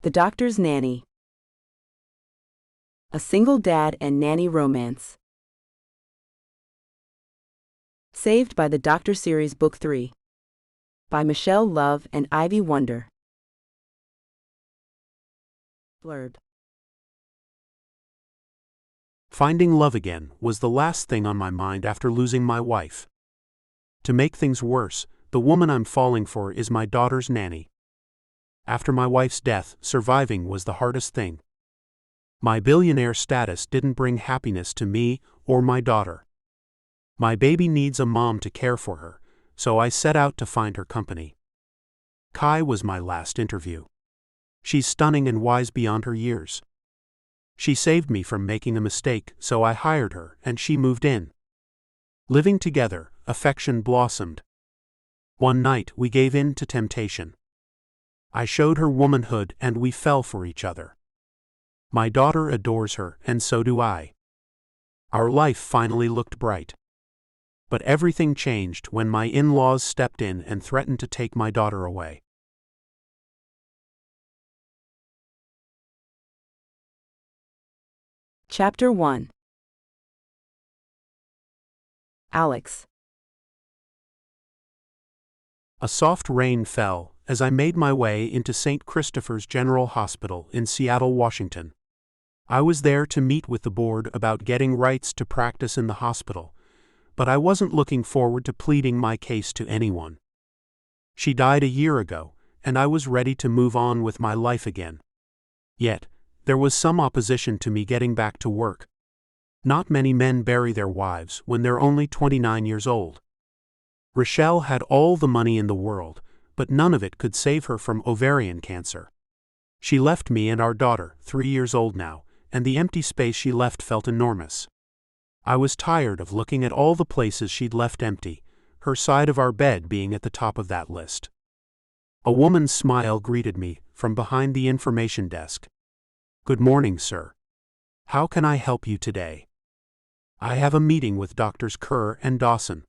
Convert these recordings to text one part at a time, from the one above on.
The Doctor's Nanny. A Single Dad and Nanny Romance. Saved by the Doctor Series Book 3. By Michelle Love and Ivy Wonder. Blurb. Finding love again was the last thing on my mind after losing my wife. To make things worse, the woman I'm falling for is my daughter's nanny. After my wife's death, surviving was the hardest thing. My billionaire status didn't bring happiness to me or my daughter. My baby needs a mom to care for her, so I set out to find her company. Kai was my last interview. She's stunning and wise beyond her years. She saved me from making a mistake, so I hired her and she moved in. Living together, affection blossomed. One night we gave in to temptation. I showed her womanhood and we fell for each other. My daughter adores her and so do I. Our life finally looked bright. But everything changed when my in-laws stepped in and threatened to take my daughter away. Chapter 1. Alex. A soft rain fell as I made my way into St. Christopher's General Hospital in Seattle, Washington. I was there to meet with the board about getting rights to practice in the hospital, but I wasn't looking forward to pleading my case to anyone. She died a year ago, and I was ready to move on with my life again. Yet, there was some opposition to me getting back to work. Not many men bury their wives when they're only 29 years old. Rochelle had all the money in the world, but none of it could save her from ovarian cancer. She left me and our daughter, 3 years old now, and the empty space she left felt enormous. I was tired of looking at all the places she'd left empty, her side of our bed being at the top of that list. A woman's smile greeted me from behind the information desk. "Good morning, sir. How can I help you today?" "I have a meeting with Drs. Kerr and Dawson."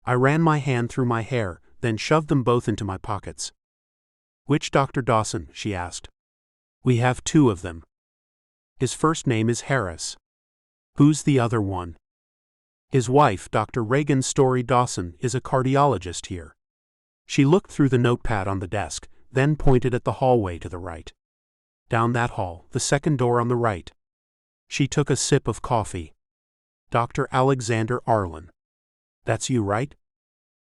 I ran my hand through my hair, then shoved them both into my pockets. "Which Dr. Dawson?" she asked. "We have 2 of them. His first name is Harris." "Who's the other one?" "His wife, Dr. Reagan Story Dawson, is a cardiologist here." She looked through the notepad on the desk, then pointed at the hallway to the right. "Down that hall, the second door on the right." She took a sip of coffee. "Dr. Alexander Arlen. That's you, right?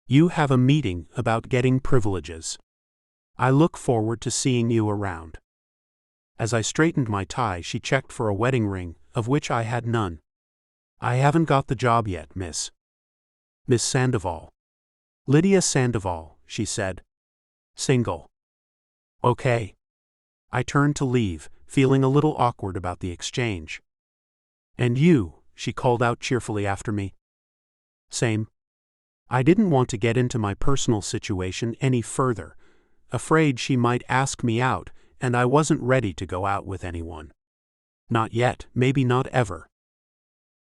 You have a meeting about getting privileges. I look forward to seeing you around." As I straightened my tie, she checked for a wedding ring, of which I had none. "I haven't got the job yet, Miss Sandoval." "Lydia Sandoval," she said. "Single." "Okay." I turned to leave, feeling a little awkward about the exchange. "And you?" she called out cheerfully after me. "Same." I didn't want to get into my personal situation any further, afraid she might ask me out, and I wasn't ready to go out with anyone. Not yet, maybe not ever.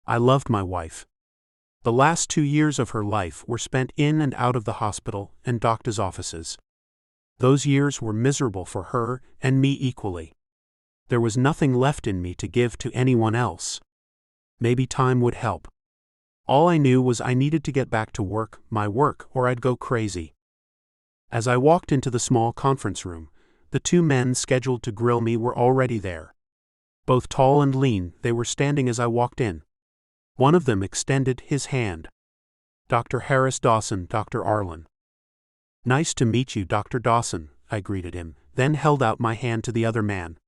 I loved my wife. The last 2 years of her life were spent in and out of the hospital and doctor's offices. Those years were miserable for her and me equally. There was nothing left in me to give to anyone else. Maybe time would help. All I knew was I needed to get back to work, my work, or I'd go crazy. As I walked into the small conference room, the 2 men scheduled to grill me were already there. Both tall and lean, they were standing as I walked in. One of them extended his hand. "Dr. Harris Dawson, Dr. Arlen." "Nice to meet you, Dr. Dawson," I greeted him, then held out my hand to the other man.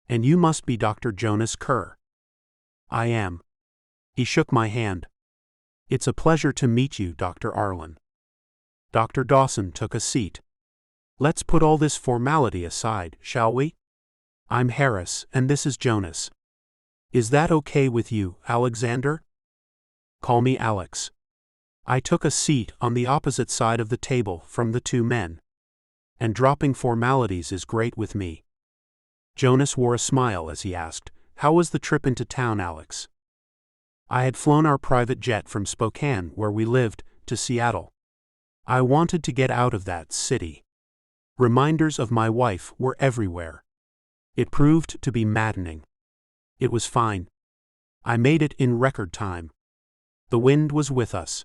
"And you must be Dr. Jonas Kerr." "I am." He shook my hand. "It's a pleasure to meet you, Dr. Arlen." Dr. Dawson took a seat. "Let's put all this formality aside, shall we? I'm Harris, and this is Jonas. Is that okay with you, Alexander?" "Call me Alex." I took a seat on the opposite side of the table from the 2 men. And dropping formalities is great with me. Jonas wore a smile as he asked, "How was the trip into town, Alex?" I had flown our private jet from Spokane, where we lived, to Seattle. I wanted to get out of that city. Reminders of my wife were everywhere. It proved to be maddening. It was fine. I made it in record time. The wind was with us.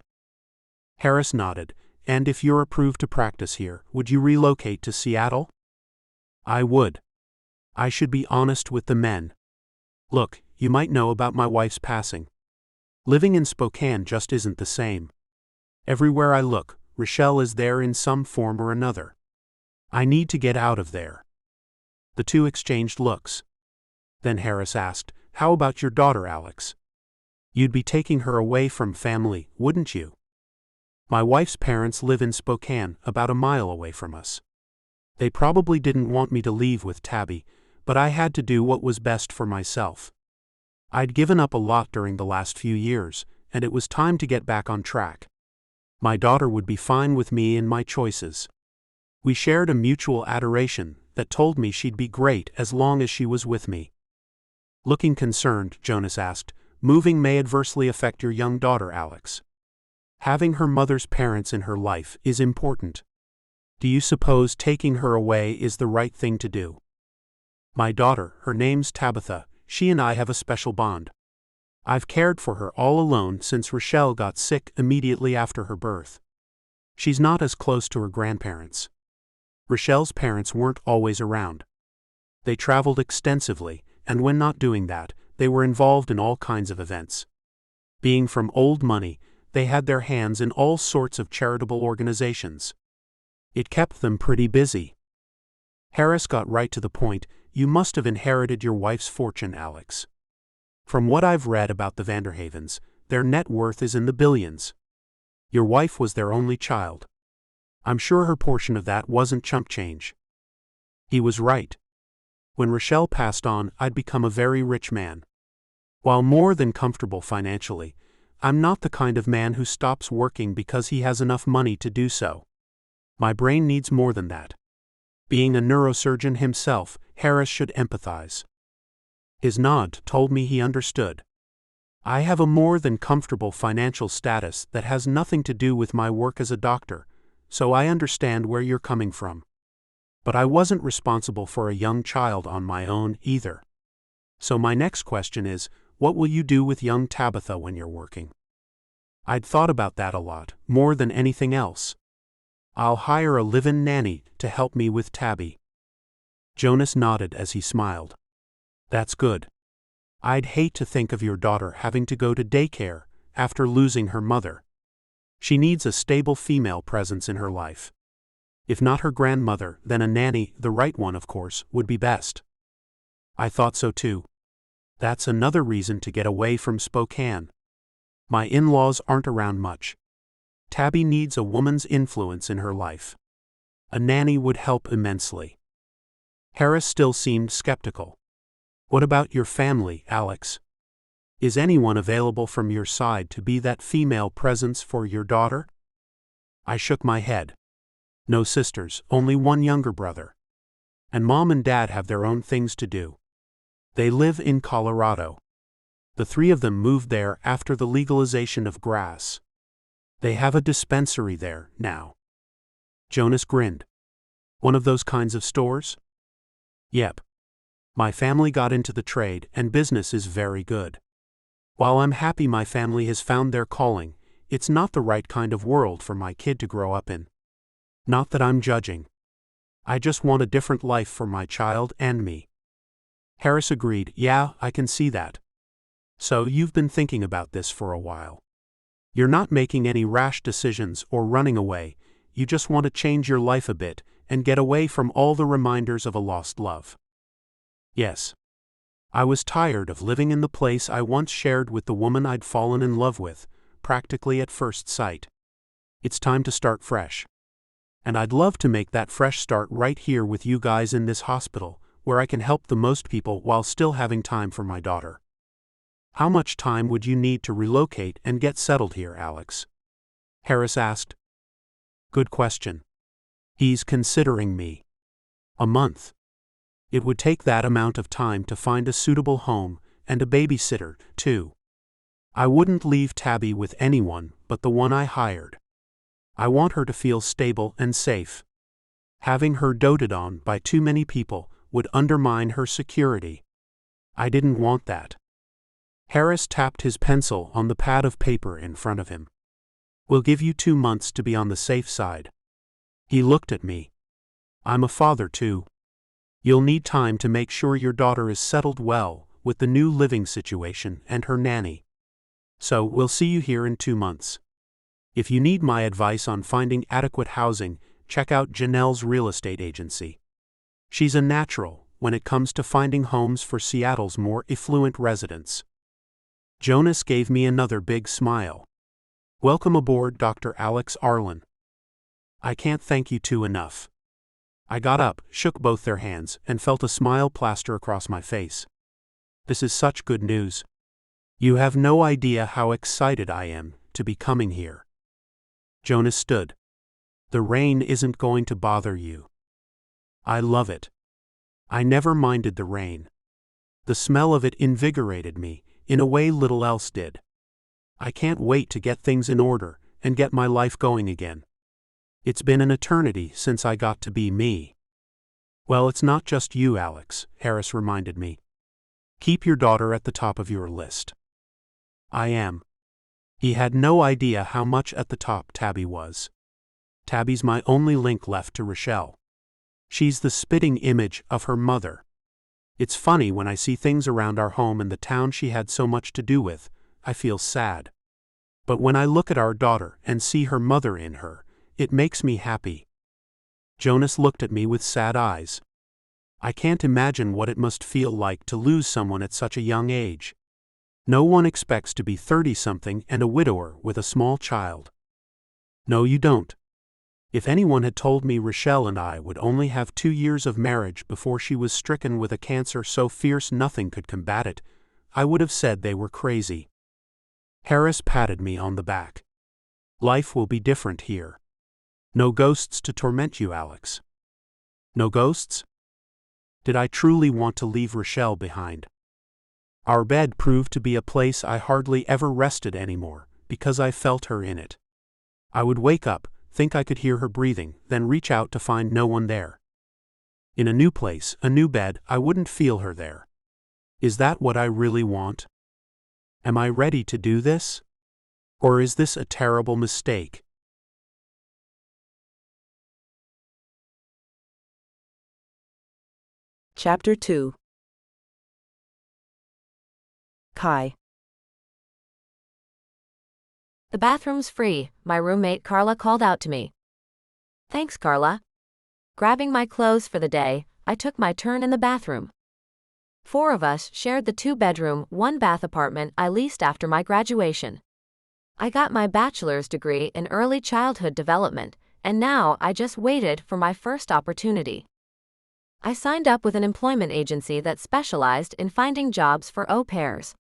Harris nodded. And if you're approved to practice here, would you relocate to Seattle? I would. I should be honest with the men. Look, you might know about my wife's passing. Living in Spokane just isn't the same. Everywhere I look, Rochelle is there in some form or another. I need to get out of there. The two exchanged looks. Then Harris asked, "How about your daughter, Alex? You'd be taking her away from family, wouldn't you?" My wife's parents live in Spokane, about a mile away from us. They probably didn't want me to leave with Tabby, but I had to do what was best for myself. I'd given up a lot during the last few years, and it was time to get back on track. My daughter would be fine with me and my choices. We shared a mutual adoration that told me she'd be great as long as she was with me. Looking concerned, Jonas asked, "Moving may adversely affect your young daughter, Alex. Having her mother's parents in her life is important. Do you suppose taking her away is the right thing to do?" My daughter, her name's Tabitha, she and I have a special bond. I've cared for her all alone since Rochelle got sick immediately after her birth. She's not as close to her grandparents. Rochelle's parents weren't always around. They traveled extensively, and when not doing that, they were involved in all kinds of events. Being from old money, they had their hands in all sorts of charitable organizations. It kept them pretty busy. Harris got right to the point. "You must have inherited your wife's fortune, Alex. From what I've read about the Vanderhavens, their net worth is in the billions. Your wife was their only child. I'm sure her portion of that wasn't chump change." He was right. When Rochelle passed on, I'd become a very rich man. While more than comfortable financially, I'm not the kind of man who stops working because he has enough money to do so. My brain needs more than that. Being a neurosurgeon himself, Harris should empathize. His nod told me he understood. I have a more than comfortable financial status that has nothing to do with my work as a doctor, so I understand where you're coming from. But I wasn't responsible for a young child on my own either. So my next question is, what will you do with young Tabitha when you're working? I'd thought about that a lot, more than anything else. I'll hire a live-in nanny to help me with Tabby. Jonas nodded as he smiled. That's good. I'd hate to think of your daughter having to go to daycare after losing her mother. She needs a stable female presence in her life. If not her grandmother, then a nanny, the right one of course, would be best. I thought so too. That's another reason to get away from Spokane. My in-laws aren't around much. Tabby needs a woman's influence in her life. A nanny would help immensely. Harris still seemed skeptical. What about your family, Alex? Is anyone available from your side to be that female presence for your daughter? I shook my head. No sisters, only one younger brother. And Mom and Dad have their own things to do. They live in Colorado. The three of them moved there after the legalization of grass. They have a dispensary there now. Jonas grinned. One of those kinds of stores? Yep. My family got into the trade and business is very good. While I'm happy my family has found their calling, it's not the right kind of world for my kid to grow up in. Not that I'm judging. I just want a different life for my child and me. Harris agreed. Yeah, I can see that. So you've been thinking about this for a while. You're not making any rash decisions or running away, you just want to change your life a bit and get away from all the reminders of a lost love. Yes. I was tired of living in the place I once shared with the woman I'd fallen in love with, practically at first sight. It's time to start fresh. And I'd love to make that fresh start right here with you guys in this hospital, where I can help the most people while still having time for my daughter. How much time would you need to relocate and get settled here, Alex? Harris asked. Good question. He's considering me. A month. It would take that amount of time to find a suitable home and a babysitter, too. I wouldn't leave Tabby with anyone but the one I hired. I want her to feel stable and safe. Having her doted on by too many people would undermine her security. I didn't want that. Harris tapped his pencil on the pad of paper in front of him. We'll give you 2 months to be on the safe side. He looked at me. I'm a father too. You'll need time to make sure your daughter is settled well with the new living situation and her nanny. So we'll see you here in 2 months. If you need my advice on finding adequate housing, check out Janelle's real estate agency. She's a natural when it comes to finding homes for Seattle's more affluent residents. Jonas gave me another big smile. Welcome aboard, Dr. Alex Arlen. I can't thank you two enough. I got up, shook both their hands, and felt a smile plaster across my face. This is such good news. You have no idea how excited I am to be coming here. Jonas stood. The rain isn't going to bother you. I love it. I never minded the rain. The smell of it invigorated me in a way little else did. I can't wait to get things in order and get my life going again. It's been an eternity since I got to be me. Well, it's not just you, Alex, Harris reminded me. Keep your daughter at the top of your list. I am. He had no idea how much at the top Tabby was. Tabby's my only link left to Rochelle. She's the spitting image of her mother. It's funny when I see things around our home and the town she had so much to do with, I feel sad. But when I look at our daughter and see her mother in her, it makes me happy. Jonas looked at me with sad eyes. I can't imagine what it must feel like to lose someone at such a young age. No one expects to be 30-something and a widower with a small child. No, you don't. If anyone had told me Rochelle and I would only have 2 years of marriage before she was stricken with a cancer so fierce nothing could combat it, I would have said they were crazy. Harris patted me on the back. Life will be different here. No ghosts to torment you, Alex. No ghosts? Did I truly want to leave Rochelle behind? Our bed proved to be a place I hardly ever rested anymore, because I felt her in it. I would wake up, think I could hear her breathing, then reach out to find no one there. In a new place, a new bed, I wouldn't feel her there. Is that what I really want? Am I ready to do this? Or is this a terrible mistake? Chapter 2. Kai. The bathroom's free, my roommate Carla called out to me. Thanks, Carla. Grabbing my clothes for the day, I took my turn in the bathroom. 4 of us shared the 2-bedroom, 1-bath apartment I leased after my graduation. I got my bachelor's degree in early childhood development, and now I just waited for my first opportunity. I signed up with an employment agency that specialized in finding jobs for au pairs.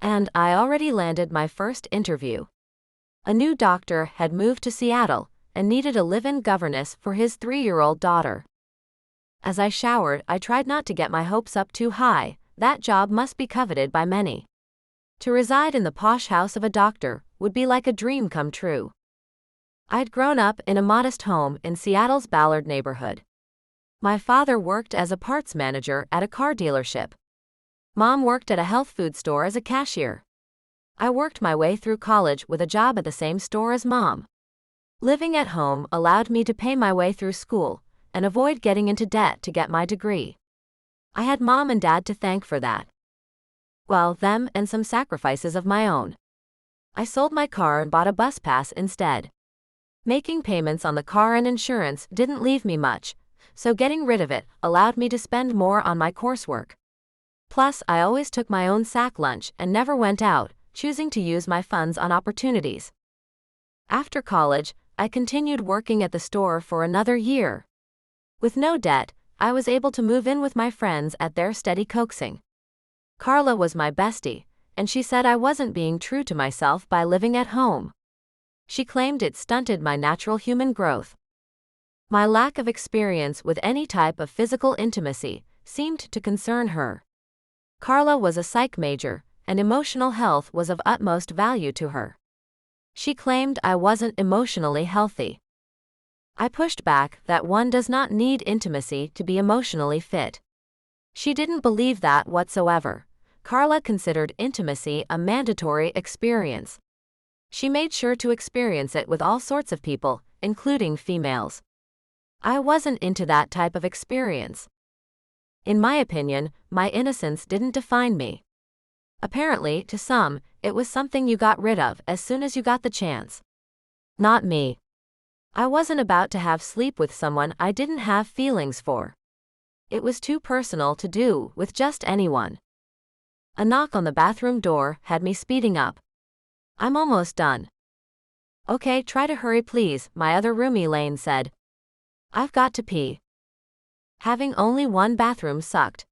And I already landed my first interview. A new doctor had moved to Seattle and needed a live-in governess for his 3-year-old daughter. As I showered, I tried not to get my hopes up too high. That job must be coveted by many. To reside in the posh house of a doctor would be like a dream come true. I'd grown up in a modest home in Seattle's Ballard neighborhood. My father worked as a parts manager at a car dealership. Mom worked at a health food store as a cashier. I worked my way through college with a job at the same store as Mom. Living at home allowed me to pay my way through school and avoid getting into debt to get my degree. I had Mom and Dad to thank for that. Well, them and some sacrifices of my own. I sold my car and bought a bus pass instead. Making payments on the car and insurance didn't leave me much, so getting rid of it allowed me to spend more on my coursework. Plus, I always took my own sack lunch and never went out, choosing to use my funds on opportunities. After college, I continued working at the store for another year. With no debt, I was able to move in with my friends at their steady coaxing. Carla was my bestie, and she said I wasn't being true to myself by living at home. She claimed it stunted my natural human growth. My lack of experience with any type of physical intimacy seemed to concern her. Carla was a psych major, and emotional health was of utmost value to her. She claimed I wasn't emotionally healthy. I pushed back that one does not need intimacy to be emotionally fit. She didn't believe that whatsoever. Carla considered intimacy a mandatory experience. She made sure to experience it with all sorts of people, including females. I wasn't into that type of experience. In my opinion, my innocence didn't define me. Apparently, to some, it was something you got rid of as soon as you got the chance. Not me. I wasn't about to have sleep with someone I didn't have feelings for. It was too personal to do with just anyone. A knock on the bathroom door had me speeding up. I'm almost done. Okay, try to hurry please, my other roomie Lane said. I've got to pee. Having only one bathroom sucked.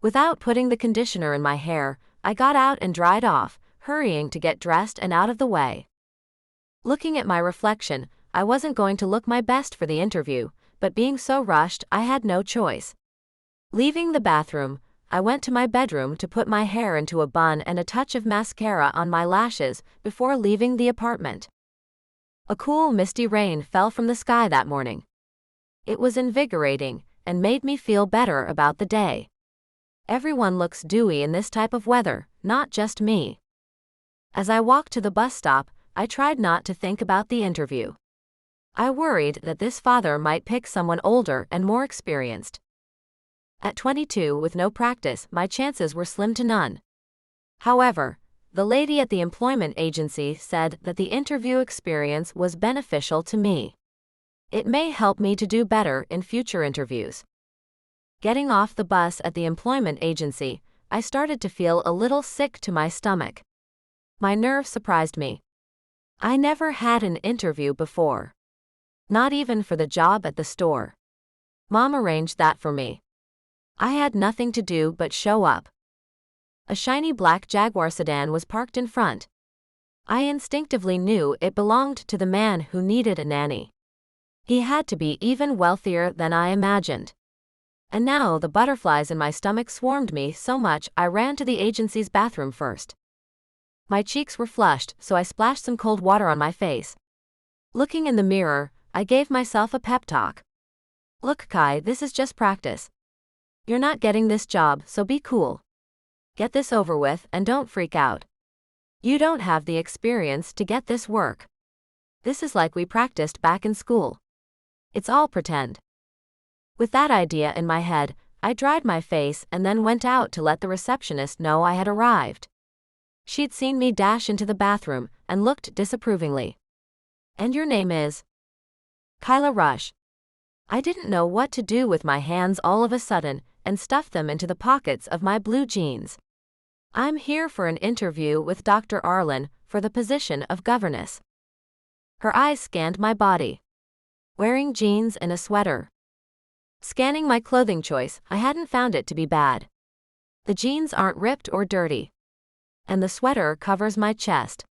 Without putting the conditioner in my hair, I got out and dried off, hurrying to get dressed and out of the way. Looking at my reflection, I wasn't going to look my best for the interview, but being so rushed, I had no choice. Leaving the bathroom, I went to my bedroom to put my hair into a bun and a touch of mascara on my lashes before leaving the apartment. A cool, misty rain fell from the sky that morning. It was invigorating and made me feel better about the day. Everyone looks dewy in this type of weather, not just me. As I walked to the bus stop, I tried not to think about the interview. I worried that this father might pick someone older and more experienced. At 22, with no practice, my chances were slim to none. However, the lady at the employment agency said that the interview experience was beneficial to me. It may help me to do better in future interviews. Getting off the bus at the employment agency, I started to feel a little sick to my stomach. My nerve surprised me. I never had an interview before. Not even for the job at the store. Mom arranged that for me. I had nothing to do but show up. A shiny black Jaguar sedan was parked in front. I instinctively knew it belonged to the man who needed a nanny. He had to be even wealthier than I imagined. And now the butterflies in my stomach swarmed me so much I ran to the agency's bathroom first. My cheeks were flushed, so I splashed some cold water on my face. Looking in the mirror, I gave myself a pep talk. Look, Kai, this is just practice. You're not getting this job, so be cool. Get this over with and don't freak out. You don't have the experience to get this work. This is like we practiced back in school. It's all pretend. With that idea in my head, I dried my face and then went out to let the receptionist know I had arrived. She'd seen me dash into the bathroom and looked disapprovingly. And your name is? Kyla Rush. I didn't know what to do with my hands all of a sudden and stuffed them into the pockets of my blue jeans. I'm here for an interview with Dr. Arlen for the position of governess. Her eyes scanned my body. Wearing jeans and a sweater. Scanning my clothing choice, I hadn't found it to be bad. The jeans aren't ripped or dirty. And the sweater covers my chest.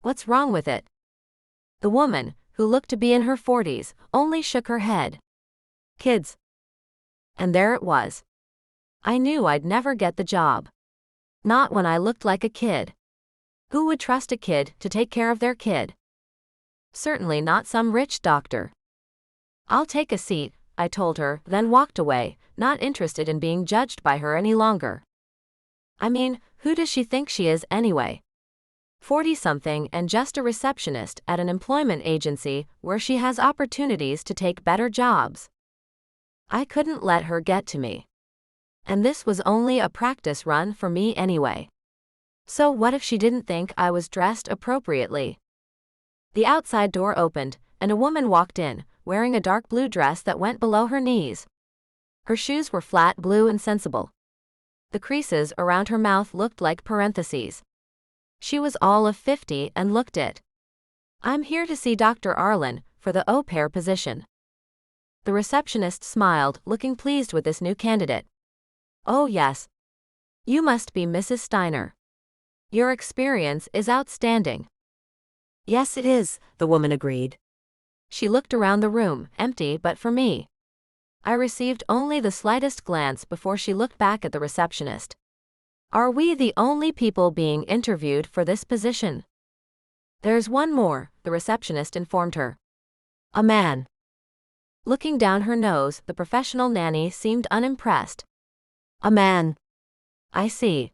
What's wrong with it? The woman, who looked to be in her 40s, only shook her head. Kids. And there it was. I knew I'd never get the job. Not when I looked like a kid. Who would trust a kid to take care of their kid? Certainly not some rich doctor. I'll take a seat, I told her, then walked away, not interested in being judged by her any longer. I mean, who does she think she is anyway? 40-something and just a receptionist at an employment agency where she has opportunities to take better jobs. I couldn't let her get to me. And this was only a practice run for me anyway. So what if she didn't think I was dressed appropriately? The outside door opened, and a woman walked in, wearing a dark blue dress that went below her knees. Her shoes were flat blue and sensible. The creases around her mouth looked like parentheses. She was all of 50 and looked it. I'm here to see Dr. Arlen for the au pair position. The receptionist smiled, looking pleased with this new candidate. Oh yes. You must be Mrs. Steiner. Your experience is outstanding. Yes, it is, the woman agreed. She looked around the room, empty but for me. I received only the slightest glance before she looked back at the receptionist. Are we the only people being interviewed for this position? There's one more, the receptionist informed her. A man. Looking down her nose, the professional nanny seemed unimpressed. A man. I see.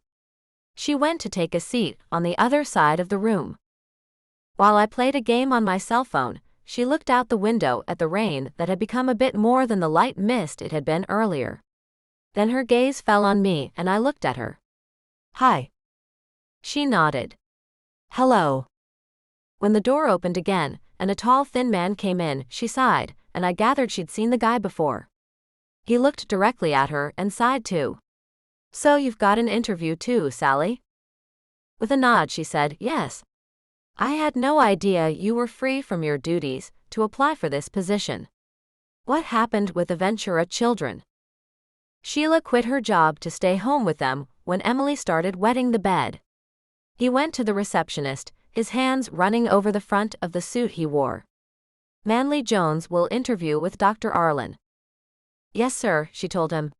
She went to take a seat on the other side of the room. While I played a game on my cell phone, she looked out the window at the rain that had become a bit more than the light mist it had been earlier. Then her gaze fell on me and I looked at her. Hi. She nodded. Hello. When the door opened again, and a tall thin man came in, she sighed, and I gathered she'd seen the guy before. He looked directly at her and sighed too. So you've got an interview too, Sally? With a nod she said, yes. I had no idea you were free from your duties to apply for this position. What happened with the Ventura children? Sheila quit her job to stay home with them when Emily started wetting the bed. He went to the receptionist, his hands running over the front of the suit he wore. Manly Jones will interview with Dr. Arlen. Yes, sir, she told him.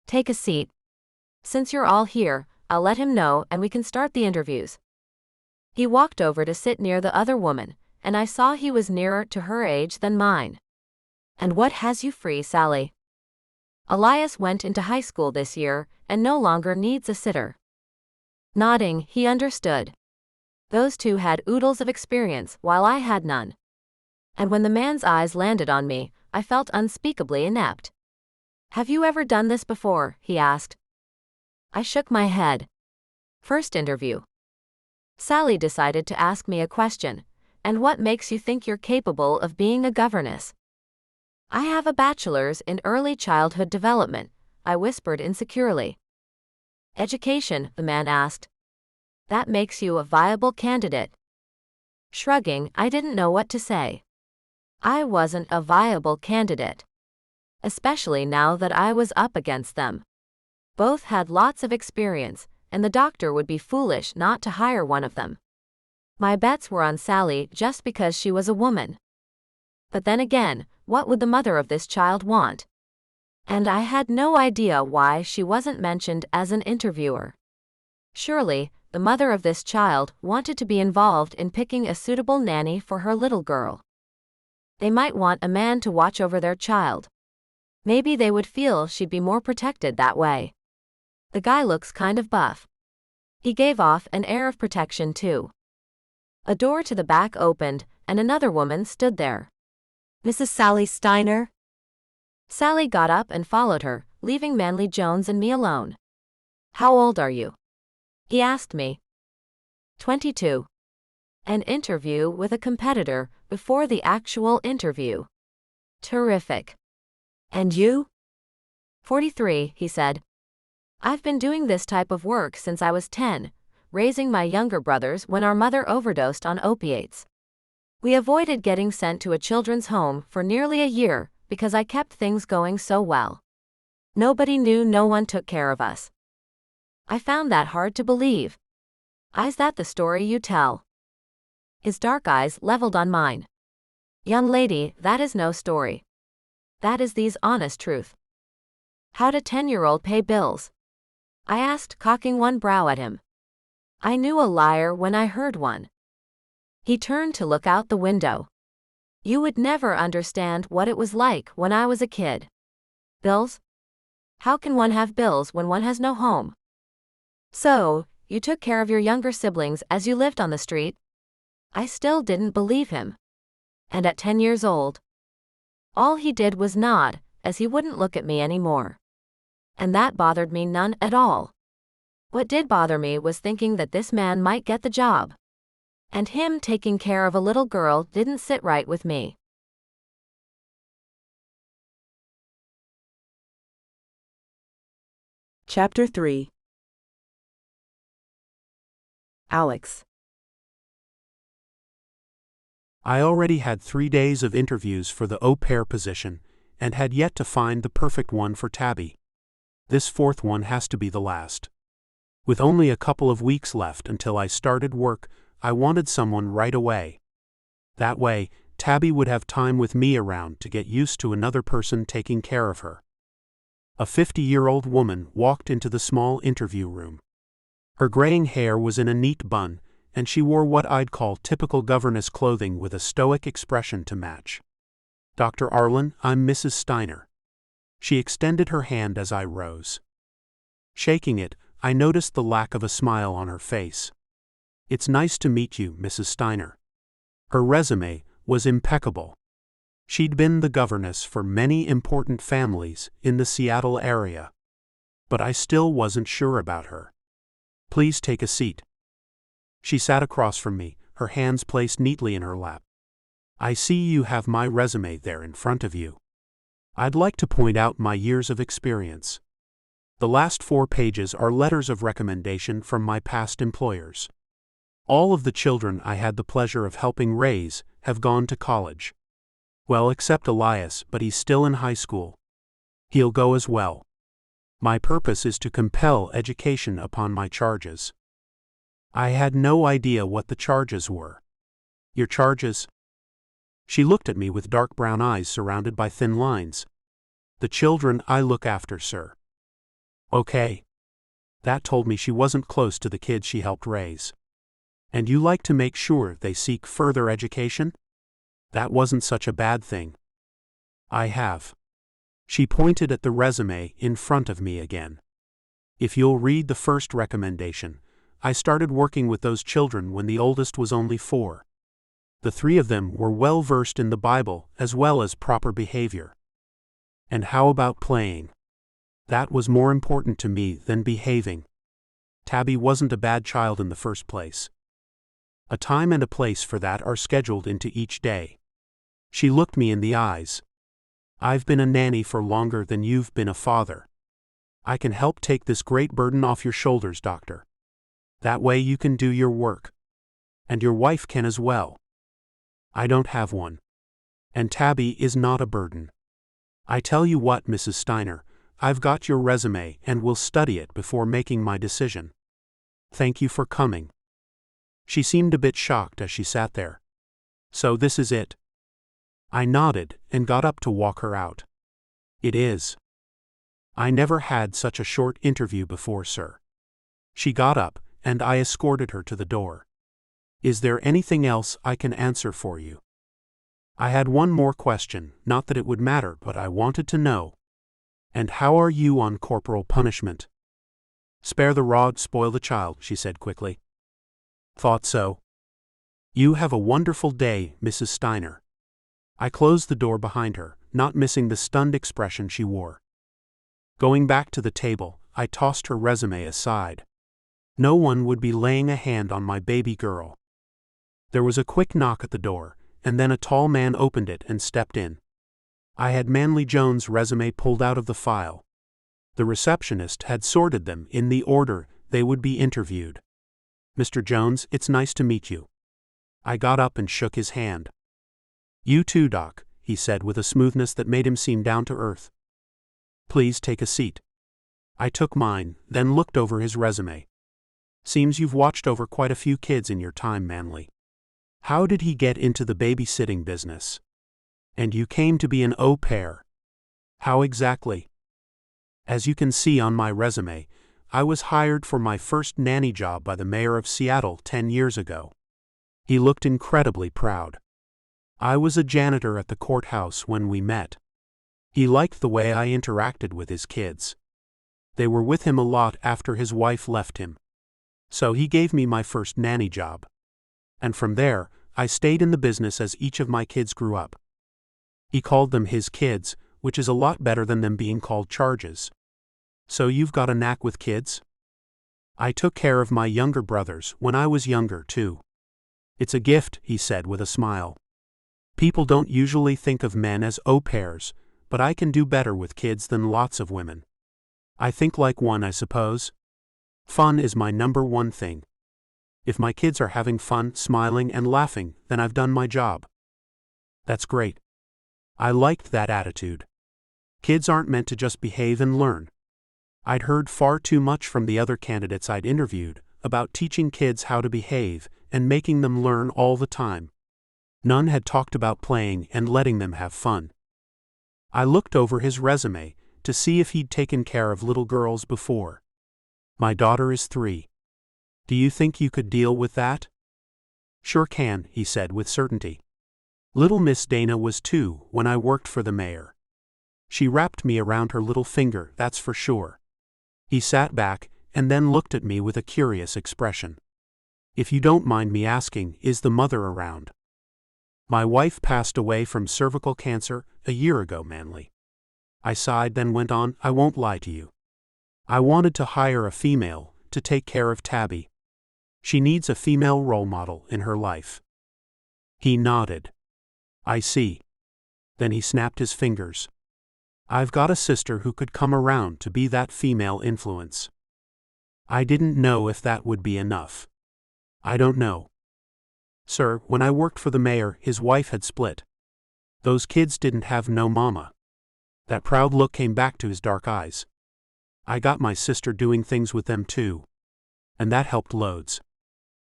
Take a seat. Since you're all here, I'll let him know and we can start the interviews. He walked over to sit near the other woman, and I saw he was nearer to her age than mine. And what has you free, Sally? Elias went into high school this year and no longer needs a sitter. Nodding, he understood. Those two had oodles of experience while I had none. And when the man's eyes landed on me, I felt unspeakably inept. Have you ever done this before? He asked. I shook my head. First interview. Sally decided to ask me a question. And what makes you think you're capable of being a governess? I have a bachelor's in early childhood development, I whispered insecurely. Education, the man asked. That makes you a viable candidate. Shrugging, I didn't know what to say. I wasn't a viable candidate. Especially now that I was up against them. Both had lots of experience, and the doctor would be foolish not to hire one of them. My bets were on Sally just because she was a woman. But then again, what would the mother of this child want? And I had no idea why she wasn't mentioned as an interviewer. Surely, the mother of this child wanted to be involved in picking a suitable nanny for her little girl. They might want a man to watch over their child. Maybe they would feel she'd be more protected that way. The guy looks kind of buff. He gave off an air of protection too. A door to the back opened, and another woman stood there. Mrs. Sally Steiner? Sally got up and followed her, leaving Manly Jones and me alone. How old are you? He asked me. 22. An interview with a competitor before the actual interview. Terrific. And you? 43, he said. I've been doing this type of work since I was 10, raising my younger brothers when our mother overdosed on opiates. We avoided getting sent to a children's home for nearly a year because I kept things going so well. Nobody knew no one took care of us. I found that hard to believe. Is that the story you tell? His dark eyes leveled on mine. Young lady, that is no story. That is the honest truth. How'd a 10-year-old pay bills? I asked, cocking one brow at him. I knew a liar when I heard one. He turned to look out the window. You would never understand what it was like when I was a kid. Bills? How can one have bills when one has no home? So, you took care of your younger siblings as you lived on the street? I still didn't believe him. And at 10 years old? All he did was nod, as he wouldn't look at me anymore. And that bothered me none at all. What did bother me was thinking that this man might get the job. And him taking care of a little girl didn't sit right with me. Chapter 3. Alex. I already had 3 days of interviews for the au pair position, and had yet to find the perfect one for Tabby. This fourth one has to be the last. With only a couple of weeks left until I started work, I wanted someone right away. That way, Tabby would have time with me around to get used to another person taking care of her. A 50-year-old woman walked into the small interview room. Her graying hair was in a neat bun, and she wore what I'd call typical governess clothing with a stoic expression to match. Dr. Arlen, I'm Mrs. Steiner. She extended her hand as I rose. Shaking it, I noticed the lack of a smile on her face. "It's nice to meet you, Mrs. Steiner." Her resume was impeccable. She'd been the governess for many important families in the Seattle area. But I still wasn't sure about her. "Please take a seat." She sat across from me, her hands placed neatly in her lap. "I see you have my resume there in front of you. I'd like to point out my years of experience. The last 4 pages are letters of recommendation from my past employers. All of the children I had the pleasure of helping raise have gone to college. Well, except Elias, but he's still in high school. He'll go as well. My purpose is to compel education upon my charges." I had no idea what the charges were. "Your charges?" She looked at me with dark brown eyes surrounded by thin lines. "The children I look after, sir." Okay. That told me she wasn't close to the kids she helped raise. "And you like to make sure they seek further education? That wasn't such a bad thing." "I have." She pointed at the resume in front of me again. "If you'll read the first recommendation, I started working with those children when the oldest was only 4. The 3 of them were well versed in the Bible as well as proper behavior. And how about playing? That was more important to me than behaving. Tabby wasn't a bad child in the first place. A time and a place for that are scheduled into each day." She looked me in the eyes. "I've been a nanny for longer than you've been a father. I can help take this great burden off your shoulders, doctor. That way you can do your work. And your wife can as well. I don't have one. And Tabby is not a burden. I tell you what, Mrs. Steiner, I've got your resume and will study it before making my decision. Thank you for coming." She seemed a bit shocked as she sat there. "So this is it?" I nodded and got up to walk her out. "It is." "I never had such a short interview before, sir." She got up, and I escorted her to the door. "Is there anything else I can answer for you?" I had one more question, not that it would matter, but I wanted to know. "And how are you on corporal punishment?" "Spare the rod, spoil the child," she said quickly. "Thought so." "You have a wonderful day, Mrs. Steiner." I closed the door behind her, not missing the stunned expression she wore. Going back to the table, I tossed her resume aside. No one would be laying a hand on my baby girl. There was a quick knock at the door, and then a tall man opened it and stepped in. I had Manly Jones' resume pulled out of the file. The receptionist had sorted them in the order they would be interviewed. "Mr. Jones, it's nice to meet you." I got up and shook his hand. "You too, Doc," he said with a smoothness that made him seem down to earth. "Please take a seat." I took mine, then looked over his resume. "Seems you've watched over quite a few kids in your time, Manly. How did he get into the babysitting business? And you came to be an au pair. How exactly?" "As you can see on my resume, I was hired for my first nanny job by the mayor of Seattle 10 years ago." He looked incredibly proud. "I was a janitor at the courthouse when we met. He liked the way I interacted with his kids. They were with him a lot after his wife left him. So he gave me my first nanny job. And from there, I stayed in the business as each of my kids grew up." He called them his kids, which is a lot better than them being called charges. "So you've got a knack with kids?" "I took care of my younger brothers when I was younger, too." "It's a gift," he said with a smile. "People don't usually think of men as au pairs, but I can do better with kids than lots of women. I think like one, I suppose. Fun is my number one thing. If my kids are having fun, smiling and laughing, then I've done my job." "That's great." I liked that attitude. Kids aren't meant to just behave and learn. I'd heard far too much from the other candidates I'd interviewed about teaching kids how to behave and making them learn all the time. None had talked about playing and letting them have fun. I looked over his resume to see if he'd taken care of little girls before. "My daughter is 3. Do you think you could deal with that?" "Sure can," he said with certainty. "Little Miss Dana was 2 when I worked for the mayor. She wrapped me around her little finger, that's for sure. He sat back and then looked at me with a curious expression. If you don't mind me asking, is the mother around? My wife passed away from cervical cancer a year ago, Manly. I sighed, then went on, I won't lie to you. I wanted to hire a female to take care of Tabby. She needs a female role model in her life. He nodded. I see. Then he snapped his fingers. I've got a sister who could come around to be that female influence. I didn't know if that would be enough. I don't know. Sir, when I worked for the mayor, his wife had split. Those kids didn't have no mama. That proud look came back to his dark eyes. I got my sister doing things with them too. And that helped loads.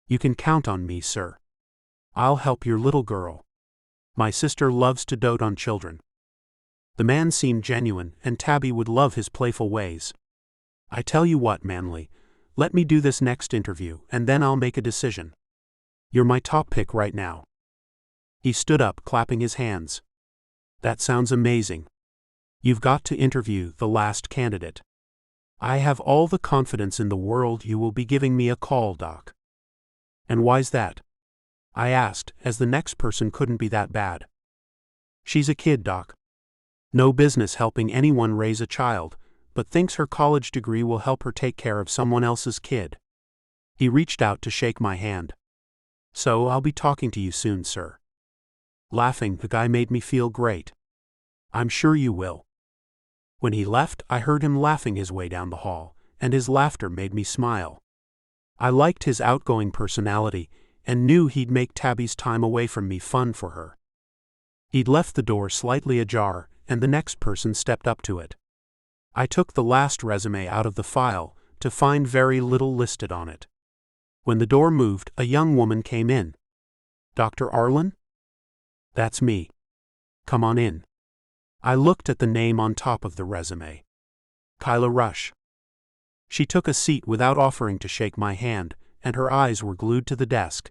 You can count on me, sir. I'll help your little girl. My sister loves to dote on children. The man seemed genuine, and Tabby would love his playful ways. I tell you what, Manly, let me do this next interview, and then I'll make a decision. You're my top pick right now. He stood up, clapping his hands. That sounds amazing. You've got to interview the last candidate. I have all the confidence in the world you will be giving me a call, Doc. And why's that? I asked, as the next person couldn't be that bad. She's a kid, Doc. No business helping anyone raise a child, but thinks her college degree will help her take care of someone else's kid. He reached out to shake my hand. So I'll be talking to you soon, sir. Laughing, the guy made me feel great. I'm sure you will. When he left, I heard him laughing his way down the hall, and his laughter made me smile. I liked his outgoing personality and knew he'd make Tabby's time away from me fun for her. He'd left the door slightly ajar, and the next person stepped up to it. I took the last resume out of the file to find very little listed on it. When the door moved, a young woman came in. Dr. Arlen? That's me. Come on in. I looked at the name on top of the resume. Kyla Rush. She took a seat without offering to shake my hand, and her eyes were glued to the desk.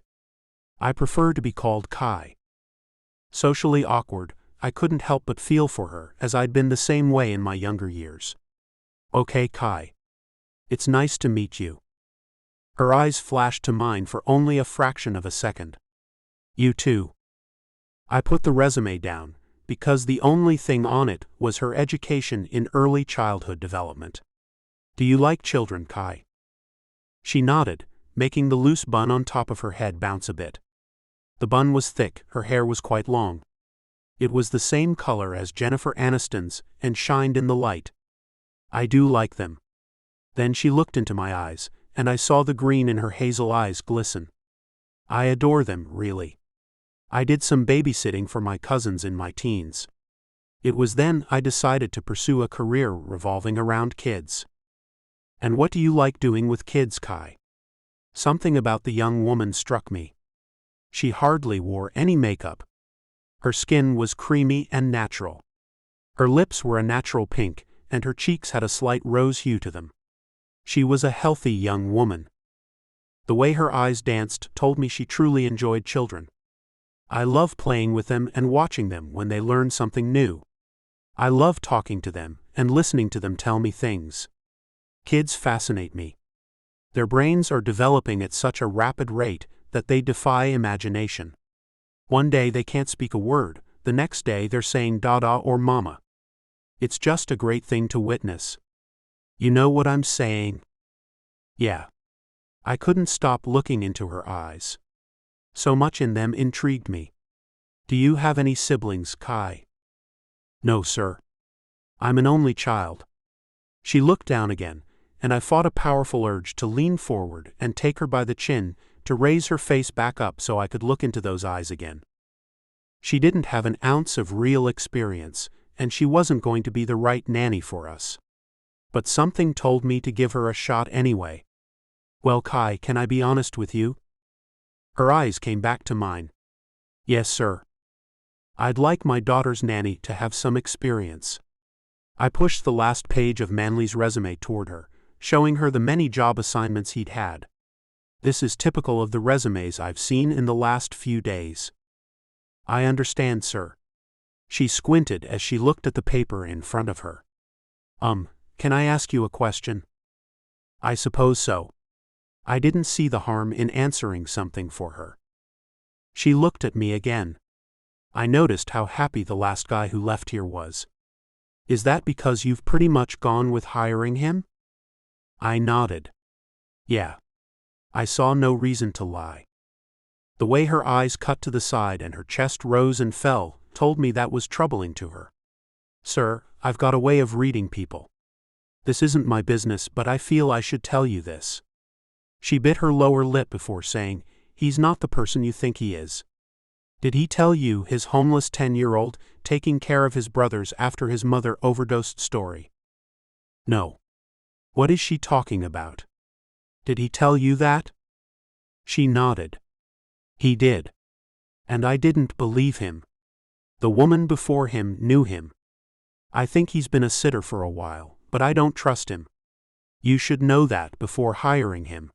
I prefer to be called Kai. Socially awkward, I couldn't help but feel for her, as I'd been the same way in my younger years. Okay, Kai. It's nice to meet you. Her eyes flashed to mine for only a fraction of a second. You too. I put the resume down, because the only thing on it was her education in early childhood development. Do you like children, Kai? She nodded, making the loose bun on top of her head bounce a bit. The bun was thick, her hair was quite long. It was the same color as Jennifer Aniston's and shined in the light. I do like them. Then she looked into my eyes, and I saw the green in her hazel eyes glisten. I adore them, really. I did some babysitting for my cousins in my teens. It was then I decided to pursue a career revolving around kids. And what do you like doing with kids, Kai? Something about the young woman struck me. She hardly wore any makeup. Her skin was creamy and natural. Her lips were a natural pink, and her cheeks had a slight rose hue to them. She was a healthy young woman. The way her eyes danced told me she truly enjoyed children. I love playing with them and watching them when they learn something new. I love talking to them and listening to them tell me things. Kids fascinate me. Their brains are developing at such a rapid rate that they defy imagination. One day they can't speak a word, the next day they're saying dada or mama. It's just a great thing to witness. You know what I'm saying? Yeah. I couldn't stop looking into her eyes. So much in them intrigued me. Do you have any siblings, Kai? No, sir. I'm an only child. She looked down again, and I fought a powerful urge to lean forward and take her by the chin, to raise her face back up so I could look into those eyes again. She didn't have an ounce of real experience, and she wasn't going to be the right nanny for us. But something told me to give her a shot anyway. Well, Kai, can I be honest with you? Her eyes came back to mine. Yes, sir. I'd like my daughter's nanny to have some experience. I pushed the last page of Manly's resume toward her, showing her the many job assignments he'd had. This is typical of the resumes I've seen in the last few days. I understand, sir. She squinted as she looked at the paper in front of her. Can I ask you a question? I suppose so. I didn't see the harm in answering something for her. She looked at me again. I noticed how happy the last guy who left here was. Is that because you've pretty much gone with hiring him? I nodded. Yeah. I saw no reason to lie. The way her eyes cut to the side and her chest rose and fell told me that was troubling to her. Sir, I've got a way of reading people. This isn't my business, but I feel I should tell you this. She bit her lower lip before saying, he's not the person you think he is. Did he tell you his homeless 10-year-old taking care of his brothers after his mother overdosed story? No. What is she talking about? Did he tell you that? She nodded. He did. And I didn't believe him. The woman before him knew him. I think he's been a sitter for a while, but I don't trust him. You should know that before hiring him.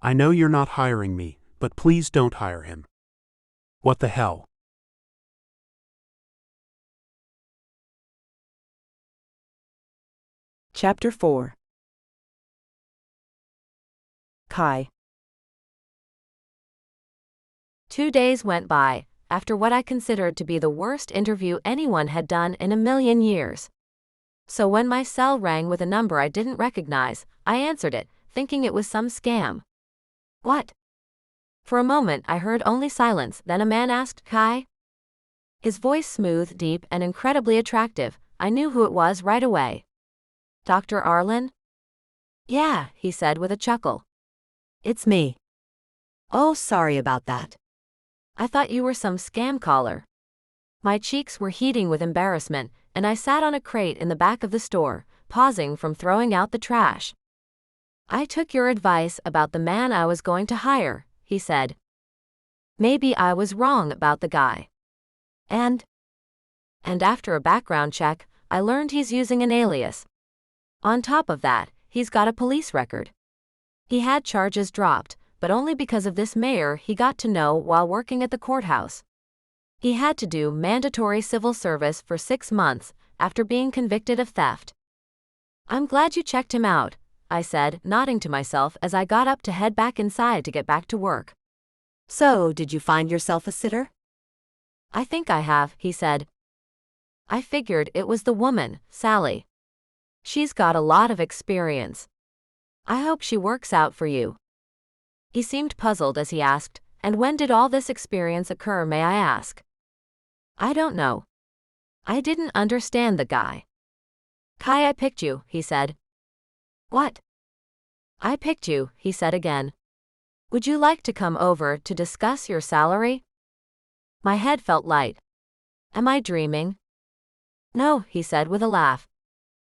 I know you're not hiring me, but please don't hire him. What the hell? Chapter 4. Kai. 2 days went by, after what I considered to be the worst interview anyone had done in a million years. So when my cell rang with a number I didn't recognize, I answered it, thinking it was some scam. What? For a moment I heard only silence, then a man asked, Kai? His voice smooth, deep, and incredibly attractive. I knew who it was right away. Dr. Arlen? Yeah, he said with a chuckle. It's me. Oh, sorry about that. I thought you were some scam caller. My cheeks were heating with embarrassment, and I sat on a crate in the back of the store, pausing from throwing out the trash. I took your advice about the man I was going to hire, he said. Maybe I was wrong about the guy. And after a background check, I learned he's using an alias. On top of that, he's got a police record. He had charges dropped, but only because of this mayor he got to know while working at the courthouse. He had to do mandatory civil service for 6 months after being convicted of theft. I'm glad you checked him out, I said, nodding to myself as I got up to head back inside to get back to work. So, did you find yourself a sitter? I think I have, he said. I figured it was the woman, Sally. She's got a lot of experience. I hope she works out for you. He seemed puzzled as he asked, and when did all this experience occur, may I ask? I don't know. I didn't understand the guy. Kai, I picked you, he said. What? I picked you, he said again. Would you like to come over to discuss your salary? My head felt light. Am I dreaming? No, he said with a laugh.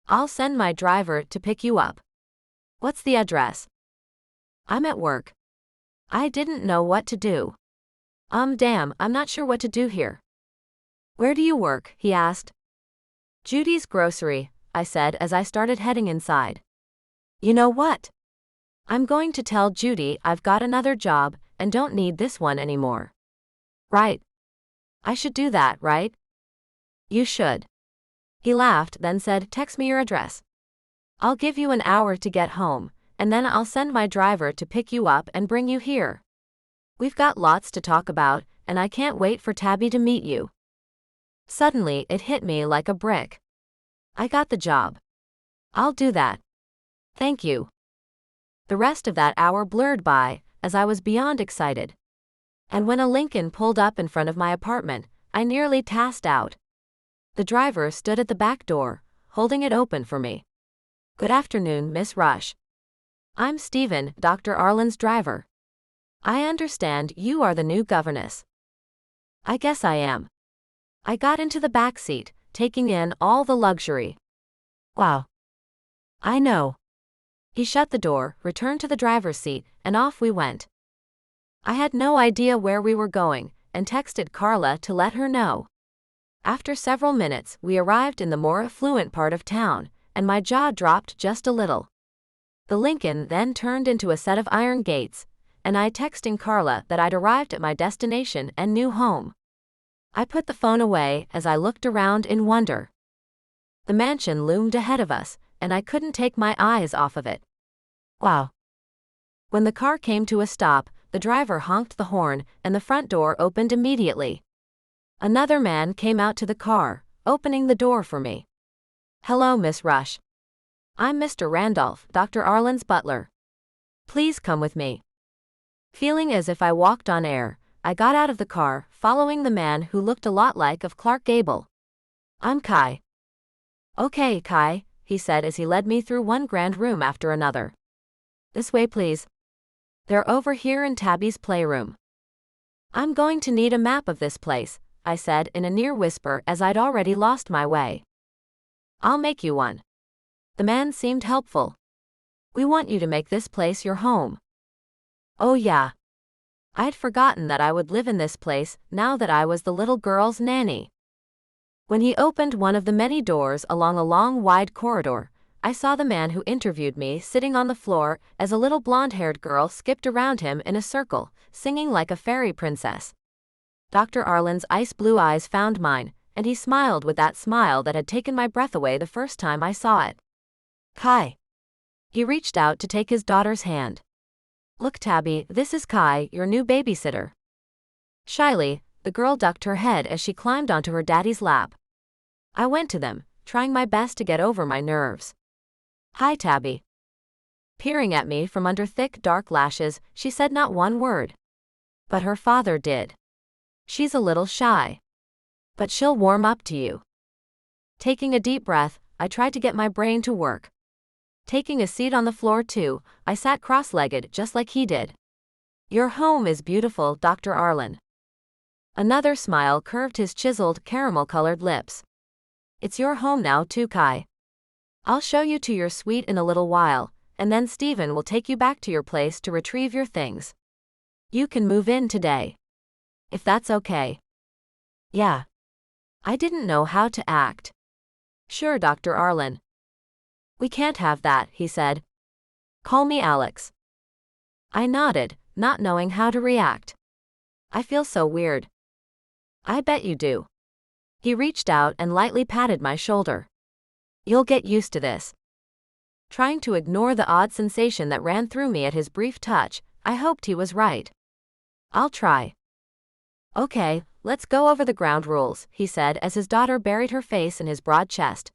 I'll send my driver to pick you up. What's the address? I'm at work. I didn't know what to do. Damn, I'm not sure what to do here. Where do you work? He asked. Judy's grocery, I said as I started heading inside. You know what? I'm going to tell Judy I've got another job and don't need this one anymore. Right. I should do that, right? You should. He laughed, then said, text me your address. I'll give you an hour to get home, and then I'll send my driver to pick you up and bring you here. We've got lots to talk about, and I can't wait for Tabby to meet you. Suddenly, it hit me like a brick. I got the job. I'll do that. Thank you. The rest of that hour blurred by, as I was beyond excited. And when a Lincoln pulled up in front of my apartment, I nearly passed out. The driver stood at the back door, holding it open for me. Good afternoon, Miss Rush. I'm Stephen, Dr. Arlen's driver. I understand you are the new governess. I guess I am. I got into the back seat, taking in all the luxury. Wow. I know. He shut the door, returned to the driver's seat, and off we went. I had no idea where we were going, and texted Carla to let her know. After several minutes, we arrived in the more affluent part of town, and my jaw dropped just a little. The Lincoln then turned into a set of iron gates, and I texting Carla that I'd arrived at my destination and new home. I put the phone away as I looked around in wonder. The mansion loomed ahead of us, and I couldn't take my eyes off of it. Wow. When the car came to a stop, the driver honked the horn, and the front door opened immediately. Another man came out to the car, opening the door for me. "Hello, Miss Rush. I'm Mr. Randolph, Dr. Arlen's butler. Please come with me." Feeling as if I walked on air, I got out of the car, following the man who looked a lot like of Clark Gable. "I'm Kai." "Okay, Kai," he said as he led me through one grand room after another. "This way, please. They're over here in Tabby's playroom." "I'm going to need a map of this place," I said in a near whisper as I'd already lost my way. "I'll make you one." The man seemed helpful. "We want you to make this place your home." Oh yeah. I'd forgotten that I would live in this place now that I was the little girl's nanny. When he opened one of the many doors along a long wide corridor, I saw the man who interviewed me sitting on the floor as a little blonde-haired girl skipped around him in a circle, singing like a fairy princess. Dr. Arlen's ice blue eyes found mine, and he smiled with that smile that had taken my breath away the first time I saw it. "Kai." He reached out to take his daughter's hand. "Look, Tabby, this is Kai, your new babysitter." Shyly, the girl ducked her head as she climbed onto her daddy's lap. I went to them, trying my best to get over my nerves. "Hi, Tabby." Peering at me from under thick, dark lashes, she said not one word. But her father did. "She's a little shy. But she'll warm up to you." Taking a deep breath, I tried to get my brain to work. Taking a seat on the floor too, I sat cross-legged just like he did. "Your home is beautiful, Dr. Arlen." Another smile curved his chiseled, caramel-colored lips. "It's your home now too, Kai. I'll show you to your suite in a little while, and then Stephen will take you back to your place to retrieve your things. You can move in today. If that's okay." "Yeah." I didn't know how to act. "Sure, Dr. Arlen." "We can't have that," he said. "Call me Alex." I nodded, not knowing how to react. "I feel so weird." "I bet you do." He reached out and lightly patted my shoulder. "You'll get used to this." Trying to ignore the odd sensation that ran through me at his brief touch, I hoped he was right. "I'll try." "Okay, let's go over the ground rules," he said as his daughter buried her face in his broad chest.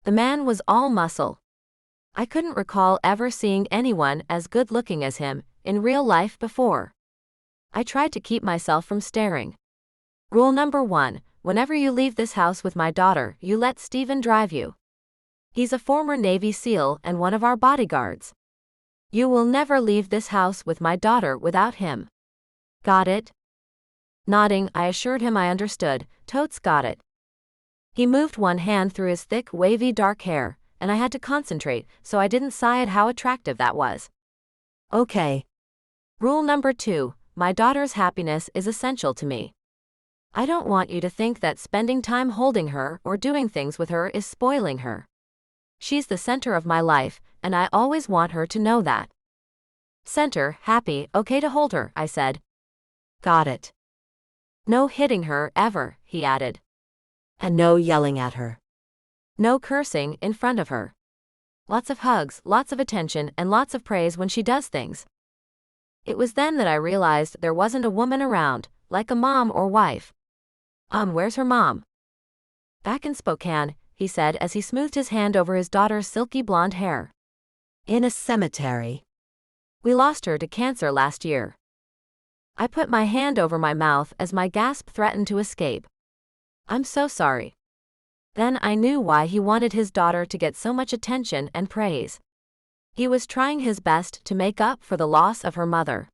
The man was all muscle. I couldn't recall ever seeing anyone as good-looking as him in real life before. I tried to keep myself from staring. "Rule number 1, whenever you leave this house with my daughter, you let Stephen drive you. He's a former Navy SEAL and one of our bodyguards. You will never leave this house with my daughter without him. Got it?" Nodding, I assured him I understood. "Totes got it." He moved one hand through his thick, wavy dark hair, and I had to concentrate so I didn't sigh at how attractive that was. "Okay. Rule number 2, my daughter's happiness is essential to me. I don't want you to think that spending time holding her or doing things with her is spoiling her. She's the center of my life, and I always want her to know that." "Center, happy, okay to hold her," I said. "Got it." "No hitting her, ever," he added. "And no yelling at her. No cursing in front of her. Lots of hugs, lots of attention, and lots of praise when she does things." It was then that I realized there wasn't a woman around, like a mom or wife. Where's her mom?" "Back in Spokane," he said as he smoothed his hand over his daughter's silky blonde hair. "In a cemetery. We lost her to cancer last year." I put my hand over my mouth as my gasp threatened to escape. "I'm so sorry." Then I knew why he wanted his daughter to get so much attention and praise. He was trying his best to make up for the loss of her mother.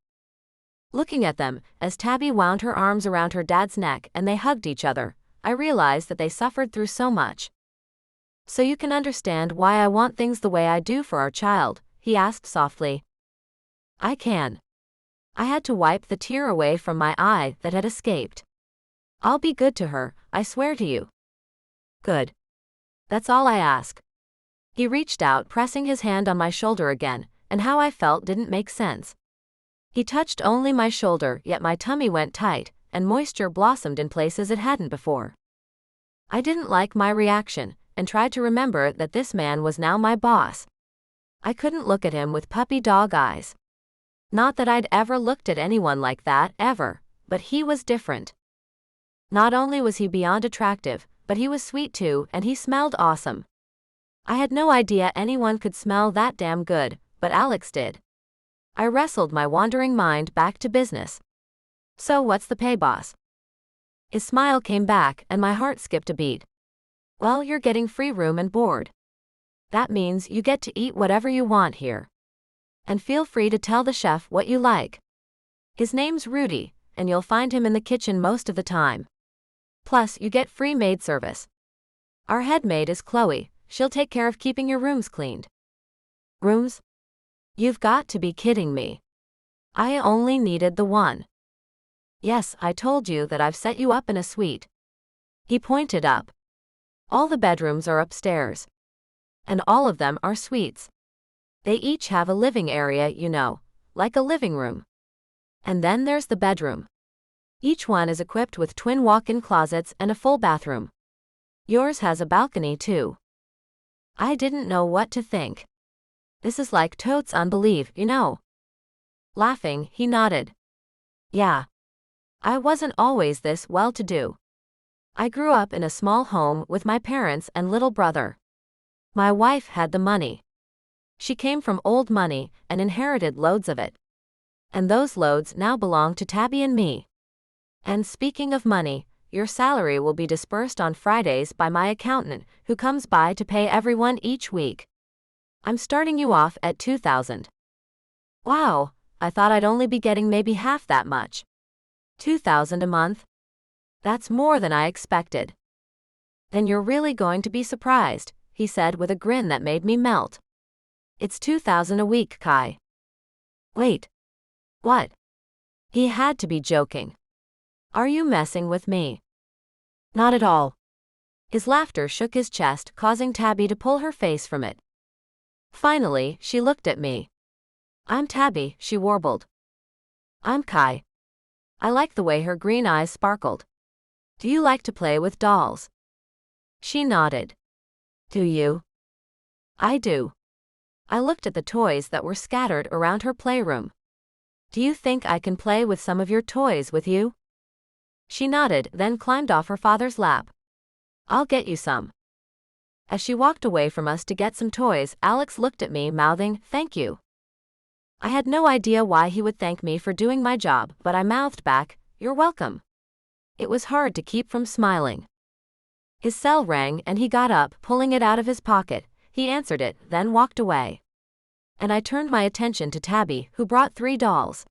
Looking at them, as Tabby wound her arms around her dad's neck and they hugged each other, I realized that they suffered through so much. "So you can understand why I want things the way I do for our child?" he asked softly. "I can." I had to wipe the tear away from my eye that had escaped. "I'll be good to her, I swear to you." "Good. That's all I ask." He reached out, pressing his hand on my shoulder again, and how I felt didn't make sense. He touched only my shoulder, yet my tummy went tight, and moisture blossomed in places it hadn't before. I didn't like my reaction, and tried to remember that this man was now my boss. I couldn't look at him with puppy dog eyes. Not that I'd ever looked at anyone like that, ever, but he was different. Not only was he beyond attractive, but he was sweet too, and he smelled awesome. I had no idea anyone could smell that damn good, but Alex did. I wrestled my wandering mind back to business. So what's the pay, boss? His smile came back, and my heart skipped a beat. Well, you're getting free room and board. That means you get to eat whatever you want here. And feel free to tell the chef what you like. His name's Rudy, and you'll find him in the kitchen most of the time. Plus, you get free maid service. Our head maid is Chloe. She'll take care of keeping your rooms cleaned. Rooms? You've got to be kidding me. I only needed the one. Yes, I told you that I've set you up in a suite. He pointed up. All the bedrooms are upstairs. And all of them are suites. They each have a living area, you know, like a living room. And then there's the bedroom. Each one is equipped with twin walk-in closets and a full bathroom. Yours has a balcony too. I didn't know what to think. This is like totes unbelief, you know. Laughing, he nodded. Yeah. I wasn't always this well-to-do. I grew up in a small home with my parents and little brother. My wife had the money. She came from old money and inherited loads of it. And those loads now belong to Tabby and me. And speaking of money, your salary will be dispersed on Fridays by my accountant, who comes by to pay everyone each week. I'm starting you off at $2,000. Wow, I thought I'd only be getting maybe half that much. $2,000 a month? That's more than I expected. Then you're really going to be surprised, he said with a grin that made me melt. It's $2,000 a week, Kai. Wait. What? He had to be joking. Are you messing with me? Not at all. His laughter shook his chest, causing Tabby to pull her face from it. Finally, she looked at me. I'm Tabby, she warbled. I'm Kai. I like the way her green eyes sparkled. Do you like to play with dolls? She nodded. Do you? I do. I looked at the toys that were scattered around her playroom. Do you think I can play with some of your toys with you? She nodded, then climbed off her father's lap. I'll get you some. As she walked away from us to get some toys, Alex looked at me, mouthing, "Thank you." I had no idea why he would thank me for doing my job, but I mouthed back, "You're welcome." It was hard to keep from smiling. His cell rang and he got up, pulling it out of his pocket. He answered it, then walked away. And I turned my attention to Tabby, who brought 3 dolls.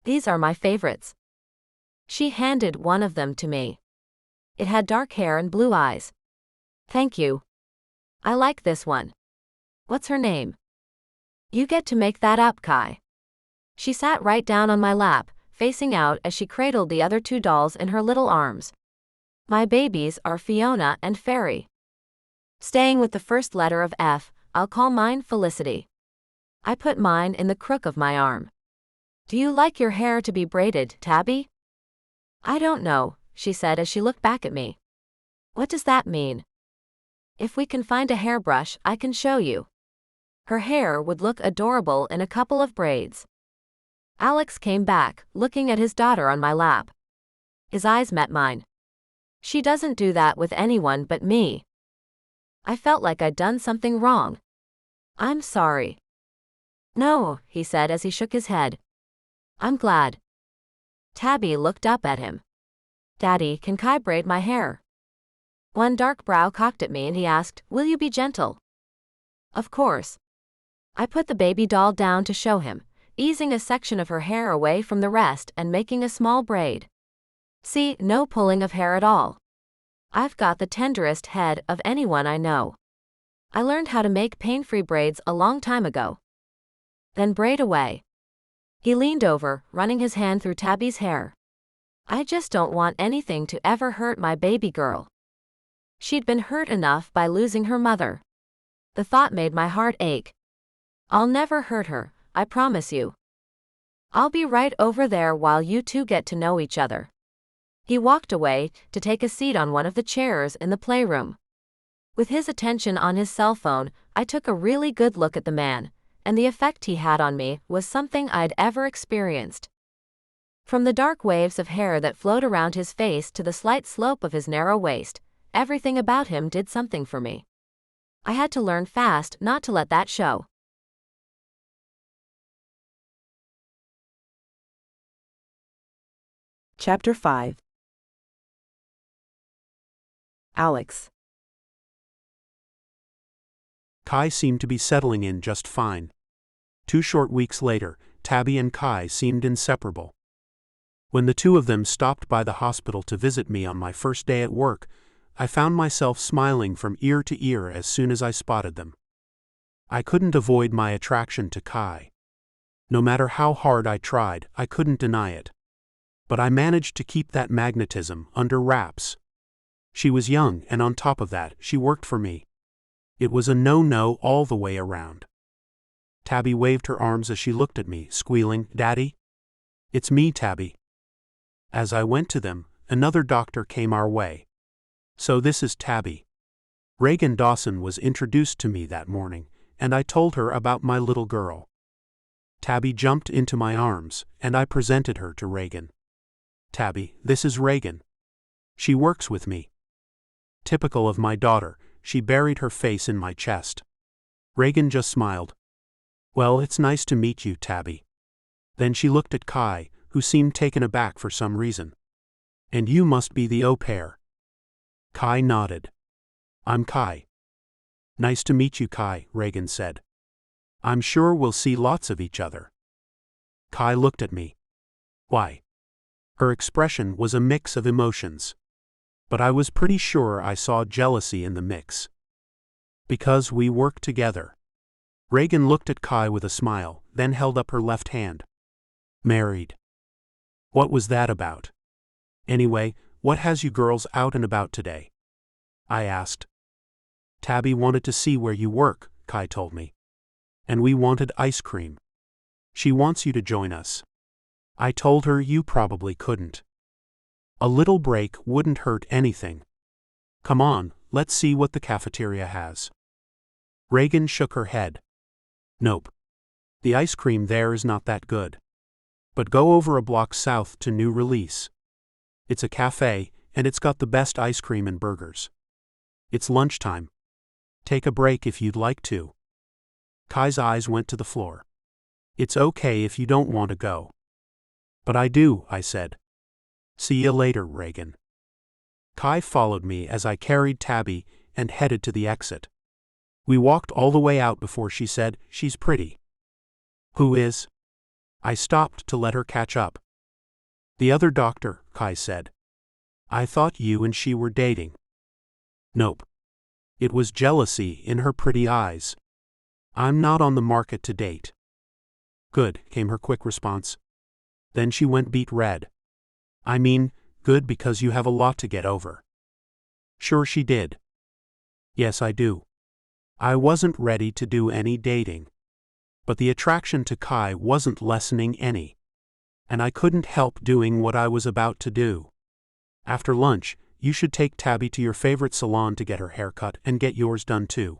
These are my favorites. She handed one of them to me. It had dark hair and blue eyes. Thank you. I like this one. What's her name? You get to make that up, Kai. She sat right down on my lap, facing out as she cradled the other 2 dolls in her little arms. My babies are Fiona and Fairy. Staying with the first letter of F, I'll call mine Felicity. I put mine in the crook of my arm. Do you like your hair to be braided, Tabby? I don't know, she said as she looked back at me. What does that mean? If we can find a hairbrush, I can show you. Her hair would look adorable in a couple of braids. Alex came back, looking at his daughter on my lap. His eyes met mine. She doesn't do that with anyone but me. I felt like I'd done something wrong. I'm sorry. No, he said as he shook his head. I'm glad. Tabby looked up at him. Daddy, can Kai braid my hair? One dark brow cocked at me and he asked, will you be gentle? Of course. I put the baby doll down to show him, easing a section of her hair away from the rest and making a small braid. See, no pulling of hair at all. I've got the tenderest head of anyone I know. I learned how to make pain-free braids a long time ago. Then braid away. He leaned over, running his hand through Tabby's hair. I just don't want anything to ever hurt my baby girl. She'd been hurt enough by losing her mother. The thought made my heart ache. I'll never hurt her, I promise you. I'll be right over there while you two get to know each other. He walked away to take a seat on one of the chairs in the playroom. With his attention on his cell phone, I took a really good look at the man, and the effect he had on me was something I'd ever experienced. From the dark waves of hair that flowed around his face to the slight slope of his narrow waist, everything about him did something for me. I had to learn fast not to let that show. Chapter 5. Alex. Kai seemed to be settling in just fine. 2 short weeks later, Tabby and Kai seemed inseparable. When the two of them stopped by the hospital to visit me on my first day at work, I found myself smiling from ear to ear as soon as I spotted them. I couldn't avoid my attraction to Kai. No matter how hard I tried, I couldn't deny it. But I managed to keep that magnetism under wraps. She was young, and on top of that, she worked for me. It was a no-no all the way around. Tabby waved her arms as she looked at me, squealing, "Daddy?" "It's me, Tabby." As I went to them, another doctor came our way. "So this is Tabby." Reagan Dawson was introduced to me that morning, and I told her about my little girl. Tabby jumped into my arms, and I presented her to Reagan. "Tabby, this is Reagan. She works with me." Typical of my daughter, she buried her face in my chest. Reagan just smiled. "Well, it's nice to meet you, Tabby." Then she looked at Kai, who seemed taken aback for some reason. "And you must be the au pair." Kai nodded. "I'm Kai." "Nice to meet you, Kai," Reagan said. "I'm sure we'll see lots of each other." Kai looked at me. "Why?" Her expression was a mix of emotions. But I was pretty sure I saw jealousy in the mix. "Because we work together." Reagan looked at Kai with a smile, then held up her left hand. "Married." What was that about? "Anyway, what has you girls out and about today?" I asked. "Tabby wanted to see where you work," Kai told me. "And we wanted ice cream. She wants you to join us." I told her you probably couldn't. A little break wouldn't hurt anything. "Come on, let's see what the cafeteria has." Reagan shook her head. "Nope. The ice cream there is not that good. But go over a block south to New Release. It's a cafe, and it's got the best ice cream and burgers. It's lunchtime. Take a break if you'd like to." Kai's eyes went to the floor. "It's okay if you don't want to go." "But I do," I said. "See you later, Reagan." Kai followed me as I carried Tabby and headed to the exit. We walked all the way out before she said, "She's pretty." "Who is?" I stopped to let her catch up. "The other doctor," Kai said. "I thought you and she were dating." "Nope." It was jealousy in her pretty eyes. "I'm not on the market to date." "Good," came her quick response. Then she went beet red. "I mean, good because you have a lot to get over." Sure she did. Yes, I do. I wasn't ready to do any dating. But the attraction to Kai wasn't lessening any. And I couldn't help doing what I was about to do. "After lunch, you should take Tabby to your favorite salon to get her hair cut and get yours done too.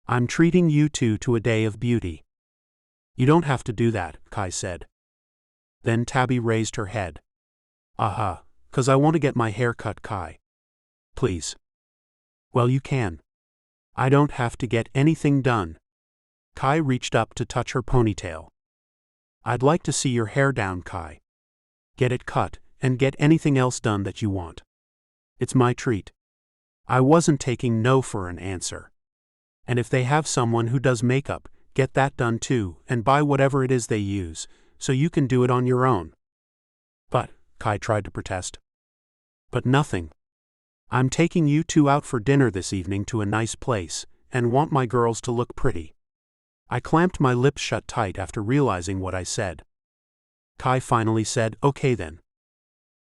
I'm treating you two to a day of beauty." "You don't have to do that," Kai said. Then Tabby raised her head. "Uh-huh, 'cause I want to get my hair cut, Kai." "Please." "Well, you can. I don't have to get anything done." Kai reached up to touch her ponytail. "I'd like to see your hair down, Kai. Get it cut, and get anything else done that you want. It's my treat." I wasn't taking no for an answer. "And if they have someone who does makeup, get that done too, and buy whatever it is they use, so you can do it on your own." "But," Kai tried to protest. "But nothing. I'm taking you two out for dinner this evening to a nice place, and want my girls to look pretty." I clamped my lips shut tight after realizing what I said. Kai finally said, "Okay then."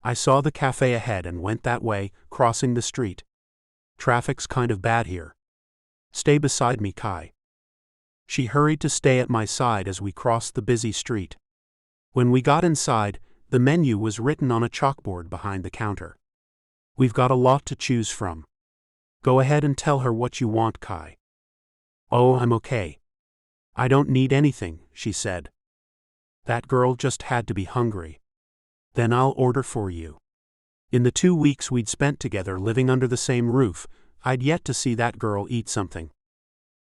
I saw the cafe ahead and went that way, crossing the street. "Traffic's kind of bad here. Stay beside me, Kai." She hurried to stay at my side as we crossed the busy street. When we got inside, the menu was written on a chalkboard behind the counter. "We've got a lot to choose from." Go ahead and tell her what you want, Kai. Oh, I'm okay. I don't need anything, she said. That girl just had to be hungry. Then I'll order for you. In the 2 weeks we'd spent together living under the same roof, I'd yet to see that girl eat something.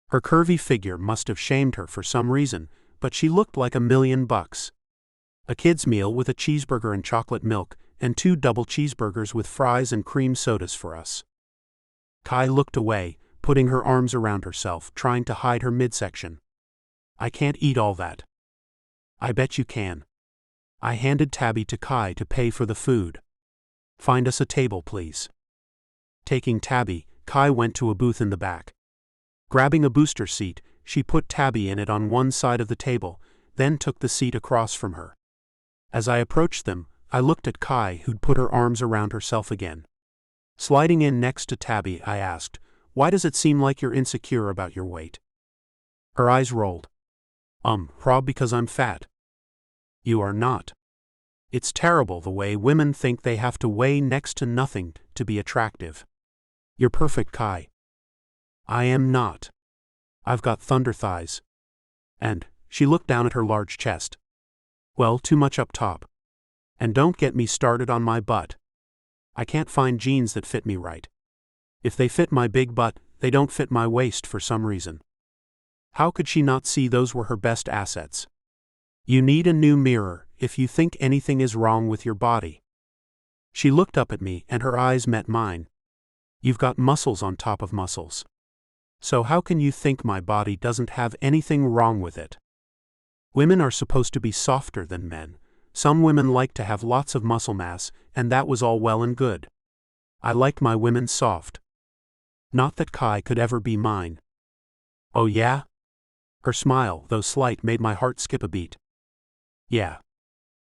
Her curvy figure must have shamed her for some reason, but she looked like $1,000,000. A kid's meal with a cheeseburger and chocolate milk, and 2 double cheeseburgers with fries and cream sodas for us. Kai looked away, putting her arms around herself, trying to hide her midsection. I can't eat all that. I bet you can. I handed Tabby to Kai to pay for the food. Find us a table, please. Taking Tabby, Kai went to a booth in the back. Grabbing a booster seat, she put Tabby in it on one side of the table, then took the seat across from her. As I approached them, I looked at Kai, who'd put her arms around herself again. Sliding in next to Tabby, I asked, "Why does it seem like you're insecure about your weight?" Her eyes rolled. Prob because I'm fat. You are not. It's terrible the way women think they have to weigh next to nothing to be attractive. You're perfect, Kai. I am not. I've got thunder thighs. And, she looked down at her large chest. Well, too much up top. And don't get me started on my butt. I can't find jeans that fit me right. If they fit my big butt, they don't fit my waist for some reason. How could she not see those were her best assets? You need a new mirror if you think anything is wrong with your body. She looked up at me and her eyes met mine. You've got muscles on top of muscles. So how can you think my body doesn't have anything wrong with it? Women are supposed to be softer than men. Some women like to have lots of muscle mass, and that was all well and good. I liked my women soft. Not that Kai could ever be mine. Oh yeah? Her smile, though slight, made my heart skip a beat. Yeah.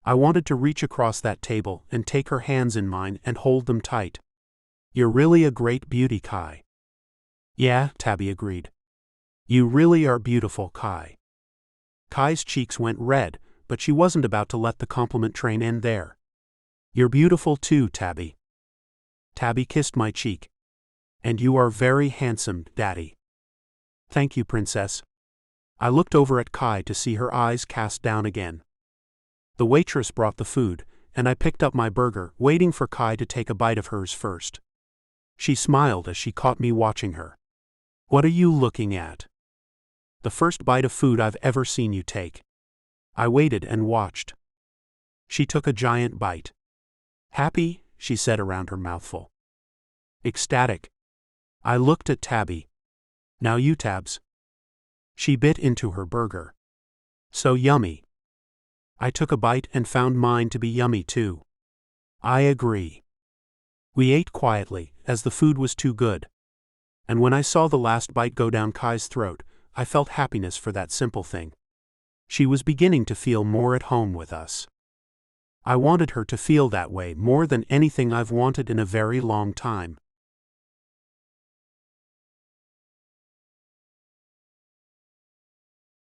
I wanted to reach across that table and take her hands in mine and hold them tight. You're really a great beauty, Kai. Yeah, Tabby agreed. You really are beautiful, Kai. Kai's cheeks went red, but she wasn't about to let the compliment train end there. You're beautiful too, Tabby. Tabby kissed my cheek. And you are very handsome, Daddy. Thank you, Princess. I looked over at Kai to see her eyes cast down again. The waitress brought the food, and I picked up my burger, waiting for Kai to take a bite of hers first. She smiled as she caught me watching her. What are you looking at? The first bite of food I've ever seen you take. I waited and watched. She took a giant bite. Happy, she said around her mouthful. Ecstatic. I looked at Tabby. Now you, Tabs. She bit into her burger. So yummy. I took a bite and found mine to be yummy too. I agree. We ate quietly, as the food was too good. And when I saw the last bite go down Kai's throat, I felt happiness for that simple thing. She was beginning to feel more at home with us. I wanted her to feel that way more than anything I've wanted in a very long time.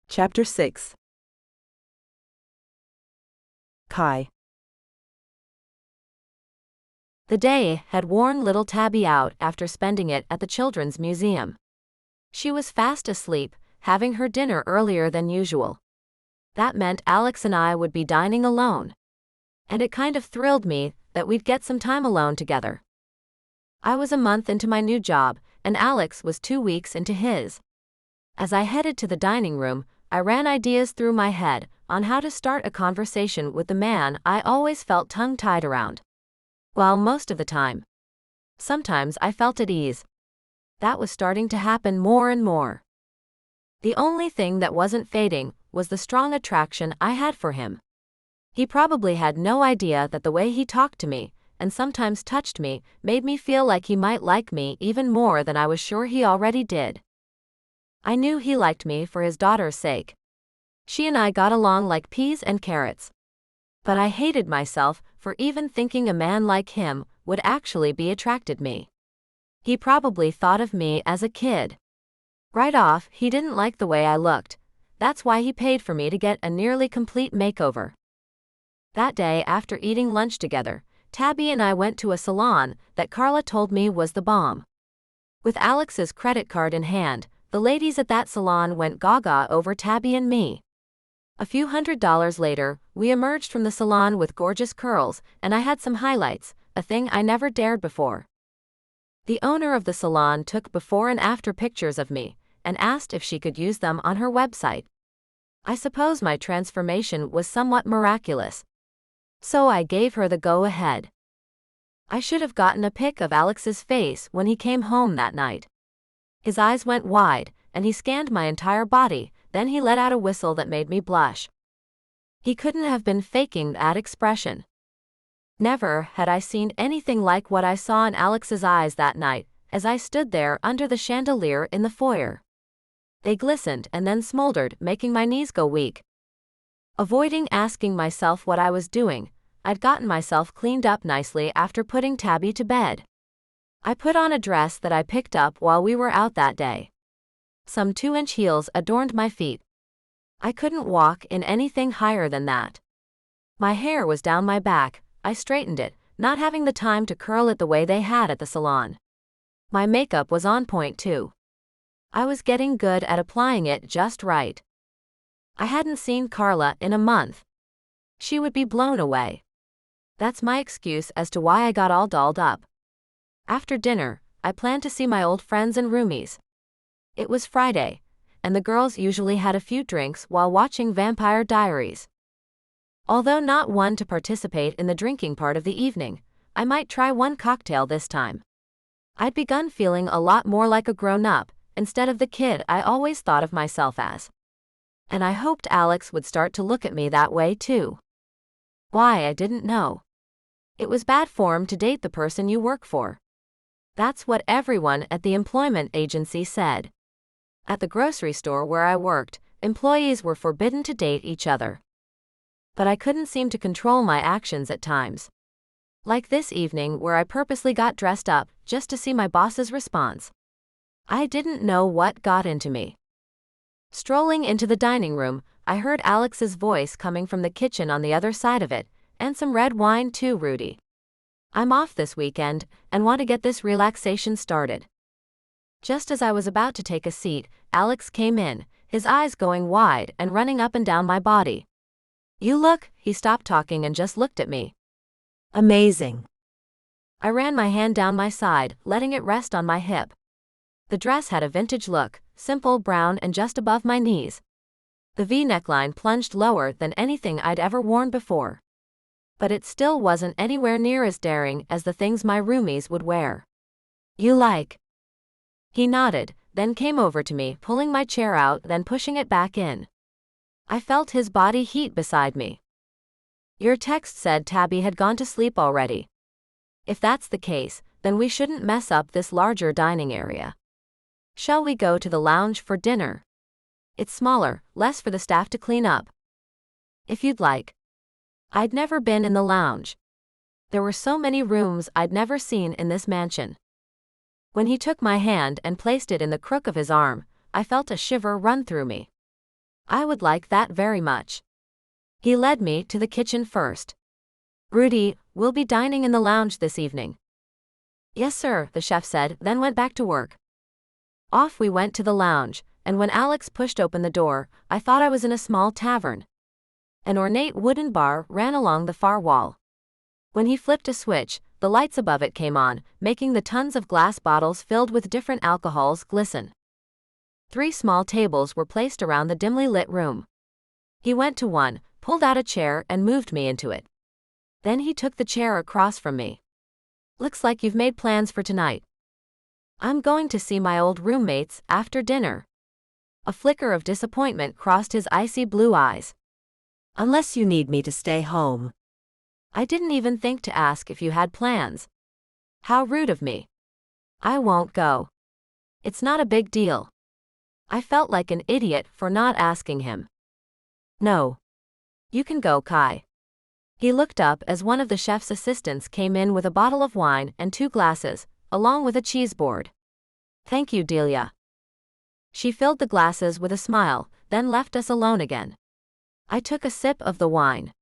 Chapter 6. Kai. The day had worn little Tabby out after spending it at the Children's Museum. She was fast asleep, having her dinner earlier than usual. That meant Alex and I would be dining alone. And it kind of thrilled me that we'd get some time alone together. I was a month into my new job, and Alex was 2 weeks into his. As I headed to the dining room, I ran ideas through my head on how to start a conversation with the man I always felt tongue-tied around. Well, most of the time. Sometimes I felt at ease. That was starting to happen more and more. The only thing that wasn't fading was the strong attraction I had for him. He probably had no idea that the way he talked to me, and sometimes touched me, made me feel like he might like me even more than I was sure he already did. I knew he liked me for his daughter's sake. She and I got along like peas and carrots. But I hated myself for even thinking a man like him would actually be attracted me. He probably thought of me as a kid. Right off, he didn't like the way I looked. That's why he paid for me to get a nearly complete makeover. That day, after eating lunch together, Tabby and I went to a salon that Carla told me was the bomb. With Alex's credit card in hand, the ladies at that salon went gaga over Tabby and me. A few $100s later, we emerged from the salon with gorgeous curls, and I had some highlights, a thing I never dared before. The owner of the salon took before and after pictures of me, and asked if she could use them on her website. I suppose my transformation was somewhat miraculous. So I gave her the go-ahead. I should have gotten a pic of Alex's face when he came home that night. His eyes went wide, and he scanned my entire body, then he let out a whistle that made me blush. He couldn't have been faking that expression. Never had I seen anything like what I saw in Alex's eyes that night, as I stood there under the chandelier in the foyer. They glistened and then smoldered, making my knees go weak. Avoiding asking myself what I was doing, I'd gotten myself cleaned up nicely after putting Tabby to bed. I put on a dress that I picked up while we were out that day. Some 2-inch heels adorned my feet. I couldn't walk in anything higher than that. My hair was down my back. I straightened it, not having the time to curl it the way they had at the salon. My makeup was on point too. I was getting good at applying it just right. I hadn't seen Carla in a month. She would be blown away. That's my excuse as to why I got all dolled up. After dinner, I planned to see my old friends and roomies. It was Friday, and the girls usually had a few drinks while watching Vampire Diaries. Although not one to participate in the drinking part of the evening, I might try one cocktail this time. I'd begun feeling a lot more like a grown-up, instead of the kid I always thought of myself as. And I hoped Alex would start to look at me that way too. Why, I didn't know. It was bad form to date the person you work for. That's what everyone at the employment agency said. At the grocery store where I worked, employees were forbidden to date each other. But I couldn't seem to control my actions at times. Like this evening where I purposely got dressed up just to see my boss's response. I didn't know what got into me. Strolling into the dining room, I heard Alex's voice coming from the kitchen on the other side of it, and some red wine too, Rudy. I'm off this weekend, and want to get this relaxation started. Just as I was about to take a seat, Alex came in, his eyes going wide and running up and down my body. You look, he stopped talking and just looked at me. Amazing. I ran my hand down my side, letting it rest on my hip. The dress had a vintage look, simple brown and just above my knees. The V neckline plunged lower than anything I'd ever worn before. But it still wasn't anywhere near as daring as the things my roomies would wear. You like? He nodded, then came over to me, pulling my chair out, then pushing it back in. I felt his body heat beside me. Your text said Tabby had gone to sleep already. If that's the case, then we shouldn't mess up this larger dining area. Shall we go to the lounge for dinner? It's smaller, less for the staff to clean up. If you'd like. I'd never been in the lounge. There were so many rooms I'd never seen in this mansion. When he took my hand and placed it in the crook of his arm, I felt a shiver run through me. I would like that very much. He led me to the kitchen first. Rudy, we'll be dining in the lounge this evening. Yes, sir, the chef said, then went back to work. Off we went to the lounge, and when Alex pushed open the door, I thought I was in a small tavern. An ornate wooden bar ran along the far wall. When he flipped a switch, the lights above it came on, making the tons of glass bottles filled with different alcohols glisten. 3 small tables were placed around the dimly lit room. He went to one, pulled out a chair and moved me into it. Then he took the chair across from me. Looks like you've made plans for tonight. I'm going to see my old roommates after dinner. A flicker of disappointment crossed his icy blue eyes. Unless you need me to stay home. I didn't even think to ask if you had plans. How rude of me. I won't go. It's not a big deal. I felt like an idiot for not asking him. No. You can go, Kai. He looked up as one of the chef's assistants came in with a bottle of wine and 2 glasses, along with a cheese board. Thank you, Delia. She filled the glasses with a smile, then left us alone again. I took a sip of the wine.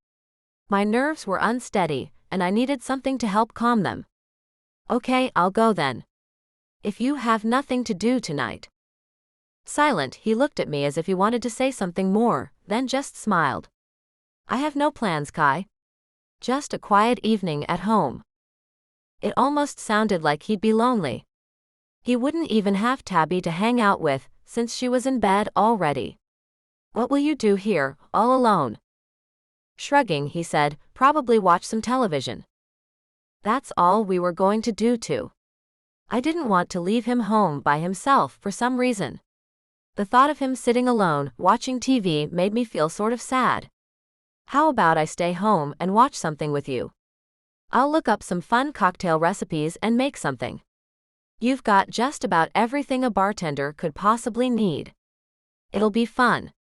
My nerves were unsteady, and I needed something to help calm them. Okay, I'll go then. If you have nothing to do tonight. Silent, he looked at me as if he wanted to say something more, then just smiled. I have no plans, Kai. Just a quiet evening at home. It almost sounded like he'd be lonely. He wouldn't even have Tabby to hang out with, since she was in bed already. What will you do here, all alone? Shrugging, he said, probably watch some television. That's all we were going to do too. I didn't want to leave him home by himself for some reason. The thought of him sitting alone, watching TV made me feel sort of sad. How about I stay home and watch something with you? I'll look up some fun cocktail recipes and make something. You've got just about everything a bartender could possibly need. It'll be fun.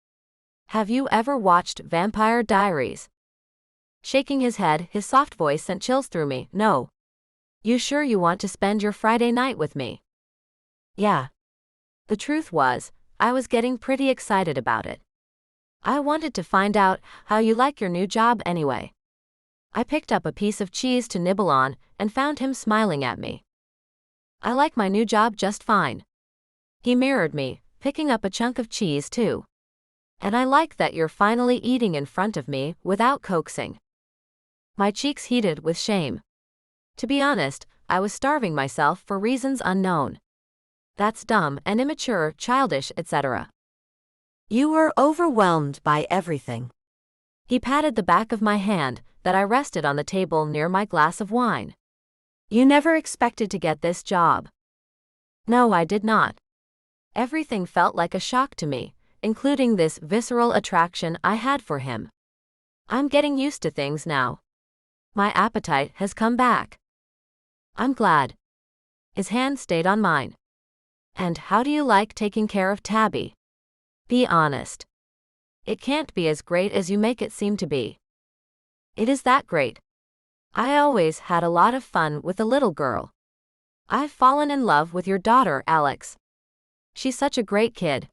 Have you ever watched Vampire Diaries? Shaking his head, his soft voice sent chills through me. No. You sure you want to spend your Friday night with me? Yeah. The truth was, I was getting pretty excited about it. I wanted to find out how you like your new job anyway. I picked up a piece of cheese to nibble on and found him smiling at me. I like my new job just fine. He mirrored me, picking up a chunk of cheese too. And I like that you're finally eating in front of me without coaxing. My cheeks heated with shame. To be honest, I was starving myself for reasons unknown. That's dumb and immature, childish, etc. You were overwhelmed by everything. He patted the back of my hand that I rested on the table near my glass of wine. You never expected to get this job. No, I did not. Everything felt like a shock to me, including this visceral attraction I had for him. I'm getting used to things now. My appetite has come back. I'm glad. His hand stayed on mine. And how do you like taking care of Tabby? Be honest. It can't be as great as you make it seem to be. It is that great. I always had a lot of fun with the little girl. I've fallen in love with your daughter, Alex. She's such a great kid.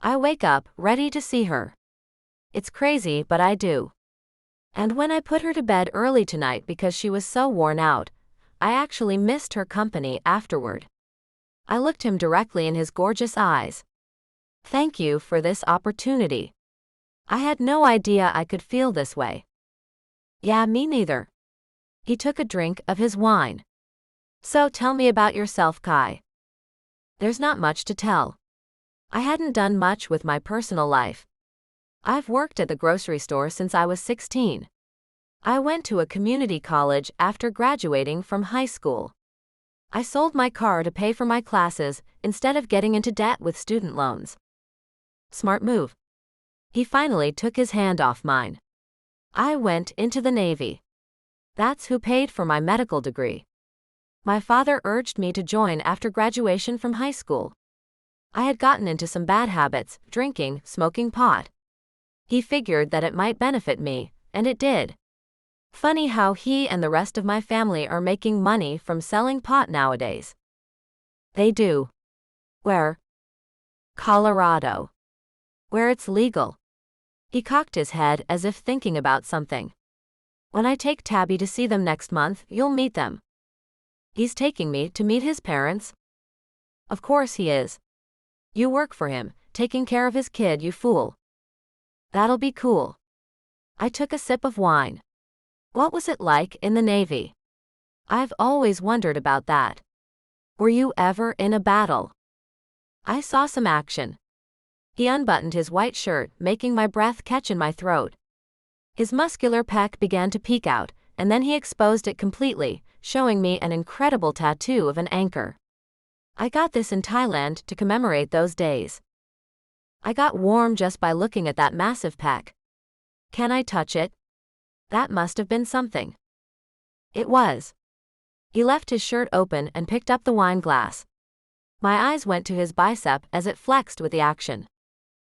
I wake up ready to see her. It's crazy, but I do. And when I put her to bed early tonight because she was so worn out, I actually missed her company afterward. I looked him directly in his gorgeous eyes. Thank you for this opportunity. I had no idea I could feel this way. Yeah, me neither. He took a drink of his wine. So tell me about yourself, Kai. There's not much to tell. I hadn't done much with my personal life. I've worked at the grocery store since I was 16. I went to a community college after graduating from high school. I sold my car to pay for my classes instead of getting into debt with student loans. Smart move. He finally took his hand off mine. I went into the Navy. That's who paid for my medical degree. My father urged me to join after graduation from high school. I had gotten into some bad habits, drinking, smoking pot. He figured that it might benefit me, and it did. Funny how he and the rest of my family are making money from selling pot nowadays. They do. Where? Colorado. Where it's legal. He cocked his head as if thinking about something. When I take Tabby to see them next month, you'll meet them. He's taking me to meet his parents? Of course he is. You work for him, taking care of his kid, you fool. That'll be cool. I took a sip of wine. What was it like in the Navy? I've always wondered about that. Were you ever in a battle? I saw some action. He unbuttoned his white shirt, making my breath catch in my throat. His muscular pec began to peek out, and then he exposed it completely, showing me an incredible tattoo of an anchor. I got this in Thailand to commemorate those days. I got warm just by looking at that massive pec. Can I touch it? That must have been something. It was. He left his shirt open and picked up the wine glass. My eyes went to his bicep as it flexed with the action.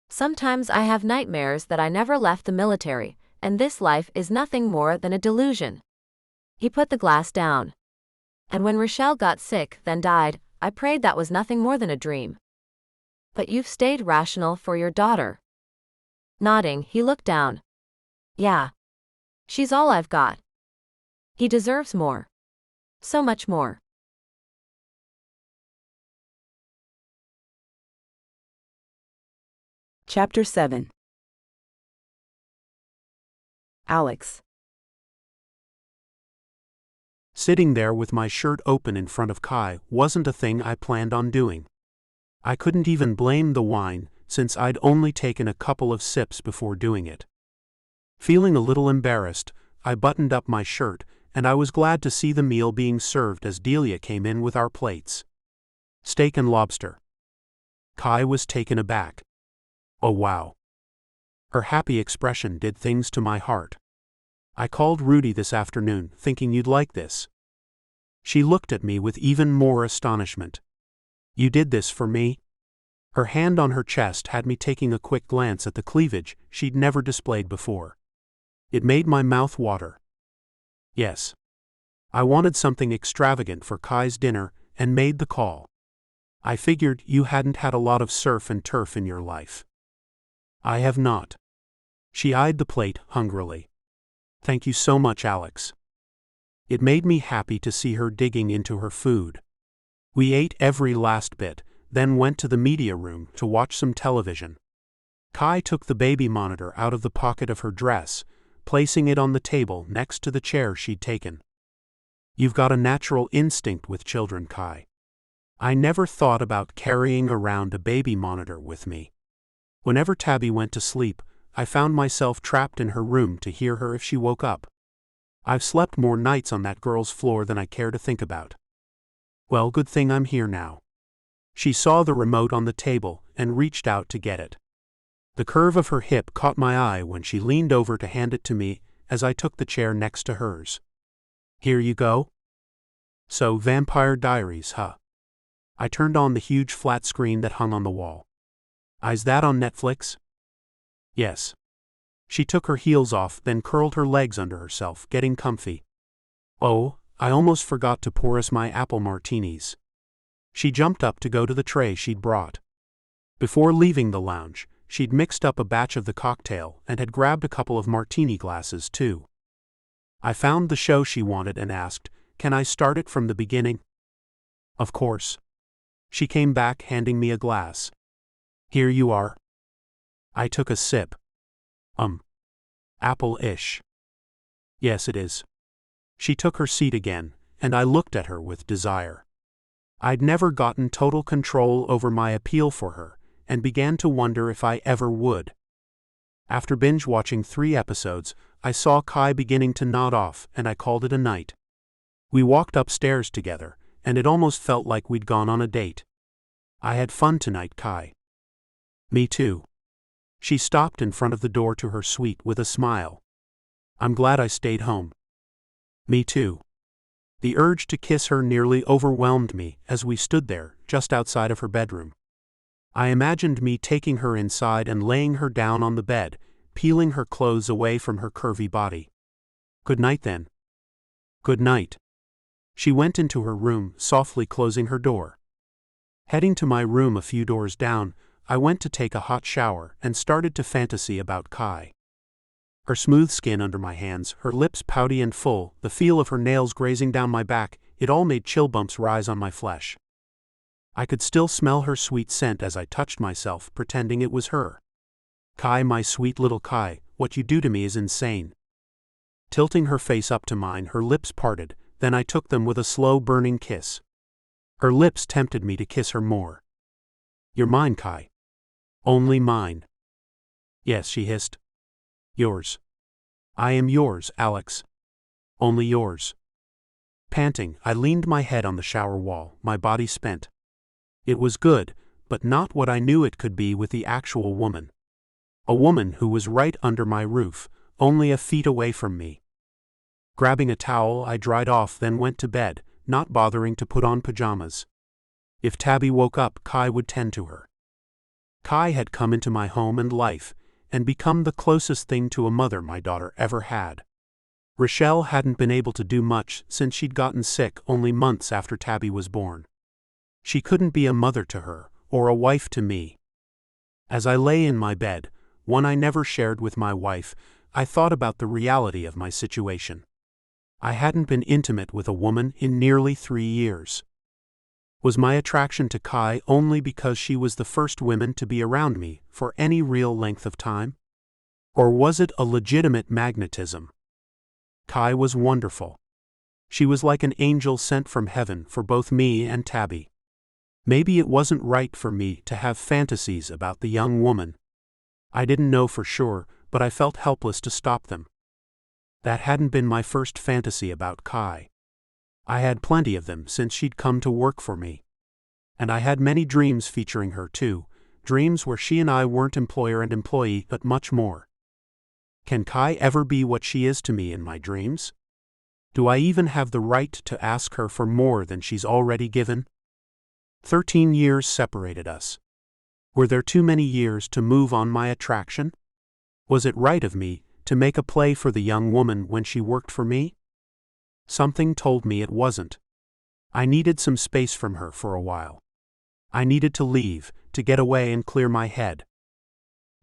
Sometimes I have nightmares that I never left the military, and this life is nothing more than a delusion. He put the glass down. And when Rochelle got sick, then died, I prayed that was nothing more than a dream. But you've stayed rational for your daughter. Nodding, he looked down. Yeah. She's all I've got. He deserves more. So much more. Chapter 7. Alex. Sitting there with my shirt open in front of Kai wasn't a thing I planned on doing. I couldn't even blame the wine, since I'd only taken a couple of sips before doing it. Feeling a little embarrassed, I buttoned up my shirt, and I was glad to see the meal being served as Delia came in with our plates. Steak and lobster. Kai was taken aback. Oh wow. Her happy expression did things to my heart. I called Rudy this afternoon, thinking you'd like this. She looked at me with even more astonishment. You did this for me? Her hand on her chest had me taking a quick glance at the cleavage she'd never displayed before. It made my mouth water. Yes. I wanted something extravagant for Kai's dinner and made the call. I figured you hadn't had a lot of surf and turf in your life. I have not. She eyed the plate hungrily. Thank you so much, Alex. It made me happy to see her digging into her food. We ate every last bit, then went to the media room to watch some television. Kai took the baby monitor out of the pocket of her dress, placing it on the table next to the chair she'd taken. You've got a natural instinct with children, Kai. I never thought about carrying around a baby monitor with me. Whenever Tabby went to sleep, I found myself trapped in her room to hear her if she woke up. I've slept more nights on that girl's floor than I care to think about. Well, good thing I'm here now. She saw the remote on the table and reached out to get it. The curve of her hip caught my eye when she leaned over to hand it to me as I took the chair next to hers. Here you go. So, Vampire Diaries, huh? I turned on the huge flat screen that hung on the wall. Is that on Netflix? Yes. She took her heels off, then curled her legs under herself, getting comfy. Oh, I almost forgot to pour us my apple martinis. She jumped up to go to the tray she'd brought. Before leaving the lounge, she'd mixed up a batch of the cocktail and had grabbed a couple of martini glasses too. I found the show she wanted and asked, "Can I start it from the beginning?" Of course. She came back handing me a glass. Here you are. I took a sip. Apple-ish. Yes, it is. She took her seat again, and I looked at her with desire. I'd never gotten total control over my appeal for her, and began to wonder if I ever would. After binge-watching 3 episodes, I saw Kai beginning to nod off, and I called it a night. We walked upstairs together, and it almost felt like we'd gone on a date. I had fun tonight, Kai. Me too. She stopped in front of the door to her suite with a smile. I'm glad I stayed home. Me too. The urge to kiss her nearly overwhelmed me as we stood there, just outside of her bedroom. I imagined me taking her inside and laying her down on the bed, peeling her clothes away from her curvy body. Good night then. Good night. She went into her room, softly closing her door. Heading to my room a few doors down, I went to take a hot shower and started to fantasy about Kai. Her smooth skin under my hands, her lips pouty and full, the feel of her nails grazing down my back, it all made chill bumps rise on my flesh. I could still smell her sweet scent as I touched myself, pretending it was her. Kai, my sweet little Kai, what you do to me is insane. Tilting her face up to mine, her lips parted, then I took them with a slow burning kiss. Her lips tempted me to kiss her more. You're mine, Kai. Only mine. Yes, she hissed. Yours. I am yours, Alex. Only yours. Panting, I leaned my head on the shower wall, my body spent. It was good, but not what I knew it could be with the actual woman. A woman who was right under my roof, only a feet away from me. Grabbing a towel, I dried off, then went to bed, not bothering to put on pajamas. If Tabby woke up, Kai would tend to her. Kai had come into my home and life, and become the closest thing to a mother my daughter ever had. Rochelle hadn't been able to do much since she'd gotten sick only months after Tabby was born. She couldn't be a mother to her, or a wife to me. As I lay in my bed, one I never shared with my wife, I thought about the reality of my situation. I hadn't been intimate with a woman in nearly 3 years. Was my attraction to Kai only because she was the first woman to be around me for any real length of time? Or was it a legitimate magnetism? Kai was wonderful. She was like an angel sent from heaven for both me and Tabby. Maybe it wasn't right for me to have fantasies about the young woman. I didn't know for sure, but I felt helpless to stop them. That hadn't been my first fantasy about Kai. I had plenty of them since she'd come to work for me. And I had many dreams featuring her too, dreams where she and I weren't employer and employee but much more. Can Kai ever be what she is to me in my dreams? Do I even have the right to ask her for more than she's already given? 13 years separated us. Were there too many years to move on my attraction? Was it right of me to make a play for the young woman when she worked for me? Something told me it wasn't. I needed some space from her for a while. I needed to leave, to get away and clear my head.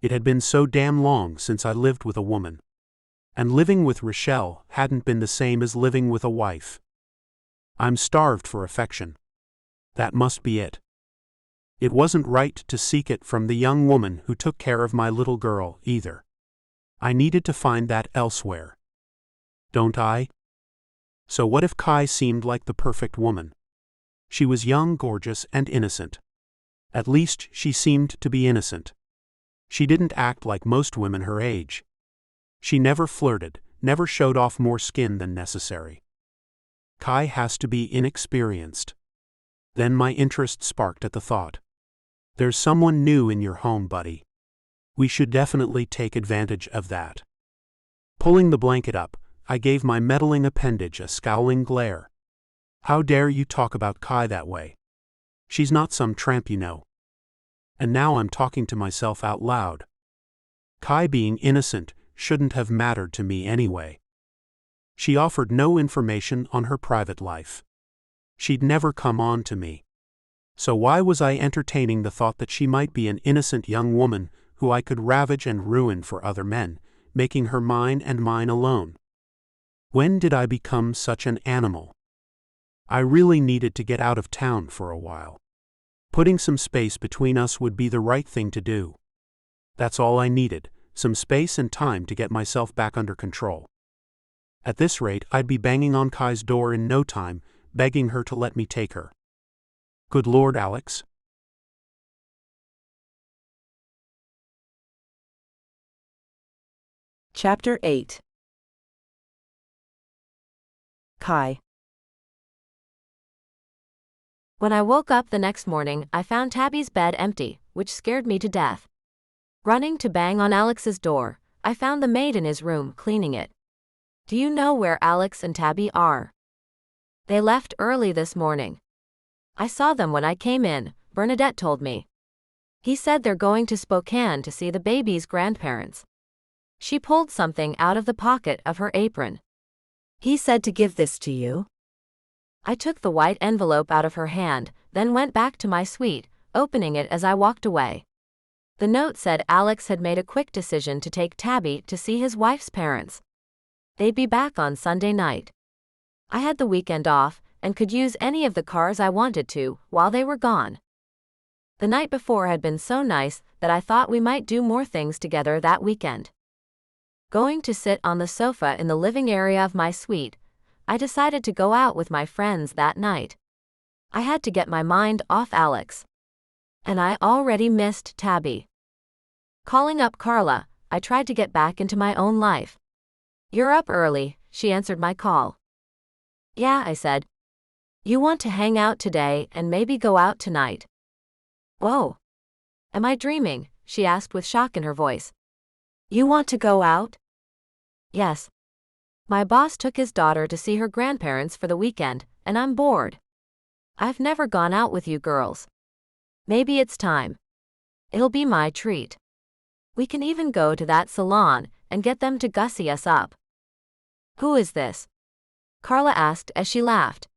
It had been so damn long since I lived with a woman. And living with Rochelle hadn't been the same as living with a wife. I'm starved for affection. That must be it. It wasn't right to seek it from the young woman who took care of my little girl, either. I needed to find that elsewhere. Don't I? So what if Kai seemed like the perfect woman? She was young, gorgeous, and innocent. At least she seemed to be innocent. She didn't act like most women her age. She never flirted, never showed off more skin than necessary. Kai has to be inexperienced. Then my interest sparked at the thought. There's someone new in your home, buddy. We should definitely take advantage of that. Pulling the blanket up, I gave my meddling appendage a scowling glare. How dare you talk about Kai that way? She's not some tramp, you know. And now I'm talking to myself out loud. Kai being innocent shouldn't have mattered to me anyway. She offered no information on her private life. She'd never come on to me. So why was I entertaining the thought that she might be an innocent young woman who I could ravage and ruin for other men, making her mine and mine alone? When did I become such an animal? I really needed to get out of town for a while. Putting some space between us would be the right thing to do. That's all I needed, some space and time to get myself back under control. At this rate, I'd be banging on Kai's door in no time, begging her to let me take her. Good Lord, Alex. Chapter 8. Kai. When I woke up the next morning, I found Tabby's bed empty, which scared me to death. Running to bang on Alex's door, I found the maid in his room cleaning it. Do you know where Alex and Tabby are? They left early this morning. I saw them when I came in, Bernadette told me. He said they're going to Spokane to see the baby's grandparents. She pulled something out of the pocket of her apron. He said to give this to you. I took the white envelope out of her hand, then went back to my suite, opening it as I walked away. The note said Alex had made a quick decision to take Tabby to see his wife's parents. They'd be back on Sunday night. I had the weekend off, and could use any of the cars I wanted to while they were gone. The night before had been so nice that I thought we might do more things together that weekend. Going to sit on the sofa in the living area of my suite, I decided to go out with my friends that night. I had to get my mind off Alex. And I already missed Tabby. Calling up Carla, I tried to get back into my own life. "You're up early," she answered my call. "Yeah," I said. "You want to hang out today and maybe go out tonight?" "Whoa. Am I dreaming?" she asked with shock in her voice. You want to go out? "Yes. My boss took his daughter to see her grandparents for the weekend, and I'm bored. I've never gone out with you girls. Maybe it's time. It'll be my treat. We can even go to that salon and get them to gussy us up." "Who is this?" Carla asked as she laughed.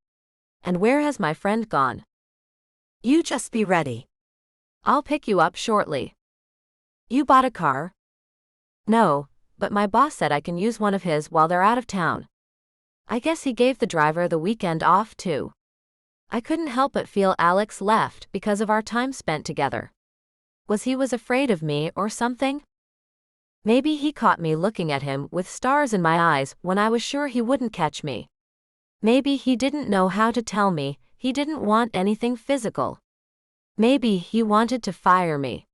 "And where has my friend gone?" You just be ready. "I'll pick you up shortly." "You bought a car?" "No, but my boss said I can use one of his while they're out of town. I guess he gave the driver the weekend off too." I couldn't help but feel Alex left because of our time spent together. Was he afraid of me or something? Maybe he caught me looking at him with stars in my eyes when I was sure he wouldn't catch me. Maybe he didn't know how to tell me he didn't want anything physical. Maybe he wanted to fire me.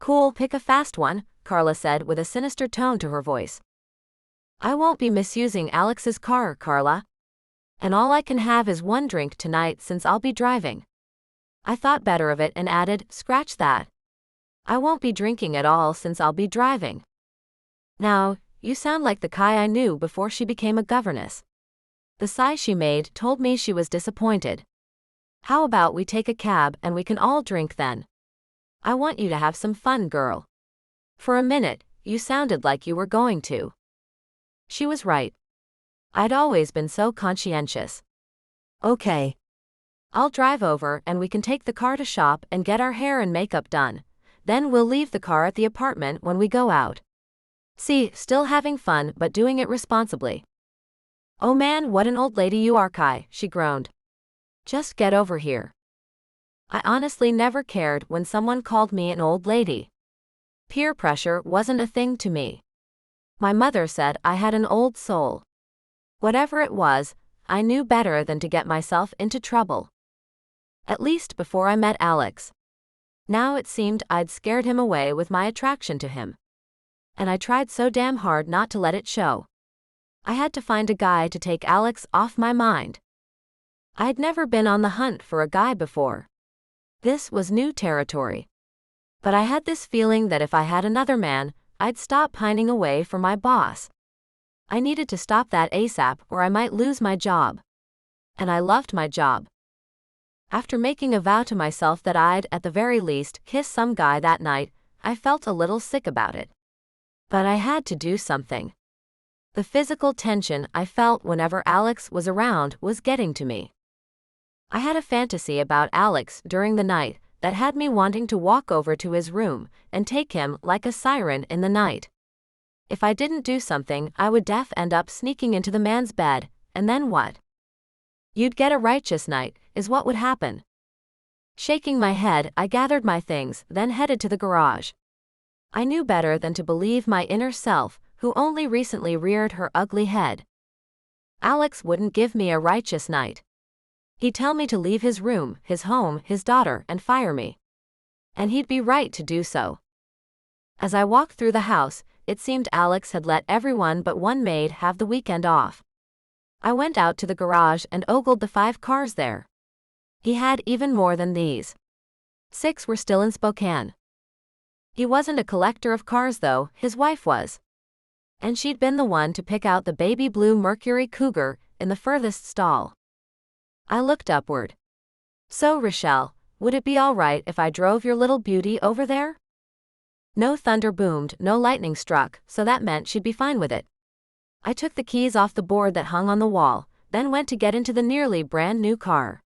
Cool, pick a fast one, Carla said with a sinister tone to her voice. I won't be misusing Alex's car, Carla. And all I can have is one drink tonight since I'll be driving. I thought better of it and added, scratch that. I won't be drinking at all since I'll be driving. Now, you sound like the Kai I knew before she became a governess. The sigh she made told me she was disappointed. How about we take a cab and we can all drink then? I want you to have some fun, girl. For a minute, you sounded like you were going to. She was right. I'd always been so conscientious. Okay. I'll drive over and we can take the car to shop and get our hair and makeup done. Then we'll leave the car at the apartment when we go out. See, still having fun but doing it responsibly. Oh man, what an old lady you are, Kai, she groaned. Just get over here. I honestly never cared when someone called me an old lady. Peer pressure wasn't a thing to me. My mother said I had an old soul. Whatever it was, I knew better than to get myself into trouble. At least before I met Alex. Now it seemed I'd scared him away with my attraction to him. And I tried so damn hard not to let it show. I had to find a guy to take Alex off my mind. I'd never been on the hunt for a guy before. This was new territory. But I had this feeling that if I had another man, I'd stop pining away for my boss. I needed to stop that ASAP or I might lose my job. And I loved my job. After making a vow to myself that I'd, at the very least, kiss some guy that night, I felt a little sick about it. But I had to do something. The physical tension I felt whenever Alex was around was getting to me. I had a fantasy about Alex during the night that had me wanting to walk over to his room and take him like a siren in the night. If I didn't do something, I would end up sneaking into the man's bed, and then what? You'd get a righteous night, is what would happen. Shaking my head, I gathered my things, then headed to the garage. I knew better than to believe my inner self, who only recently reared her ugly head. Alex wouldn't give me a righteous night. He'd tell me to leave his room, his home, his daughter, and fire me. And he'd be right to do so. As I walked through the house, it seemed Alex had let everyone but one maid have the weekend off. I went out to the garage and ogled the 5 cars there. He had even more than these. 6 were still in Spokane. He wasn't a collector of cars though, his wife was. And she'd been the one to pick out the baby blue Mercury Cougar in the furthest stall. I looked upward. So Rochelle, would it be all right if I drove your little beauty over there? No thunder boomed, no lightning struck, so that meant she'd be fine with it. I took the keys off the board that hung on the wall, then went to get into the nearly brand new car.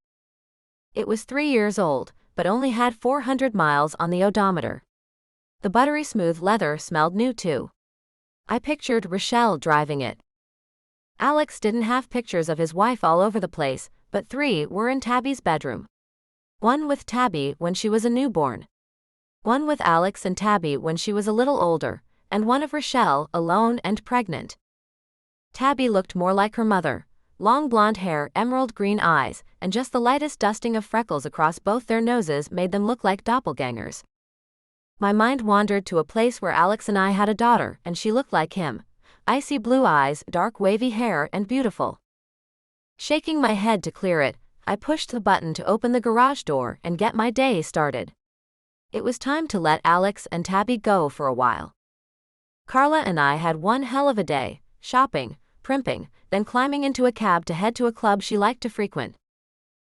It was 3 years old, but only had 400 miles on the odometer. The buttery smooth leather smelled new too. I pictured Rochelle driving it. Alex didn't have pictures of his wife all over the place, but 3 were in Tabby's bedroom. One with Tabby when she was a newborn. One with Alex and Tabby when she was a little older, and one of Rochelle, alone and pregnant. Tabby looked more like her mother, long blonde hair, emerald green eyes, and just the lightest dusting of freckles across both their noses made them look like doppelgangers. My mind wandered to a place where Alex and I had a daughter, and she looked like him. Icy blue eyes, dark wavy hair, and beautiful. Shaking my head to clear it, I pushed the button to open the garage door and get my day started. It was time to let Alex and Tabby go for a while. Carla and I had one hell of a day, shopping, primping, then climbing into a cab to head to a club she liked to frequent.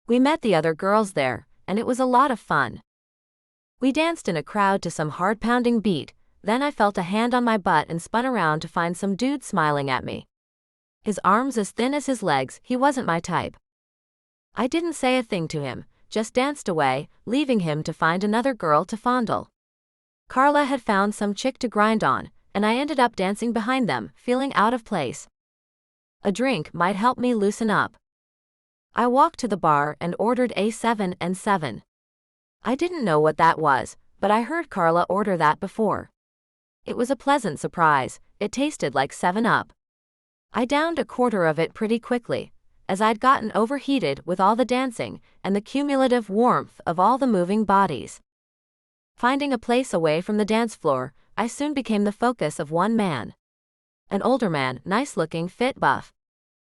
We met the other girls there, and it was a lot of fun. We danced in a crowd to some hard-pounding beat, then I felt a hand on my butt and spun around to find some dude smiling at me. His arms as thin as his legs, he wasn't my type. I didn't say a thing to him, just danced away, leaving him to find another girl to fondle. Carla had found some chick to grind on, and I ended up dancing behind them, feeling out of place. A drink might help me loosen up. I walked to the bar and ordered a 7 and 7. I didn't know what that was, but I heard Carla order that before. It was a pleasant surprise. It tasted like 7-Up. I downed a quarter of it pretty quickly, as I'd gotten overheated with all the dancing and the cumulative warmth of all the moving bodies. Finding a place away from the dance floor, I soon became the focus of one man. An older man, nice-looking, fit, buff.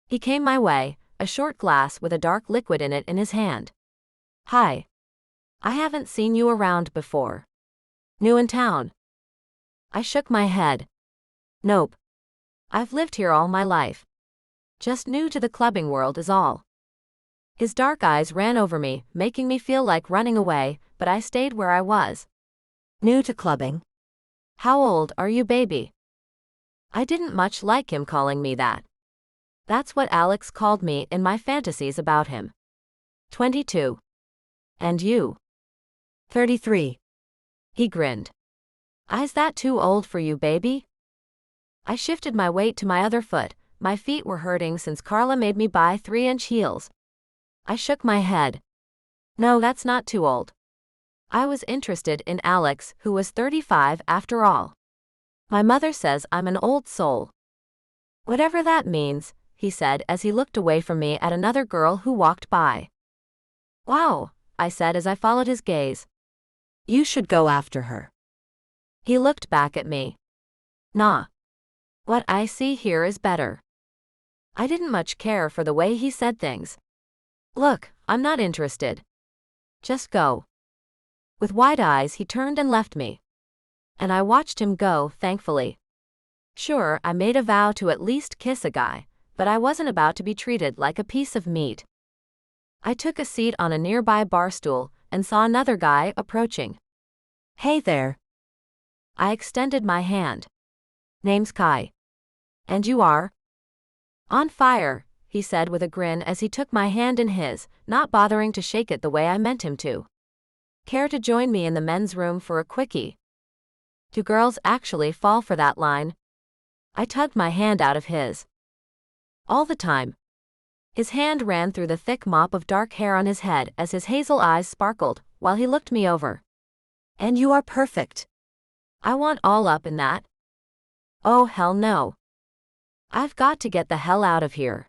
He came my way, a short glass with a dark liquid in it in his hand. "Hi. I haven't seen you around before. New in town?" I shook my head. "Nope. I've lived here all my life. Just new to the clubbing world is all." His dark eyes ran over me, making me feel like running away, but I stayed where I was. New to clubbing? "How old are you, baby?" I didn't much like him calling me that. That's what Alex called me in my fantasies about him. 22. "And you?" 33. He grinned. "Is that too old for you, baby?" I shifted my weight to my other foot. My feet were hurting since Carla made me buy 3-inch heels. I shook my head. "No, that's not too old." I was interested in Alex, who was 35 after all. "My mother says I'm an old soul." "Whatever that means," he said as he looked away from me at another girl who walked by. "Wow," I said as I followed his gaze. You should go after her. He looked back at me. "Nah. What I see here is better." I didn't much care for the way he said things. "Look, I'm not interested. Just go." With wide eyes he turned and left me. And I watched him go, thankfully. Sure, I made a vow to at least kiss a guy, but I wasn't about to be treated like a piece of meat. I took a seat on a nearby bar stool and saw another guy approaching. Hey there. I extended my hand. "Name's Kai. And you are?" "On fire," he said with a grin as he took my hand in his, not bothering to shake it the way I meant him to. "Care to join me in the men's room for a quickie?" Do girls actually fall for that line? I tugged my hand out of his. "All the time." His hand ran through the thick mop of dark hair on his head as his hazel eyes sparkled, while he looked me over. "And you are perfect." "I want all up in that." "Oh, hell no. I've got to get the hell out of here."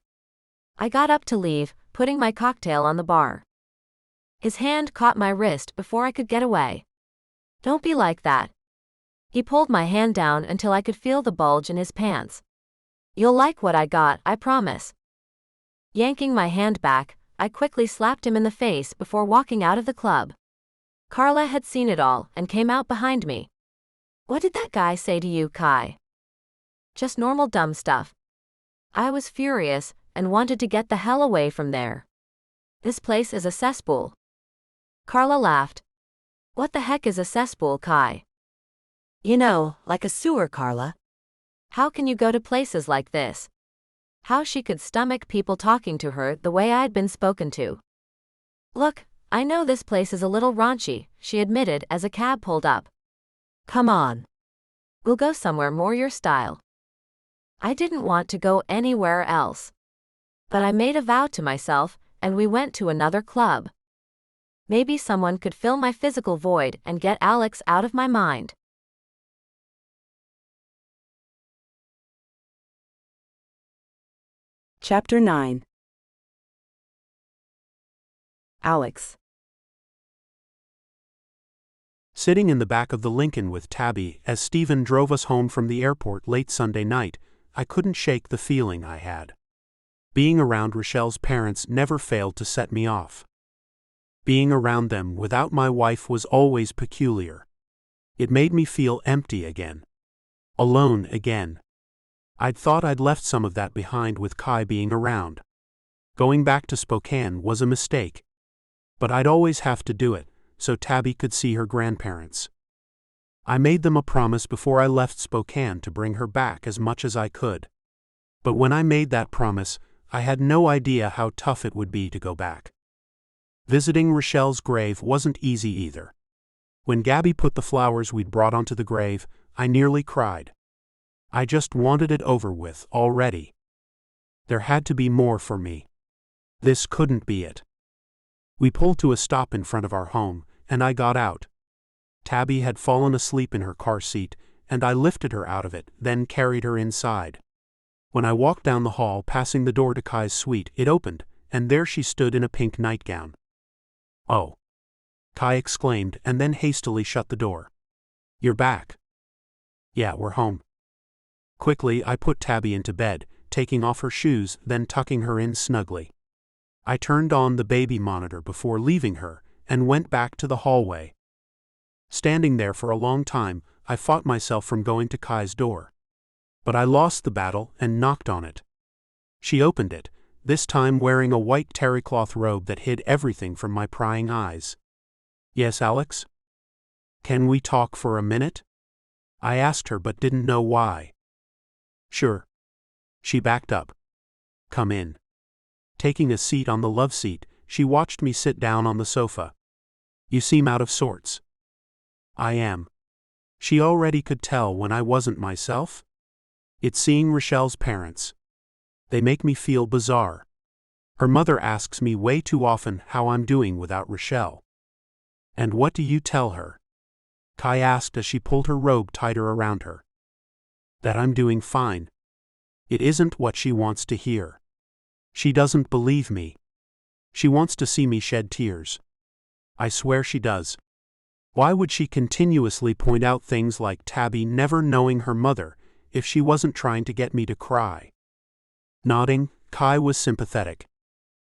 I got up to leave, putting my cocktail on the bar. His hand caught my wrist before I could get away. "Don't be like that." He pulled my hand down until I could feel the bulge in his pants. "You'll like what I got, I promise." Yanking my hand back, I quickly slapped him in the face before walking out of the club. Carla had seen it all and came out behind me. "What did that guy say to you, Kai?" "Just normal dumb stuff." I was furious and wanted to get the hell away from there. "This place is a cesspool." Carla laughed. "What the heck is a cesspool, Kai?" You know, like a sewer, Carla. How can you go to places like this? How she could stomach people talking to her the way I'd been spoken to. "Look, I know this place is a little raunchy," she admitted as a cab pulled up. Come on. "We'll go somewhere more your style." I didn't want to go anywhere else. But I made a vow to myself, and we went to another club. Maybe someone could fill my physical void and get Alex out of my mind. Chapter 9. Alex. Sitting in the back of the Lincoln with Tabby as Stephen drove us home from the airport late Sunday night, I couldn't shake the feeling I had. Being around Rochelle's parents never failed to set me off. Being around them without my wife was always peculiar. It made me feel empty again. Alone again. I'd thought I'd left some of that behind with Kai being around. Going back to Spokane was a mistake. But I'd always have to do it, so Tabby could see her grandparents. I made them a promise before I left Spokane to bring her back as much as I could. But when I made that promise, I had no idea how tough it would be to go back. Visiting Rochelle's grave wasn't easy either. When Gabby put the flowers we'd brought onto the grave, I nearly cried. I just wanted it over with already. There had to be more for me. This couldn't be it. We pulled to a stop in front of our home, and I got out. Tabby had fallen asleep in her car seat, and I lifted her out of it, then carried her inside. When I walked down the hall passing the door to Kai's suite, it opened, and there she stood in a pink nightgown. "Oh!" Kai exclaimed, and then hastily shut the door. "You're back." "Yeah, we're home." Quickly, I put Tabby into bed, taking off her shoes, then tucking her in snugly. I turned on the baby monitor before leaving her, and went back to the hallway. Standing there for a long time, I fought myself from going to Kai's door. But I lost the battle and knocked on it. She opened it, this time wearing a white terrycloth robe that hid everything from my prying eyes. "Yes, Alex? Can we talk for a minute?" I asked her but didn't know why. "Sure." She backed up. "Come in." Taking a seat on the love seat, she watched me sit down on the sofa. "You seem out of sorts." "I am." She already could tell when I wasn't myself. It's seeing Rochelle's parents. They make me feel bizarre. Her mother asks me way too often how I'm doing without Rochelle. "And what do you tell her?" Kai asked as she pulled her robe tighter around her. "That I'm doing fine." It isn't what she wants to hear. She doesn't believe me. She wants to see me shed tears. I swear she does. Why would she continuously point out things like Tabby never knowing her mother if she wasn't trying to get me to cry? Nodding, Kai was sympathetic.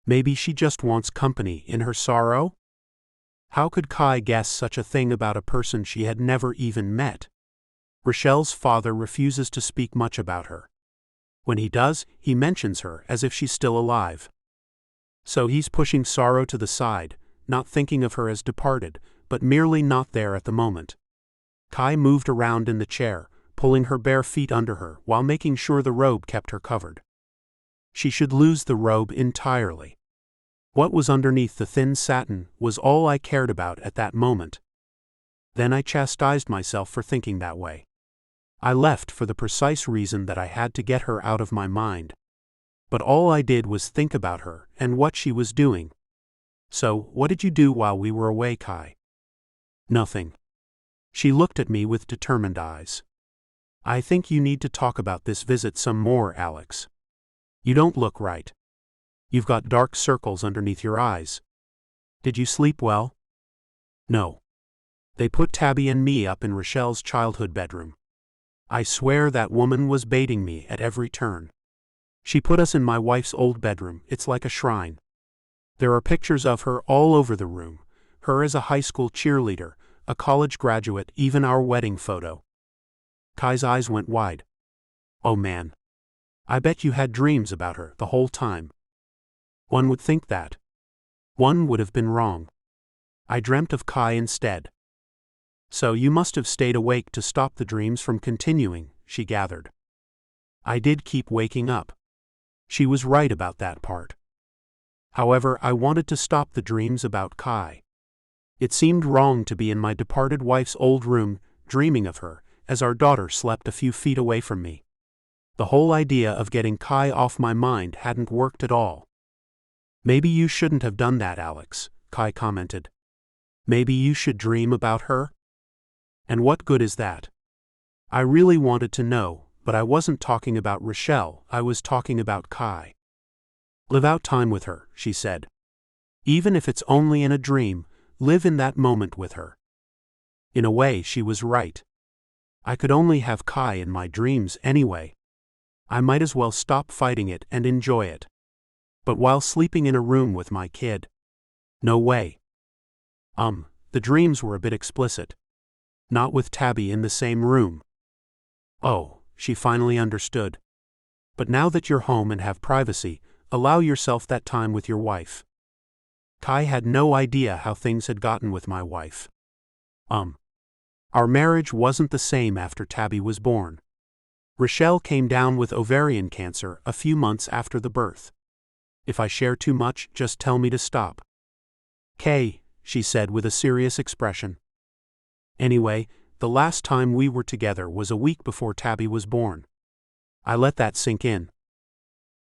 Maybe she just wants company in her sorrow? How could Kai guess such a thing about a person she had never even met? Rochelle's father refuses to speak much about her. When he does, he mentions her as if she's still alive. So he's pushing sorrow to the side, not thinking of her as departed, but merely not there at the moment. Kai moved around in the chair, pulling her bare feet under her while making sure the robe kept her covered. She should lose the robe entirely. What was underneath the thin satin was all I cared about at that moment. Then I chastised myself for thinking that way. I left for the precise reason that I had to get her out of my mind. But all I did was think about her and what she was doing. "So, what did you do while we were away, Kai?" "Nothing." She looked at me with determined eyes. "I think you need to talk about this visit some more, Alex. You don't look right. You've got dark circles underneath your eyes. Did you sleep well?" "No." They put Tabby and me up in Rochelle's childhood bedroom. I swear that woman was baiting me at every turn. She put us in my wife's old bedroom. It's like a shrine. There are pictures of her all over the room, her as a high school cheerleader, a college graduate, even our wedding photo. Kai's eyes went wide. "Oh man. I bet you had dreams about her the whole time." "One would think that. One would have been wrong. I dreamt of Kai instead." "So you must have stayed awake to stop the dreams from continuing," she gathered. I did keep waking up. She was right about that part. However, I wanted to stop the dreams about Kai. It seemed wrong to be in my departed wife's old room, dreaming of her, as our daughter slept a few feet away from me. The whole idea of getting Kai off my mind hadn't worked at all. "Maybe you shouldn't have done that, Alex," Kai commented. "Maybe you should dream about her?" "And what good is that?" I really wanted to know, but I wasn't talking about Rochelle, I was talking about Kai. "Live out time with her," she said. "Even if it's only in a dream, live in that moment with her." In a way, she was right. I could only have Kai in my dreams anyway. I might as well stop fighting it and enjoy it. But while sleeping in a room with my kid? No way. The dreams were a bit explicit. Not with Tabby in the same room. Oh, she finally understood. But now that you're home and have privacy, allow yourself that time with your wife. Kai had no idea how things had gotten with my wife. Our marriage wasn't the same after Tabby was born. Rochelle came down with ovarian cancer a few months after the birth. If I share too much, just tell me to stop. "Kay," she said with a serious expression. Anyway, the last time we were together was a week before Tabby was born. I let that sink in.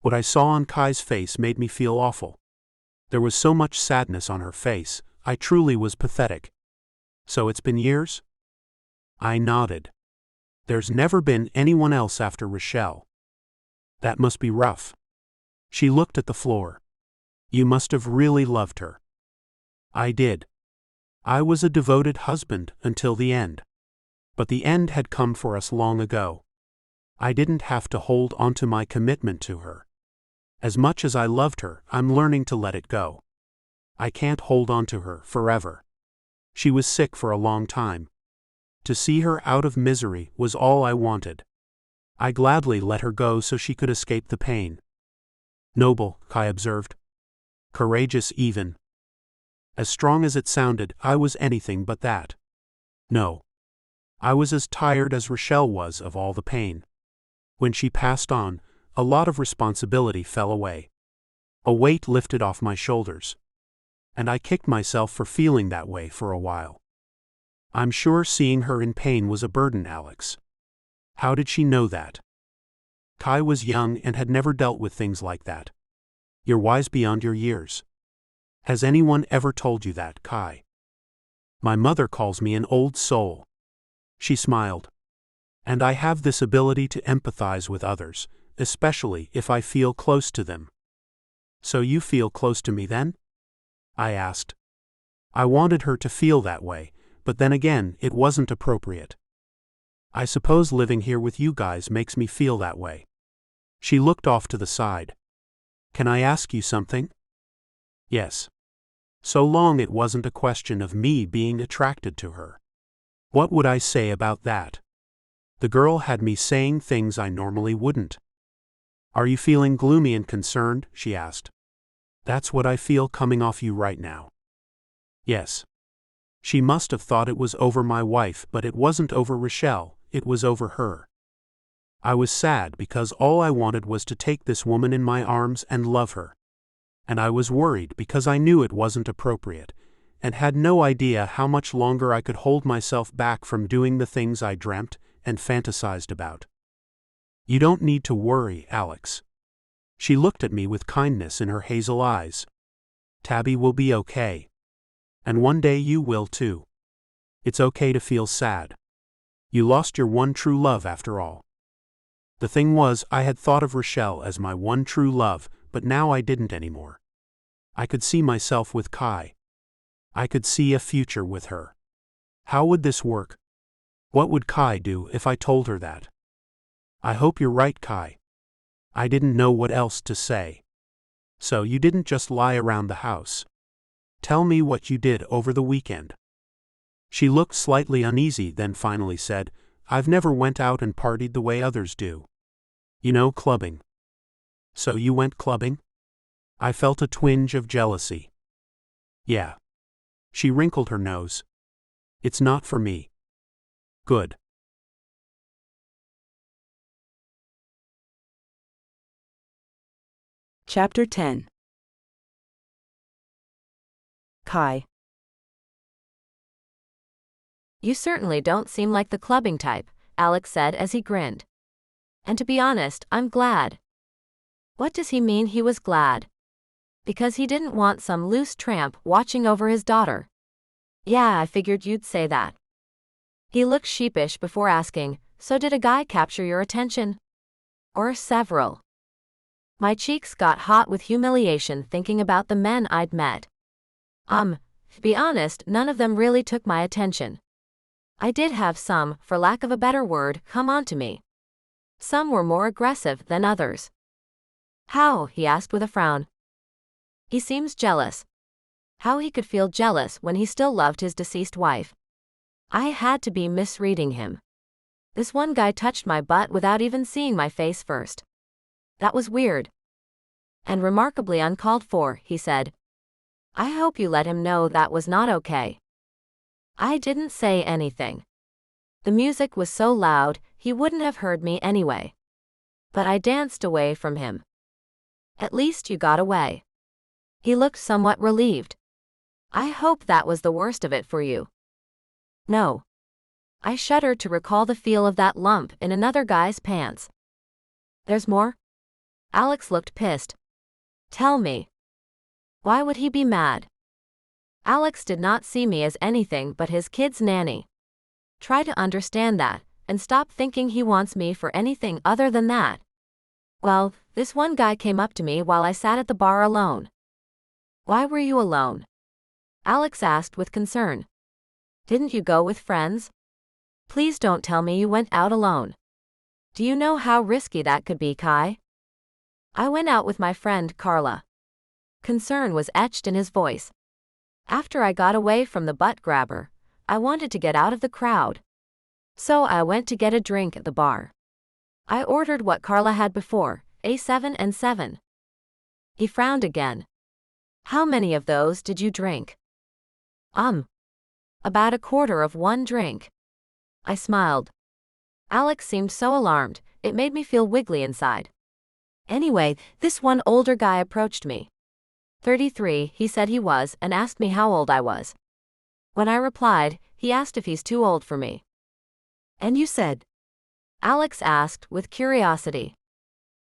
What I saw on Kai's face made me feel awful. There was so much sadness on her face, I truly was pathetic. So it's been years? I nodded. There's never been anyone else after Rochelle. That must be rough. She looked at the floor. You must have really loved her. I did. I was a devoted husband until the end. But the end had come for us long ago. I didn't have to hold onto my commitment to her. As much as I loved her, I'm learning to let it go. I can't hold on to her forever. She was sick for a long time. To see her out of misery was all I wanted. I gladly let her go so she could escape the pain. Noble, Kai observed. Courageous even. As strong as it sounded, I was anything but that. No. I was as tired as Rochelle was of all the pain. When she passed on, a lot of responsibility fell away. A weight lifted off my shoulders. And I kicked myself for feeling that way for a while. I'm sure seeing her in pain was a burden, Alex. How did she know that? Kai was young and had never dealt with things like that. You're wise beyond your years. Has anyone ever told you that, Kai? My mother calls me an old soul. She smiled. And I have this ability to empathize with others, especially if I feel close to them. So you feel close to me then? I asked. I wanted her to feel that way, but then again, it wasn't appropriate. I suppose living here with you guys makes me feel that way. She looked off to the side. Can I ask you something? Yes. So long it wasn't a question of me being attracted to her. What would I say about that? The girl had me saying things I normally wouldn't. Are you feeling gloomy and concerned? She asked. That's what I feel coming off you right now. Yes. She must have thought it was over my wife, but it wasn't over Rochelle, it was over her. I was sad because all I wanted was to take this woman in my arms and love her. And I was worried because I knew it wasn't appropriate, and had no idea how much longer I could hold myself back from doing the things I dreamt and fantasized about. You don't need to worry, Alex. She looked at me with kindness in her hazel eyes. Tabby will be okay. And one day you will too. It's okay to feel sad. You lost your one true love after all. The thing was, I had thought of Rochelle as my one true love, but now I didn't anymore. I could see myself with Kai. I could see a future with her. How would this work? What would Kai do if I told her that? I hope you're right, Kai. I didn't know what else to say. So you didn't just lie around the house. Tell me what you did over the weekend. She looked slightly uneasy, then finally said, I've never went out and partied the way others do. You know, clubbing. So you went clubbing? I felt a twinge of jealousy. Yeah. She wrinkled her nose. It's not for me. Good. Chapter 10. Kai. You certainly don't seem like the clubbing type, Alex said as he grinned. And to be honest, I'm glad. What does he mean he was glad? Because he didn't want some loose tramp watching over his daughter. Yeah, I figured you'd say that. He looked sheepish before asking, so did a guy capture your attention? Or several? My cheeks got hot with humiliation thinking about the men I'd met. To be honest, none of them really took my attention. I did have some, for lack of a better word, come on to me. Some were more aggressive than others. How? He asked with a frown. He seems jealous. How he could feel jealous when he still loved his deceased wife. I had to be misreading him. This one guy touched my butt without even seeing my face first. That was weird. And remarkably uncalled for, he said. I hope you let him know that was not okay. I didn't say anything. The music was so loud, he wouldn't have heard me anyway. But I danced away from him. At least you got away. He looked somewhat relieved. I hope that was the worst of it for you. No. I shuddered to recall the feel of that lump in another guy's pants. There's more? Alex looked pissed. Tell me. Why would he be mad? Alex did not see me as anything but his kid's nanny. Try to understand that, and stop thinking he wants me for anything other than that. Well, this one guy came up to me while I sat at the bar alone. Why were you alone? Alex asked with concern. Didn't you go with friends? Please don't tell me you went out alone. Do you know how risky that could be, Kai? I went out with my friend Carla. Concern was etched in his voice. After I got away from the butt grabber, I wanted to get out of the crowd. So I went to get a drink at the bar. I ordered what Carla had before, a 7 and 7. He frowned again. How many of those did you drink? About a quarter of one drink. I smiled. Alex seemed so alarmed, it made me feel wiggly inside. Anyway, this one older guy approached me. 33, he said he was, and asked me how old I was. When I replied, he asked if he's too old for me. And you said? Alex asked with curiosity.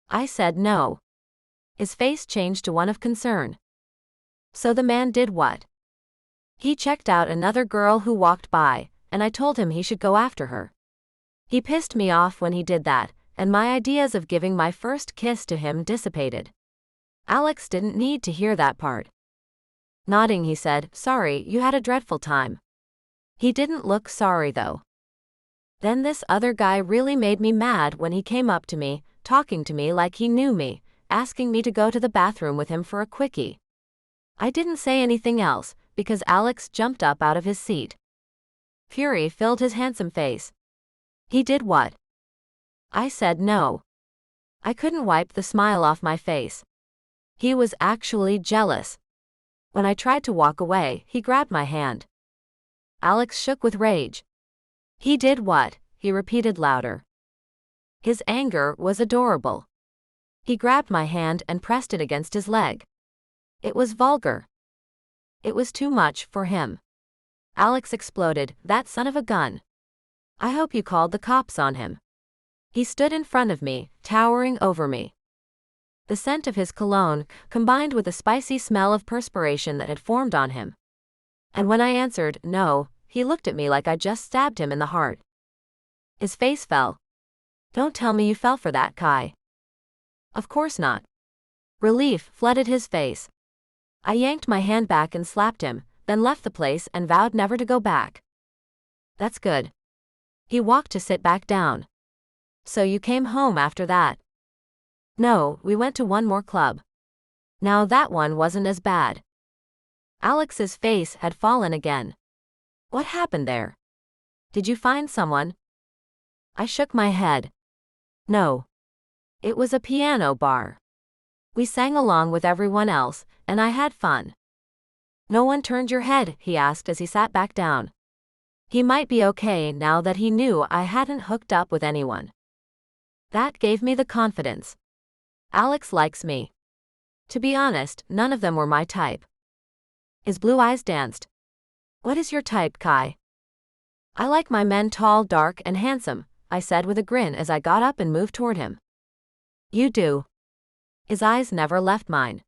I said no. His face changed to one of concern. So the man did what? He checked out another girl who walked by, and I told him he should go after her. He pissed me off when he did that, and my ideas of giving my first kiss to him dissipated. Alex didn't need to hear that part. Nodding, he said, sorry, you had a dreadful time. He didn't look sorry though. Then this other guy really made me mad when he came up to me, talking to me like he knew me, asking me to go to the bathroom with him for a quickie. I didn't say anything else, because Alex jumped up out of his seat. Fury filled his handsome face. He did what? I said no. I couldn't wipe the smile off my face. He was actually jealous. When I tried to walk away, he grabbed my hand. Alex shook with rage. He did what? He repeated louder. His anger was adorable. He grabbed my hand and pressed it against his leg. It was vulgar. It was too much for him. Alex exploded, that son of a gun. I hope you called the cops on him. He stood in front of me, towering over me. The scent of his cologne, combined with the spicy smell of perspiration that had formed on him. And when I answered, no, he looked at me like I just stabbed him in the heart. His face fell. Don't tell me you fell for that, Kai. Of course not. Relief flooded his face. I yanked my hand back and slapped him, then left the place and vowed never to go back. That's good. He walked to sit back down. So you came home after that? No, we went to one more club. Now that one wasn't as bad. Alex's face had fallen again. What happened there? Did you find someone? I shook my head. No. It was a piano bar. We sang along with everyone else, and I had fun. No one turned your head, he asked as he sat back down. He might be okay now that he knew I hadn't hooked up with anyone. That gave me the confidence. Alex likes me. To be honest, none of them were my type. His blue eyes danced. What is your type, Kai? I like my men tall, dark, and handsome, I said with a grin as I got up and moved toward him. You do. His eyes never left mine.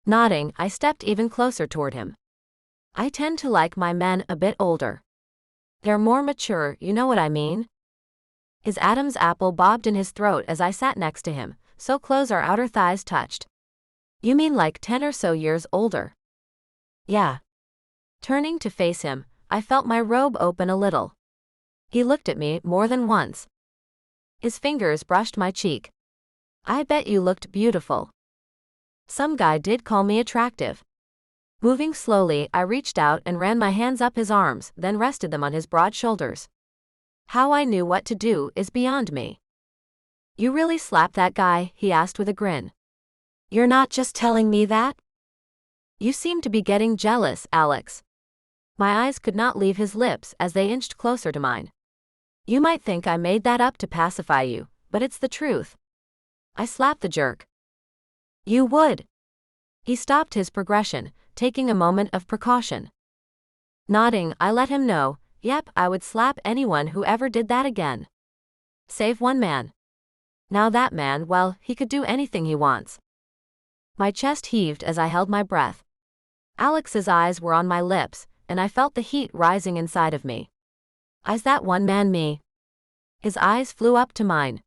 Nodding, I stepped even closer toward him. I tend to like my men a bit older. They're more mature, you know what I mean? His Adam's apple bobbed in his throat as I sat next to him, so close our outer thighs touched. You mean like 10 or so years older? Yeah. Turning to face him, I felt my robe open a little. He looked at me more than once. His fingers brushed my cheek. I bet you looked beautiful. Some guy did call me attractive. Moving slowly, I reached out and ran my hands up his arms, then rested them on his broad shoulders. How I knew what to do is beyond me. You really slapped that guy? He asked with a grin. You're not just telling me that? You seem to be getting jealous, Alex. My eyes could not leave his lips as they inched closer to mine. You might think I made that up to pacify you, but it's the truth. I slapped the jerk. You would. He stopped his progression, taking a moment of precaution. Nodding, I let him know, yep, I would slap anyone who ever did that again. Save one man. Now that man, well, he could do anything he wants. My chest heaved as I held my breath. Alex's eyes were on my lips, and I felt the heat rising inside of me. Is that one man me? His eyes flew up to mine.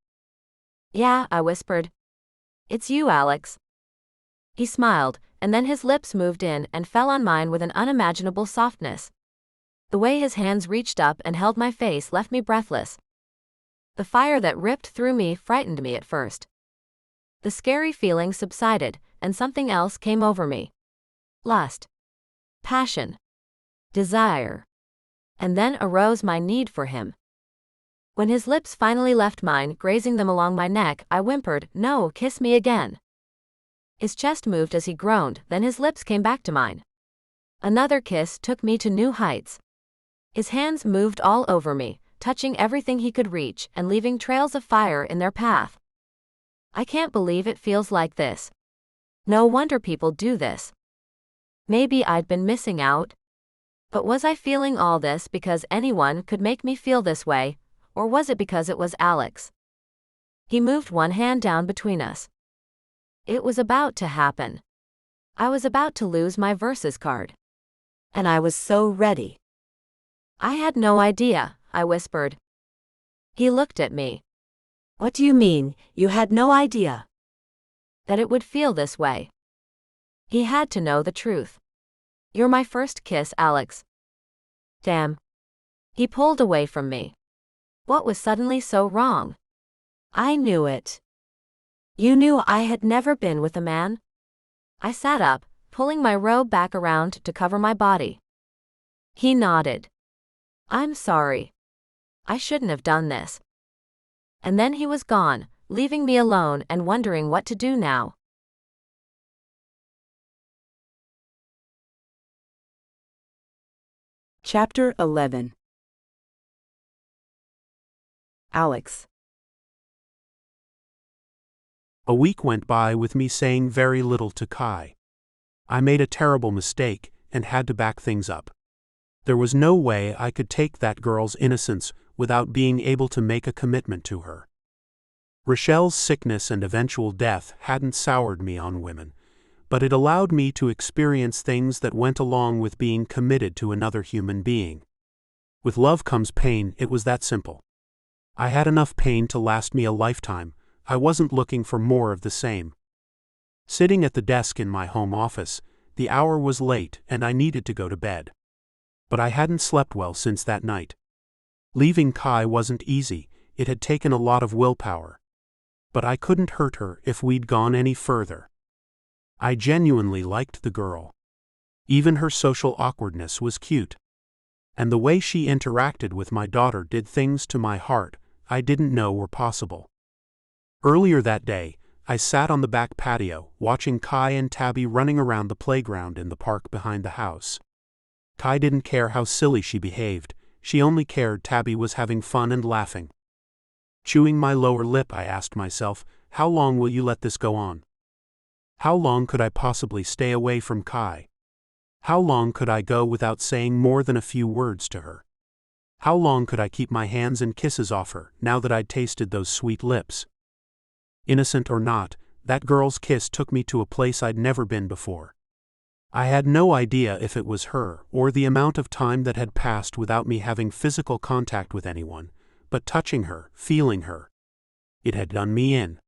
Yeah, I whispered. It's you, Alex. He smiled, and then his lips moved in and fell on mine with an unimaginable softness. The way his hands reached up and held my face left me breathless. The fire that ripped through me frightened me at first. The scary feeling subsided, and something else came over me. Lust. Passion. Desire. And then arose my need for him. When his lips finally left mine, grazing them along my neck, I whimpered, "No, kiss me again." His chest moved as he groaned, then his lips came back to mine. Another kiss took me to new heights. His hands moved all over me, touching everything he could reach and leaving trails of fire in their path. I can't believe it feels like this. No wonder people do this. Maybe I'd been missing out. But was I feeling all this because anyone could make me feel this way, or was it because it was Alex? He moved one hand down between us. It was about to happen. I was about to lose my versus card. And I was so ready. I had no idea, I whispered. He looked at me. What do you mean, you had no idea? That it would feel this way. He had to know the truth. You're my first kiss, Alex. Damn. He pulled away from me. What was suddenly so wrong? I knew it. You knew I had never been with a man? I sat up, pulling my robe back around to cover my body. He nodded. I'm sorry. I shouldn't have done this. And then he was gone, leaving me alone and wondering what to do now. Chapter 11. Alex. A week went by with me saying very little to Kai. I made a terrible mistake and had to back things up. There was no way I could take that girl's innocence without being able to make a commitment to her. Rochelle's sickness and eventual death hadn't soured me on women, but it allowed me to experience things that went along with being committed to another human being. With love comes pain, it was that simple. I had enough pain to last me a lifetime. I wasn't looking for more of the same. Sitting at the desk in my home office, the hour was late and I needed to go to bed. But I hadn't slept well since that night. Leaving Kai wasn't easy, it had taken a lot of willpower. But I couldn't hurt her if we'd gone any further. I genuinely liked the girl. Even her social awkwardness was cute. And the way she interacted with my daughter did things to my heart I didn't know were possible. Earlier that day, I sat on the back patio, watching Kai and Tabby running around the playground in the park behind the house. Kai didn't care how silly she behaved, she only cared Tabby was having fun and laughing. Chewing my lower lip, I asked myself, how long will you let this go on? How long could I possibly stay away from Kai? How long could I go without saying more than a few words to her? How long could I keep my hands and kisses off her, now that I'd tasted those sweet lips? Innocent or not, that girl's kiss took me to a place I'd never been before. I had no idea if it was her or the amount of time that had passed without me having physical contact with anyone, but touching her, feeling her. It had done me in.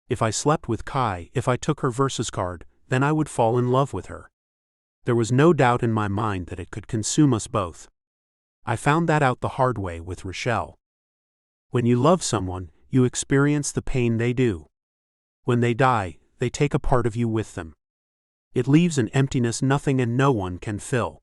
If I slept with Kai, if I took her versus card, then I would fall in love with her. There was no doubt in my mind that it could consume us both. I found that out the hard way with Rochelle. When you love someone, you experience the pain they do. When they die, they take a part of you with them. It leaves an emptiness nothing and no one can fill.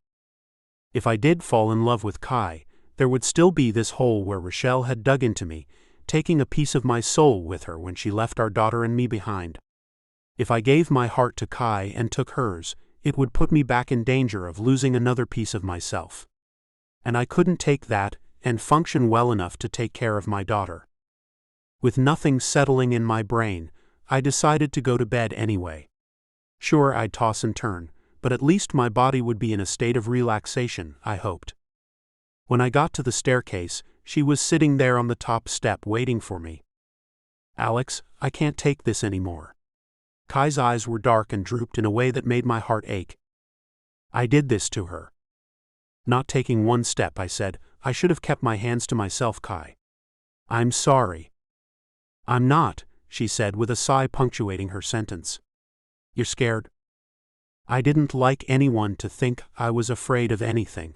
If I did fall in love with Kai, there would still be this hole where Rochelle had dug into me, taking a piece of my soul with her when she left our daughter and me behind. If I gave my heart to Kai and took hers, it would put me back in danger of losing another piece of myself. And I couldn't take that and function well enough to take care of my daughter. With nothing settling in my brain, I decided to go to bed anyway. Sure, I'd toss and turn, but at least my body would be in a state of relaxation, I hoped. When I got to the staircase, she was sitting there on the top step waiting for me. Alex, I can't take this anymore. Kai's eyes were dark and drooped in a way that made my heart ache. I did this to her. Not taking one step, I said, I should have kept my hands to myself, Kai. I'm sorry. I'm not, she said with a sigh punctuating her sentence. You're scared? I didn't like anyone to think I was afraid of anything.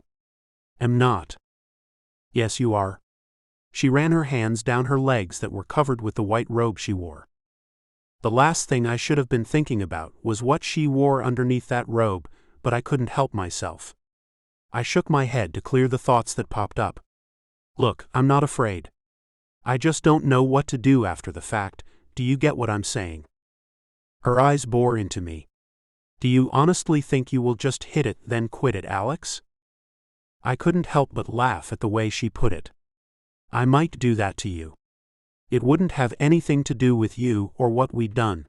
Am not. Yes, you are. She ran her hands down her legs that were covered with the white robe she wore. The last thing I should have been thinking about was what she wore underneath that robe, but I couldn't help myself. I shook my head to clear the thoughts that popped up. Look, I'm not afraid. I just don't know what to do after the fact. Do you get what I'm saying? Her eyes bore into me. Do you honestly think you will just hit it then quit it, Alex? I couldn't help but laugh at the way she put it. I might do that to you. It wouldn't have anything to do with you or what we'd done.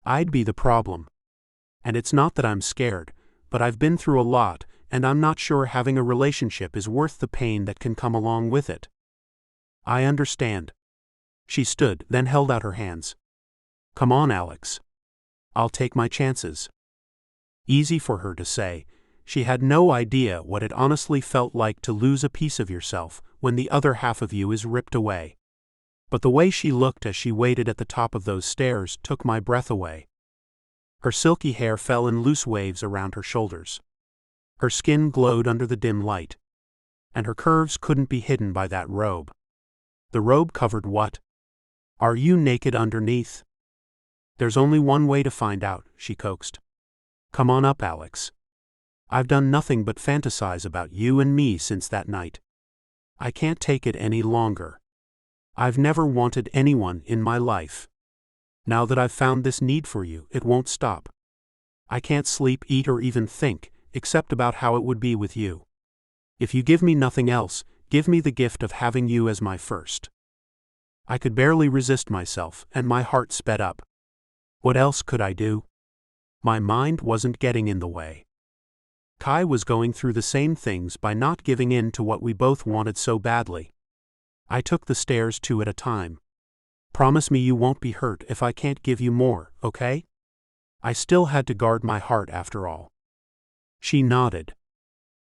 I'd be the problem. And it's not that I'm scared, but I've been through a lot, and I'm not sure having a relationship is worth the pain that can come along with it. I understand. She stood, then held out her hands. Come on, Alex. I'll take my chances. Easy for her to say. She had no idea what it honestly felt like to lose a piece of yourself when the other half of you is ripped away. But the way she looked as she waited at the top of those stairs took my breath away. Her silky hair fell in loose waves around her shoulders. Her skin glowed under the dim light. And her curves couldn't be hidden by that robe. The robe covered what? Are you naked underneath? There's only one way to find out, she coaxed. Come on up, Alex. I've done nothing but fantasize about you and me since that night. I can't take it any longer. I've never wanted anyone in my life. Now that I've found this need for you, it won't stop. I can't sleep, eat, or even think, except about how it would be with you. If you give me nothing else, give me the gift of having you as my first. I could barely resist myself, and my heart sped up. What else could I do? My mind wasn't getting in the way. Kai was going through the same things by not giving in to what we both wanted so badly. I took the stairs 2 at a time. Promise me you won't be hurt if I can't give you more, okay? I still had to guard my heart after all. She nodded.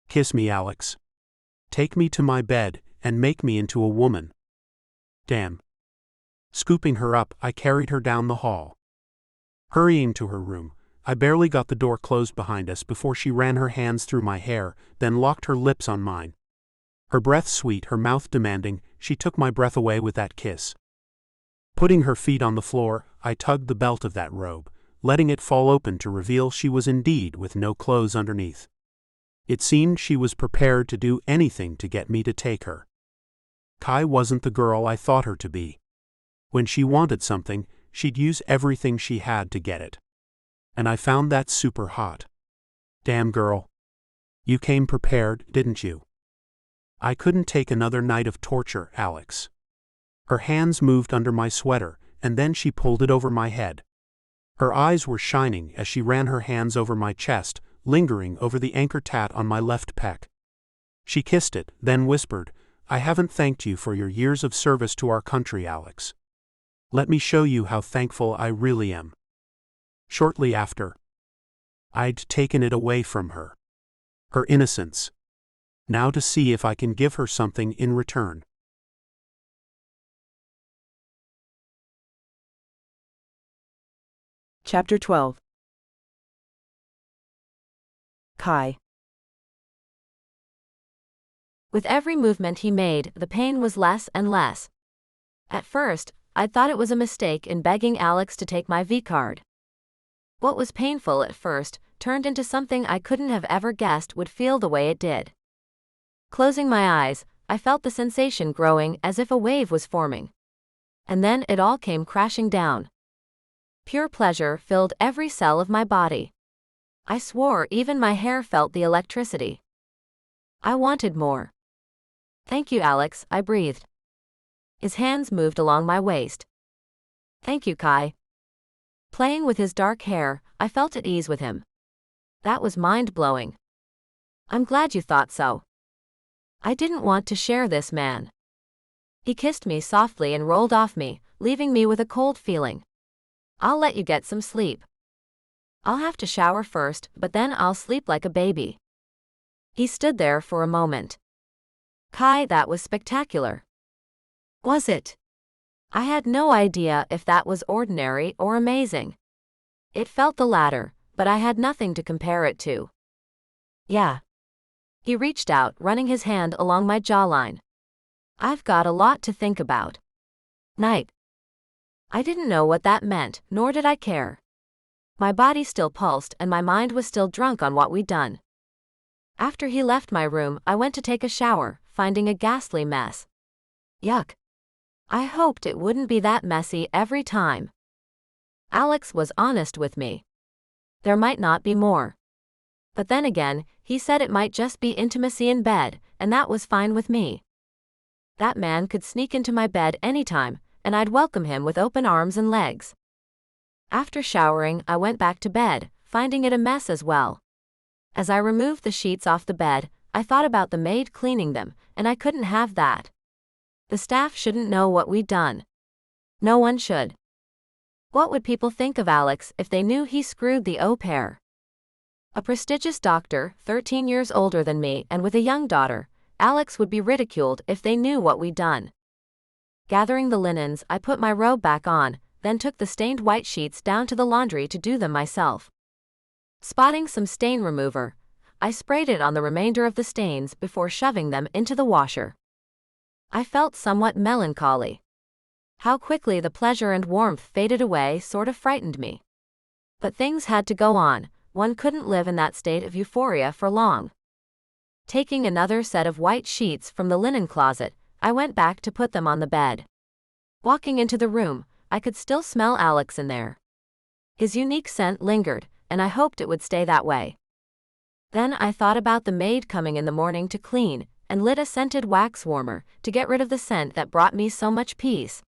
Kiss me, Alex. Take me to my bed and make me into a woman. Damn. Scooping her up, I carried her down the hall. Hurrying to her room, I barely got the door closed behind us before she ran her hands through my hair, then locked her lips on mine. Her breath sweet, her mouth demanding, she took my breath away with that kiss. Putting her feet on the floor, I tugged the belt of that robe, letting it fall open to reveal she was indeed with no clothes underneath. It seemed she was prepared to do anything to get me to take her. Kai wasn't the girl I thought her to be. When she wanted something, she'd use everything she had to get it. And I found that super hot. Damn girl. You came prepared, didn't you? I couldn't take another night of torture, Alex. Her hands moved under my sweater, and then she pulled it over my head. Her eyes were shining as she ran her hands over my chest, lingering over the anchor tat on my left pec. She kissed it, then whispered, I haven't thanked you for your years of service to our country, Alex. Let me show you how thankful I really am. Shortly after, I'd taken it away from her. Her innocence. Now to see if I can give her something in return. Chapter 12. Kai. With every movement he made, the pain was less and less. At first, I thought it was a mistake in begging Alex to take my V-card. What was painful at first turned into something I couldn't have ever guessed would feel the way it did. Closing my eyes, I felt the sensation growing as if a wave was forming. And then it all came crashing down. Pure pleasure filled every cell of my body. I swore even my hair felt the electricity. I wanted more. Thank you, Alex, I breathed. His hands moved along my waist. Thank you, Kai. Playing with his dark hair, I felt at ease with him. That was mind-blowing. I'm glad you thought so. I didn't want to share this man. He kissed me softly and rolled off me, leaving me with a cold feeling. I'll let you get some sleep. I'll have to shower first, but then I'll sleep like a baby. He stood there for a moment. Kai, that was spectacular. Was it? I had no idea if that was ordinary or amazing. It felt the latter, but I had nothing to compare it to. Yeah. He reached out, running his hand along my jawline. I've got a lot to think about. Night. I didn't know what that meant, nor did I care. My body still pulsed and my mind was still drunk on what we'd done. After he left my room, I went to take a shower, finding a ghastly mess. Yuck. I hoped it wouldn't be that messy every time. Alex was honest with me. There might not be more. But then again, he said it might just be intimacy in bed, and that was fine with me. That man could sneak into my bed anytime, and I'd welcome him with open arms and legs. After showering, I went back to bed, finding it a mess as well. As I removed the sheets off the bed, I thought about the maid cleaning them, and I couldn't have that. The staff shouldn't know what we'd done. No one should. What would people think of Alex if they knew he screwed the au pair? A prestigious doctor, 13 years older than me and with a young daughter, Alex would be ridiculed if they knew what we'd done. Gathering the linens, I put my robe back on, then took the stained white sheets down to the laundry to do them myself. Spotting some stain remover, I sprayed it on the remainder of the stains before shoving them into the washer. I felt somewhat melancholy. How quickly the pleasure and warmth faded away sort of frightened me. But things had to go on, one couldn't live in that state of euphoria for long. Taking another set of white sheets from the linen closet, I went back to put them on the bed. Walking into the room, I could still smell Alex in there. His unique scent lingered, and I hoped it would stay that way. Then I thought about the maid coming in the morning to clean, and lit a scented wax warmer to get rid of the scent that brought me so much peace.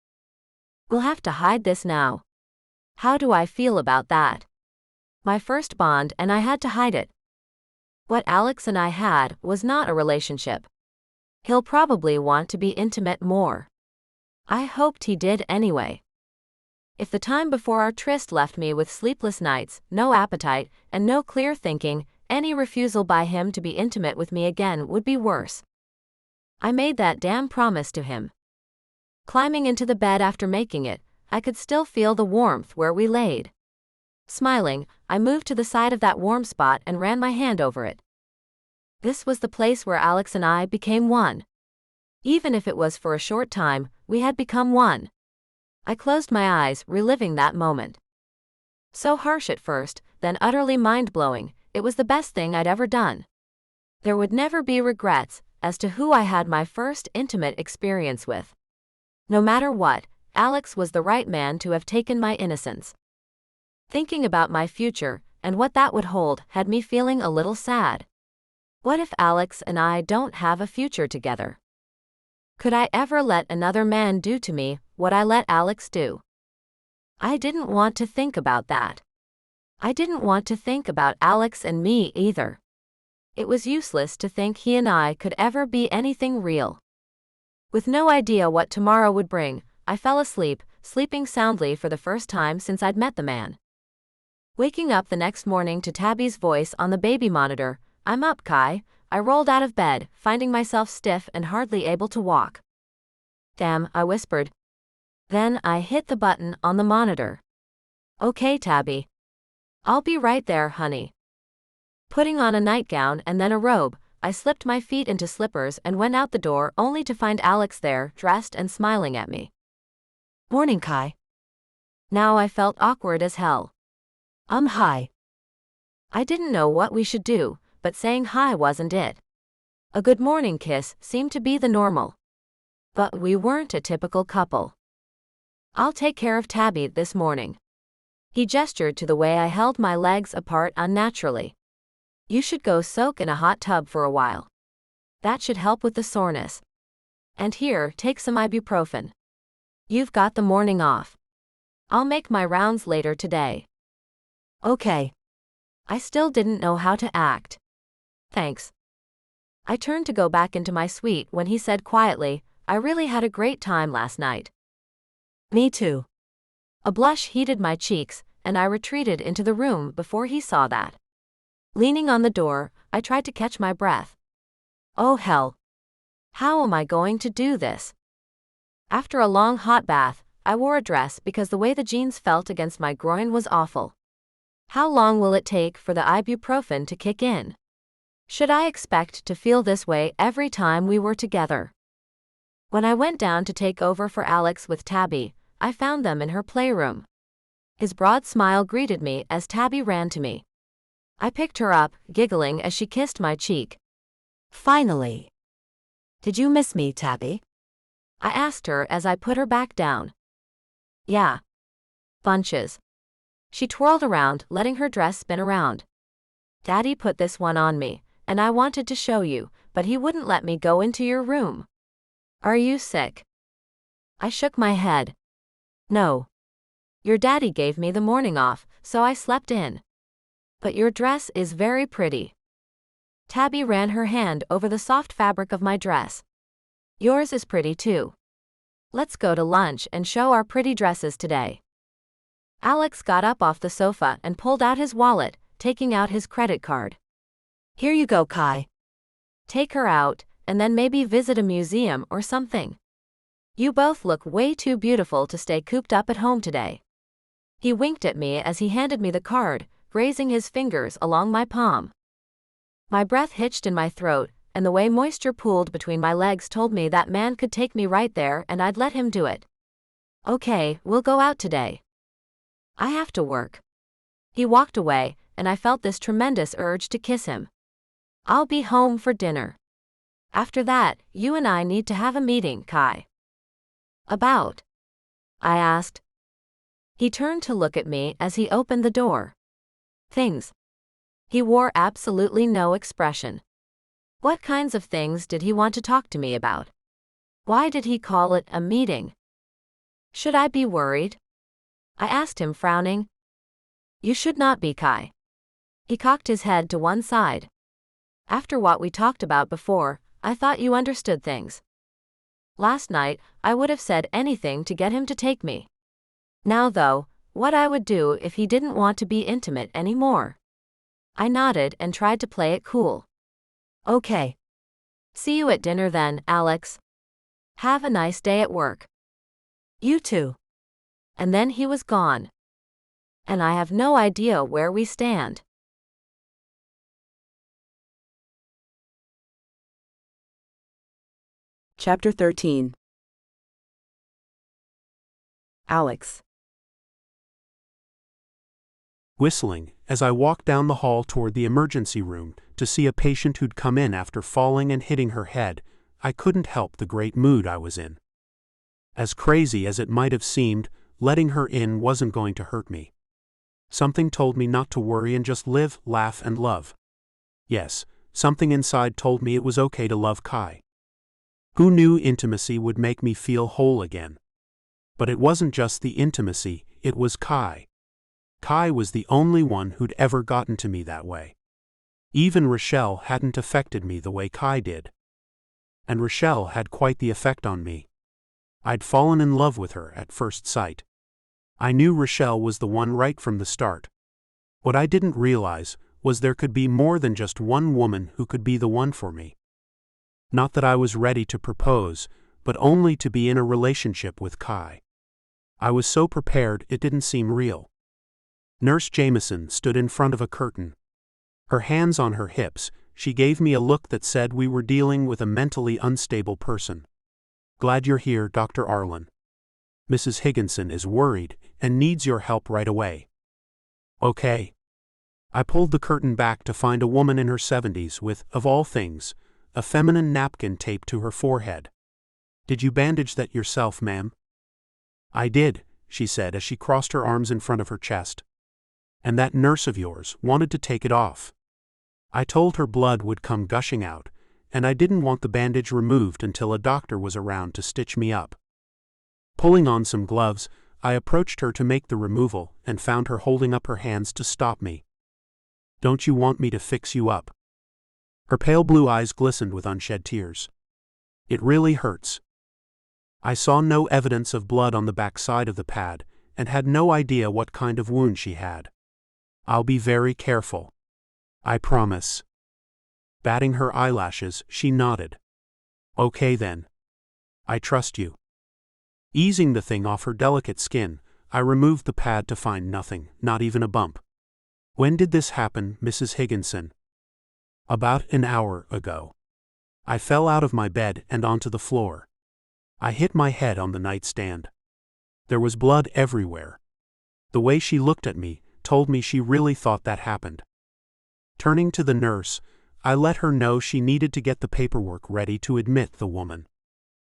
We'll have to hide this now. How do I feel about that? My first bond, and I had to hide it. What Alex and I had was not a relationship. He'll probably want to be intimate more. I hoped he did anyway. If the time before our tryst left me with sleepless nights, no appetite, and no clear thinking, any refusal by him to be intimate with me again would be worse. I made that damn promise to him. Climbing into the bed after making it, I could still feel the warmth where we laid. Smiling, I moved to the side of that warm spot and ran my hand over it. This was the place where Alex and I became one. Even if it was for a short time, we had become one. I closed my eyes, reliving that moment. So harsh at first, then utterly mind-blowing, it was the best thing I'd ever done. There would never be regrets as to who I had my first intimate experience with. No matter what, Alex was the right man to have taken my innocence. Thinking about my future, and what that would hold, had me feeling a little sad. What if Alex and I don't have a future together? Could I ever let another man do to me what I let Alex do? I didn't want to think about that. I didn't want to think about Alex and me either. It was useless to think he and I could ever be anything real. With no idea what tomorrow would bring, I fell asleep, sleeping soundly for the first time since I'd met the man. Waking up the next morning to Tabby's voice on the baby monitor, "I'm up, Kai," I rolled out of bed, finding myself stiff and hardly able to walk. "Damn," I whispered. Then I hit the button on the monitor. "Okay, Tabby. I'll be right there, honey." Putting on a nightgown and then a robe, I slipped my feet into slippers and went out the door only to find Alex there, dressed and smiling at me. "Morning, Kai." Now I felt awkward as hell. Hi." I didn't know what we should do, but saying hi wasn't it. A good morning kiss seemed to be the normal. But we weren't a typical couple. "I'll take care of Tabby this morning." He gestured to the way I held my legs apart unnaturally. "You should go soak in a hot tub for a while. That should help with the soreness. And here, take some ibuprofen. You've got the morning off. I'll make my rounds later today." "Okay." I still didn't know how to act. "Thanks." I turned to go back into my suite when he said quietly, "I really had a great time last night." "Me too." A blush heated my cheeks, and I retreated into the room before he saw that. Leaning on the door, I tried to catch my breath. Oh hell! How am I going to do this? After a long hot bath, I wore a dress because the way the jeans felt against my groin was awful. How long will it take for the ibuprofen to kick in? Should I expect to feel this way every time we were together? When I went down to take over for Alex with Tabby, I found them in her playroom. His broad smile greeted me as Tabby ran to me. I picked her up, giggling as she kissed my cheek. Finally. Did you miss me, Tabby? I asked her as I put her back down. Yeah. Bunches. She twirled around, letting her dress spin around. Daddy put this one on me, and I wanted to show you, but he wouldn't let me go into your room. Are you sick? I shook my head. No. Your daddy gave me the morning off, so I slept in. But your dress is very pretty. Tabby ran her hand over the soft fabric of my dress. Yours is pretty too. Let's go to lunch and show our pretty dresses today. Alex got up off the sofa and pulled out his wallet, taking out his credit card. Here you go, Kai. Take her out, and then maybe visit a museum or something. You both look way too beautiful to stay cooped up at home today. He winked at me as he handed me the card, grazing his fingers along my palm. My breath hitched in my throat, and the way moisture pooled between my legs told me that man could take me right there and I'd let him do it. Okay, we'll go out today. I have to work. He walked away, and I felt this tremendous urge to kiss him. I'll be home for dinner. After that, you and I need to have a meeting, Kai. About? I asked. He turned to look at me as he opened the door. Things. He wore absolutely no expression. What kinds of things did he want to talk to me about? Why did he call it a meeting? Should I be worried? I asked him, frowning. You should not be, Kai. He cocked his head to one side. After what we talked about before, I thought you understood things. Last night, I would have said anything to get him to take me. Now though, what I would do if he didn't want to be intimate anymore. I nodded and tried to play it cool. Okay. See you at dinner then, Alex. Have a nice day at work. You too. And then he was gone. And I have no idea where we stand. Chapter 13. Alex. Whistling, as I walked down the hall toward the emergency room to see a patient who'd come in after falling and hitting her head, I couldn't help the great mood I was in. As crazy as it might have seemed, letting her in wasn't going to hurt me. Something told me not to worry and just live, laugh, and love. Yes, something inside told me it was okay to love Kai. Who knew intimacy would make me feel whole again? But it wasn't just the intimacy, it was Kai. Kai was the only one who'd ever gotten to me that way. Even Rochelle hadn't affected me the way Kai did. And Rochelle had quite the effect on me. I'd fallen in love with her at first sight. I knew Rochelle was the one right from the start. What I didn't realize was there could be more than just one woman who could be the one for me. Not that I was ready to propose, but only to be in a relationship with Kai. I was so prepared it didn't seem real. Nurse Jameson stood in front of a curtain. Her hands on her hips, she gave me a look that said we were dealing with a mentally unstable person. Glad you're here, Dr. Arlen. Mrs. Higginson is worried and needs your help right away. Okay. I pulled the curtain back to find a woman in her 70s with, of all things, a feminine napkin taped to her forehead. Did you bandage that yourself, ma'am? I did, she said as she crossed her arms in front of her chest. And that nurse of yours wanted to take it off. I told her blood would come gushing out, and I didn't want the bandage removed until a doctor was around to stitch me up. Pulling on some gloves, I approached her to make the removal and found her holding up her hands to stop me. Don't you want me to fix you up? Her pale blue eyes glistened with unshed tears. It really hurts. I saw no evidence of blood on the back side of the pad, and had no idea what kind of wound she had. I'll be very careful. I promise. Batting her eyelashes, she nodded. Okay then. I trust you. Easing the thing off her delicate skin, I removed the pad to find nothing, not even a bump. When did this happen, Mrs. Higginson? About an hour ago. I fell out of my bed and onto the floor. I hit my head on the nightstand. There was blood everywhere. The way she looked at me told me she really thought that happened. Turning to the nurse, I let her know she needed to get the paperwork ready to admit the woman.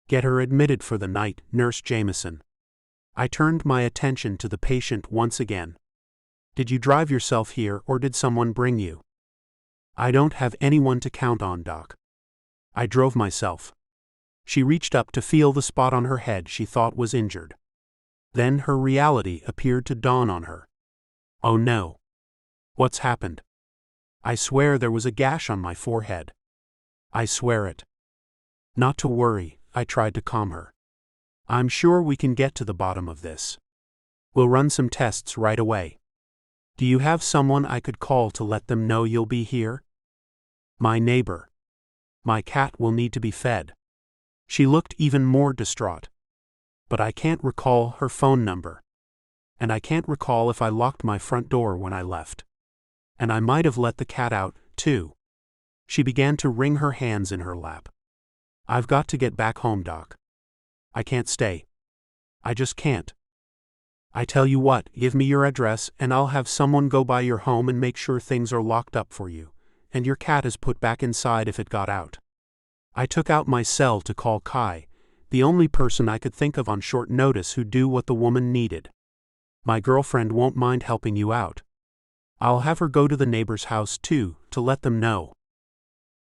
Get her admitted for the night, Nurse Jameson. I turned my attention to the patient once again. Did you drive yourself here or did someone bring you? I don't have anyone to count on, Doc. I drove myself. She reached up to feel the spot on her head she thought was injured. Then her reality appeared to dawn on her. Oh no. What's happened? I swear there was a gash on my forehead. I swear it. Not to worry, I tried to calm her. I'm sure we can get to the bottom of this. We'll run some tests right away. Do you have someone I could call to let them know you'll be here? My neighbor. My cat will need to be fed. She looked even more distraught. But I can't recall her phone number. And I can't recall if I locked my front door when I left. And I might have let the cat out, too. She began to wring her hands in her lap. I've got to get back home, Doc. I can't stay. I just can't. I tell you what, give me your address and I'll have someone go by your home and make sure things are locked up for you, and your cat is put back inside if it got out. I took out my cell to call Kai, the only person I could think of on short notice who'd do what the woman needed. My girlfriend won't mind helping you out. I'll have her go to the neighbor's house too, to let them know.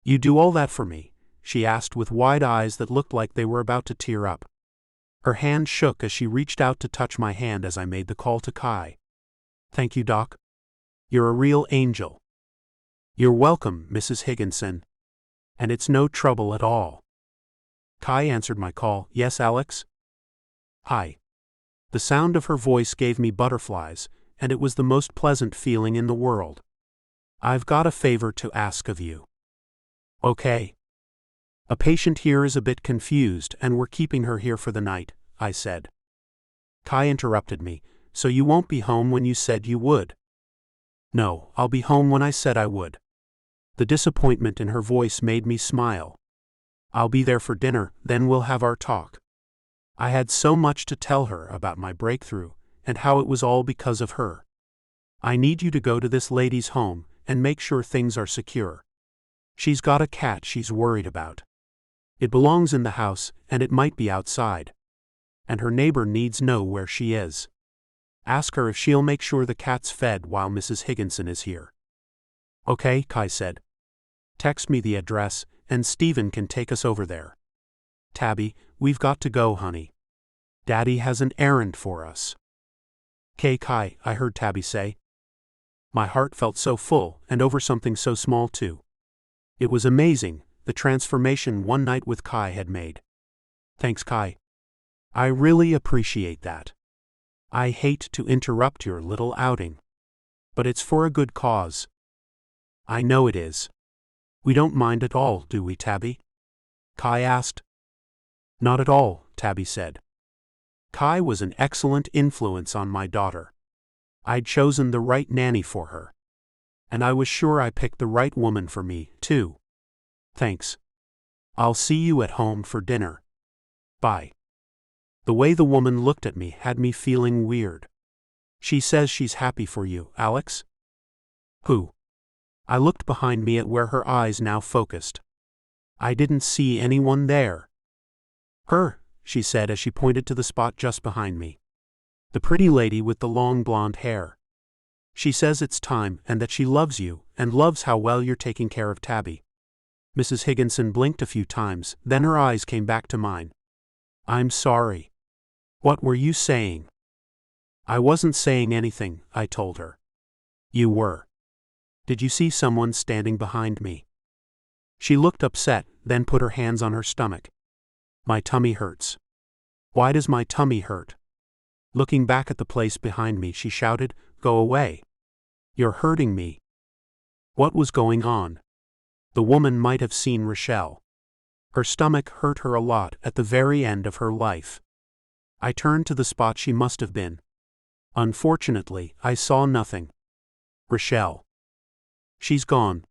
You do all that for me? She asked with wide eyes that looked like they were about to tear up. Her hand shook as she reached out to touch my hand as I made the call to Kai. Thank you, Doc. You're a real angel. You're welcome, Mrs. Higginson. And it's no trouble at all. Kai answered my call. Yes, Alex? Hi. The sound of her voice gave me butterflies, and it was the most pleasant feeling in the world. I've got a favor to ask of you. Okay. A patient here is a bit confused and we're keeping her here for the night, I said. Kai interrupted me. So you won't be home when you said you would? No, I'll be home when I said I would. The disappointment in her voice made me smile. I'll be there for dinner, then we'll have our talk. I had so much to tell her about my breakthrough and how it was all because of her. I need you to go to this lady's home and make sure things are secure. She's got a cat she's worried about. It belongs in the house, and it might be outside. And her neighbor needs to know where she is. Ask her if she'll make sure the cat's fed while Mrs. Higginson is here. Okay, Kai said. Text me the address, and Stephen can take us over there. Tabby, we've got to go, honey. Daddy has an errand for us. "'Kay, Kai," I heard Tabby say. My heart felt so full, and over something so small too. It was amazing, the transformation one night with Kai had made. Thanks, Kai. I really appreciate that. I hate to interrupt your little outing. But it's for a good cause. I know it is. We don't mind at all, do we, Tabby? Kai asked. Not at all, Tabby said. Kai was an excellent influence on my daughter. I'd chosen the right nanny for her. And I was sure I picked the right woman for me, too. Thanks. I'll see you at home for dinner. Bye. The way the woman looked at me had me feeling weird. She says she's happy for you, Alex? Who? I looked behind me at where her eyes now focused. I didn't see anyone there. Her, she said as she pointed to the spot just behind me. The pretty lady with the long blonde hair. She says it's time and that she loves you and loves how well you're taking care of Tabby. Mrs. Higginson blinked a few times, then her eyes came back to mine. I'm sorry. What were you saying? I wasn't saying anything, I told her. You were. Did you see someone standing behind me? She looked upset, then put her hands on her stomach. My tummy hurts. Why does my tummy hurt? Looking back at the place behind me, she shouted, "Go away. You're hurting me." What was going on? The woman might have seen Rochelle. Her stomach hurt her a lot at the very end of her life. I turned to the spot she must have been. Unfortunately, I saw nothing. Rochelle. She's gone.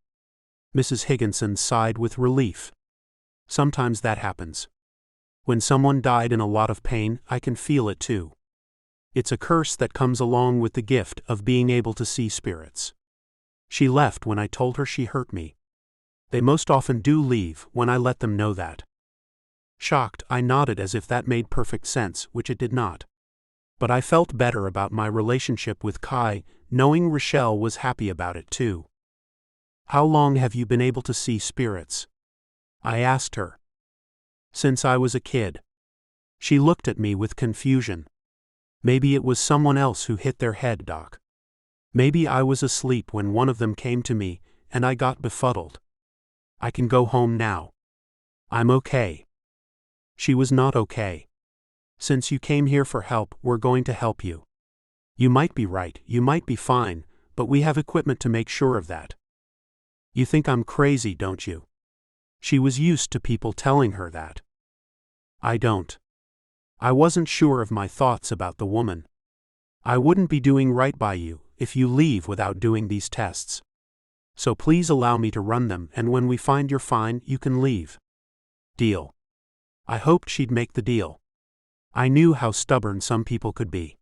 Mrs. Higginson sighed with relief. Sometimes that happens. When someone died in a lot of pain, I can feel it too. It's a curse that comes along with the gift of being able to see spirits. She left when I told her she hurt me. They most often do leave when I let them know that. Shocked, I nodded as if that made perfect sense, which it did not. But I felt better about my relationship with Kai, knowing Rochelle was happy about it too. "How long have you been able to see spirits?" I asked her. "Since I was a kid." She looked at me with confusion. "Maybe it was someone else who hit their head, Doc. Maybe I was asleep when one of them came to me, and I got befuddled. I can go home now. I'm okay." She was not okay. "Since you came here for help, we're going to help you. You might be right, you might be fine, but we have equipment to make sure of that. You think I'm crazy, don't you?" She was used to people telling her that. I don't. I wasn't sure of my thoughts about the woman. "I wouldn't be doing right by you if you leave without doing these tests. So please allow me to run them, and when we find you're fine, you can leave. Deal?" I hoped she'd make the deal. I knew how stubborn some people could be.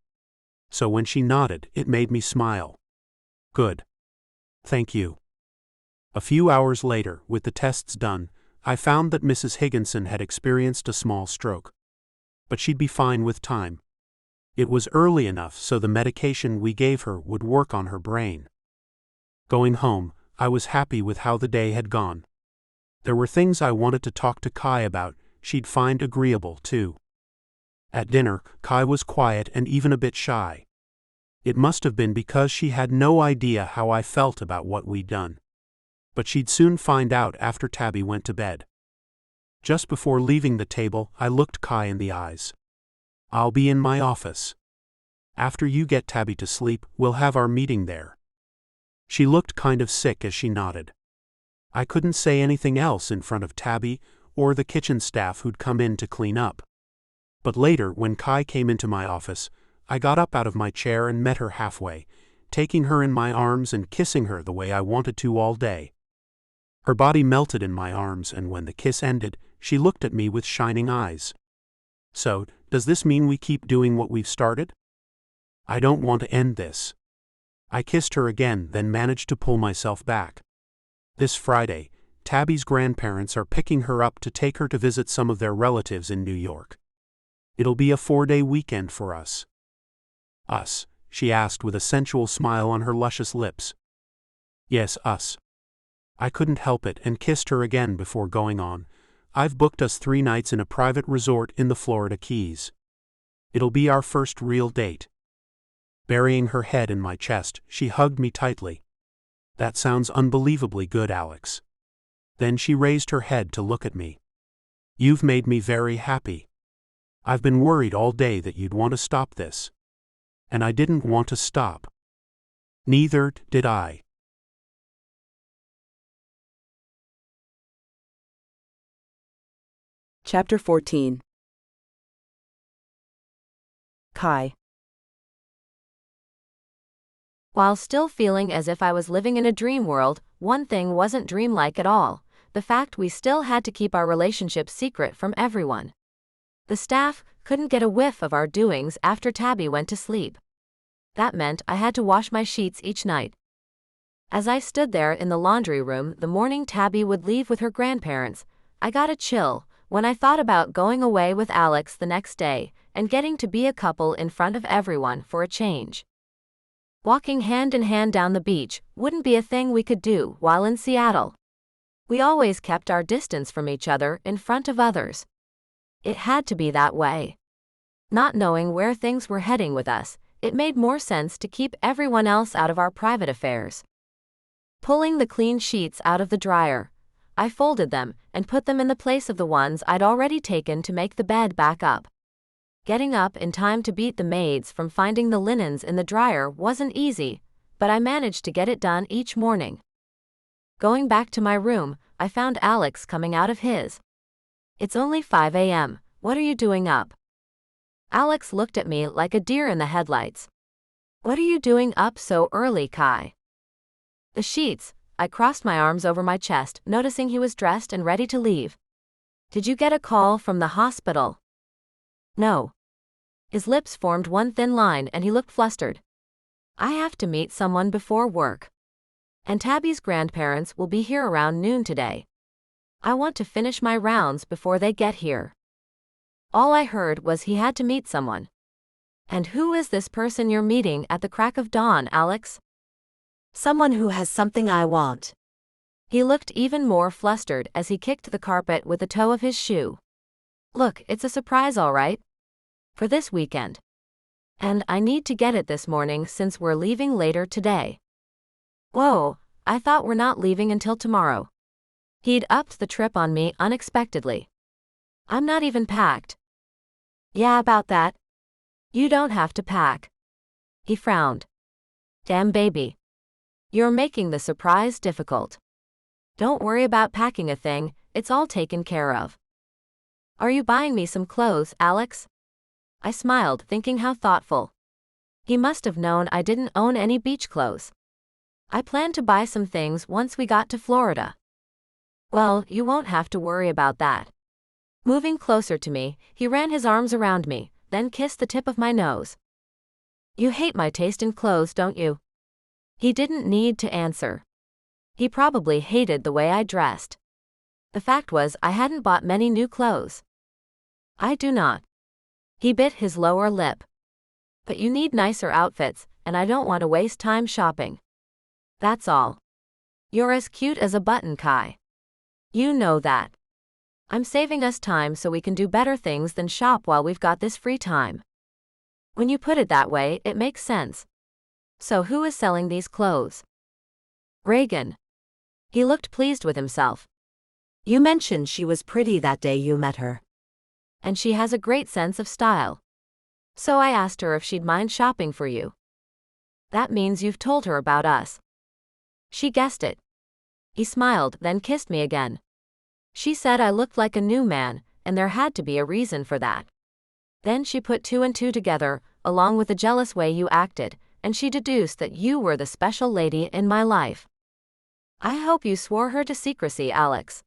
So when she nodded, it made me smile. "Good. Thank you." A few hours later, with the tests done, I found that Mrs. Higginson had experienced a small stroke. But she'd be fine with time. It was early enough so the medication we gave her would work on her brain. Going home, I was happy with how the day had gone. There were things I wanted to talk to Kai about, she'd find agreeable too. At dinner, Kai was quiet and even a bit shy. It must have been because she had no idea how I felt about what we'd done. But she'd soon find out after Tabby went to bed. Just before leaving the table, I looked Kai in the eyes. "I'll be in my office. After you get Tabby to sleep, we'll have our meeting there." She looked kind of sick as she nodded. I couldn't say anything else in front of Tabby or the kitchen staff who'd come in to clean up. But later, when Kai came into my office, I got up out of my chair and met her halfway, taking her in my arms and kissing her the way I wanted to all day. Her body melted in my arms, and when the kiss ended, she looked at me with shining eyes. "So, does this mean we keep doing what we've started?" "I don't want to end this." I kissed her again, then managed to pull myself back. This Friday, Tabby's grandparents are picking her up to take her to visit some of their relatives in New York. It'll be a 4-day weekend for us. "Us?" she asked with a sensual smile on her luscious lips. "Yes, us." I couldn't help it and kissed her again before going on. "I've booked us 3 nights in a private resort in the Florida Keys. It'll be our first real date." Burying her head in my chest, she hugged me tightly. "That sounds unbelievably good, Alex." Then she raised her head to look at me. "You've made me very happy. I've been worried all day that you'd want to stop this. And I didn't want to stop." Neither did I. Chapter 14. Kai. While still feeling as if I was living in a dream world, one thing wasn't dreamlike at all: the fact we still had to keep our relationship secret from everyone. The staff couldn't get a whiff of our doings after Tabby went to sleep. That meant I had to wash my sheets each night. As I stood there in the laundry room the morning Tabby would leave with her grandparents, I got a chill when I thought about going away with Alex the next day and getting to be a couple in front of everyone for a change. Walking hand in hand down the beach wouldn't be a thing we could do while in Seattle. We always kept our distance from each other in front of others. It had to be that way. Not knowing where things were heading with us, it made more sense to keep everyone else out of our private affairs. Pulling the clean sheets out of the dryer, I folded them and put them in the place of the ones I'd already taken to make the bed back up. Getting up in time to beat the maids from finding the linens in the dryer wasn't easy, but I managed to get it done each morning. Going back to my room, I found Alex coming out of his. "It's only 5 a.m., what are you doing up?" Alex looked at me like a deer in the headlights. "What are you doing up so early, Kai?" "The sheets." I crossed my arms over my chest, noticing he was dressed and ready to leave. "Did you get a call from the hospital?" "No." His lips formed one thin line and he looked flustered. "I have to meet someone before work. And Tabby's grandparents will be here around noon today. I want to finish my rounds before they get here." All I heard was he had to meet someone. "And who is this person you're meeting at the crack of dawn, Alex?" Someone who has something I want. He looked even more flustered as he kicked the carpet with the toe of his shoe. "Look, it's a surprise, all right. For this weekend. And I need to get it this morning since we're leaving later today." "Whoa, I thought we're not leaving until tomorrow." He'd upped the trip on me unexpectedly. "I'm not even packed." "Yeah, about that." "You don't have to pack." He frowned. "Damn baby. You're making the surprise difficult. Don't worry about packing a thing, it's all taken care of." "Are you buying me some clothes, Alex?" I smiled, thinking how thoughtful. He must have known I didn't own any beach clothes. "I planned to buy some things once we got to Florida." "Well, you won't have to worry about that." Moving closer to me, he ran his arms around me, then kissed the tip of my nose. "You hate my taste in clothes, don't you?" He didn't need to answer. He probably hated the way I dressed. The fact was, I hadn't bought many new clothes. "I do not." He bit his lower lip. "But you need nicer outfits, and I don't want to waste time shopping. That's all. You're as cute as a button, Kai. You know that. I'm saving us time so we can do better things than shop while we've got this free time." When you put it that way, it makes sense. "So who is selling these clothes?" "Reagan." He looked pleased with himself. "You mentioned she was pretty that day you met her." "And she has a great sense of style. So I asked her if she'd mind shopping for you." "That means you've told her about us." "She guessed it." He smiled, then kissed me again. "She said I looked like a new man, and there had to be a reason for that. Then she put two and two together, along with the jealous way you acted, and she deduced that you were the special lady in my life." "I hope you swore her to secrecy, Alex.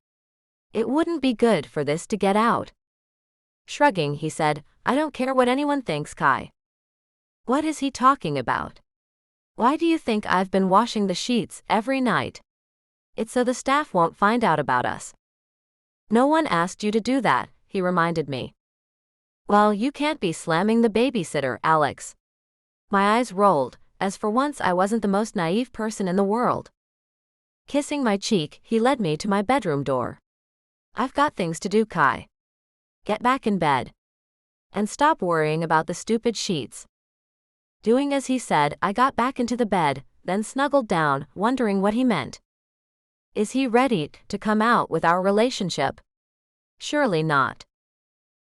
It wouldn't be good for this to get out." Shrugging, he said, "I don't care what anyone thinks, Kai." What is he talking about? Why do you think I've been washing the sheets every night? It's so the staff won't find out about us. No one asked you to do that, he reminded me. Well, you can't be slamming the babysitter, Alex. My eyes rolled, as for once I wasn't the most naive person in the world. Kissing my cheek, he led me to my bedroom door. "I've got things to do, Kai. Get back in bed. And stop worrying about the stupid sheets." Doing as he said, I got back into the bed, then snuggled down, wondering what he meant. Is he ready to come out with our relationship? Surely not.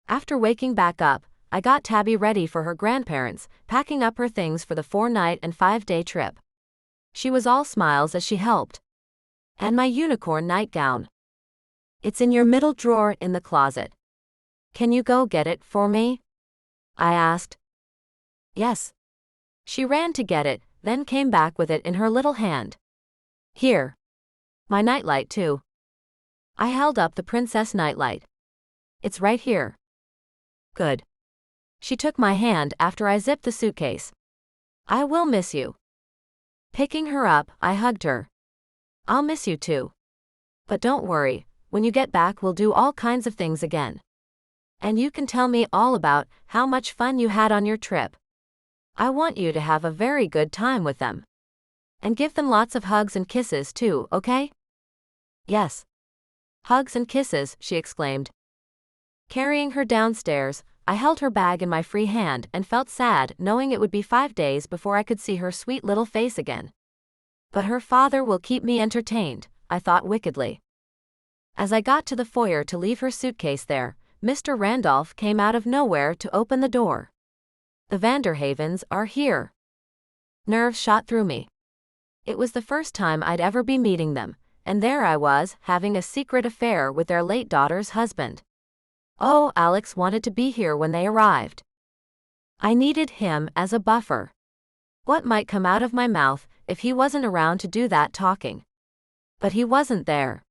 After waking back up, I got Tabby ready for her grandparents, packing up her things for the 4-night and 5-day trip. She was all smiles as she helped. And my unicorn nightgown. "It's in your middle drawer in the closet. Can you go get it for me?" I asked. "Yes." She ran to get it, then came back with it in her little hand. "Here. My nightlight too." I held up the princess nightlight. "It's right here." "Good." She took my hand after I zipped the suitcase. "I will miss you." Picking her up, I hugged her. "I'll miss you too. But don't worry, when you get back we'll do all kinds of things again. And you can tell me all about how much fun you had on your trip. I want you to have a very good time with them. And give them lots of hugs and kisses too, okay?" "Yes." "Hugs and kisses," she exclaimed. Carrying her downstairs, I held her bag in my free hand and felt sad knowing it would be 5 days before I could see her sweet little face again. But her father will keep me entertained, I thought wickedly. As I got to the foyer to leave her suitcase there, Mr. Randolph came out of nowhere to open the door. The Vanderhavens are here. Nerves shot through me. It was the first time I'd ever be meeting them, and there I was, having a secret affair with their late daughter's husband. Oh, Alex wanted to be here when they arrived. I needed him as a buffer. What might come out of my mouth if he wasn't around to do that talking? But he wasn't there.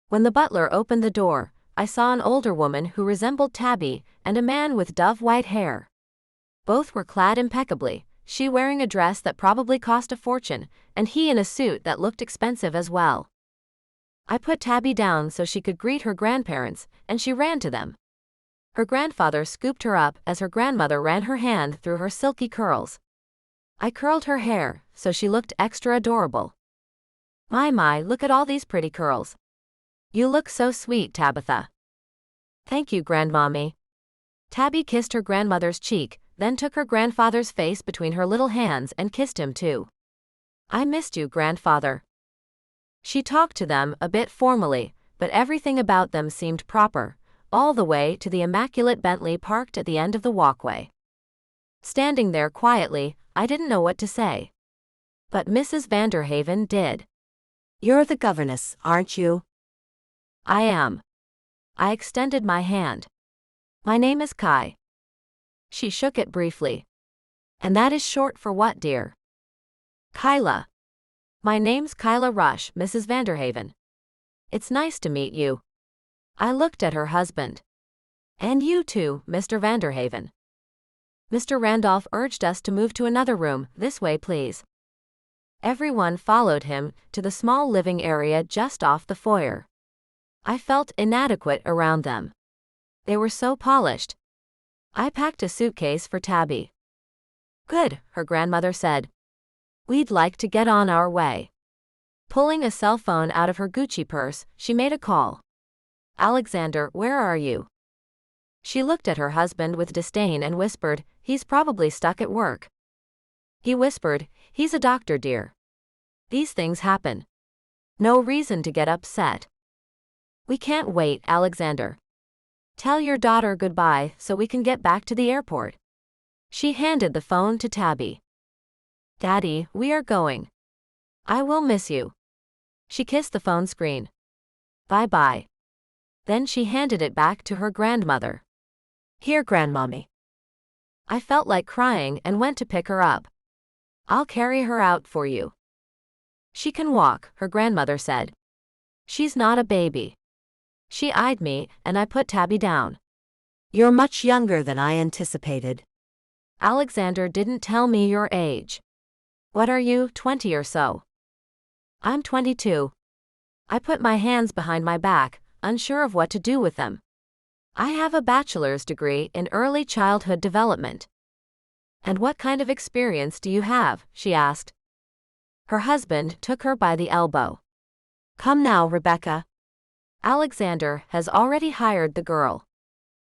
When the butler opened the door, I saw an older woman who resembled Tabby and a man with dove-white hair. Both were clad impeccably, she wearing a dress that probably cost a fortune, and he in a suit that looked expensive as well. I put Tabby down so she could greet her grandparents, and she ran to them. Her grandfather scooped her up as her grandmother ran her hand through her silky curls. I curled her hair, so she looked extra adorable. My, look at all these pretty curls. You look so sweet, Tabitha. Thank you, Grandmommy. Tabby kissed her grandmother's cheek, then took her grandfather's face between her little hands and kissed him too. I missed you, Grandfather. She talked to them a bit formally, but everything about them seemed proper, all the way to the immaculate Bentley parked at the end of the walkway. Standing there quietly, I didn't know what to say. But Mrs. Vanderhaven did. You're the governess, aren't you? I am. I extended my hand. My name is Kai. She shook it briefly. And that is short for what, dear? Kyla. My name's Kyla Rush, Mrs. Vanderhaven. It's nice to meet you. I looked at her husband. And you too, Mr. Vanderhaven. Mr. Randolph urged us to move to another room, this way please. Everyone followed him to the small living area just off the foyer. I felt inadequate around them. They were so polished. I packed a suitcase for Tabby. Good, her grandmother said. We'd like to get on our way. Pulling a cell phone out of her Gucci purse, she made a call. Alexander, where are you? She looked at her husband with disdain and whispered, he's probably stuck at work. He whispered, he's a doctor, dear. These things happen. No reason to get upset. We can't wait, Alexander. Tell your daughter goodbye so we can get back to the airport. She handed the phone to Tabby. Daddy, we are going. I will miss you. She kissed the phone screen. Bye-bye. Then she handed it back to her grandmother. Here, Grandmommy. I felt like crying and went to pick her up. I'll carry her out for you. She can walk, her grandmother said. She's not a baby. She eyed me, and I put Tabby down. You're much younger than I anticipated. Alexander didn't tell me your age. What are you, 20 or so? I'm 22. I put my hands behind my back, unsure of what to do with them. I have a bachelor's degree in early childhood development. And what kind of experience do you have? She asked. Her husband took her by the elbow. Come now, Rebecca. Alexander has already hired the girl.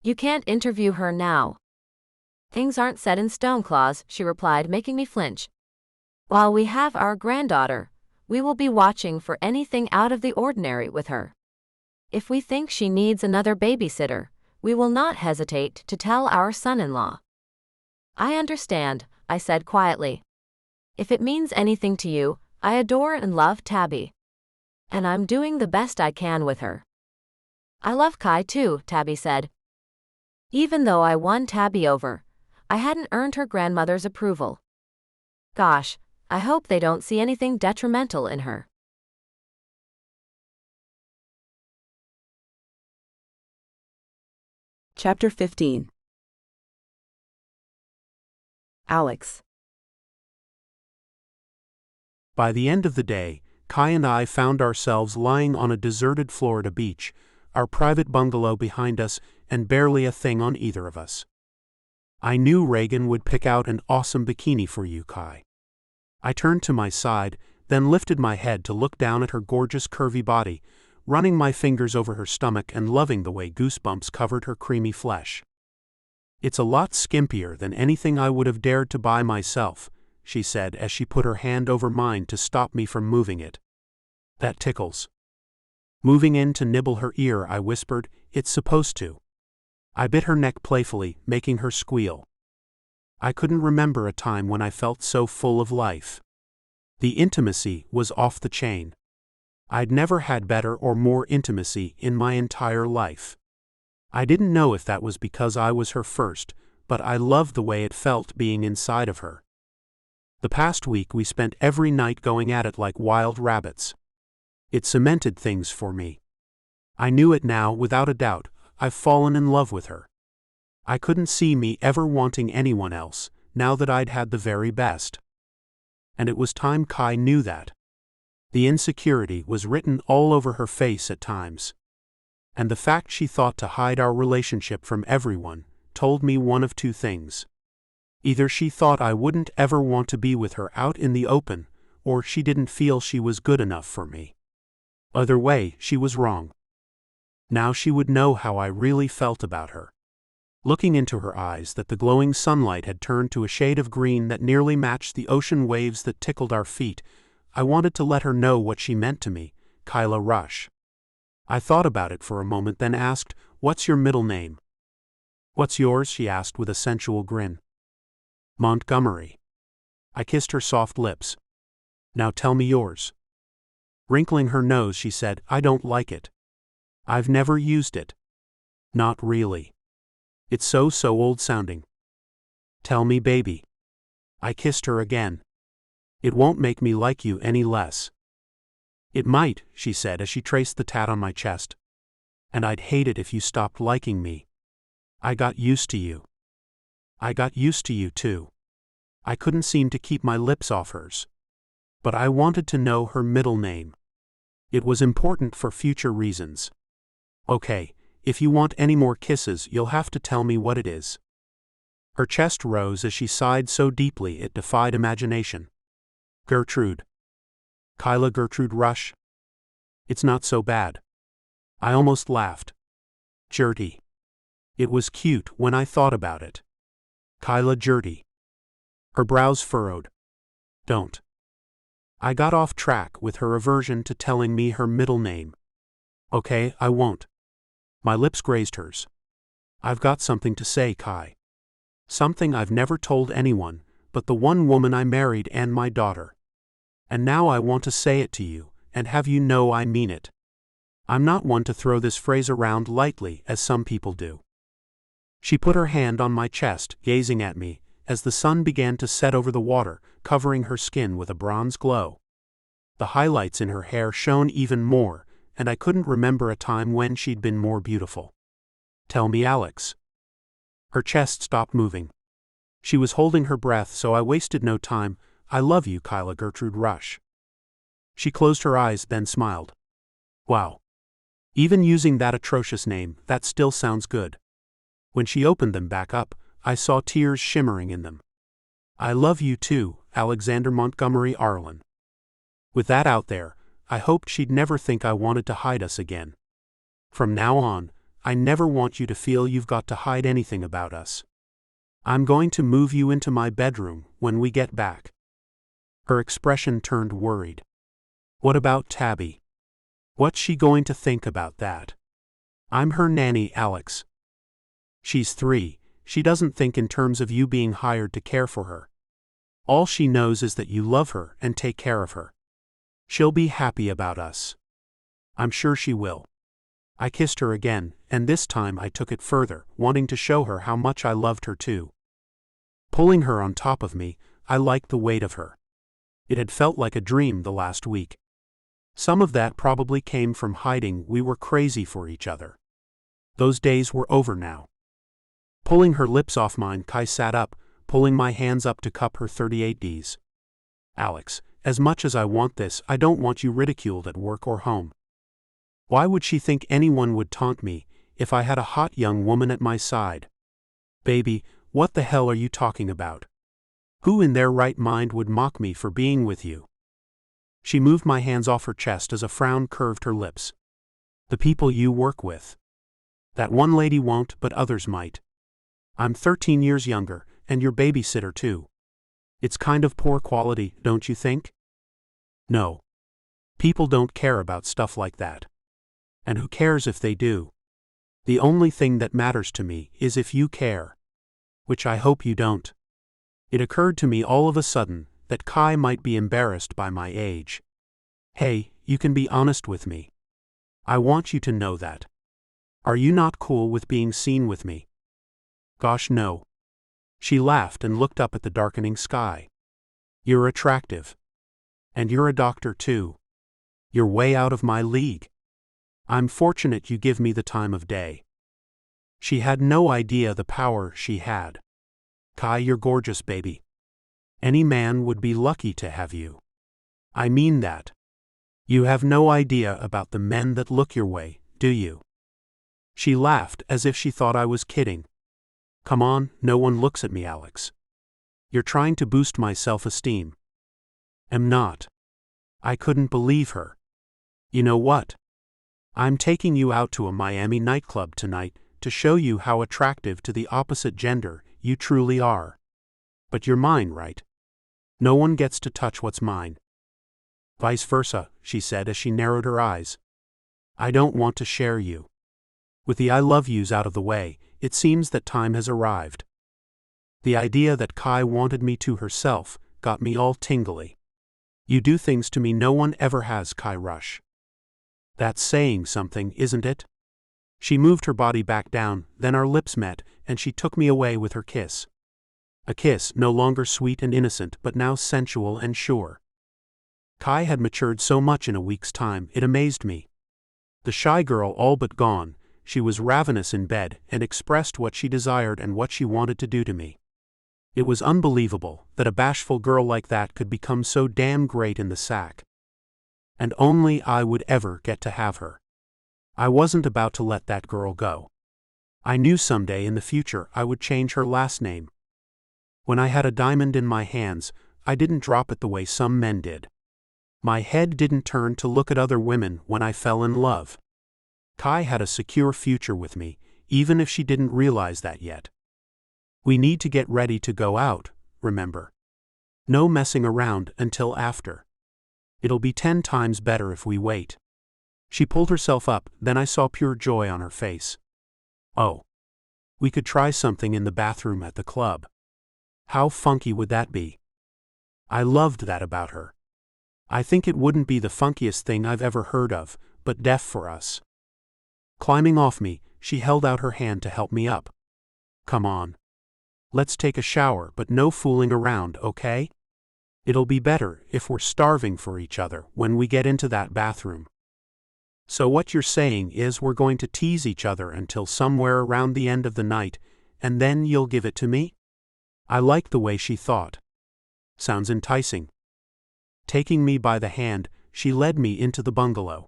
You can't interview her now. Things aren't set in stone, Claus, she replied, making me flinch. While we have our granddaughter, we will be watching for anything out of the ordinary with her. If we think she needs another babysitter, we will not hesitate to tell our son-in-law. I understand, I said quietly. If it means anything to you, I adore and love Tabby. And I'm doing the best I can with her. I love Kai too, Tabby said. Even though I won Tabby over, I hadn't earned her grandmother's approval. Gosh, I hope they don't see anything detrimental in her. Chapter 15. Alex. By the end of the day, Kai and I found ourselves lying on a deserted Florida beach, our private bungalow behind us, and barely a thing on either of us. I knew Reagan would pick out an awesome bikini for you, Kai. I turned to my side, then lifted my head to look down at her gorgeous curvy body, running my fingers over her stomach and loving the way goosebumps covered her creamy flesh. It's a lot skimpier than anything I would have dared to buy myself, she said as she put her hand over mine to stop me from moving it. That tickles. Moving in to nibble her ear, I whispered, it's supposed to. I bit her neck playfully, making her squeal. I couldn't remember a time when I felt so full of life. The intimacy was off the chain. I'd never had better or more intimacy in my entire life. I didn't know if that was because I was her first, but I loved the way it felt being inside of her. The past week we spent every night going at it like wild rabbits. It cemented things for me. I knew it now without a doubt. I've fallen in love with her. I couldn't see me ever wanting anyone else, now that I'd had the very best. And it was time Kai knew that. The insecurity was written all over her face at times. And the fact she thought to hide our relationship from everyone told me one of two things. Either she thought I wouldn't ever want to be with her out in the open, or she didn't feel she was good enough for me. Either way, she was wrong. Now she would know how I really felt about her. Looking into her eyes that the glowing sunlight had turned to a shade of green that nearly matched the ocean waves that tickled our feet, I wanted to let her know what she meant to me, Kyla Rush. I thought about it for a moment, then asked, "What's your middle name?" "What's yours?" she asked with a sensual grin. "Montgomery." I kissed her soft lips. "Now tell me yours." Wrinkling her nose, she said, "I don't like it. I've never used it." "Not really. It's so old-sounding." "Tell me, baby." I kissed her again. "It won't make me like you any less." "It might," she said as she traced the tat on my chest. "And I'd hate it if you stopped liking me. I got used to you." I got used to you too. I couldn't seem to keep my lips off hers. But I wanted to know her middle name. It was important for future reasons. "Okay, if you want any more kisses, you'll have to tell me what it is." Her chest rose as she sighed so deeply it defied imagination. "Gertrude." "Kyla Gertrude Rush?" "It's not so bad." I almost laughed. Gertie. It was cute when I thought about it. Kyla Gertie. Her brows furrowed. "Don't." I got off track with her aversion to telling me her middle name. "Okay, I won't." My lips grazed hers. "I've got something to say, Kai. Something I've never told anyone, but the one woman I married and my daughter. And now I want to say it to you, and have you know I mean it. I'm not one to throw this phrase around lightly as some people do." She put her hand on my chest, gazing at me, as the sun began to set over the water, covering her skin with a bronze glow. The highlights in her hair shone even more, and I couldn't remember a time when she'd been more beautiful. "Tell me, Alex." Her chest stopped moving. She was holding her breath, so I wasted no time. "I love you, Kyla Gertrude Rush." She closed her eyes, then smiled. "Wow. Even using that atrocious name, that still sounds good." When she opened them back up, I saw tears shimmering in them. "I love you too, Alexander Montgomery Arlen." With that out there, I hoped she'd never think I wanted to hide us again. "From now on, I never want you to feel you've got to hide anything about us. I'm going to move you into my bedroom when we get back." Her expression turned worried. "What about Tabby? What's she going to think about that?" "I'm her nanny, Alex." "She's 3, she doesn't think in terms of you being hired to care for her. All she knows is that you love her and take care of her. She'll be happy about us." "I'm sure she will." I kissed her again, and this time I took it further, wanting to show her how much I loved her too. Pulling her on top of me, I liked the weight of her. It had felt like a dream the last week. Some of that probably came from hiding we were crazy for each other. Those days were over now. Pulling her lips off mine, Kai sat up, pulling my hands up to cup her 38Ds. "Alex, as much as I want this, I don't want you ridiculed at work or home. Why would she think anyone would taunt me if I had a hot young woman at my side? Baby, what the hell are you talking about? Who in their right mind would mock me for being with you?" She moved my hands off her chest as a frown curved her lips. "The people you work with. That one lady won't, but others might. I'm 13 years younger, and your babysitter too. It's kind of poor quality, don't you think?" "No. People don't care about stuff like that. And who cares if they do? The only thing that matters to me is if you care. Which I hope you don't. It occurred to me all of a sudden that Kai might be embarrassed by my age. Hey, you can be honest with me. I want you to know that. Are you not cool with being seen with me? Gosh, no. She laughed and looked up at the darkening sky. You're attractive. And you're a doctor too. You're way out of my league. I'm fortunate you give me the time of day. She had no idea the power she had. Kai, you're gorgeous, baby. Any man would be lucky to have you. I mean that. You have no idea about the men that look your way, do you? She laughed as if she thought I was kidding. Come on, no one looks at me, Alex. You're trying to boost my self-esteem. Am not. I couldn't believe her. You know what? I'm taking you out to a Miami nightclub tonight to show you how attractive to the opposite gender you truly are. But you're mine, right? No one gets to touch what's mine. Vice versa, she said as she narrowed her eyes. I don't want to share you. With the I love yous out of the way, it seems that time has arrived. The idea that Kai wanted me to herself got me all tingly. You do things to me no one ever has, Kai Rush. That's saying something, isn't it? She moved her body back down, then our lips met, and she took me away with her kiss. A kiss no longer sweet and innocent but now sensual and sure. Kai had matured so much in a week's time, it amazed me. The shy girl all but gone, she was ravenous in bed and expressed what she desired and what she wanted to do to me. It was unbelievable that a bashful girl like that could become so damn great in the sack. And only I would ever get to have her. I wasn't about to let that girl go. I knew someday in the future I would change her last name. When I had a diamond in my hands, I didn't drop it the way some men did. My head didn't turn to look at other women when I fell in love. Kai had a secure future with me, even if she didn't realize that yet. We need to get ready to go out, remember? No messing around until after. It'll be 10 times better if we wait. She pulled herself up, then I saw pure joy on her face. Oh. We could try something in the bathroom at the club. How funky would that be? I loved that about her. I think it wouldn't be the funkiest thing I've ever heard of, but def for us. Climbing off me, she held out her hand to help me up. Come on. Let's take a shower, but no fooling around, okay? It'll be better if we're starving for each other when we get into that bathroom. So what you're saying is we're going to tease each other until somewhere around the end of the night, and then you'll give it to me? I liked the way she thought. Sounds enticing. Taking me by the hand, she led me into the bungalow.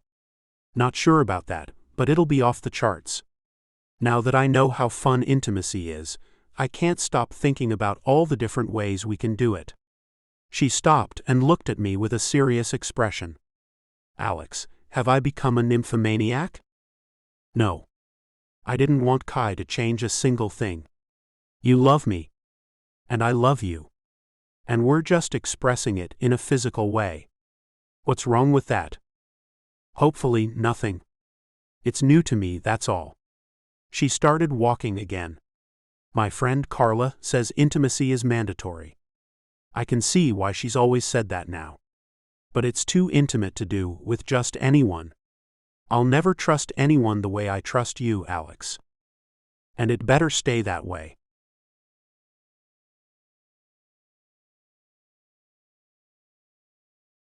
Not sure about that, but it'll be off the charts. Now that I know how fun intimacy is, I can't stop thinking about all the different ways we can do it. She stopped and looked at me with a serious expression. Alex, have I become a nymphomaniac? No. I didn't want Kai to change a single thing. You love me. And I love you. And we're just expressing it in a physical way. What's wrong with that? Hopefully, nothing. It's new to me, that's all. She started walking again. My friend Carla says intimacy is mandatory. I can see why she's always said that now. But it's too intimate to do with just anyone. I'll never trust anyone the way I trust you, Alex. And it better stay that way.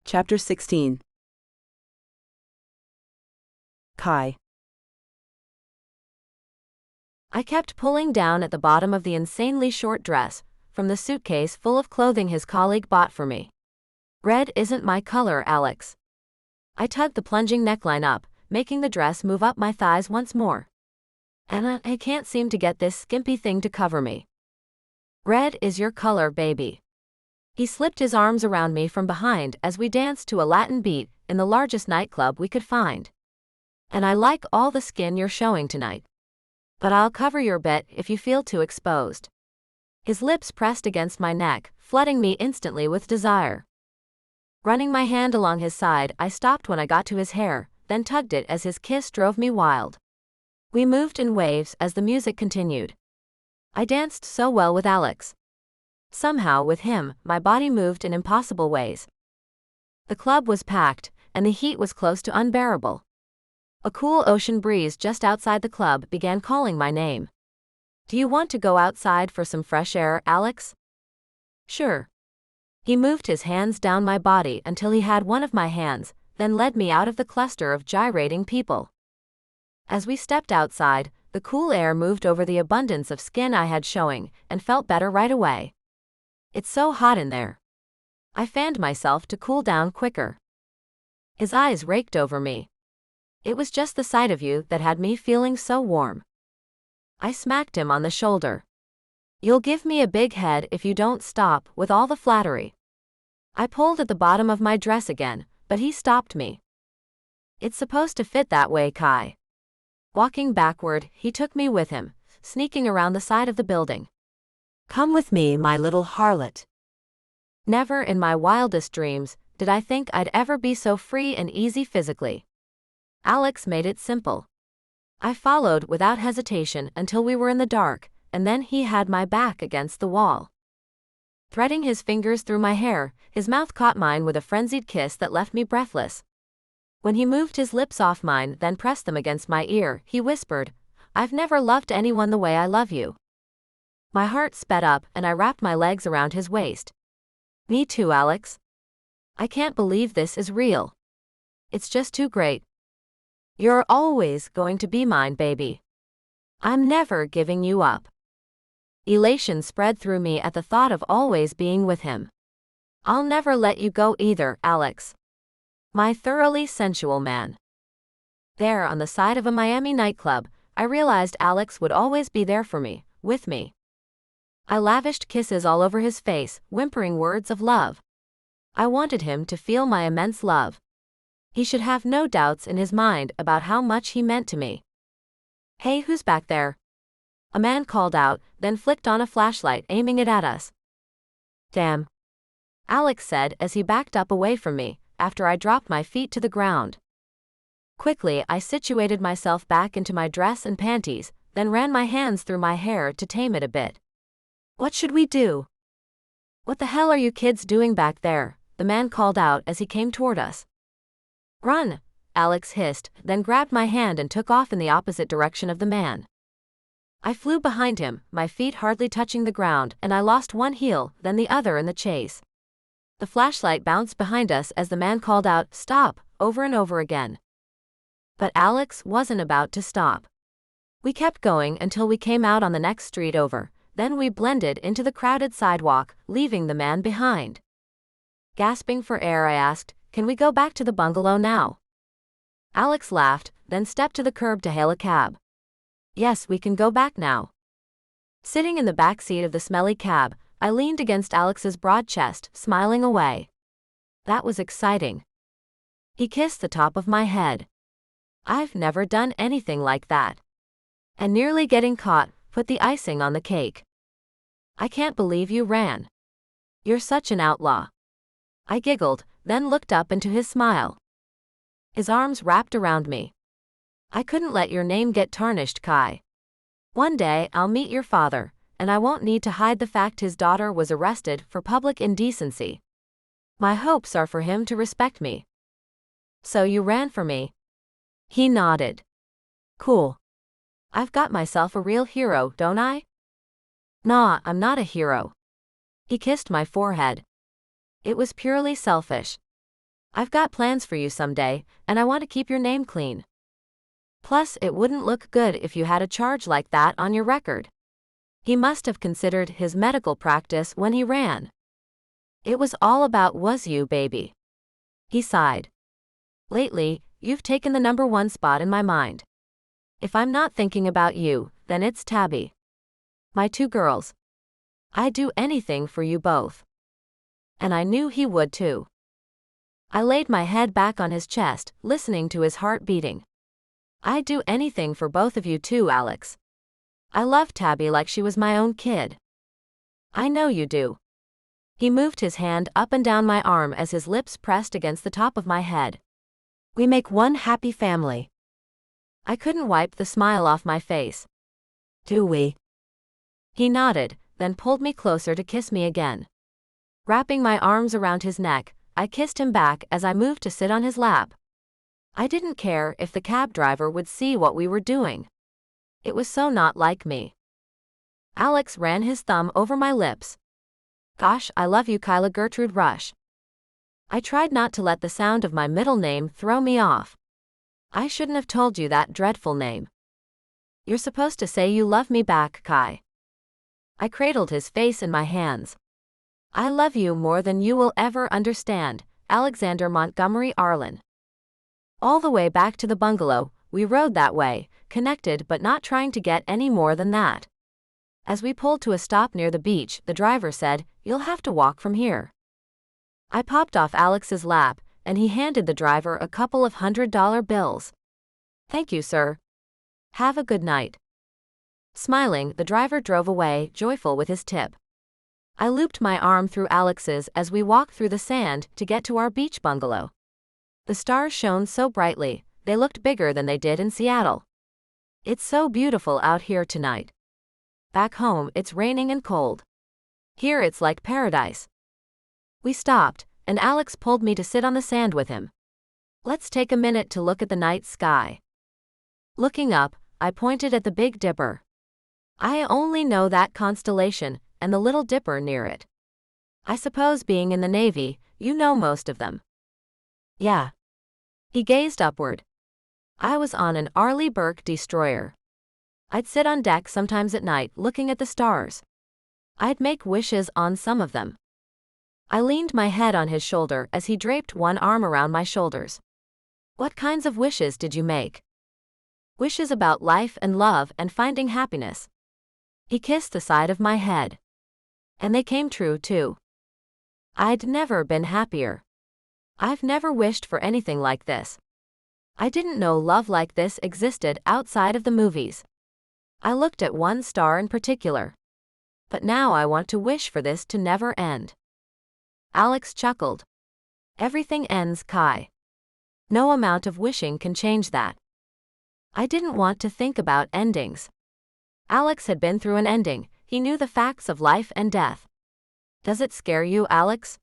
Chapter 16. Kai. I kept pulling down at the bottom of the insanely short dress, from the suitcase full of clothing his colleague bought for me. Red isn't my color, Alex. I tugged the plunging neckline up, making the dress move up my thighs once more. And I can't seem to get this skimpy thing to cover me. Red is your color, baby. He slipped his arms around me from behind as we danced to a Latin beat in the largest nightclub we could find. And I like all the skin you're showing tonight. But I'll cover your bit if you feel too exposed. His lips pressed against my neck, flooding me instantly with desire. Running my hand along his side, I stopped when I got to his hair, then tugged it as his kiss drove me wild. We moved in waves as the music continued. I danced so well with Alex. Somehow, with him, my body moved in impossible ways. The club was packed, and the heat was close to unbearable. A cool ocean breeze just outside the club began calling my name. "Do you want to go outside for some fresh air, Alex?" "Sure." He moved his hands down my body until he had one of my hands, then led me out of the cluster of gyrating people. As we stepped outside, the cool air moved over the abundance of skin I had showing, and felt better right away. "It's so hot in there." I fanned myself to cool down quicker. His eyes raked over me. "It was just the sight of you that had me feeling so warm." I smacked him on the shoulder. "You'll give me a big head if you don't stop with all the flattery." I pulled at the bottom of my dress again, but he stopped me. "It's supposed to fit that way, Kai." Walking backward, he took me with him, sneaking around the side of the building. Come with me, my little harlot. Never in my wildest dreams did I think I'd ever be so free and easy physically. Alex made it simple. I followed without hesitation until we were in the dark, and then he had my back against the wall. Threading his fingers through my hair, his mouth caught mine with a frenzied kiss that left me breathless. When he moved his lips off mine, then pressed them against my ear, he whispered, "I've never loved anyone the way I love you." My heart sped up, and I wrapped my legs around his waist. "Me too, Alex. I can't believe this is real. It's just too great. You're always going to be mine, baby. I'm never giving you up." Elation spread through me at the thought of always being with him. "I'll never let you go either, Alex. My thoroughly sensual man." There, on the side of a Miami nightclub, I realized Alex would always be there for me, with me. I lavished kisses all over his face, whimpering words of love. I wanted him to feel my immense love. He should have no doubts in his mind about how much he meant to me. "Hey, who's back there?" A man called out, then flicked on a flashlight, aiming it at us. "Damn," Alex said as he backed up away from me, after I dropped my feet to the ground. Quickly, I situated myself back into my dress and panties, then ran my hands through my hair to tame it a bit. "What should we do?" "What the hell are you kids doing back there?" the man called out as he came toward us. "Run," Alex hissed, then grabbed my hand and took off in the opposite direction of the man. I flew behind him, my feet hardly touching the ground, and I lost one heel, then the other in the chase. The flashlight bounced behind us as the man called out, "Stop," over and over again. But Alex wasn't about to stop. We kept going until we came out on the next street over, then we blended into the crowded sidewalk, leaving the man behind. Gasping for air, I asked, "Can we go back to the bungalow now?" Alex laughed, then stepped to the curb to hail a cab. "Yes, we can go back now." Sitting in the back seat of the smelly cab, I leaned against Alex's broad chest, smiling away. That was exciting. He kissed the top of my head. I've never done anything like that. And nearly getting caught put the icing on the cake. "I can't believe you ran. You're such an outlaw." I giggled, then looked up into his smile. His arms wrapped around me. "I couldn't let your name get tarnished, Kai. One day I'll meet your father, and I won't need to hide the fact his daughter was arrested for public indecency. My hopes are for him to respect me." "So you ran for me?" He nodded. "Cool. I've got myself a real hero, don't I?" "Nah, I'm not a hero." He kissed my forehead. "It was purely selfish. I've got plans for you someday, and I want to keep your name clean. Plus, it wouldn't look good if you had a charge like that on your record." He must have considered his medical practice when he ran. "It was all about was you, baby." He sighed. "Lately, you've taken the #1 spot in my mind. If I'm not thinking about you, then it's Tabby. My 2 girls. I'd do anything for you both." And I knew he would too. I laid my head back on his chest, listening to his heart beating. "I'd do anything for both of you too, Alex. I love Tabby like she was my own kid." "I know you do." He moved his hand up and down my arm as his lips pressed against the top of my head. "We make one happy family." I couldn't wipe the smile off my face. Do we? He nodded, then pulled me closer to kiss me again. Wrapping my arms around his neck, I kissed him back as I moved to sit on his lap. I didn't care if the cab driver would see what we were doing. It was so not like me. Alex ran his thumb over my lips. Gosh, I love you, Kyla Gertrude Rush. I tried not to let the sound of my middle name throw me off. I shouldn't have told you that dreadful name. You're supposed to say you love me back, Kai. I cradled his face in my hands. I love you more than you will ever understand, Alexander Montgomery Arlen. All the way back to the bungalow, we rode that way, connected but not trying to get any more than that. As we pulled to a stop near the beach, the driver said, "You'll have to walk from here." I popped off Alex's lap, and he handed the driver a couple of $100 bills. "Thank you, sir. Have a good night." Smiling, the driver drove away, joyful with his tip. I looped my arm through Alex's as we walked through the sand to get to our beach bungalow. The stars shone so brightly, they looked bigger than they did in Seattle. It's so beautiful out here tonight. Back home, it's raining and cold. Here it's like paradise. We stopped, and Alex pulled me to sit on the sand with him. Let's take a minute to look at the night sky. Looking up, I pointed at the Big Dipper. I only know that constellation, and the Little Dipper near it. I suppose being in the Navy, you know most of them. Yeah. He gazed upward. I was on an Arleigh Burke destroyer. I'd sit on deck sometimes at night looking at the stars. I'd make wishes on some of them. I leaned my head on his shoulder as he draped one arm around my shoulders. What kinds of wishes did you make? Wishes about life and love and finding happiness. He kissed the side of my head. And they came true, too. I'd never been happier. I've never wished for anything like this. I didn't know love like this existed outside of the movies. I looked at one star in particular. But now I want to wish for this to never end. Alex chuckled. Everything ends, Kai. No amount of wishing can change that. I didn't want to think about endings. Alex had been through an ending. He knew the facts of life and death. Does it scare you, Alex?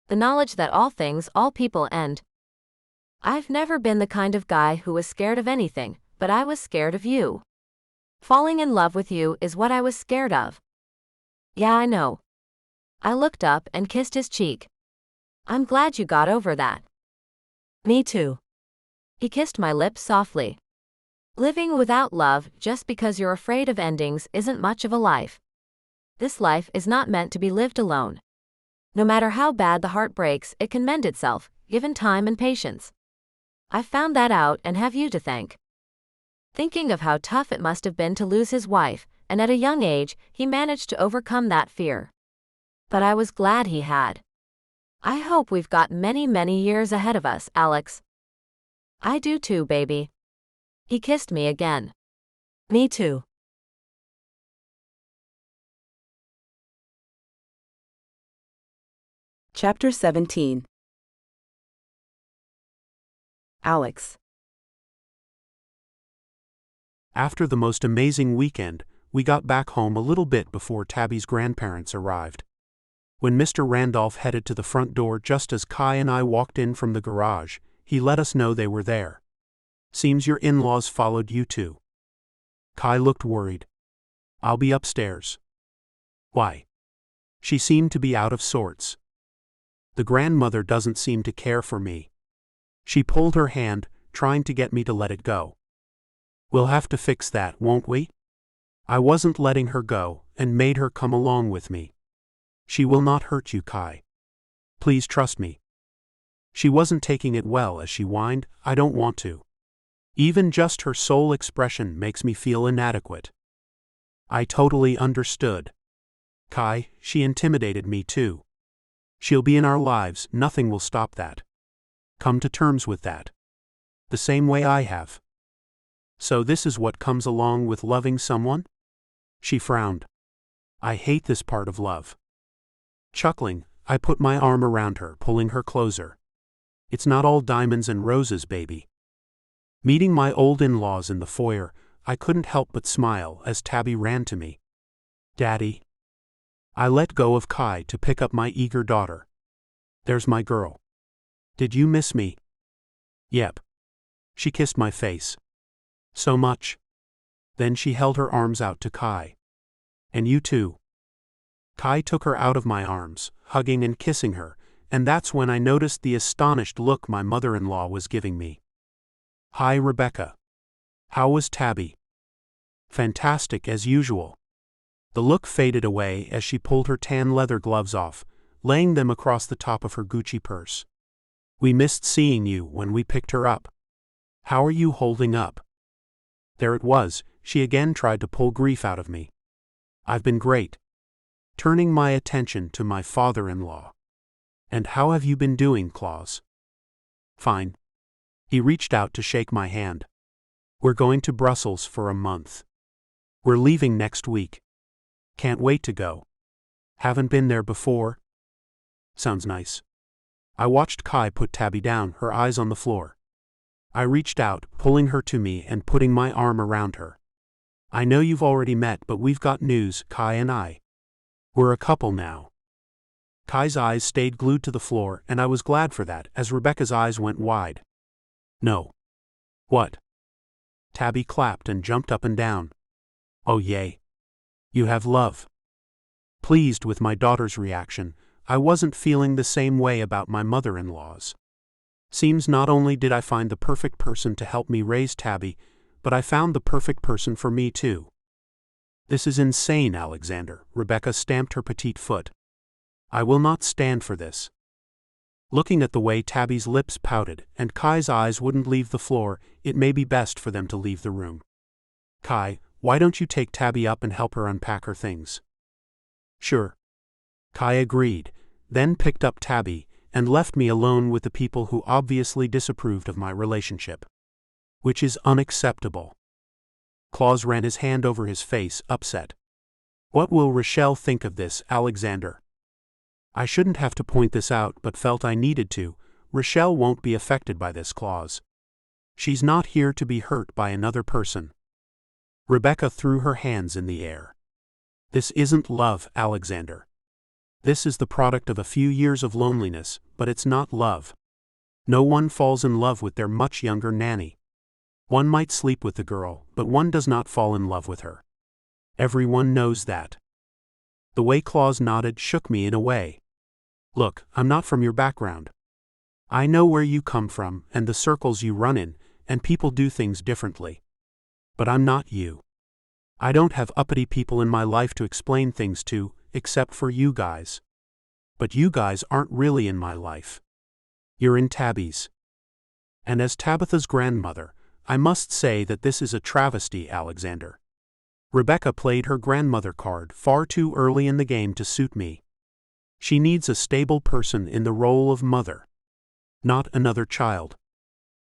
The knowledge that all things, all people end. I've never been the kind of guy who was scared of anything, but I was scared of you. Falling in love with you is what I was scared of. Yeah, I know. I looked up and kissed his cheek. I'm glad you got over that. Me too. He kissed my lips softly. Living without love just because you're afraid of endings isn't much of a life. This life is not meant to be lived alone. No matter how bad the heart breaks, it can mend itself, given time and patience. I found that out and have you to thank. Thinking of how tough it must have been to lose his wife, and at a young age, he managed to overcome that fear. But I was glad he had. I hope we've got many, many years ahead of us, Alex. I do too, baby. He kissed me again. Me too. Chapter 17. Alex. After the most amazing weekend, we got back home a little bit before Tabby's grandparents arrived. When Mr. Randolph headed to the front door just as Kai and I walked in from the garage, he let us know they were there. Seems your in-laws followed you too. Kai looked worried. I'll be upstairs. Why? She seemed to be out of sorts. The grandmother doesn't seem to care for me. She pulled her hand, trying to get me to let it go. We'll have to fix that, won't we? I wasn't letting her go, and made her come along with me. She will not hurt you, Kai. Please trust me. She wasn't taking it well as she whined, I don't want to. Even just her sole expression makes me feel inadequate. I totally understood. Kai, she intimidated me too. She'll be in our lives, nothing will stop that. Come to terms with that. The same way I have. So this is what comes along with loving someone? She frowned. I hate this part of love. Chuckling, I put my arm around her, pulling her closer. It's not all diamonds and roses, baby. Meeting my old in-laws in the foyer, I couldn't help but smile as Tabby ran to me. "Daddy." I let go of Kai to pick up my eager daughter. "There's my girl. Did you miss me?" "Yep." She kissed my face. "So much." Then she held her arms out to Kai. "And you too." Kai took her out of my arms, hugging and kissing her, and that's when I noticed the astonished look my mother-in-law was giving me. "Hi, Rebecca. How was Tabby?" "Fantastic as usual." The look faded away as she pulled her tan leather gloves off, laying them across the top of her Gucci purse. "We missed seeing you when we picked her up. How are you holding up?" There it was, she again tried to pull grief out of me. "I've been great." Turning my attention to my father-in-law. "And how have you been doing, Claus?" "Fine." He reached out to shake my hand. "We're going to Brussels for a month. We're leaving next week. Can't wait to go. Haven't been there before." "Sounds nice." I watched Kai put Tabby down, her eyes on the floor. I reached out, pulling her to me and putting my arm around her. "I know you've already met, but we've got news, Kai and I. We're a couple now." Kai's eyes stayed glued to the floor, and I was glad for that, as Rebecca's eyes went wide. "No." "What?" Tabby clapped and jumped up and down. "Oh yay. You have love." Pleased with my daughter's reaction, I wasn't feeling the same way about my mother-in-laws. Seems not only did I find the perfect person to help me raise Tabby, but I found the perfect person for me too. "This is insane, Alexander." Rebecca stamped her petite foot. "I will not stand for this." Looking at the way Tabby's lips pouted and Kai's eyes wouldn't leave the floor, it may be best for them to leave the room. "Kai, why don't you take Tabby up and help her unpack her things?" "Sure." Kai agreed, then picked up Tabby and left me alone with the people who obviously disapproved of my relationship. Which is unacceptable. Claus ran his hand over his face, upset. "What will Rochelle think of this, Alexander?" I shouldn't have to point this out, but felt I needed to. Rochelle won't be affected by this, Claus. She's not here to be hurt by another person. Rebecca threw her hands in the air. "This isn't love, Alexander. This is the product of a few years of loneliness, but it's not love. No one falls in love with their much younger nanny. One might sleep with the girl, but one does not fall in love with her. Everyone knows that." The way Claus nodded shook me in a way. "Look, I'm not from your background. I know where you come from and the circles you run in, and people do things differently. But I'm not you. I don't have uppity people in my life to explain things to, except for you guys. But you guys aren't really in my life. You're in Tabby's. And as Tabitha's grandmother, I must say that this is a travesty, Alexander." Rebecca played her grandmother card far too early in the game to suit me. She needs a stable person in the role of mother. Not another child.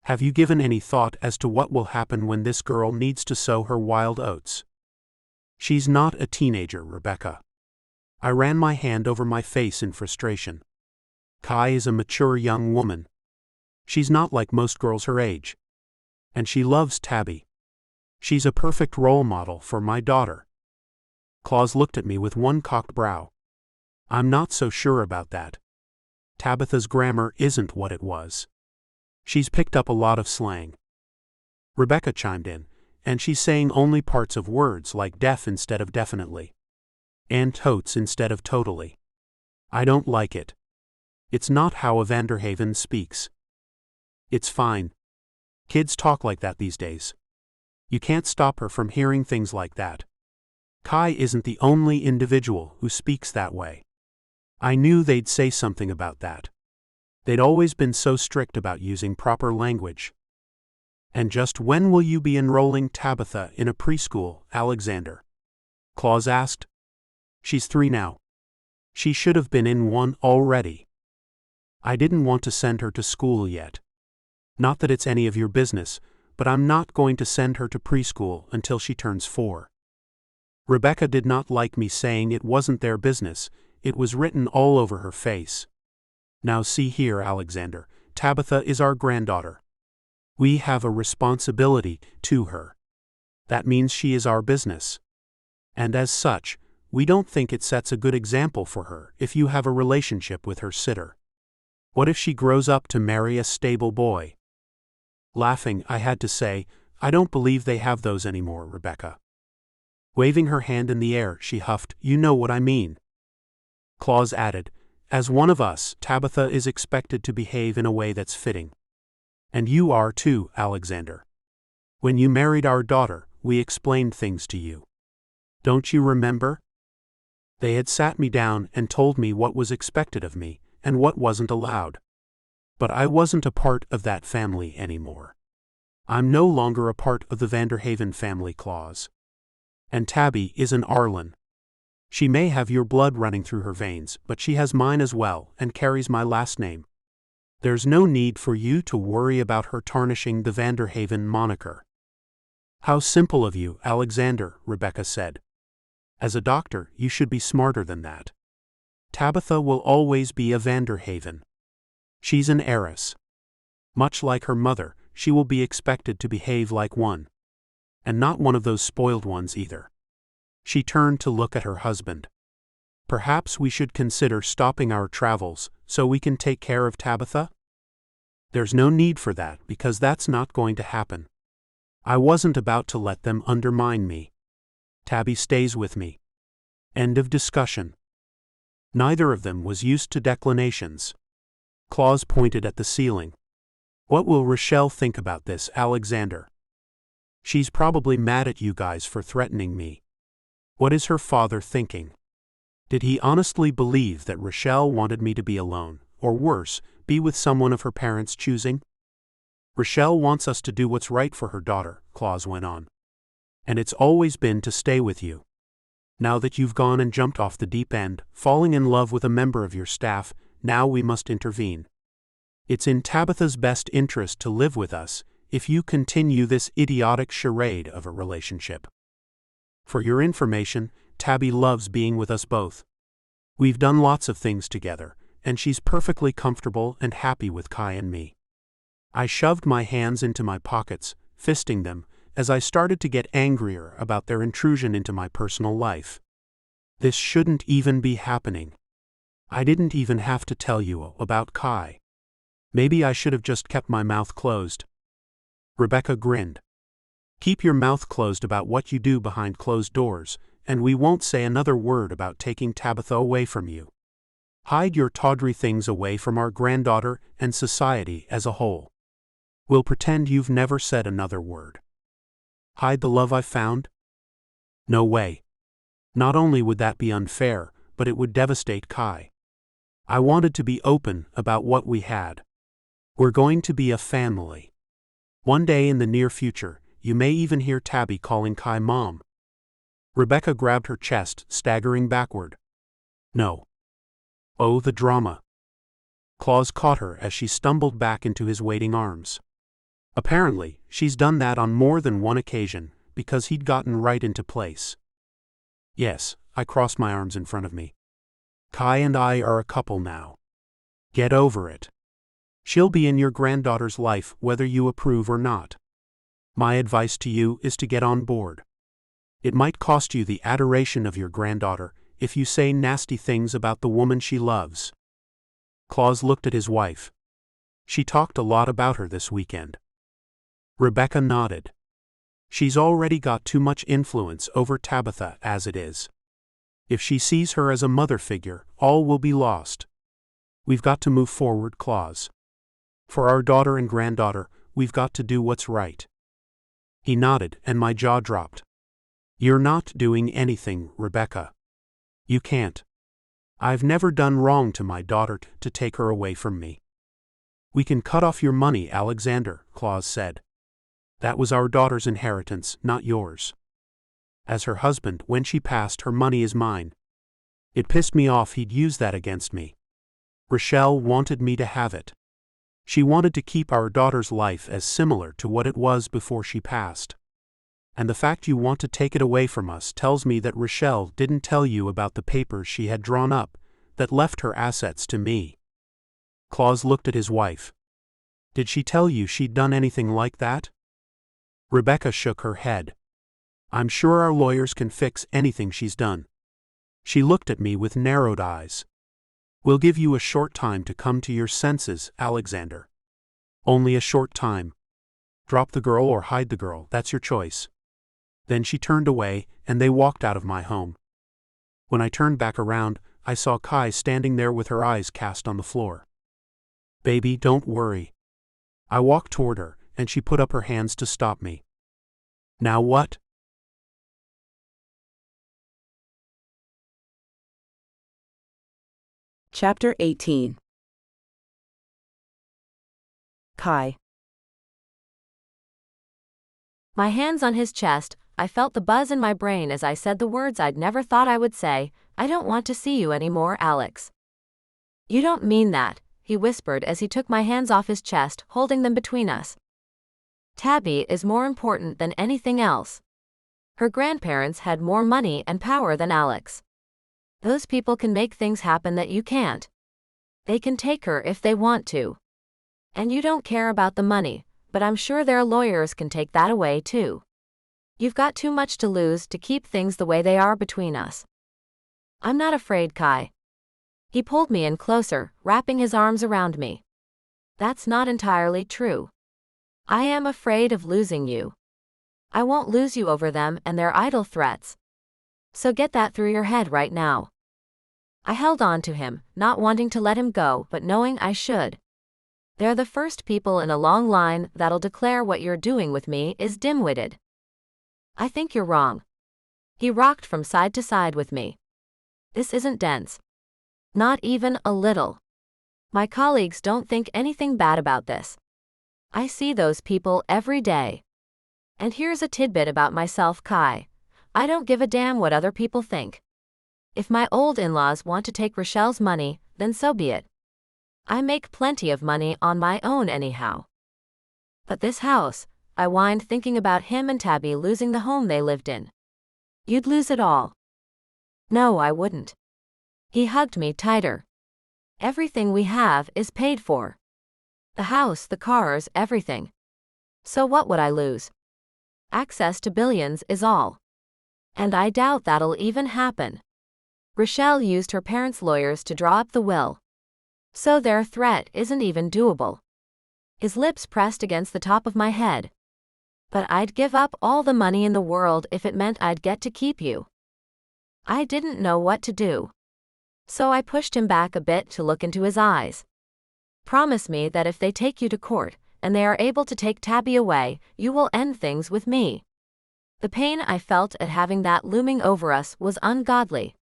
Have you given any thought as to what will happen when this girl needs to sow her wild oats? She's not a teenager, Rebecca. I ran my hand over my face in frustration. Kai is a mature young woman. She's not like most girls her age. And she loves Tabby. She's a perfect role model for my daughter. Claus looked at me with one cocked brow. I'm not so sure about that. Tabitha's grammar isn't what it was. She's picked up a lot of slang. Rebecca chimed in, and she's saying only parts of words like def instead of definitely. And totes instead of totally. I don't like it. It's not how a Vanderhaven speaks. It's fine. Kids talk like that these days. You can't stop her from hearing things like that. Kai isn't the only individual who speaks that way. I knew they'd say something about that. They'd always been so strict about using proper language. And just when will you be enrolling Tabitha in a preschool, Alexander? Claus asked. She's 3 now. She should have been in one already. I didn't want to send her to school yet. Not that it's any of your business, but I'm not going to send her to preschool until she turns 4. Rebecca did not like me saying it wasn't their business. It was written all over her face. Now see here, Alexander, Tabitha is our granddaughter. We have a responsibility to her. That means she is our business. And as such, we don't think it sets a good example for her if you have a relationship with her sitter. What if she grows up to marry a stable boy? Laughing, I had to say, I don't believe they have those anymore, Rebecca. Waving her hand in the air, she huffed, you know what I mean. Claus added, as one of us, Tabitha is expected to behave in a way that's fitting. And you are too, Alexander. When you married our daughter, we explained things to you. Don't you remember? They had sat me down and told me what was expected of me, and what wasn't allowed. But I wasn't a part of that family anymore. I'm no longer a part of the Vanderhaven family, Claus. And Tabby is an Arlen. She may have your blood running through her veins, but she has mine as well and carries my last name. There's no need for you to worry about her tarnishing the Vanderhaven moniker. How simple of you, Alexander, Rebecca said. As a doctor, you should be smarter than that. Tabitha will always be a Vanderhaven. She's an heiress. Much like her mother, she will be expected to behave like one. And not one of those spoiled ones either. She turned to look at her husband. Perhaps we should consider stopping our travels so we can take care of Tabitha? There's no need for that because that's not going to happen. I wasn't about to let them undermine me. Tabby stays with me. End of discussion. Neither of them was used to declinations. Claus pointed at the ceiling. What will Rochelle think about this, Alexander? She's probably mad at you guys for threatening me. What is her father thinking? Did he honestly believe that Rochelle wanted me to be alone, or worse, be with someone of her parents' choosing? Rochelle wants us to do what's right for her daughter, Claus went on. And it's always been to stay with you. Now that you've gone and jumped off the deep end, falling in love with a member of your staff, now we must intervene. It's in Tabitha's best interest to live with us if you continue this idiotic charade of a relationship. For your information, Tabby loves being with us both. We've done lots of things together, and she's perfectly comfortable and happy with Kai and me. I shoved my hands into my pockets, fisting them, as I started to get angrier about their intrusion into my personal life. This shouldn't even be happening. I didn't even have to tell you about Kai. Maybe I should have just kept my mouth closed. Rebecca grinned. Keep your mouth closed about what you do behind closed doors, and we won't say another word about taking Tabitha away from you. Hide your tawdry things away from our granddaughter and society as a whole. We'll pretend you've never said another word. Hide the love I've found? No way. Not only would that be unfair, but it would devastate Kai. I wanted to be open about what we had. We're going to be a family. One day in the near future, you may even hear Tabby calling Kai Mom. Rebecca grabbed her chest, staggering backward. No. Oh, the drama. Claus caught her as she stumbled back into his waiting arms. Apparently, she's done that on more than one occasion, because he'd gotten right into place. Yes, I crossed my arms in front of me. Kai and I are a couple now. Get over it. She'll be in your granddaughter's life whether you approve or not. My advice to you is to get on board. It might cost you the adoration of your granddaughter if you say nasty things about the woman she loves. Claus looked at his wife. She talked a lot about her this weekend. Rebecca nodded. She's already got too much influence over Tabitha as it is. If she sees her as a mother figure, all will be lost. We've got to move forward, Claus. For our daughter and granddaughter, we've got to do what's right. He nodded, and my jaw dropped. You're not doing anything, Rebecca. You can't. I've never done wrong to my daughter to take her away from me. We can cut off your money, Alexander, Claus said. That was our daughter's inheritance, not yours. As her husband, when she passed, her money is mine. It pissed me off he'd use that against me. Rochelle wanted me to have it. She wanted to keep our daughter's life as similar to what it was before she passed. And the fact you want to take it away from us tells me that Rochelle didn't tell you about the papers she had drawn up that left her assets to me. Claus looked at his wife. Did she tell you she'd done anything like that? Rebecca shook her head. I'm sure our lawyers can fix anything she's done. She looked at me with narrowed eyes. We'll give you a short time to come to your senses, Alexander. Only a short time. Drop the girl or hide the girl, that's your choice. Then she turned away, and they walked out of my home. When I turned back around, I saw Kai standing there with her eyes cast on the floor. Baby, don't worry. I walked toward her, and she put up her hands to stop me. Now what? Chapter 18. Kai. My hands on his chest, I felt the buzz in my brain as I said the words I'd never thought I would say. I don't want to see you anymore, Alex. You don't mean that, he whispered as he took my hands off his chest, holding them between us. Tabby is more important than anything else. Her grandparents had more money and power than Alex. Those people can make things happen that you can't. They can take her if they want to. And you don't care about the money, but I'm sure their lawyers can take that away too. You've got too much to lose to keep things the way they are between us. I'm not afraid, Kai. He pulled me in closer, wrapping his arms around me. That's not entirely true. I am afraid of losing you. I won't lose you over them and their idle threats. So get that through your head right now. I held on to him, not wanting to let him go but knowing I should. They're the first people in a long line that'll declare what you're doing with me is dim-witted. I think you're wrong. He rocked from side to side with me. This isn't dense. Not even a little. My colleagues don't think anything bad about this. I see those people every day. And here's a tidbit about myself, Kai. I don't give a damn what other people think. If my old in-laws want to take Rochelle's money, then so be it. I make plenty of money on my own anyhow. But this house, I whined thinking about him and Tabby losing the home they lived in. You'd lose it all. No, I wouldn't. He hugged me tighter. Everything we have is paid for. The house, the cars, everything. So what would I lose? Access to billions is all. And I doubt that'll even happen. Rochelle used her parents' lawyers to draw up the will. So their threat isn't even doable. His lips pressed against the top of my head. But I'd give up all the money in the world if it meant I'd get to keep you. I didn't know what to do. So I pushed him back a bit to look into his eyes. Promise me that if they take you to court, and they are able to take Tabby away, you will end things with me. The pain I felt at having that looming over us was ungodly.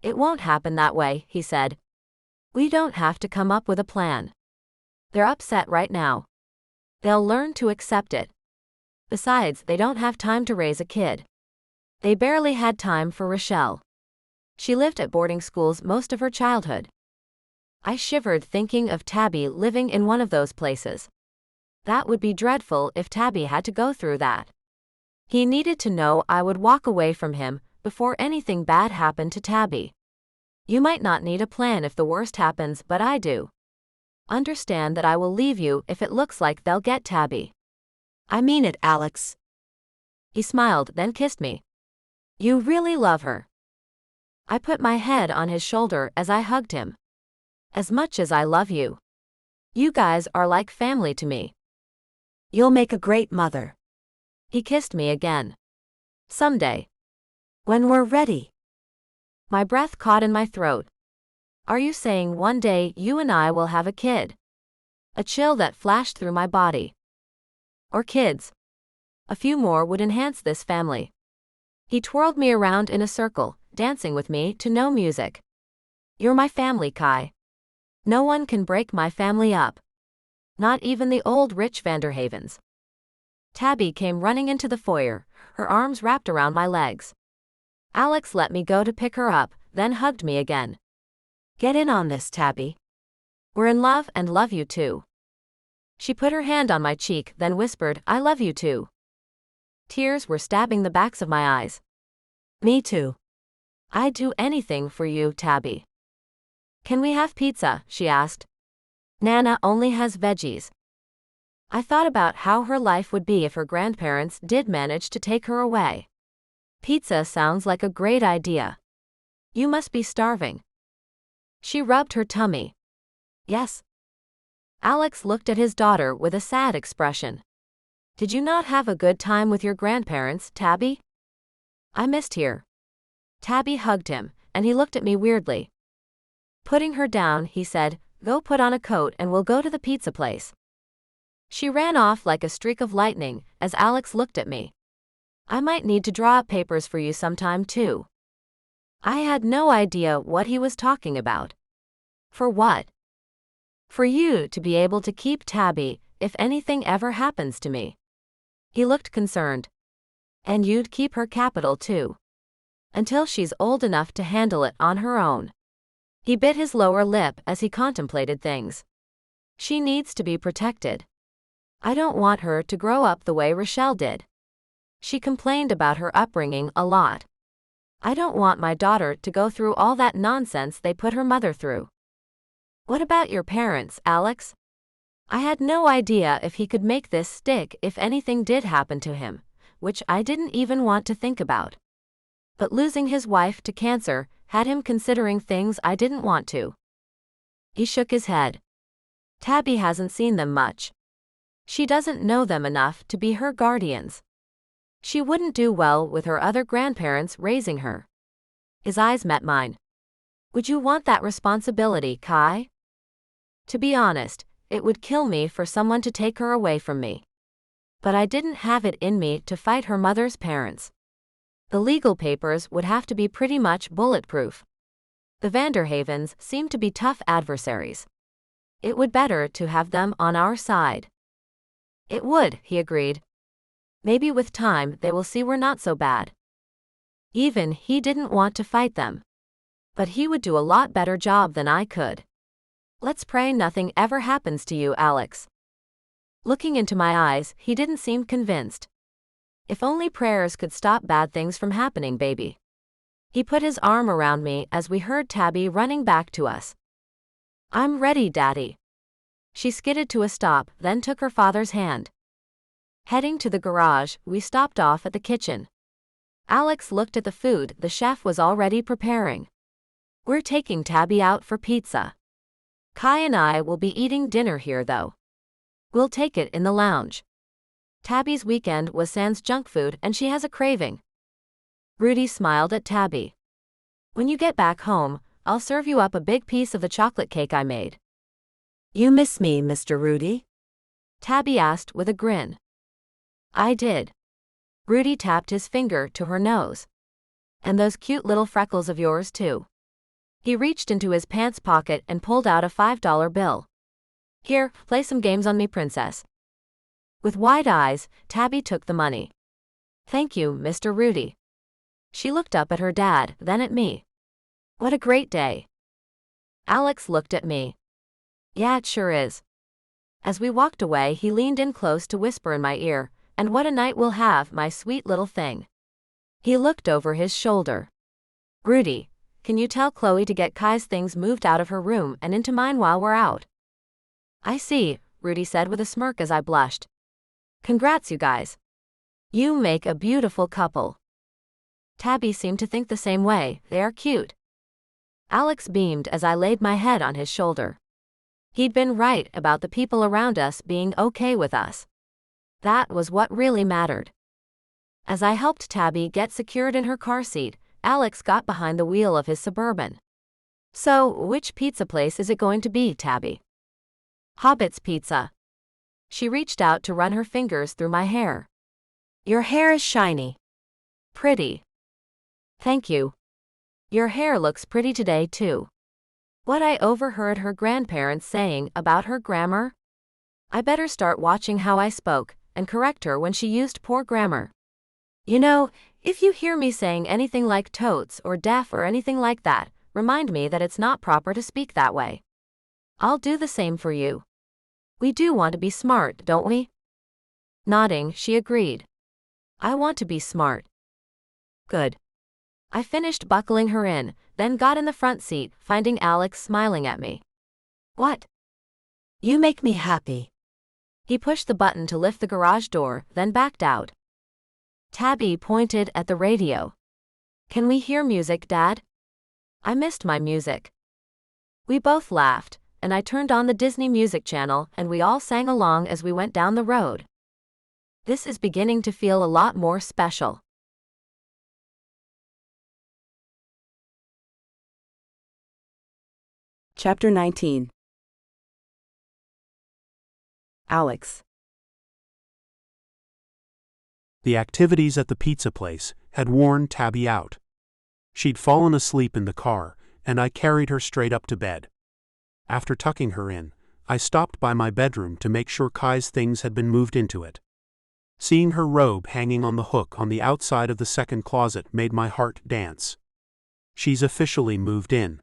It won't happen that way, he said. We don't have to come up with a plan. They're upset right now. They'll learn to accept it. Besides, they don't have time to raise a kid. They barely had time for Rochelle. She lived at boarding schools most of her childhood. I shivered thinking of Tabby living in one of those places. That would be dreadful if Tabby had to go through that. He needed to know I would walk away from him before anything bad happened to Tabby. You might not need a plan if the worst happens, but I do. Understand that I will leave you if it looks like they'll get Tabby. I mean it, Alex. He smiled, then kissed me. You really love her. I put my head on his shoulder as I hugged him. As much as I love you. You guys are like family to me. You'll make a great mother. He kissed me again. Someday. When we're ready. My breath caught in my throat. Are you saying one day you and I will have a kid? A chill that flashed through my body. Or kids. A few more would enhance this family. He twirled me around in a circle, dancing with me to no music. You're my family, Kai. No one can break my family up. Not even the old rich Vanderhavens. Tabby came running into the foyer, her arms wrapped around my legs. Alex let me go to pick her up, then hugged me again. Get in on this, Tabby. We're in love and love you too. She put her hand on my cheek, then whispered, I love you too. Tears were stabbing the backs of my eyes. Me too. I'd do anything for you, Tabby. Can we have pizza? She asked. Nana only has veggies. I thought about how her life would be if her grandparents did manage to take her away. Pizza sounds like a great idea. You must be starving. She rubbed her tummy. Yes. Alex looked at his daughter with a sad expression. Did you not have a good time with your grandparents, Tabby? I missed here. Tabby hugged him, and he looked at me weirdly. Putting her down, he said, "Go put on a coat and we'll go to the pizza place." She ran off like a streak of lightning as Alex looked at me. I might need to draw up papers for you sometime too. I had no idea what he was talking about. For what? For you to be able to keep Tabby if anything ever happens to me. He looked concerned. And you'd keep her capital too. Until she's old enough to handle it on her own. He bit his lower lip as he contemplated things. She needs to be protected. I don't want her to grow up the way Rochelle did. She complained about her upbringing a lot. I don't want my daughter to go through all that nonsense they put her mother through. What about your parents, Alex? I had no idea if he could make this stick if anything did happen to him, which I didn't even want to think about. But losing his wife to cancer had him considering things I didn't want to. He shook his head. Tabby hasn't seen them much. She doesn't know them enough to be her guardians. She wouldn't do well with her other grandparents raising her. His eyes met mine. Would you want that responsibility, Kai? To be honest, it would kill me for someone to take her away from me. But I didn't have it in me to fight her mother's parents. The legal papers would have to be pretty much bulletproof. The Vanderhavens seemed to be tough adversaries. It would better to have them on our side. It would, he agreed. Maybe with time they will see we're not so bad. Even he didn't want to fight them. But he would do a lot better job than I could. Let's pray nothing ever happens to you, Alex. Looking into my eyes, he didn't seem convinced. If only prayers could stop bad things from happening, baby. He put his arm around me as we heard Tabby running back to us. I'm ready, Daddy. She skidded to a stop, then took her father's hand. Heading to the garage, we stopped off at the kitchen. Alex looked at the food the chef was already preparing. We're taking Tabby out for pizza. Kai and I will be eating dinner here though. We'll take it in the lounge. Tabby's weekend was sans junk food and she has a craving. Rudy smiled at Tabby. When you get back home, I'll serve you up a big piece of the chocolate cake I made. You miss me, Mr. Rudy? Tabby asked with a grin. I did. Rudy tapped his finger to her nose. And those cute little freckles of yours too. He reached into his pants pocket and pulled out a $5 bill. Here, play some games on me, princess. With wide eyes, Tabby took the money. Thank you, Mr. Rudy. She looked up at her dad, then at me. What a great day. Alex looked at me. Yeah, it sure is. As we walked away, he leaned in close to whisper in my ear, and what a night we'll have, my sweet little thing. He looked over his shoulder. Rudy, can you tell Chloe to get Kai's things moved out of her room and into mine while we're out? I see, Rudy said with a smirk as I blushed. Congrats, you guys. You make a beautiful couple. Tabby seemed to think the same way, they are cute. Alex beamed as I laid my head on his shoulder. He'd been right about the people around us being okay with us. That was what really mattered. As I helped Tabby get secured in her car seat, Alex got behind the wheel of his Suburban. So, which pizza place is it going to be, Tabby? Hobbit's Pizza. She reached out to run her fingers through my hair. Your hair is shiny. Pretty. Thank you. Your hair looks pretty today, too. What I overheard her grandparents saying about her grammar? I better start watching how I spoke and correct her when she used poor grammar. You know, if you hear me saying anything like totes or deaf or anything like that, remind me that it's not proper to speak that way. I'll do the same for you. We do want to be smart, don't we? Nodding, she agreed. I want to be smart. Good. I finished buckling her in, then got in the front seat, finding Alex smiling at me. What? You make me happy. He pushed the button to lift the garage door, then backed out. Tabby pointed at the radio. Can we hear music, Dad? I missed my music. We both laughed, and I turned on the Disney Music channel and we all sang along as we went down the road. This is beginning to feel a lot more special. Chapter 19. Alex. The activities at the pizza place had worn Tabby out. She'd fallen asleep in the car, and I carried her straight up to bed. After tucking her in, I stopped by my bedroom to make sure Kai's things had been moved into it. Seeing her robe hanging on the hook on the outside of the second closet made my heart dance. She's officially moved in.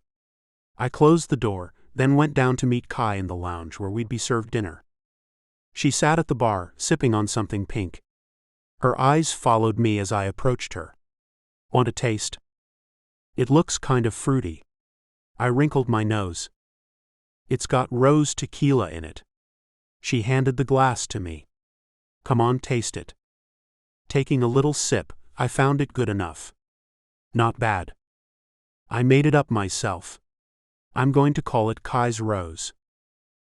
I closed the door, then went down to meet Kai in the lounge where we'd be served dinner. She sat at the bar, sipping on something pink. Her eyes followed me as I approached her. Want a taste? It looks kind of fruity. I wrinkled my nose. It's got rose tequila in it. She handed the glass to me. Come on, taste it. Taking a little sip, I found it good enough. Not bad. I made it up myself. I'm going to call it Kai's Rose.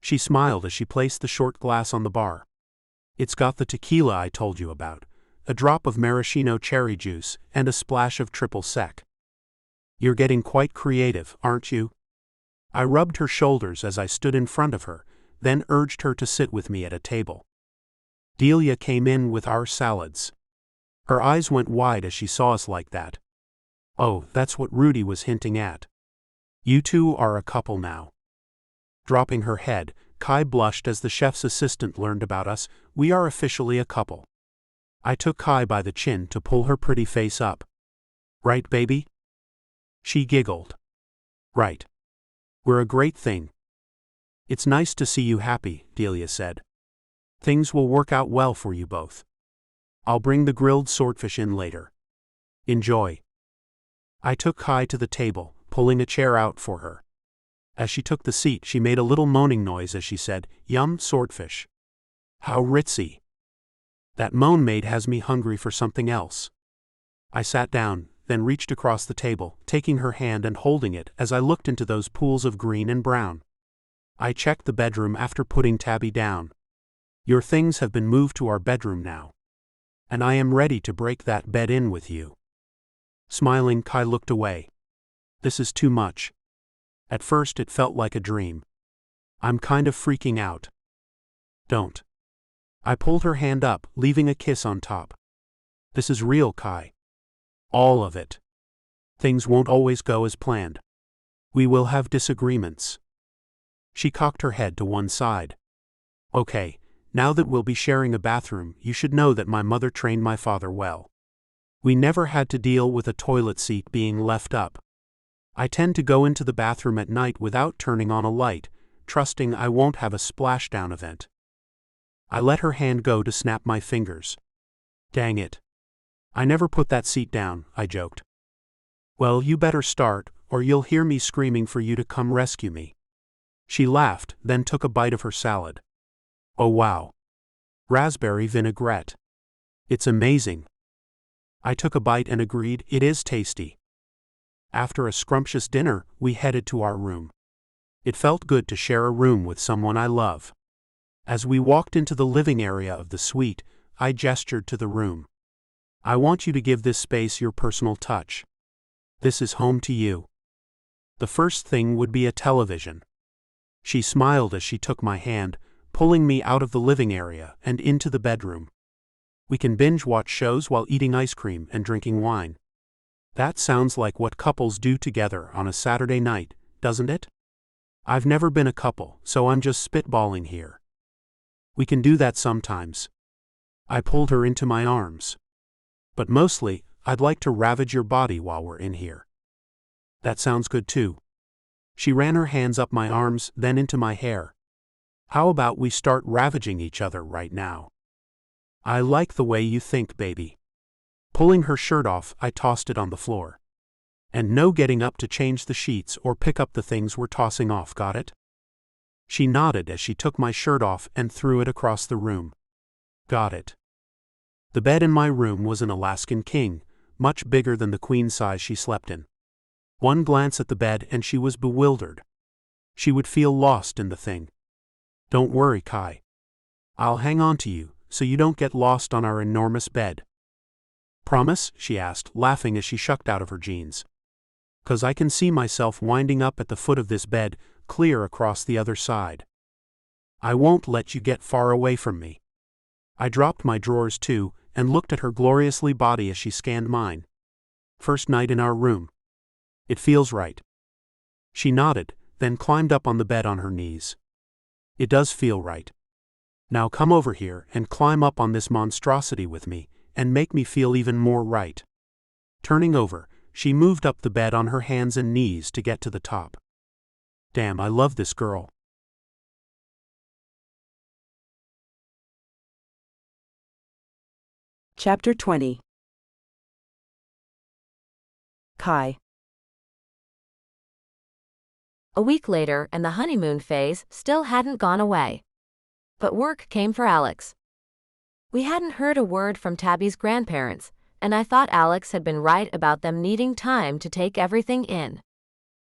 She smiled as she placed the short glass on the bar. It's got the tequila I told you about, a drop of maraschino cherry juice, and a splash of triple sec. You're getting quite creative, aren't you? I rubbed her shoulders as I stood in front of her, then urged her to sit with me at a table. Delia came in with our salads. Her eyes went wide as she saw us like that. Oh, that's what Rudy was hinting at. You two are a couple now. Dropping her head, Kai blushed as the chef's assistant learned about us. We are officially a couple. I took Kai by the chin to pull her pretty face up. Right, baby? She giggled. Right. We're a great thing. It's nice to see you happy, Delia said. Things will work out well for you both. I'll bring the grilled swordfish in later. Enjoy. I took Kai to the table, pulling a chair out for her. As she took the seat, she made a little moaning noise as she said, Yum, swordfish. How ritzy. That moan maid has me hungry for something else. I sat down, then reached across the table, taking her hand and holding it as I looked into those pools of green and brown. I checked the bedroom after putting Tabby down. Your things have been moved to our bedroom now. And I am ready to break that bed in with you. Smiling, Kai looked away. This is too much. At first it felt like a dream. I'm kind of freaking out. Don't. I pulled her hand up, leaving a kiss on top. This is real, Kai. All of it. Things won't always go as planned. We will have disagreements. She cocked her head to one side. Okay, now that we'll be sharing a bathroom, you should know that my mother trained my father well. We never had to deal with a toilet seat being left up. I tend to go into the bathroom at night without turning on a light, trusting I won't have a splashdown event. I let her hand go to snap my fingers. Dang it. I never put that seat down, I joked. Well, you better start, or you'll hear me screaming for you to come rescue me. She laughed, then took a bite of her salad. Oh wow. Raspberry vinaigrette. It's amazing. I took a bite and agreed, it is tasty. After a scrumptious dinner, we headed to our room. It felt good to share a room with someone I love. As we walked into the living area of the suite, I gestured to the room. I want you to give this space your personal touch. This is home to you. The first thing would be a television. She smiled as she took my hand, pulling me out of the living area and into the bedroom. We can binge-watch shows while eating ice cream and drinking wine. That sounds like what couples do together on a Saturday night, doesn't it? I've never been a couple, so I'm just spitballing here. We can do that sometimes. I pulled her into my arms. But mostly, I'd like to ravage your body while we're in here. That sounds good too. She ran her hands up my arms, then into my hair. How about we start ravaging each other right now? I like the way you think, baby. Pulling her shirt off, I tossed it on the floor. And no getting up to change the sheets or pick up the things we're tossing off, got it? She nodded as she took my shirt off and threw it across the room. Got it. The bed in my room was an Alaskan king, much bigger than the queen size she slept in. One glance at the bed and she was bewildered. She would feel lost in the thing. Don't worry, Kai. I'll hang on to you, so you don't get lost on our enormous bed. Promise? She asked, laughing as she shucked out of her jeans. 'Cause I can see myself winding up at the foot of this bed, clear across the other side. I won't let you get far away from me. I dropped my drawers too, and looked at her gloriously body as she scanned mine. First night in our room. It feels right. She nodded, then climbed up on the bed on her knees. It does feel right. Now come over here and climb up on this monstrosity with me, and make me feel even more right. Turning over, she moved up the bed on her hands and knees to get to the top. Damn, I love this girl. Chapter 20. Kai. A week later and the honeymoon phase still hadn't gone away. But work came for Alex. We hadn't heard a word from Tabby's grandparents, and I thought Alex had been right about them needing time to take everything in.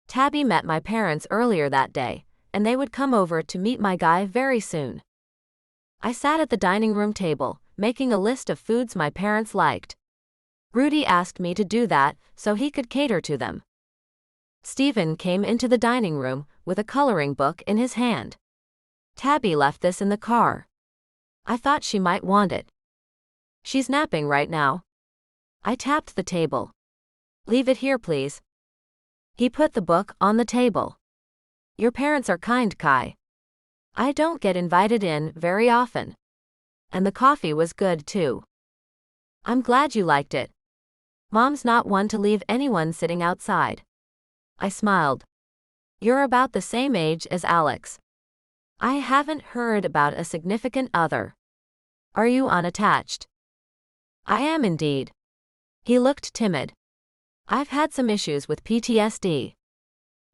Tabby met my parents earlier that day, and they would come over to meet my guy very soon. I sat at the dining room table, making a list of foods my parents liked. Rudy asked me to do that so he could cater to them. Stephen came into the dining room with a coloring book in his hand. Tabby left this in the car. I thought she might want it. She's napping right now. I tapped the table. Leave it here, please. He put the book on the table. Your parents are kind, Kai. I don't get invited in very often. And the coffee was good too. I'm glad you liked it. Mom's not one to leave anyone sitting outside. I smiled. You're about the same age as Alex. I haven't heard about a significant other. Are you unattached? I am indeed. He looked timid. I've had some issues with PTSD.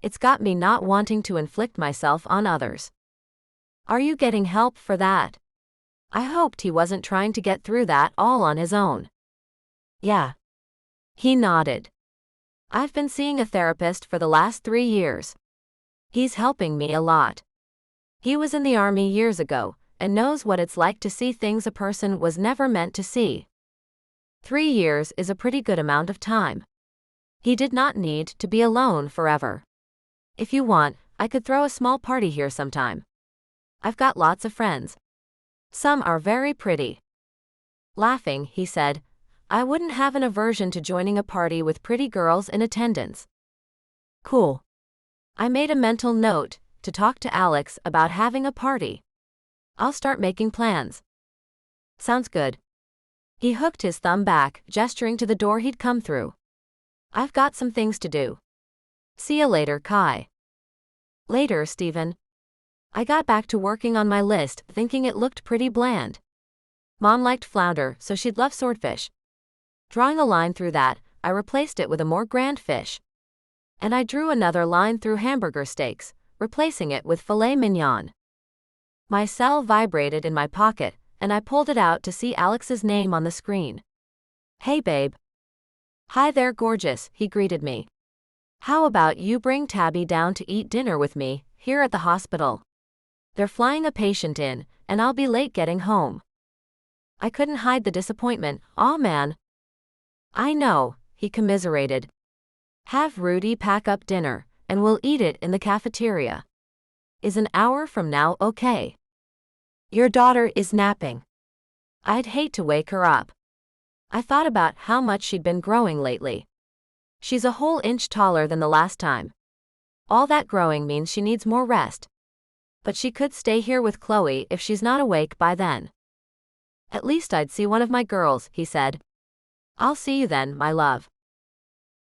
It's got me not wanting to inflict myself on others. Are you getting help for that? I hoped he wasn't trying to get through that all on his own. Yeah. He nodded. I've been seeing a therapist for the last 3 years. He's helping me a lot. He was in the army years ago and knows what it's like to see things a person was never meant to see. 3 years is a pretty good amount of time. He did not need to be alone forever. If you want, I could throw a small party here sometime. I've got lots of friends. Some are very pretty. Laughing, he said, I wouldn't have an aversion to joining a party with pretty girls in attendance. Cool. I made a mental note to talk to Alex about having a party. I'll start making plans. Sounds good. He hooked his thumb back, gesturing to the door he'd come through. I've got some things to do. See you later, Kai. Later, Stephen. I got back to working on my list, thinking it looked pretty bland. Mom liked flounder, so she'd love swordfish. Drawing a line through that, I replaced it with a more grand fish. And I drew another line through hamburger steaks, replacing it with filet mignon. My cell vibrated in my pocket, and I pulled it out to see Alex's name on the screen. Hey, babe. Hi there, gorgeous, he greeted me. How about you bring Tabby down to eat dinner with me, here at the hospital? They're flying a patient in, and I'll be late getting home. I couldn't hide the disappointment. Aw, man. I know, he commiserated. Have Rudy pack up dinner, and we'll eat it in the cafeteria. Is an hour from now okay? Your daughter is napping. I'd hate to wake her up. I thought about how much she'd been growing lately. She's a whole inch taller than the last time. All that growing means she needs more rest. But she could stay here with Chloe if she's not awake by then. At least I'd see one of my girls, he said. I'll see you then, my love.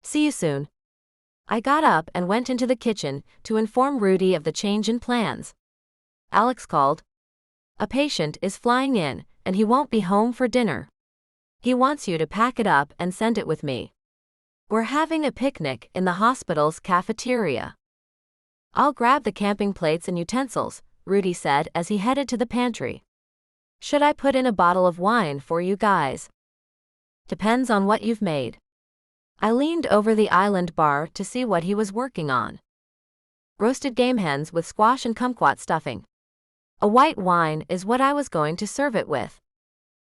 See you soon. I got up and went into the kitchen to inform Rudy of the change in plans. Alex called. A patient is flying in, and he won't be home for dinner. He wants you to pack it up and send it with me. We're having a picnic in the hospital's cafeteria. I'll grab the camping plates and utensils, Rudy said as he headed to the pantry. Should I put in a bottle of wine for you guys? Depends on what you've made. I leaned over the island bar to see what he was working on. Roasted game hens with squash and kumquat stuffing. A white wine is what I was going to serve it with.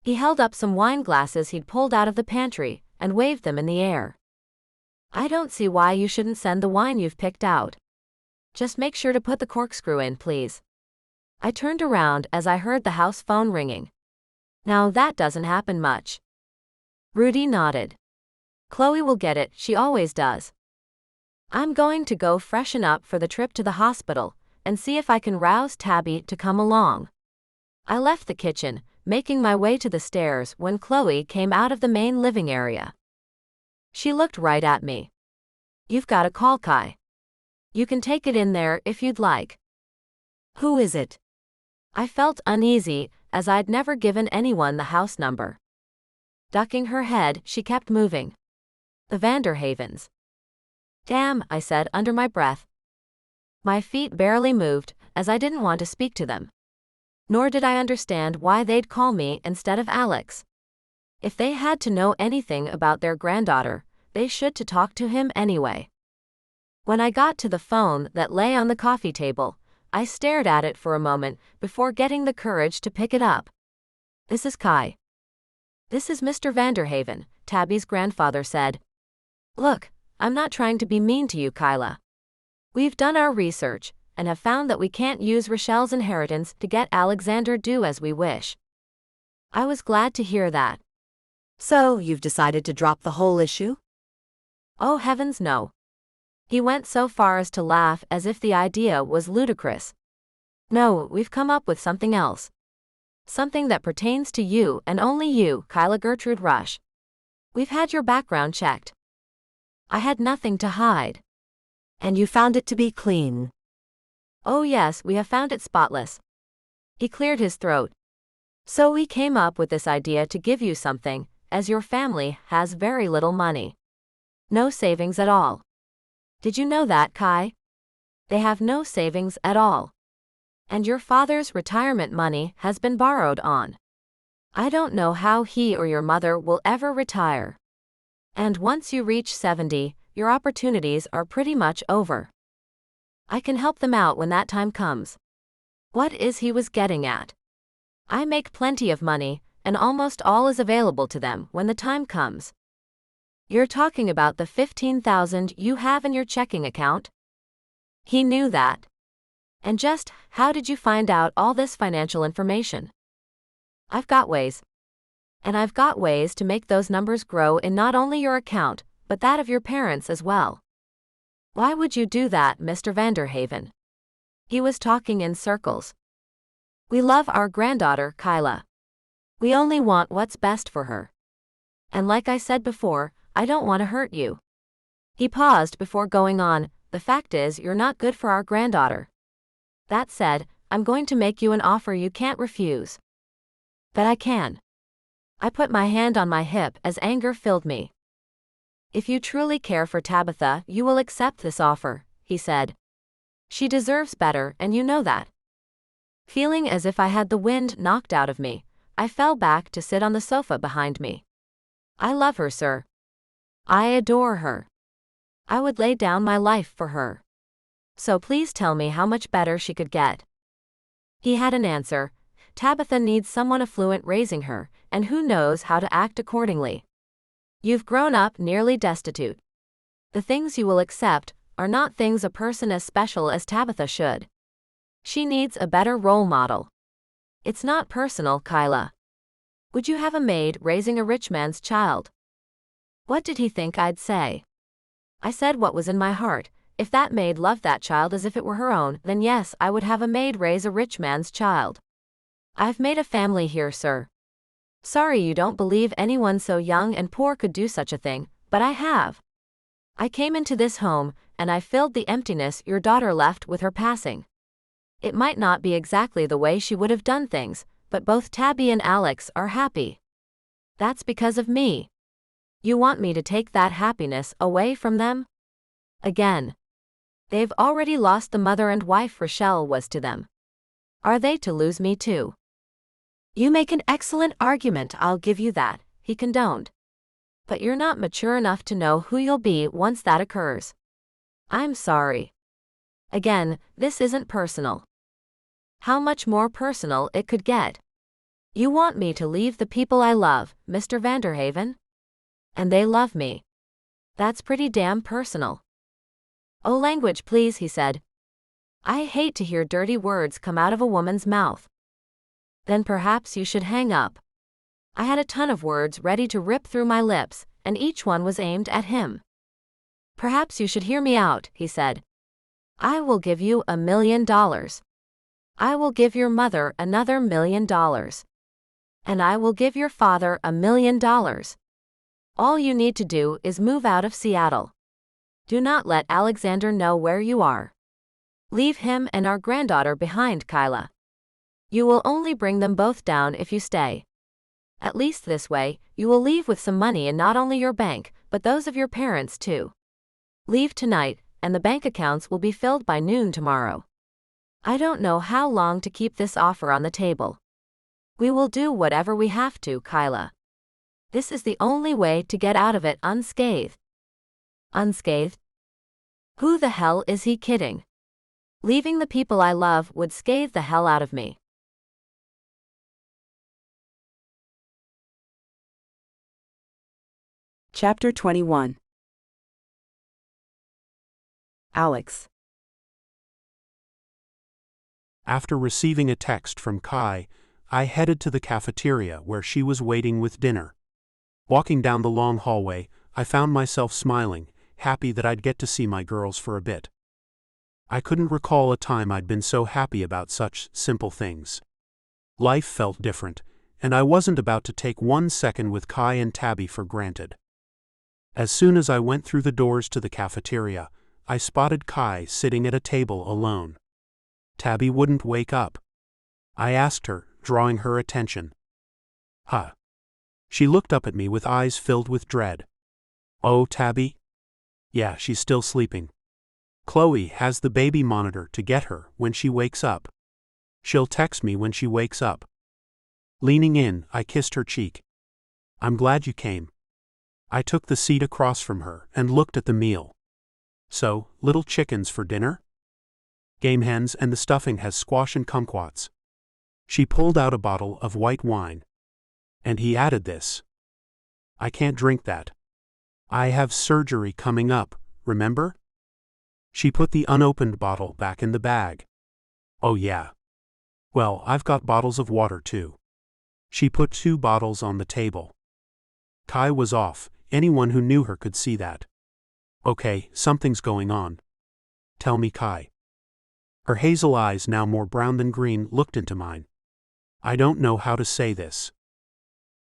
He held up some wine glasses he'd pulled out of the pantry and waved them in the air. I don't see why you shouldn't send the wine you've picked out. Just make sure to put the corkscrew in, please. I turned around as I heard the house phone ringing. Now that doesn't happen much. Rudy nodded. Chloe will get it, she always does. I'm going to go freshen up for the trip to the hospital and see if I can rouse Tabby to come along. I left the kitchen, making my way to the stairs when Chloe came out of the main living area. She looked right at me. You've got a call, Kai. You can take it in there if you'd like. Who is it? I felt uneasy, as I'd never given anyone the house number. Ducking her head, she kept moving. The Vanderhavens. Damn, I said under my breath. My feet barely moved, as I didn't want to speak to them. Nor did I understand why they'd call me instead of Alex. If they had to know anything about their granddaughter, they should to talk to him anyway. When I got to the phone that lay on the coffee table, I stared at it for a moment before getting the courage to pick it up. This is Kai. This is Mr. Vanderhaven, Tabby's grandfather said. Look, I'm not trying to be mean to you, Kyla. We've done our research and have found that we can't use Rochelle's inheritance to get Alexander do as we wish. I was glad to hear that. So, you've decided to drop the whole issue? Oh heavens no. He went so far as to laugh as if the idea was ludicrous. No, we've come up with something else. Something that pertains to you and only you, Kyla Gertrude Rush. We've had your background checked. I had nothing to hide. And you found it to be clean? Oh yes, we have found it spotless. He cleared his throat. So we came up with this idea to give you something, as your family has very little money. No savings at all. Did you know that, Kai? They have no savings at all. And your father's retirement money has been borrowed on. I don't know how he or your mother will ever retire. And once you reach 70, your opportunities are pretty much over. I can help them out when that time comes. What is he was getting at? I make plenty of money, and almost all is available to them when the time comes. You're talking about the $15,000 you have in your checking account? He knew that. And just how did you find out all this financial information? I've got ways. And I've got ways to make those numbers grow in not only your account, but that of your parents as well. Why would you do that, Mr. Vanderhaven? He was talking in circles. We love our granddaughter, Kyla. We only want what's best for her. And like I said before, I don't want to hurt you. He paused before going on. The fact is, you're not good for our granddaughter. That said, I'm going to make you an offer you can't refuse. But I can. I put my hand on my hip as anger filled me. If you truly care for Tabitha, you will accept this offer, he said. She deserves better, and you know that. Feeling as if I had the wind knocked out of me, I fell back to sit on the sofa behind me. I love her, sir. I adore her. I would lay down my life for her. So please tell me how much better she could get. He had an answer. Tabitha needs someone affluent raising her, and who knows how to act accordingly. You've grown up nearly destitute. The things you will accept are not things a person as special as Tabitha should. She needs a better role model. It's not personal, Kyla. Would you have a maid raising a rich man's child? What did he think I'd say? I said what was in my heart. If that maid loved that child as if it were her own, then yes, I would have a maid raise a rich man's child. I've made a family here, sir. Sorry you don't believe anyone so young and poor could do such a thing, but I have. I came into this home, and I filled the emptiness your daughter left with her passing. It might not be exactly the way she would have done things, but both Tabby and Alex are happy. That's because of me. You want me to take that happiness away from them? Again. They've already lost the mother and wife Rochelle was to them. Are they to lose me too? You make an excellent argument, I'll give you that, he condoned. But you're not mature enough to know who you'll be once that occurs. I'm sorry. Again, this isn't personal. How much more personal it could get. You want me to leave the people I love, Mr. Vanderhaven? And they love me. That's pretty damn personal. Oh, language, please, he said. I hate to hear dirty words come out of a woman's mouth. Then perhaps you should hang up. I had a ton of words ready to rip through my lips, and each one was aimed at him. Perhaps you should hear me out, he said. I will give you $1 million. I will give your mother another $1 million. And I will give your father $1 million. All you need to do is move out of Seattle. Do not let Alexander know where you are. Leave him and our granddaughter behind, Kyla. You will only bring them both down if you stay. At least this way, you will leave with some money in not only your bank, but those of your parents too. Leave tonight, and the bank accounts will be filled by noon tomorrow. I don't know how long to keep this offer on the table. We will do whatever we have to, Kyla. This is the only way to get out of it unscathed. Unscathed? Who the hell is he kidding? Leaving the people I love would scathe the hell out of me. Chapter 21. Alex. After receiving a text from Kai, I headed to the cafeteria where she was waiting with dinner. Walking down the long hallway, I found myself smiling, happy that I'd get to see my girls for a bit. I couldn't recall a time I'd been so happy about such simple things. Life felt different, and I wasn't about to take 1 second with Kai and Tabby for granted. As soon as I went through the doors to the cafeteria, I spotted Kai sitting at a table alone. Tabby wouldn't wake up. I asked her, drawing her attention. Huh? She looked up at me with eyes filled with dread. Oh, Tabby? Yeah, she's still sleeping. Chloe has the baby monitor to get her when she wakes up. She'll text me when she wakes up. Leaning in, I kissed her cheek. I'm glad you came. I took the seat across from her and looked at the meal. So, little chickens for dinner? Game hens, and the stuffing has squash and kumquats. She pulled out a bottle of white wine. And he added this. I can't drink that. I have surgery coming up, remember? She put the unopened bottle back in the bag. Oh yeah. Well, I've got bottles of water too. She put 2 bottles on the table. Kai was off, anyone who knew her could see that. Okay, something's going on. Tell me, Kai. Her hazel eyes, now more brown than green, looked into mine. I don't know how to say this.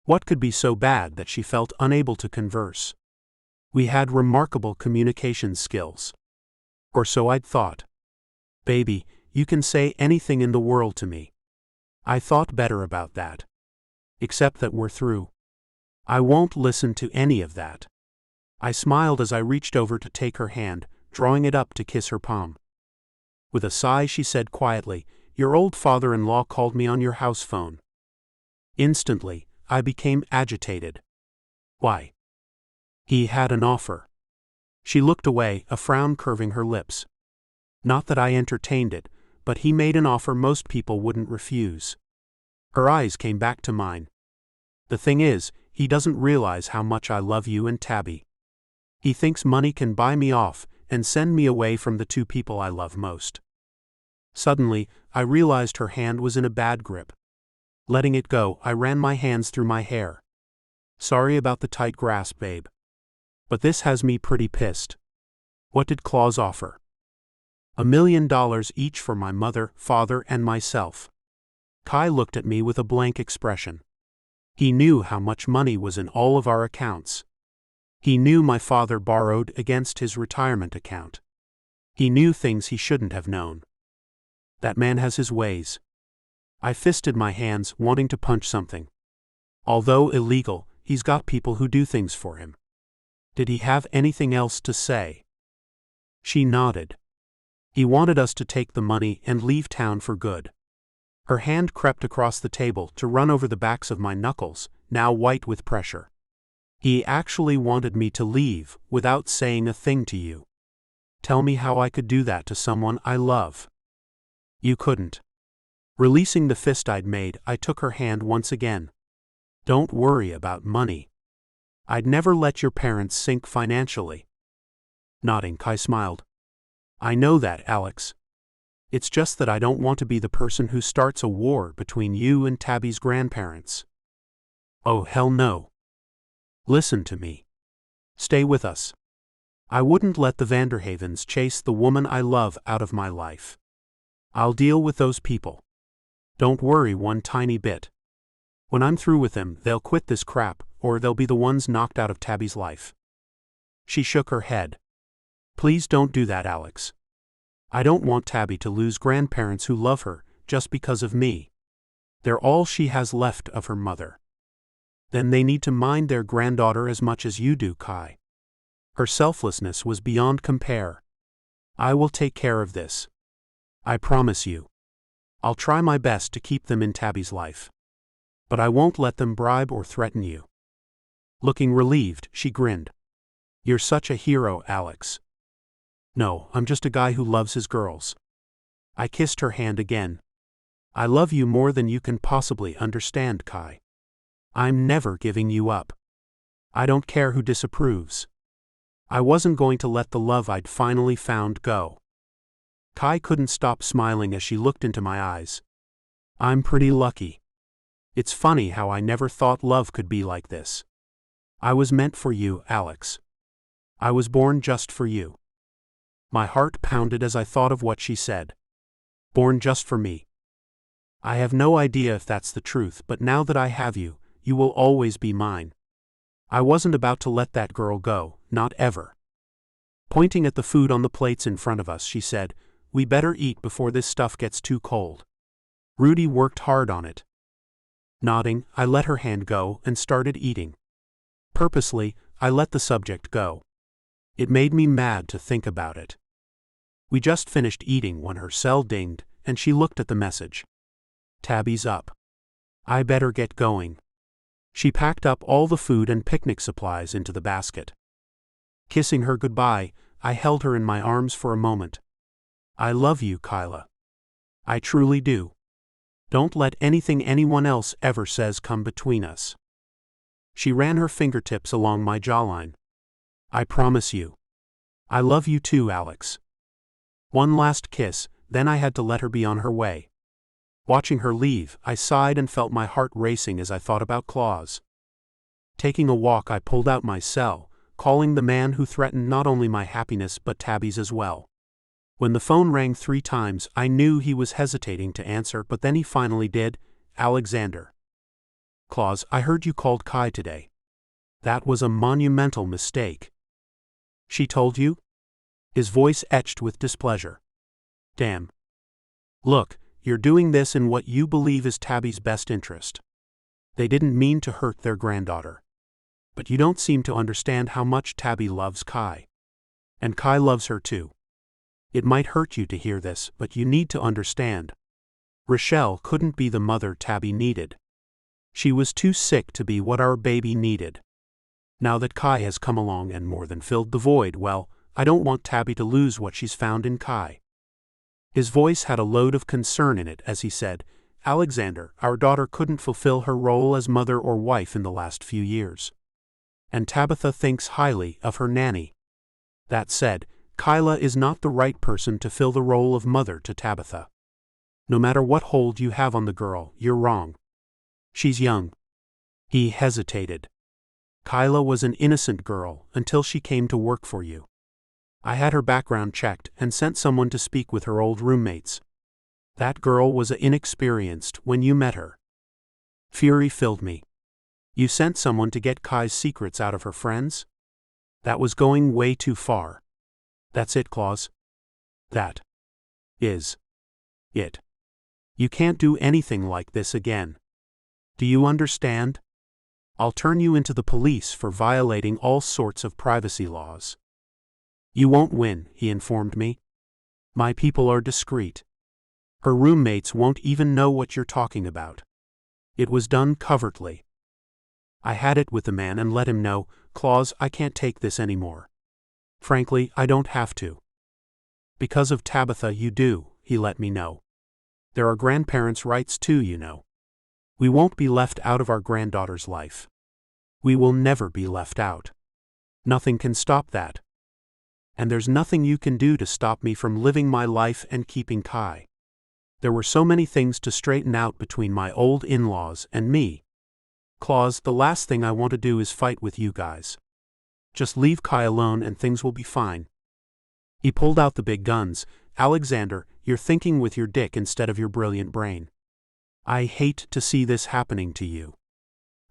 What could be so bad that she felt unable to converse? We had remarkable communication skills. Or so I'd thought. Baby, you can say anything in the world to me. I thought better about that. Except that we're through. I won't listen to any of that. I smiled as I reached over to take her hand, drawing it up to kiss her palm. With a sigh, she said quietly, Your old father-in-law called me on your house phone. Instantly, I became agitated. Why? He had an offer. She looked away, a frown curving her lips. Not that I entertained it, but he made an offer most people wouldn't refuse. Her eyes came back to mine. The thing is, he doesn't realize how much I love you and Tabby. He thinks money can buy me off and send me away from the 2 people I love most. Suddenly, I realized her hand was in a bad grip. Letting it go, I ran my hands through my hair. Sorry about the tight grasp, babe. But this has me pretty pissed. What did Claus offer? $1 million each for my mother, father, and myself. Kai looked at me with a blank expression. He knew how much money was in all of our accounts. He knew my father borrowed against his retirement account. He knew things he shouldn't have known. That man has his ways. I fisted my hands, wanting to punch something. Although illegal, he's got people who do things for him. Did he have anything else to say? She nodded. He wanted us to take the money and leave town for good. Her hand crept across the table to run over the backs of my knuckles, now white with pressure. He actually wanted me to leave without saying a thing to you. Tell me how I could do that to someone I love. You couldn't. Releasing the fist I'd made, I took her hand once again. Don't worry about money. I'd never let your parents sink financially. Nodding, Kai smiled. I know that, Alex. It's just that I don't want to be the person who starts a war between you and Tabby's grandparents. Oh, hell no. Listen to me. Stay with us. I wouldn't let the Vanderhavens chase the woman I love out of my life. I'll deal with those people. Don't worry one tiny bit. When I'm through with them, they'll quit this crap, or they'll be the ones knocked out of Tabby's life. She shook her head. Please don't do that, Alex. I don't want Tabby to lose grandparents who love her just because of me. They're all she has left of her mother. Then they need to mind their granddaughter as much as you do, Kai. Her selflessness was beyond compare. I will take care of this. I promise you. I'll try my best to keep them in Tabby's life. But I won't let them bribe or threaten you. Looking relieved, she grinned. You're such a hero, Alex. No, I'm just a guy who loves his girls. I kissed her hand again. I love you more than you can possibly understand, Kai. I'm never giving you up. I don't care who disapproves. I wasn't going to let the love I'd finally found go. Kai couldn't stop smiling as she looked into my eyes. I'm pretty lucky. It's funny how I never thought love could be like this. I was meant for you, Alex. I was born just for you. My heart pounded as I thought of what she said. Born just for me. I have no idea if that's the truth, but now that I have you, you will always be mine. I wasn't about to let that girl go, not ever. Pointing at the food on the plates in front of us, she said, We better eat before this stuff gets too cold. Rudy worked hard on it. Nodding, I let her hand go and started eating. Purposely, I let the subject go. It made me mad to think about it. We just finished eating when her cell dinged, and she looked at the message. Tabby's up. I better get going. She packed up all the food and picnic supplies into the basket. Kissing her goodbye, I held her in my arms for a moment. I love you, Kyla. I truly do. Don't let anything anyone else ever says come between us. She ran her fingertips along my jawline. I promise you. I love you too, Alex. One last kiss, then I had to let her be on her way. Watching her leave, I sighed and felt my heart racing as I thought about Claus. Taking a walk, I pulled out my cell, calling the man who threatened not only my happiness but Tabby's as well. When the phone rang 3 times, I knew he was hesitating to answer, but then he finally did. Alexander. Claus, I heard you called Kai today. That was a monumental mistake. She told you? His voice etched with displeasure. Damn. Look, you're doing this in what you believe is Tabby's best interest. They didn't mean to hurt their granddaughter. But you don't seem to understand how much Tabby loves Kai. And Kai loves her too. It might hurt you to hear this, but you need to understand. Rochelle couldn't be the mother Tabby needed. She was too sick to be what our baby needed. Now that Kai has come along and more than filled the void, well, I don't want Tabby to lose what she's found in Kai. His voice had a load of concern in it as he said, Alexander, our daughter couldn't fulfill her role as mother or wife in the last few years. And Tabitha thinks highly of her nanny. That said, Kyla is not the right person to fill the role of mother to Tabitha. No matter what hold you have on the girl, you're wrong. She's young. He hesitated. Kyla was an innocent girl until she came to work for you. I had her background checked and sent someone to speak with her old roommates. That girl was inexperienced when you met her. Fury filled me. You sent someone to get Kai's secrets out of her friends? That was going way too far. That's it, Claus. That is it. You can't do anything like this again. Do you understand? I'll turn you into the police for violating all sorts of privacy laws. You won't win, he informed me. My people are discreet. Her roommates won't even know what you're talking about. It was done covertly. I had it with the man and let him know, Claus, I can't take this anymore. Frankly, I don't have to. Because of Tabitha you do, he let me know. There are grandparents' rights too, you know. We won't be left out of our granddaughter's life. We will never be left out. Nothing can stop that. And there's nothing you can do to stop me from living my life and keeping Kai. There were so many things to straighten out between my old in-laws and me. Claus, the last thing I want to do is fight with you guys. Just leave Kai alone and things will be fine. He pulled out the big guns. Alexander, you're thinking with your dick instead of your brilliant brain. I hate to see this happening to you.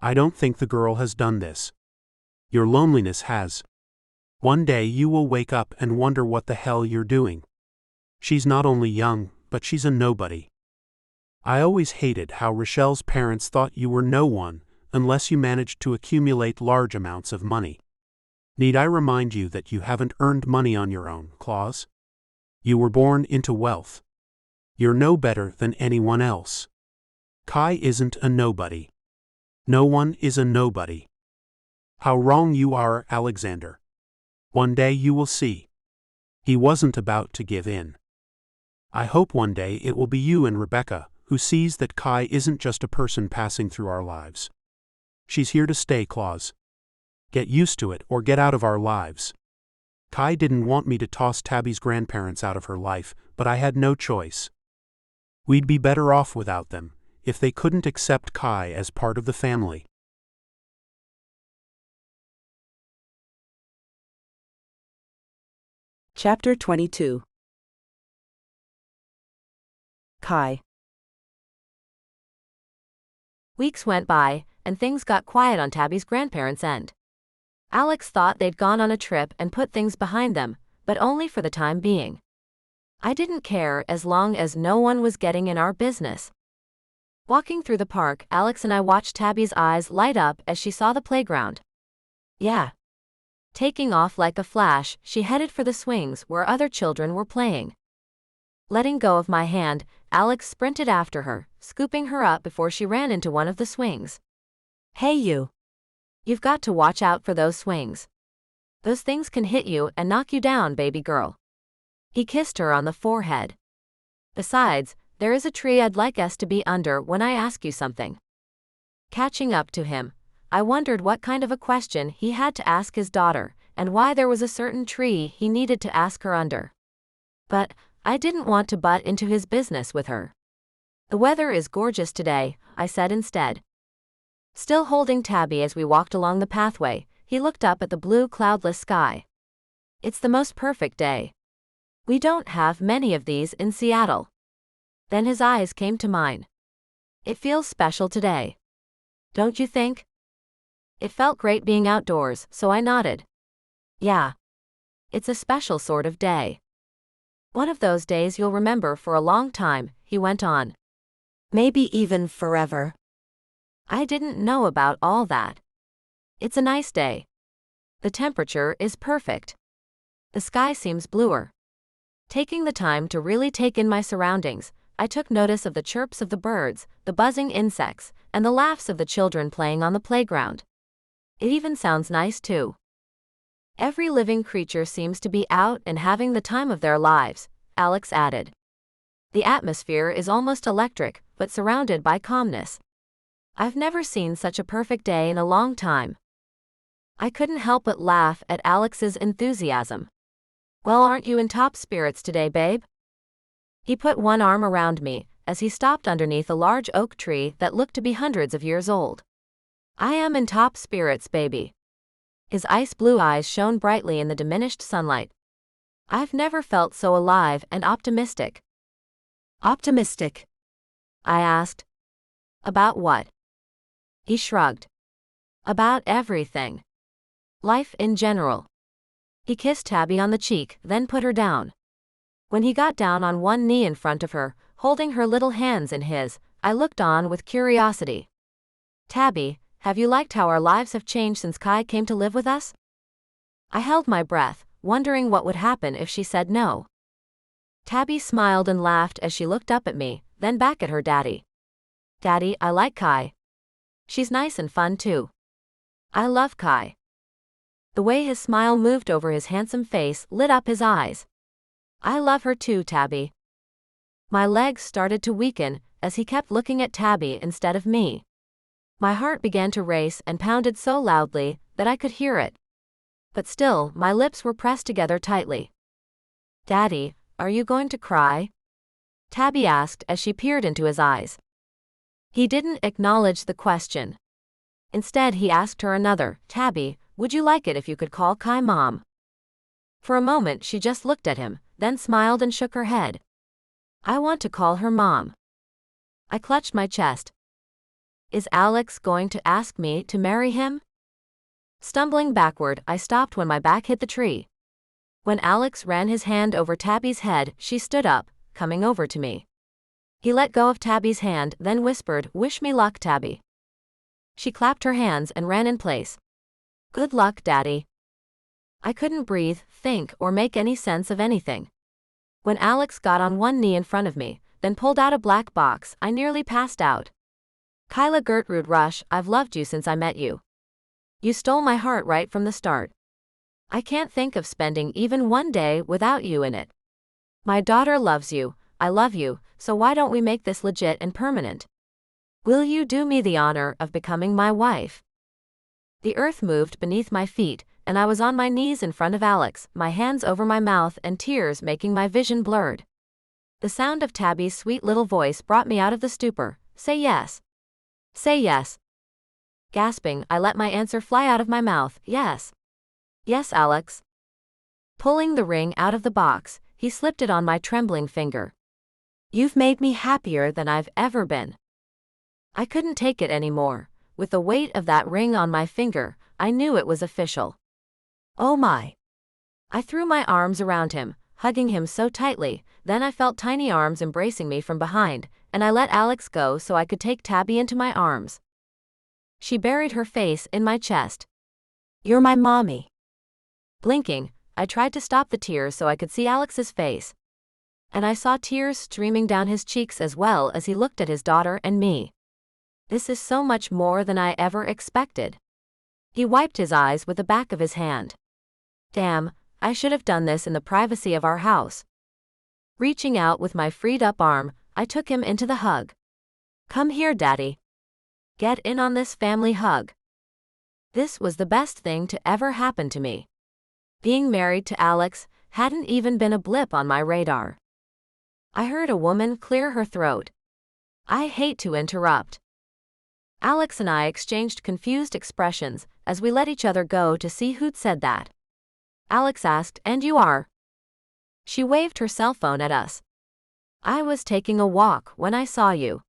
I don't think the girl has done this. Your loneliness has. One day you will wake up and wonder what the hell you're doing. She's not only young, but she's a nobody. I always hated how Rochelle's parents thought you were no one, unless you managed to accumulate large amounts of money. Need I remind you that you haven't earned money on your own, Claus? You were born into wealth. You're no better than anyone else. Kai isn't a nobody. No one is a nobody. How wrong you are, Alexander. One day you will see. He wasn't about to give in. I hope one day it will be you and Rebecca, who sees that Kai isn't just a person passing through our lives. She's here to stay, Claus. Get used to it or get out of our lives. Kai didn't want me to toss Tabby's grandparents out of her life, but I had no choice. We'd be better off without them, if they couldn't accept Kai as part of the family. Chapter 22. Kai. Weeks went by, and things got quiet on Tabby's grandparents' end. Alex thought they'd gone on a trip and put things behind them, but only for the time being. I didn't care as long as no one was getting in our business. Walking through the park, Alex and I watched Tabby's eyes light up as she saw the playground. Yeah. Taking off like a flash, she headed for the swings where other children were playing. Letting go of my hand, Alex sprinted after her, scooping her up before she ran into one of the swings. Hey you. You've got to watch out for those swings. Those things can hit you and knock you down, baby girl. He kissed her on the forehead. Besides, there is a tree I'd like us to be under when I ask you something. Catching up to him, I wondered what kind of a question he had to ask his daughter, and why there was a certain tree he needed to ask her under. But I didn't want to butt into his business with her. The weather is gorgeous today, I said instead. Still holding Tabby as we walked along the pathway, he looked up at the blue cloudless sky. It's the most perfect day. We don't have many of these in Seattle. Then his eyes came to mine. It feels special today. Don't you think? It felt great being outdoors, so I nodded. Yeah. It's a special sort of day. One of those days you'll remember for a long time, he went on. Maybe even forever. I didn't know about all that. It's a nice day. The temperature is perfect. The sky seems bluer. Taking the time to really take in my surroundings, I took notice of the chirps of the birds, the buzzing insects, and the laughs of the children playing on the playground. It even sounds nice too. Every living creature seems to be out and having the time of their lives, Alex added. The atmosphere is almost electric, but surrounded by calmness. I've never seen such a perfect day in a long time. I couldn't help but laugh at Alex's enthusiasm. Well, aren't you in top spirits today, babe? He put one arm around me as he stopped underneath a large oak tree that looked to be hundreds of years old. I am in top spirits, baby. His ice blue eyes shone brightly in the diminished sunlight. I've never felt so alive and optimistic. Optimistic? I asked. About what? He shrugged. About everything. Life in general. He kissed Tabby on the cheek, then put her down. When he got down on one knee in front of her, holding her little hands in his, I looked on with curiosity. Tabby, have you liked how our lives have changed since Kai came to live with us? I held my breath, wondering what would happen if she said no. Tabby smiled and laughed as she looked up at me, then back at her daddy. Daddy, I like Kai. She's nice and fun too. I love Kai. The way his smile moved over his handsome face lit up his eyes. I love her too, Tabby. My legs started to weaken as he kept looking at Tabby instead of me. My heart began to race and pounded so loudly that I could hear it. But still, my lips were pressed together tightly. Daddy, are you going to cry? Tabby asked as she peered into his eyes. He didn't acknowledge the question. Instead, he asked her another, Tabby, would you like it if you could call Kai Mom? For a moment, she just looked at him, then smiled and shook her head. I want to call her Mom. I clutched my chest. Is Alex going to ask me to marry him? Stumbling backward, I stopped when my back hit the tree. When Alex ran his hand over Tabby's head, she stood up, coming over to me. He let go of Tabby's hand, then whispered, Wish me luck, Tabby. She clapped her hands and ran in place. Good luck, Daddy. I couldn't breathe, think, or make any sense of anything. When Alex got on one knee in front of me, then pulled out a black box, I nearly passed out. Kyla Gertrude Rush, I've loved you since I met you. You stole my heart right from the start. I can't think of spending even one day without you in it. My daughter loves you, I love you, so why don't we make this legit and permanent? Will you do me the honor of becoming my wife? The earth moved beneath my feet, and I was on my knees in front of Alex, my hands over my mouth and tears making my vision blurred. The sound of Tabby's sweet little voice brought me out of the stupor. Say yes. Say yes. Gasping, I let my answer fly out of my mouth. Yes. Yes, Alex. Pulling the ring out of the box, he slipped it on my trembling finger. You've made me happier than I've ever been. I couldn't take it anymore. With the weight of that ring on my finger, I knew it was official. Oh my. I threw my arms around him, hugging him so tightly, then I felt tiny arms embracing me from behind, and I let Alex go so I could take Tabby into my arms. She buried her face in my chest. You're my mommy. Blinking, I tried to stop the tears so I could see Alex's face. And I saw tears streaming down his cheeks as well as he looked at his daughter and me. This is so much more than I ever expected. He wiped his eyes with the back of his hand. Damn, I should have done this in the privacy of our house. Reaching out with my freed-up arm, I took him into the hug. Come here, Daddy. Get in on this family hug. This was the best thing to ever happen to me. Being married to Alex hadn't even been a blip on my radar. I heard a woman clear her throat. I hate to interrupt. Alex and I exchanged confused expressions as we let each other go to see who'd said that. Alex asked, And you are? She waved her cell phone at us. I was taking a walk when I saw you.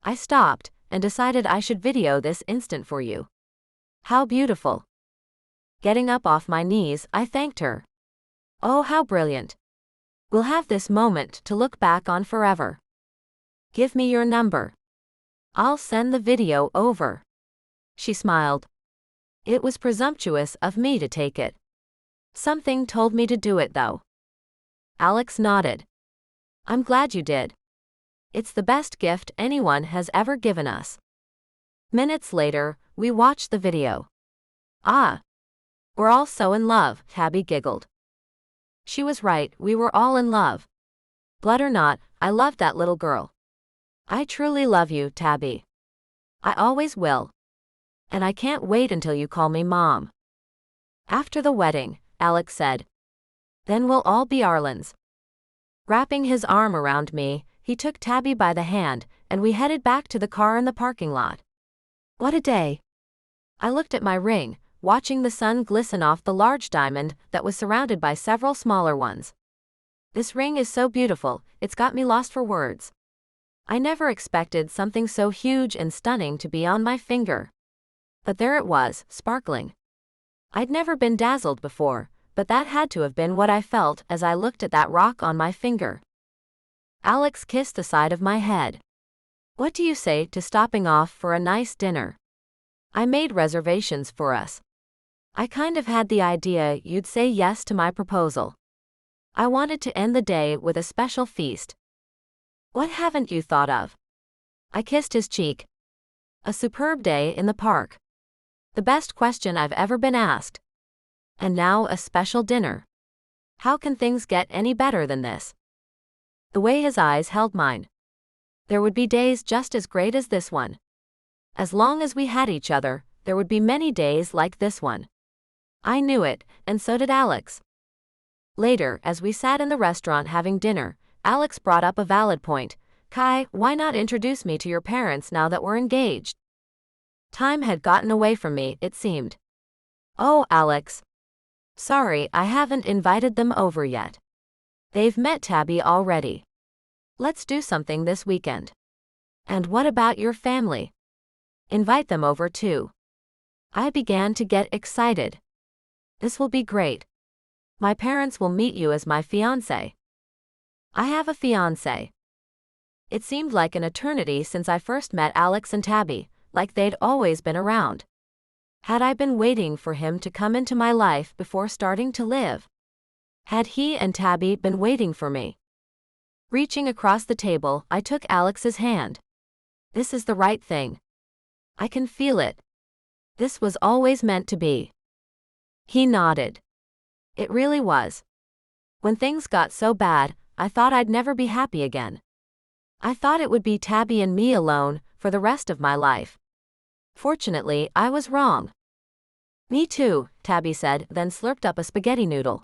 I stopped and decided I should video this instant for you. How beautiful. Getting up off my knees, I thanked her. Oh, how brilliant. We'll have this moment to look back on forever. Give me your number. I'll send the video over. She smiled. It was presumptuous of me to take it. Something told me to do it though. Alex nodded. I'm glad you did. It's the best gift anyone has ever given us. Minutes later, we watched the video. Ah. We're all so in love, Tabby giggled. She was right, we were all in love. Blood or not, I loved that little girl. I truly love you, Tabby. I always will. And I can't wait until you call me Mom. After the wedding, Alex said. Then we'll all be Arlen's. Wrapping his arm around me, he took Tabby by the hand, and we headed back to the car in the parking lot. What a day. I looked at my ring, watching the sun glisten off the large diamond that was surrounded by several smaller ones. This ring is so beautiful, it's got me lost for words. I never expected something so huge and stunning to be on my finger. But there it was, sparkling. I'd never been dazzled before, but that had to have been what I felt as I looked at that rock on my finger. Alex kissed the side of my head. What do you say to stopping off for a nice dinner? I made reservations for us. I kind of had the idea you'd say yes to my proposal. I wanted to end the day with a special feast. What haven't you thought of? I kissed his cheek. A superb day in the park. The best question I've ever been asked. And now a special dinner. How can things get any better than this? The way his eyes held mine. There would be days just as great as this one. As long as we had each other, there would be many days like this one. I knew it, and so did Alex. Later, as we sat in the restaurant having dinner, Alex brought up a valid point. Kai, why not introduce me to your parents now that we're engaged? Time had gotten away from me, it seemed. Oh, Alex. Sorry, I haven't invited them over yet. They've met Tabby already. Let's do something this weekend. And what about your family? Invite them over too. I began to get excited. This will be great. My parents will meet you as my fiancé. I have a fiancé. It seemed like an eternity since I first met Alex and Tabby, like they'd always been around. Had I been waiting for him to come into my life before starting to live? Had he and Tabby been waiting for me? Reaching across the table, I took Alex's hand. This is the right thing. I can feel it. This was always meant to be. He nodded. It really was. When things got so bad, I thought I'd never be happy again. I thought it would be Tabby and me alone for the rest of my life. Fortunately, I was wrong. Me too, Tabby said, then slurped up a spaghetti noodle.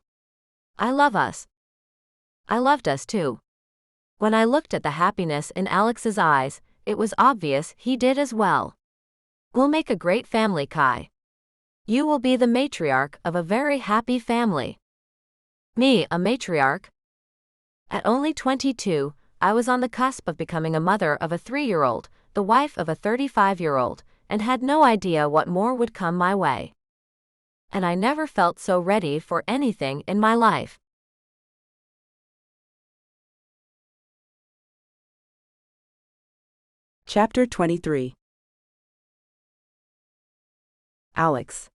I love us. I loved us too. When I looked at the happiness in Alex's eyes, it was obvious he did as well. We'll make a great family, Kai. You will be the matriarch of a very happy family. Me, a matriarch? At only 22, I was on the cusp of becoming a mother of a 3-year-old, the wife of a 35-year-old, and had no idea what more would come my way. And I never felt so ready for anything in my life. Chapter 23. Alex.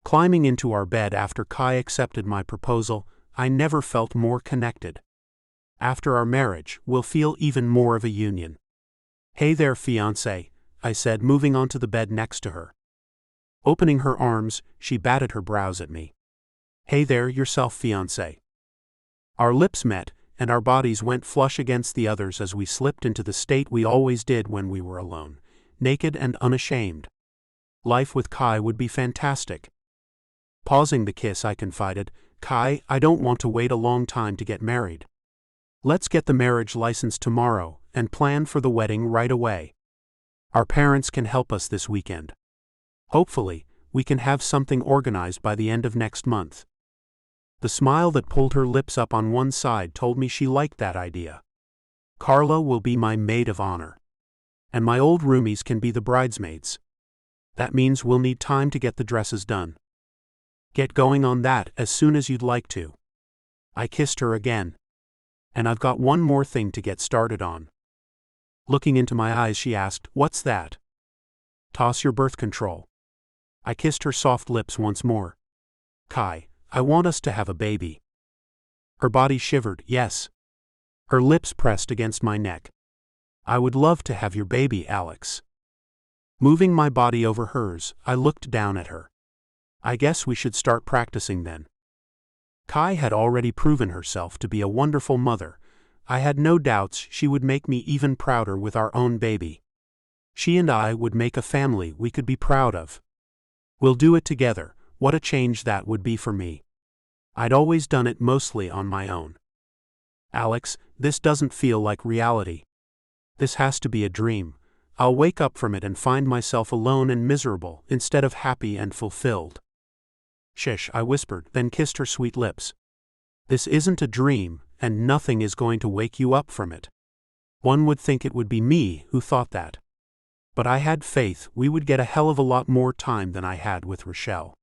Climbing into our bed after Kai accepted my proposal, I never felt more connected. After our marriage, we'll feel even more of a union. Hey there, fiancé, I said, moving onto the bed next to her. Opening her arms, she batted her brows at me. Hey there, yourself, fiancé. Our lips met, and our bodies went flush against the others as we slipped into the state we always did when we were alone, naked and unashamed. Life with Kai would be fantastic. Pausing the kiss, I confided, Kai, I don't want to wait a long time to get married. Let's get the marriage license tomorrow and plan for the wedding right away. Our parents can help us this weekend. Hopefully, we can have something organized by the end of next month. The smile that pulled her lips up on one side told me she liked that idea. Carla will be my maid of honor. And my old roomies can be the bridesmaids. That means we'll need time to get the dresses done. Get going on that as soon as you'd like to. I kissed her again. And I've got one more thing to get started on. Looking into my eyes, she asked, What's that? Toss your birth control. I kissed her soft lips once more. Kai, I want us to have a baby. Her body shivered, yes. Her lips pressed against my neck. I would love to have your baby, Alex. Moving my body over hers, I looked down at her. I guess we should start practicing then. Kai had already proven herself to be a wonderful mother. I had no doubts she would make me even prouder with our own baby. She and I would make a family we could be proud of. We'll do it together. What a change that would be for me. I'd always done it mostly on my own. Alex, this doesn't feel like reality. This has to be a dream. I'll wake up from it and find myself alone and miserable instead of happy and fulfilled. Shish, I whispered, then kissed her sweet lips. This isn't a dream, and nothing is going to wake you up from it. One would think it would be me who thought that. But I had faith we would get a hell of a lot more time than I had with Rochelle.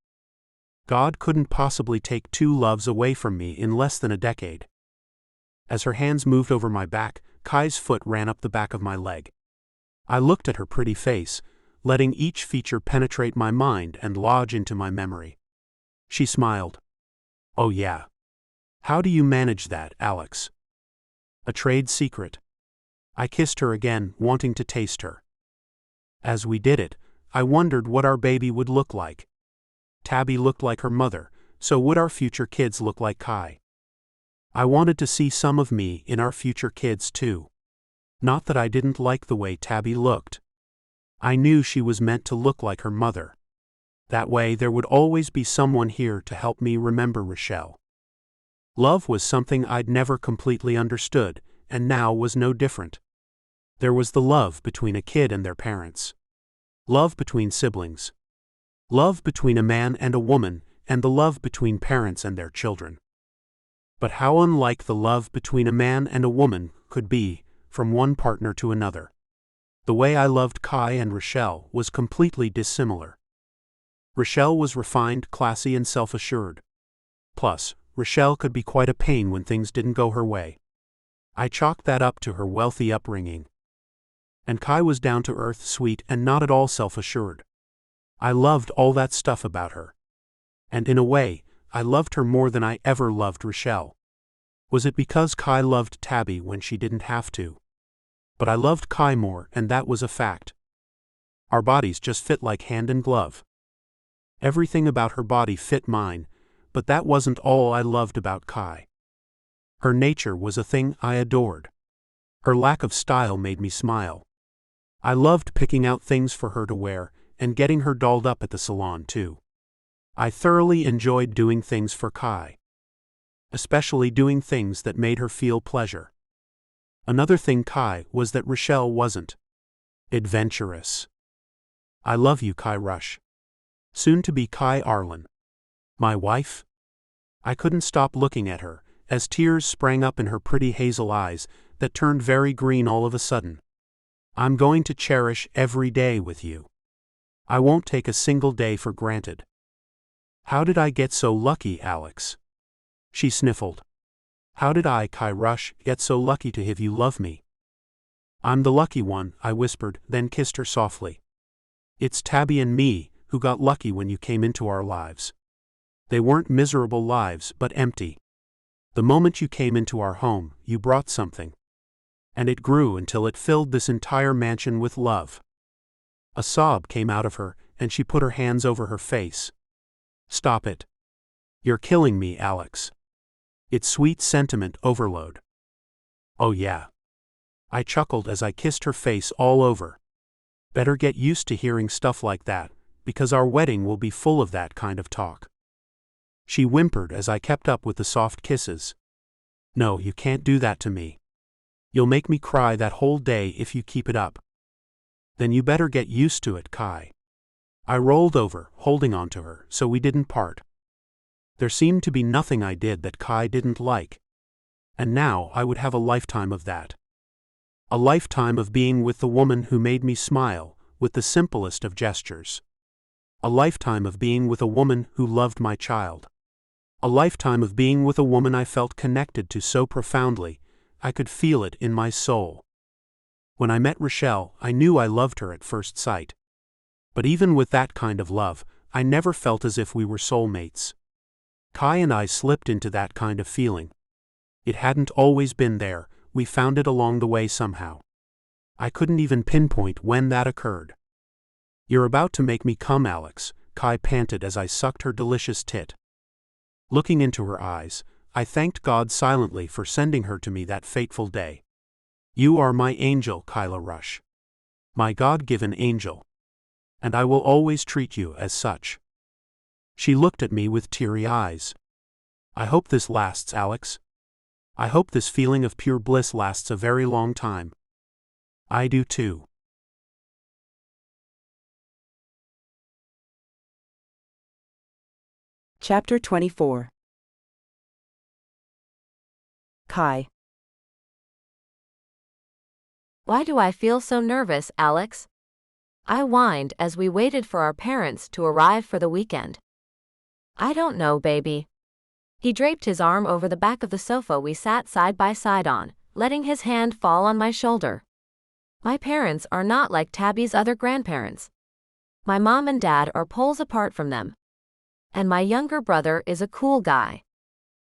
God couldn't possibly take two loves away from me in less than a decade. As her hands moved over my back, Kai's foot ran up the back of my leg. I looked at her pretty face, letting each feature penetrate my mind and lodge into my memory. She smiled. Oh yeah. How do you manage that, Alex? A trade secret. I kissed her again, wanting to taste her. As we did it, I wondered what our baby would look like. Tabby looked like her mother, so would our future kids look like Kai? I wanted to see some of me in our future kids too. Not that I didn't like the way Tabby looked. I knew she was meant to look like her mother. That way there would always be someone here to help me remember Rochelle. Love was something I'd never completely understood, and now was no different. There was the love between a kid and their parents. Love between siblings. Love between a man and a woman, and the love between parents and their children. But how unlike the love between a man and a woman could be, from one partner to another. The way I loved Kai and Rochelle was completely dissimilar. Rochelle was refined, classy, and self-assured. Plus, Rochelle could be quite a pain when things didn't go her way. I chalked that up to her wealthy upbringing. And Kai was down-to-earth, sweet, and not at all self-assured. I loved all that stuff about her. And in a way, I loved her more than I ever loved Rochelle. Was it because Kai loved Tabby when she didn't have to? But I loved Kai more, and that was a fact. Our bodies just fit like hand and glove. Everything about her body fit mine, but that wasn't all I loved about Kai. Her nature was a thing I adored. Her lack of style made me smile. I loved picking out things for her to wear, and getting her dolled up at the salon too. I thoroughly enjoyed doing things for Kai. Especially doing things that made her feel pleasure. Another thing Kai was that Rochelle wasn't. Adventurous. I love you, Kai Rush. Soon to be Kai Arlen. My wife? I couldn't stop looking at her, as tears sprang up in her pretty hazel eyes that turned very green all of a sudden. I'm going to cherish every day with you. I won't take a single day for granted. How did I get so lucky, Alex? She sniffled. How did I, Kai Rush, get so lucky to have you love me? I'm the lucky one, I whispered, then kissed her softly. It's Tabby and me who got lucky when you came into our lives. They weren't miserable lives, but empty. The moment you came into our home, you brought something. And it grew until it filled this entire mansion with love. A sob came out of her, and she put her hands over her face. Stop it. You're killing me, Alex. It's sweet sentiment overload. Oh yeah. I chuckled as I kissed her face all over. Better get used to hearing stuff like that, because our wedding will be full of that kind of talk. She whimpered as I kept up with the soft kisses. No, you can't do that to me. You'll make me cry that whole day if you keep it up. Then you better get used to it, Kai. I rolled over, holding on to her, so we didn't part. There seemed to be nothing I did that Kai didn't like. And now I would have a lifetime of that. A lifetime of being with the woman who made me smile, with the simplest of gestures. A lifetime of being with a woman who loved my child. A lifetime of being with a woman I felt connected to so profoundly, I could feel it in my soul. When I met Rochelle, I knew I loved her at first sight. But even with that kind of love, I never felt as if we were soulmates. Kai and I slipped into that kind of feeling. It hadn't always been there, we found it along the way somehow. I couldn't even pinpoint when that occurred. You're about to make me come, Alex, Kai panted as I sucked her delicious tit. Looking into her eyes, I thanked God silently for sending her to me that fateful day. You are my angel, Kyla Rush. My God-given angel. And I will always treat you as such. She looked at me with teary eyes. I hope this lasts, Alex. I hope this feeling of pure bliss lasts a very long time. I do too. Chapter 24. Kai. Why do I feel so nervous, Alex? I whined as we waited for our parents to arrive for the weekend. I don't know, baby. He draped his arm over the back of the sofa we sat side by side on, letting his hand fall on my shoulder. My parents are not like Tabby's other grandparents. My mom and dad are poles apart from them. And my younger brother is a cool guy.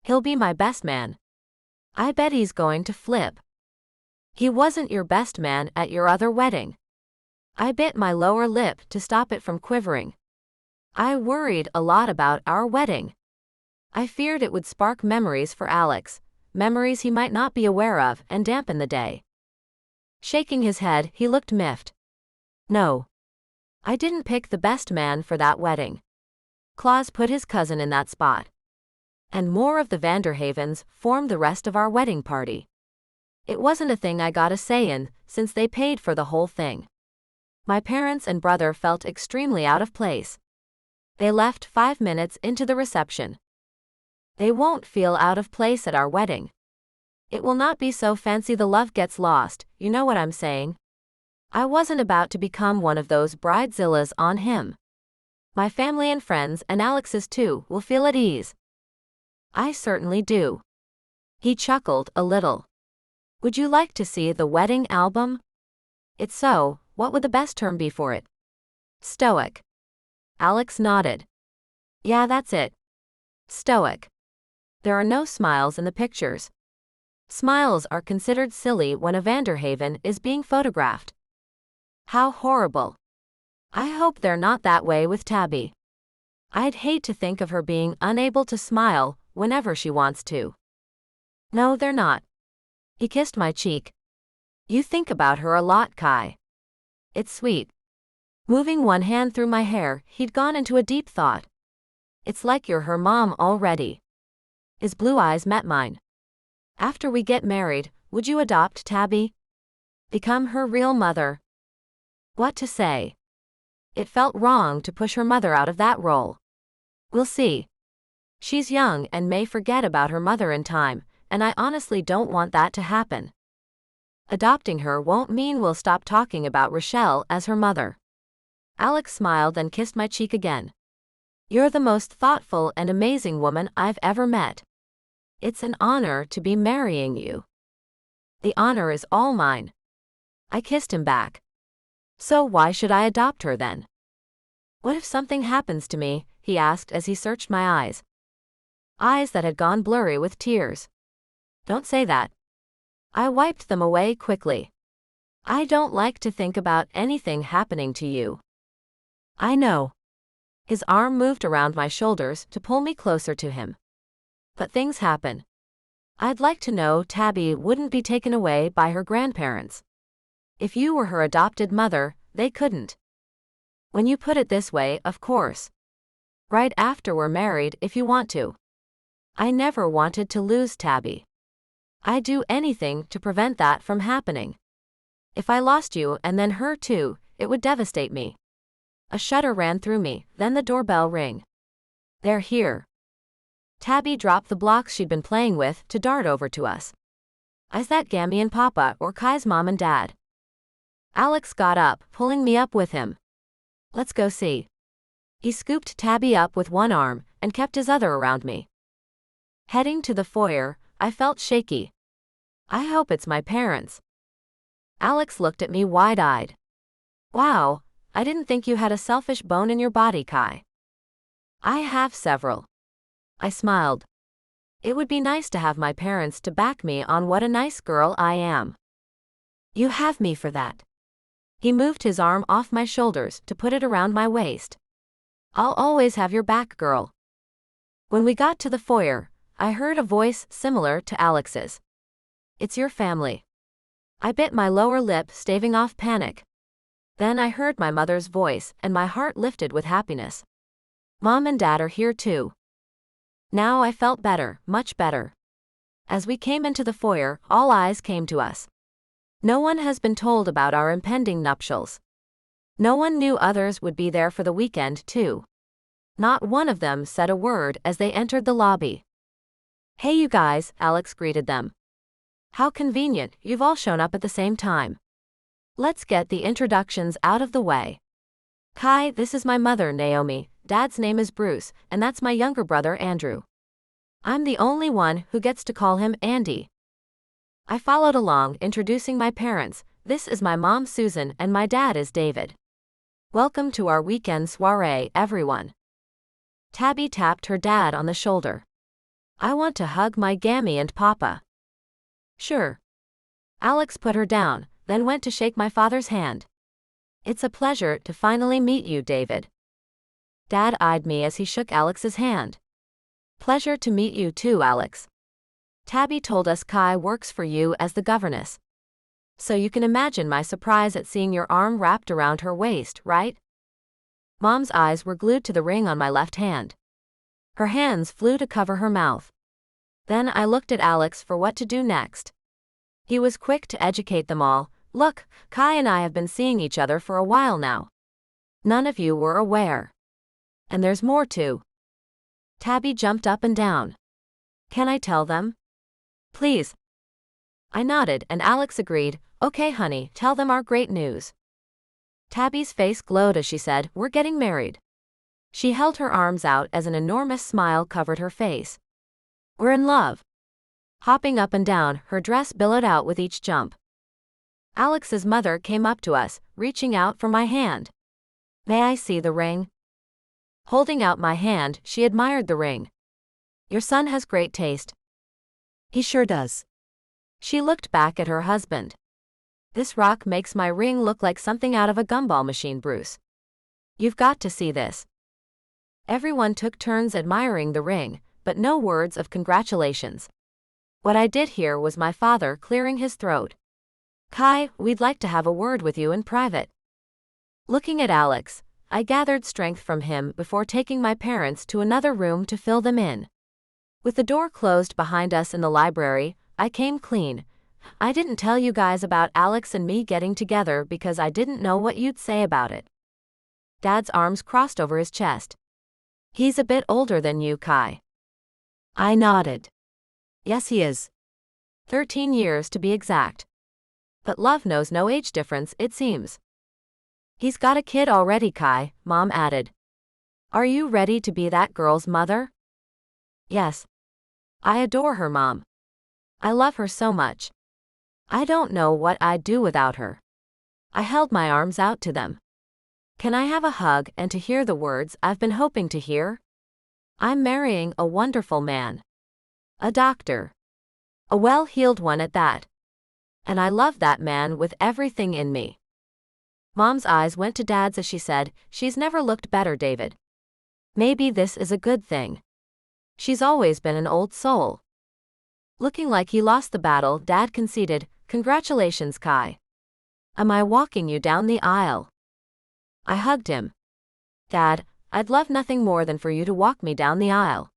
He'll be my best man. I bet he's going to flip. He wasn't your best man at your other wedding. I bit my lower lip to stop it from quivering. I worried a lot about our wedding. I feared it would spark memories for Alex, memories he might not be aware of, and dampen the day. Shaking his head, he looked miffed. No. I didn't pick the best man for that wedding. Claus put his cousin in that spot. And more of the Vanderhavens formed the rest of our wedding party. It wasn't a thing I got a say in, since they paid for the whole thing. My parents and brother felt extremely out of place. They left 5 minutes into the reception. They won't feel out of place at our wedding. It will not be so fancy the love gets lost, you know what I'm saying? I wasn't about to become one of those bridezillas on him. My family and friends, and Alex's too, will feel at ease. I certainly do. He chuckled a little. Would you like to see the wedding album? It's so, what would the best term be for it? Stoic. Alex nodded. Yeah, that's it. Stoic. There are no smiles in the pictures. Smiles are considered silly when a Vanderhaven is being photographed. How horrible. I hope they're not that way with Tabby. I'd hate to think of her being unable to smile whenever she wants to. No, they're not. He kissed my cheek. You think about her a lot, Kai. It's sweet. Moving one hand through my hair, he'd gone into a deep thought. It's like you're her mom already. His blue eyes met mine. After we get married, would you adopt Tabby? Become her real mother? What to say? It felt wrong to push her mother out of that role. We'll see. She's young and may forget about her mother in time, and I honestly don't want that to happen. Adopting her won't mean we'll stop talking about Rochelle as her mother. Alex smiled and kissed my cheek again. You're the most thoughtful and amazing woman I've ever met. It's an honor to be marrying you. The honor is all mine. I kissed him back. So why should I adopt her then? What if something happens to me? He asked as he searched my eyes. Eyes that had gone blurry with tears. Don't say that. I wiped them away quickly. I don't like to think about anything happening to you. I know. His arm moved around my shoulders to pull me closer to him. But things happen. I'd like to know Tabby wouldn't be taken away by her grandparents. If you were her adopted mother, they couldn't. When you put it this way, of course. Right after we're married if you want to. I never wanted to lose Tabby. I'd do anything to prevent that from happening. If I lost you and then her too, it would devastate me. A shudder ran through me, then the doorbell rang. They're here. Tabby dropped the blocks she'd been playing with to dart over to us. Is that Gammy and Papa or Kai's mom and dad? Alex got up, pulling me up with him. Let's go see. He scooped Tabby up with one arm and kept his other around me. Heading to the foyer, I felt shaky. I hope it's my parents. Alex looked at me wide-eyed. Wow, I didn't think you had a selfish bone in your body, Kai. I have several. I smiled. It would be nice to have my parents to back me on what a nice girl I am. You have me for that. He moved his arm off my shoulders to put it around my waist. I'll always have your back, girl. When we got to the foyer, I heard a voice similar to Alex's. It's your family. I bit my lower lip, staving off panic. Then I heard my mother's voice, and my heart lifted with happiness. Mom and Dad are here too. Now I felt better, much better. As we came into the foyer, all eyes came to us. No one has been told about our impending nuptials. No one knew others would be there for the weekend too. Not one of them said a word as they entered the lobby. Hey you guys, Alex greeted them. How convenient, you've all shown up at the same time. Let's get the introductions out of the way. Kai, this is my mother, Naomi, Dad's name is Bruce, and that's my younger brother, Andrew. I'm the only one who gets to call him Andy. I followed along, introducing my parents. This is my mom, Susan, and my dad is David. Welcome to our weekend soiree, everyone. Tabby tapped her dad on the shoulder. I want to hug my Gammy and Papa. Sure. Alex put her down, then went to shake my father's hand. It's a pleasure to finally meet you, David. Dad eyed me as he shook Alex's hand. Pleasure to meet you too, Alex. Tabby told us Kai works for you as the governess. So you can imagine my surprise at seeing your arm wrapped around her waist, right? Mom's eyes were glued to the ring on my left hand. Her hands flew to cover her mouth. Then I looked at Alex for what to do next. He was quick to educate them all. Look, Kai and I have been seeing each other for a while now. None of you were aware. And there's more too. Tabby jumped up and down. Can I tell them? Please. I nodded and Alex agreed. Okay, honey, tell them our great news. Tabby's face glowed as she said, we're getting married. She held her arms out as an enormous smile covered her face. We're in love. Hopping up and down, her dress billowed out with each jump. Alex's mother came up to us, reaching out for my hand. May I see the ring? Holding out my hand, she admired the ring. Your son has great taste. He sure does. She looked back at her husband. This rock makes my ring look like something out of a gumball machine, Bruce. You've got to see this. Everyone took turns admiring the ring, but no words of congratulations. What I did hear was my father clearing his throat. Kai, we'd like to have a word with you in private. Looking at Alex, I gathered strength from him before taking my parents to another room to fill them in. With the door closed behind us in the library, I came clean. I didn't tell you guys about Alex and me getting together because I didn't know what you'd say about it. Dad's arms crossed over his chest. He's a bit older than you, Kai. I nodded. Yes, he is. 13 years to be exact. But love knows no age difference, it seems. He's got a kid already, Kai, Mom added. Are you ready to be that girl's mother? Yes. I adore her, Mom. I love her so much. I don't know what I'd do without her. I held my arms out to them. Can I have a hug and to hear the words I've been hoping to hear? I'm marrying a wonderful man. A doctor. A well-heeled one at that. And I love that man with everything in me. Mom's eyes went to Dad's as she said, she's never looked better, David. Maybe this is a good thing. She's always been an old soul. Looking like he lost the battle, Dad conceded, congratulations, Kai. Am I walking you down the aisle? I hugged him. Dad, I'd love nothing more than for you to walk me down the aisle.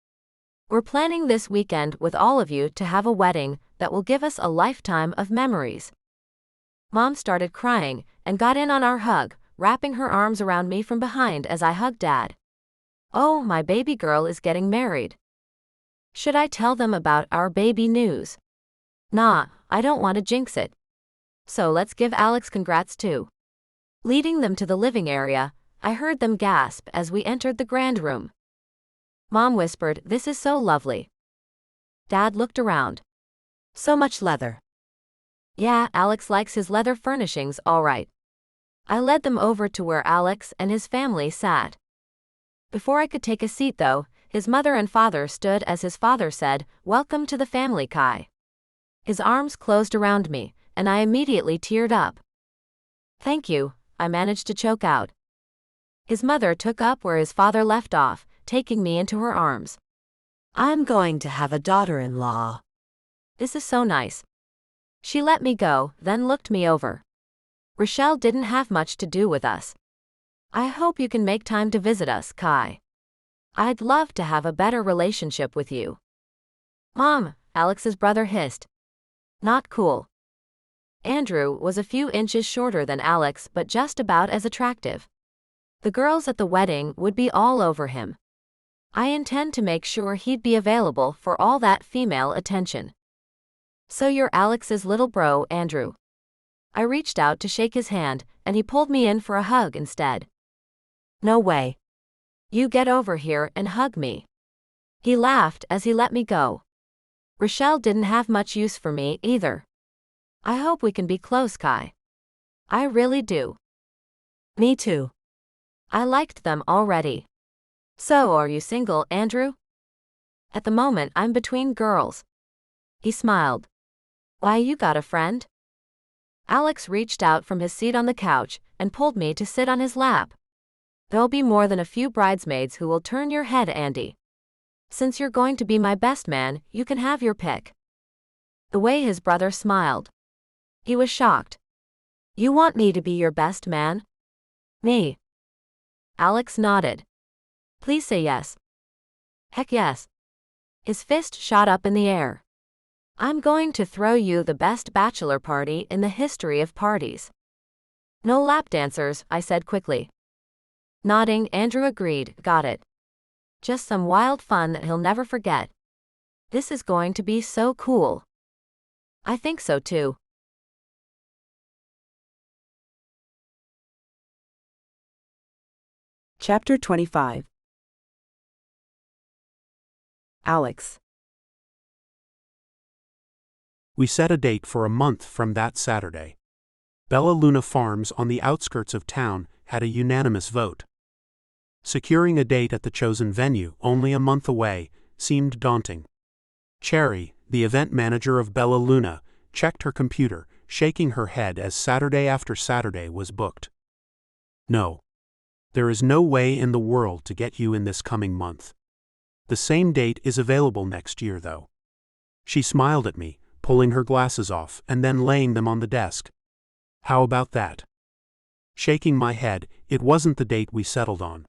We're planning this weekend with all of you to have a wedding that will give us a lifetime of memories. Mom started crying and got in on our hug, wrapping her arms around me from behind as I hugged Dad. Oh, my baby girl is getting married. Should I tell them about our baby news? Nah, I don't want to jinx it. So let's give Alex congrats too. Leading them to the living area, I heard them gasp as we entered the grand room. Mom whispered, this is so lovely. Dad looked around. So much leather. Yeah, Alex likes his leather furnishings, all right. I led them over to where Alex and his family sat. Before I could take a seat though, his mother and father stood as his father said, welcome to the family, Kai. His arms closed around me, and I immediately teared up. Thank you, I managed to choke out. His mother took up where his father left off, taking me into her arms. I'm going to have a daughter-in-law. This is so nice. She let me go, then looked me over. Rochelle didn't have much to do with us. I hope you can make time to visit us, Kai. I'd love to have a better relationship with you. Mom, Alex's brother hissed. Not cool. Andrew was a few inches shorter than Alex but just about as attractive. The girls at the wedding would be all over him. I intend to make sure he'd be available for all that female attention. So you're Alex's little bro, Andrew. I reached out to shake his hand, and he pulled me in for a hug instead. No way. You get over here and hug me. He laughed as he let me go. Rochelle didn't have much use for me either. I hope we can be close, Kai. I really do. Me too. I liked them already. So are you single, Andrew? At the moment, I'm between girls. He smiled. Why, you got a friend? Alex reached out from his seat on the couch and pulled me to sit on his lap. There'll be more than a few bridesmaids who will turn your head, Andy. Since you're going to be my best man, you can have your pick. The way his brother smiled. He was shocked. You want me to be your best man? Me. Alex nodded. Please say yes. Heck yes. His fist shot up in the air. I'm going to throw you the best bachelor party in the history of parties. No lap dancers, I said quickly. Nodding, Andrew agreed, got it. Just some wild fun that he'll never forget. This is going to be so cool. I think so too. Chapter 25. Alex. We set a date for a month from that Saturday. Bella Luna Farms on the outskirts of town had a unanimous vote. Securing a date at the chosen venue, only a month away, seemed daunting. Cherry, the event manager of Bella Luna, checked her computer, shaking her head as Saturday after Saturday was booked. No. There is no way in the world to get you in this coming month. The same date is available next year, though. She smiled at me, pulling her glasses off and then laying them on the desk. How about that? Shaking my head, it wasn't the date we settled on.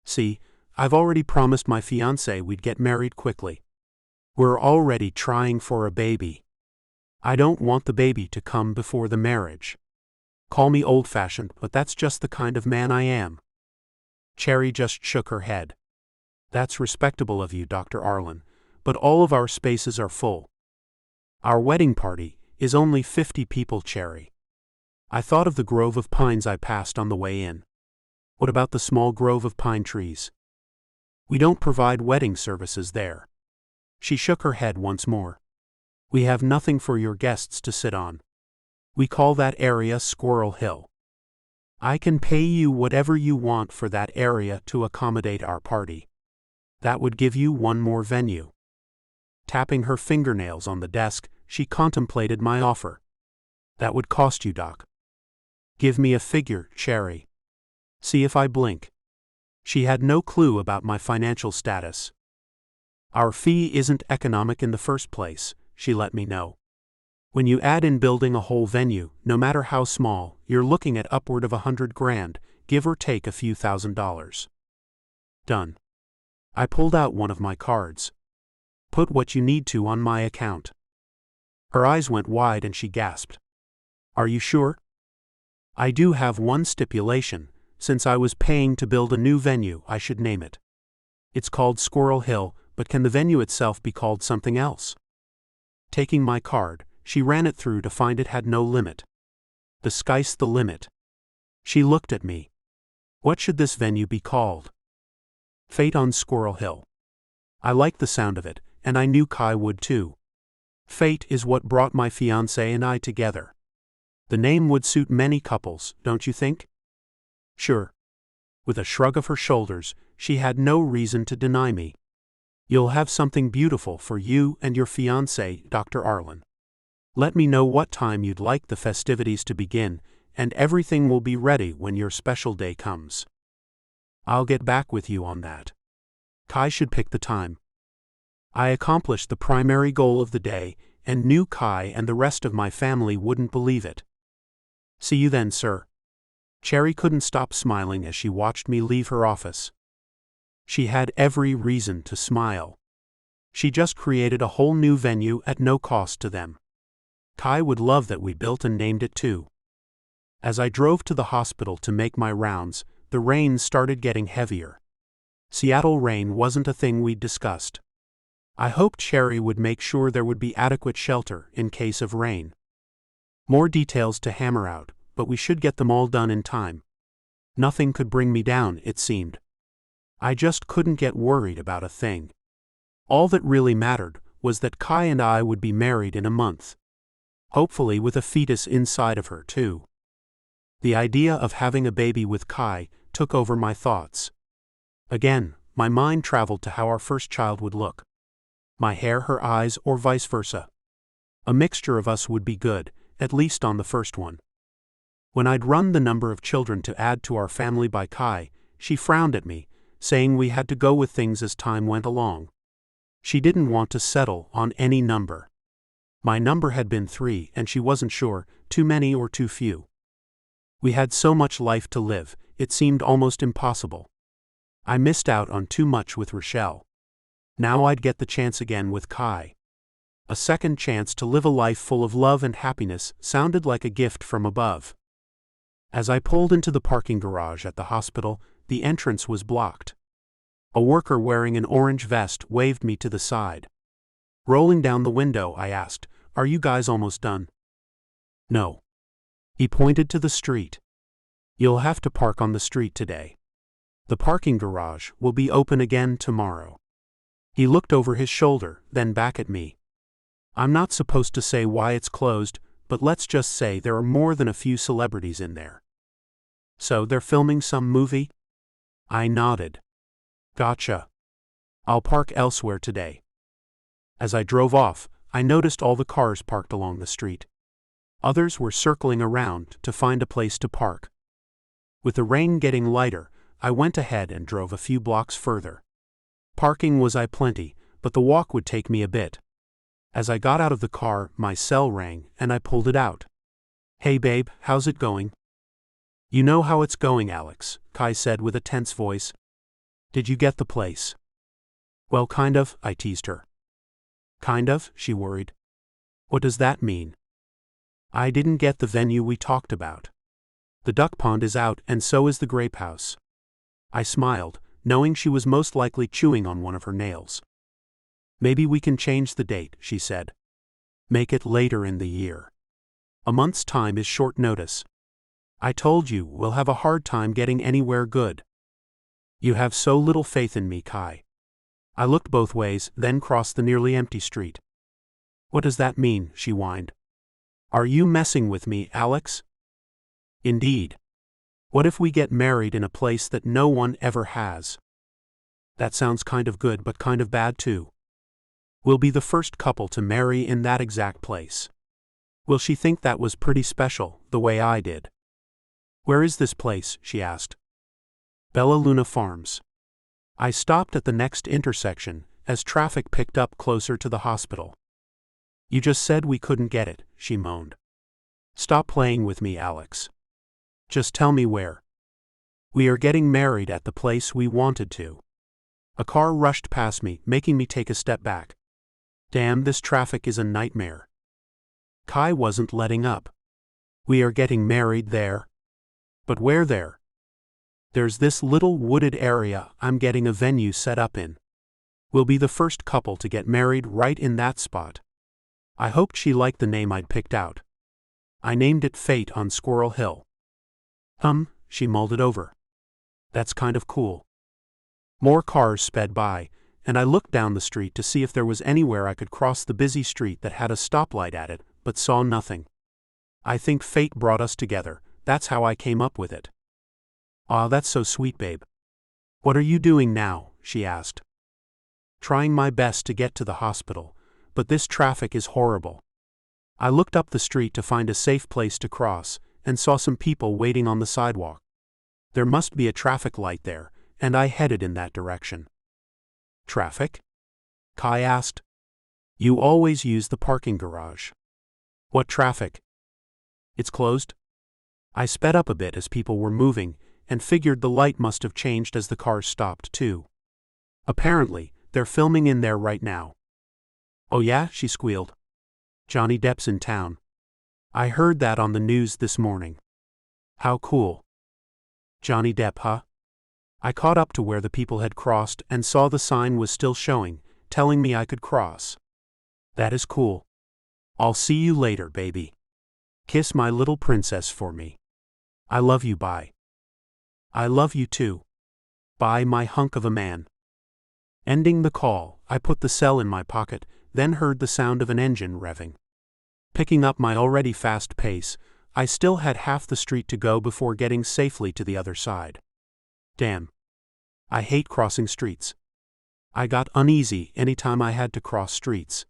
See, I've already promised my fiancé we'd get married quickly. We're already trying for a baby. I don't want the baby to come before the marriage. Call me old-fashioned, but that's just the kind of man I am. Cherry just shook her head. That's respectable of you, Dr. Arlen, but all of our spaces are full. Our wedding party is only 50 people, Cherry. I thought of the grove of pines I passed on the way in. What about the small grove of pine trees? We don't provide wedding services there. She shook her head once more. We have nothing for your guests to sit on. We call that area Squirrel Hill. I can pay you whatever you want for that area to accommodate our party. That would give you one more venue. Tapping her fingernails on the desk, she contemplated my offer. That would cost you, Doc. Give me a figure, Cherry. See if I blink. She had no clue about my financial status. Our fee isn't economic in the first place, she let me know. When you add in building a whole venue, no matter how small, you're looking at upward of $100,000, give or take a few $1,000s. Done. I pulled out one of my cards. Put what you need to on my account. Her eyes went wide and she gasped. Are you sure? I do have one stipulation. Since I was paying to build a new venue, I should name it. It's called Squirrel Hill, but can the venue itself be called something else? Taking my card, she ran it through to find it had no limit. The sky's the limit. She looked at me. What should this venue be called? Fate on Squirrel Hill. I liked the sound of it, and I knew Kai would too. Fate is what brought my fiancé and I together. The name would suit many couples, don't you think? Sure. With a shrug of her shoulders, she had no reason to deny me. You'll have something beautiful for you and your fiancé, Dr. Arlen. Let me know what time you'd like the festivities to begin, and everything will be ready when your special day comes. I'll get back with you on that. Kai should pick the time. I accomplished the primary goal of the day, and knew Kai and the rest of my family wouldn't believe it. See you then, sir. Cherry couldn't stop smiling as she watched me leave her office. She had every reason to smile. She just created a whole new venue at no cost to them. Kai would love that we built and named it too. As I drove to the hospital to make my rounds, the rain started getting heavier. Seattle rain wasn't a thing we'd discussed. I hoped Cherry would make sure there would be adequate shelter in case of rain. More details to hammer out, but we should get them all done in time. Nothing could bring me down, it seemed. I just couldn't get worried about a thing. All that really mattered was that Kai and I would be married in a month. Hopefully with a fetus inside of her, too. The idea of having a baby with Kai took over my thoughts. Again, my mind traveled to how our first child would look. My hair, her eyes, or vice versa. A mixture of us would be good, at least on the first one. When I'd run the number of children to add to our family by Kai, she frowned at me, saying we had to go with things as time went along. She didn't want to settle on any number. My number had been 3 and she wasn't sure, too many or too few. We had so much life to live, it seemed almost impossible. I missed out on too much with Rochelle. Now I'd get the chance again with Kai. A second chance to live a life full of love and happiness sounded like a gift from above. As I pulled into the parking garage at the hospital, the entrance was blocked. A worker wearing an orange vest waved me to the side. Rolling down the window, I asked, "Are you guys almost done?" "No." He pointed to the street. "You'll have to park on the street today. The parking garage will be open again tomorrow." He looked over his shoulder, then back at me. "I'm not supposed to say why it's closed, but let's just say there are more than a few celebrities in there." "So they're filming some movie?" I nodded. "Gotcha. I'll park elsewhere today." As I drove off, I noticed all the cars parked along the street. Others were circling around to find a place to park. With the rain getting lighter, I went ahead and drove a few blocks further. Parking was plenty, but the walk would take me a bit. As I got out of the car, my cell rang, and I pulled it out. "Hey babe, how's it going?" "You know how it's going, Alex," Kai said with a tense voice. "Did you get the place?" "Well, kind of," I teased her. "Kind of?" she worried. "What does that mean?" "I didn't get the venue we talked about. The duck pond is out and so is the grape house." I smiled, knowing she was most likely chewing on one of her nails. "Maybe we can change the date," she said. "Make it later in the year. A month's time is short notice. I told you we'll have a hard time getting anywhere good." "You have so little faith in me, Kai." I looked both ways, then crossed the nearly empty street. "What does that mean?" she whined. "Are you messing with me, Alex?" "Indeed. What if we get married in a place that no one ever has?" "That sounds kind of good but kind of bad too." "We'll be the first couple to marry in that exact place. Will she think that was pretty special, the way I did?" "Where is this place?" she asked. "Bella Luna Farms." I stopped at the next intersection as traffic picked up closer to the hospital. "You just said we couldn't get it," she moaned. "Stop playing with me, Alex. Just tell me where." "We are getting married at the place we wanted to." A car rushed past me, making me take a step back. Damn, this traffic is a nightmare. Kai wasn't letting up. "We are getting married there." "But where there?" "There's this little wooded area I'm getting a venue set up in. We'll be the first couple to get married right in that spot." I hoped she liked the name I'd picked out. I named it Fate on Squirrel Hill. She mulled it over. "That's kind of cool." More cars sped by, and I looked down the street to see if there was anywhere I could cross the busy street that had a stoplight at it, but saw nothing. "I think fate brought us together, that's how I came up with it." "Aw, that's so sweet, babe." "What are you doing now?" she asked. "Trying my best to get to the hospital, but this traffic is horrible." I looked up the street to find a safe place to cross, and saw some people waiting on the sidewalk. There must be a traffic light there, and I headed in that direction. "Traffic?" Kai asked. "You always use the parking garage." "What traffic?" "It's closed." I sped up a bit as people were moving, and figured the light must have changed as the cars stopped too. "Apparently, they're filming in there right now." "Oh yeah?" she squealed. "Johnny Depp's in town. I heard that on the news this morning." "How cool." "Johnny Depp, huh?" I caught up to where the people had crossed and saw the sign was still showing, telling me I could cross. "That is cool. I'll see you later, baby. Kiss my little princess for me. I love you, bye." "I love you too. Bye, my hunk of a man." Ending the call, I put the cell in my pocket, then heard the sound of an engine revving. Picking up my already fast pace, I still had half the street to go before getting safely to the other side. Damn. I hate crossing streets. I got uneasy anytime I had to cross streets.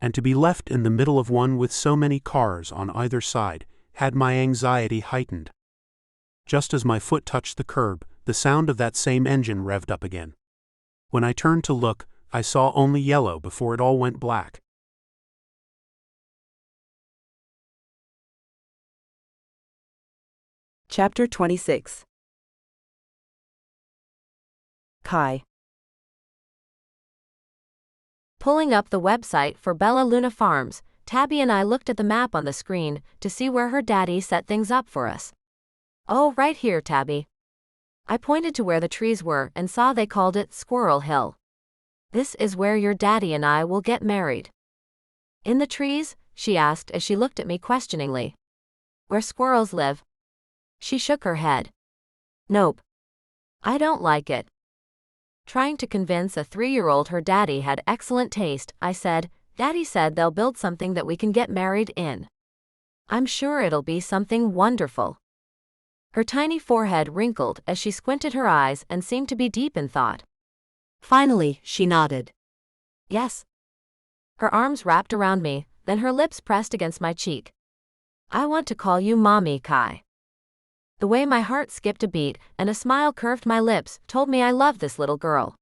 And to be left in the middle of one with so many cars on either side had my anxiety heightened. Just as my foot touched the curb, the sound of that same engine revved up again. When I turned to look, I saw only yellow before it all went black. Chapter 26. Kai. Pulling up the website for Bella Luna Farms, Tabby and I looked at the map on the screen to see where her daddy set things up for us. "Oh, right here, Tabby." I pointed to where the trees were and saw they called it Squirrel Hill. "This is where your daddy and I will get married." "In the trees?" she asked as she looked at me questioningly. "Where squirrels live." She shook her head. "Nope. I don't like it." Trying to convince a 3-year-old her daddy had excellent taste, I said, "Daddy said they'll build something that we can get married in. I'm sure it'll be something wonderful." Her tiny forehead wrinkled as she squinted her eyes and seemed to be deep in thought. Finally, she nodded. "Yes." Her arms wrapped around me, then her lips pressed against my cheek. "I want to call you Mommy, Kai." The way my heart skipped a beat and a smile curved my lips told me I love this little girl.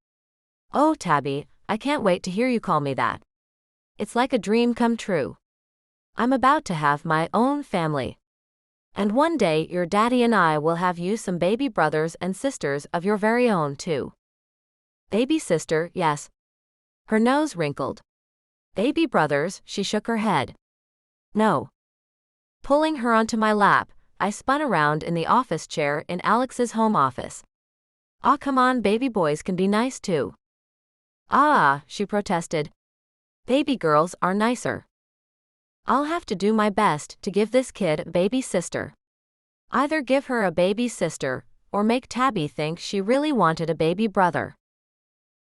"Oh, Tabby, I can't wait to hear you call me that. It's like a dream come true. I'm about to have my own family. And one day your daddy and I will have you some baby brothers and sisters of your very own, too." "Baby sister, yes." Her nose wrinkled. "Baby brothers," she shook her head. "No." Pulling her onto my lap, I spun around in the office chair in Alex's home office. "Aw, come on, baby boys can be nice too." "Ah," she protested. "Baby girls are nicer." "I'll have to do my best to give this kid a baby sister. Either give her a baby sister, or make Tabby think she really wanted a baby brother.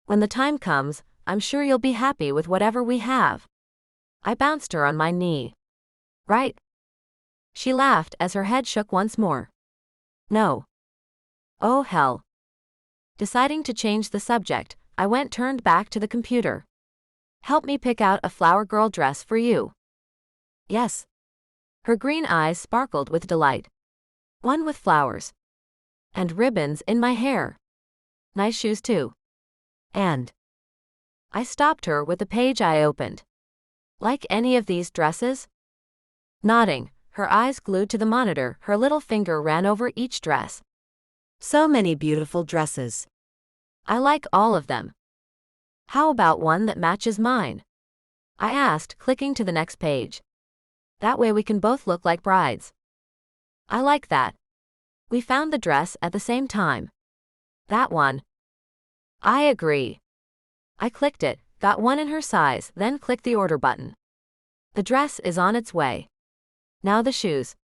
When the time comes, I'm sure you'll be happy with whatever we have." I bounced her on my knee. "Right?" She laughed as her head shook once more. "No." "Oh hell." Deciding to change the subject, I turned back to the computer. "Help me pick out a flower girl dress for you." "Yes." Her green eyes sparkled with delight. "One with flowers. And ribbons in my hair. Nice shoes too. And..." I stopped her with the page I opened. "Like any of these dresses?" Nodding, her eyes glued to the monitor, her little finger ran over each dress. So many beautiful dresses. "I like all of them." "How about one that matches mine?" I asked, clicking to the next page. "That way we can both look like brides." "I like that." We found the dress at the same time. "That one." "I agree." I clicked it, got one in her size, then clicked the order button. The dress is on its way. Now the shoes.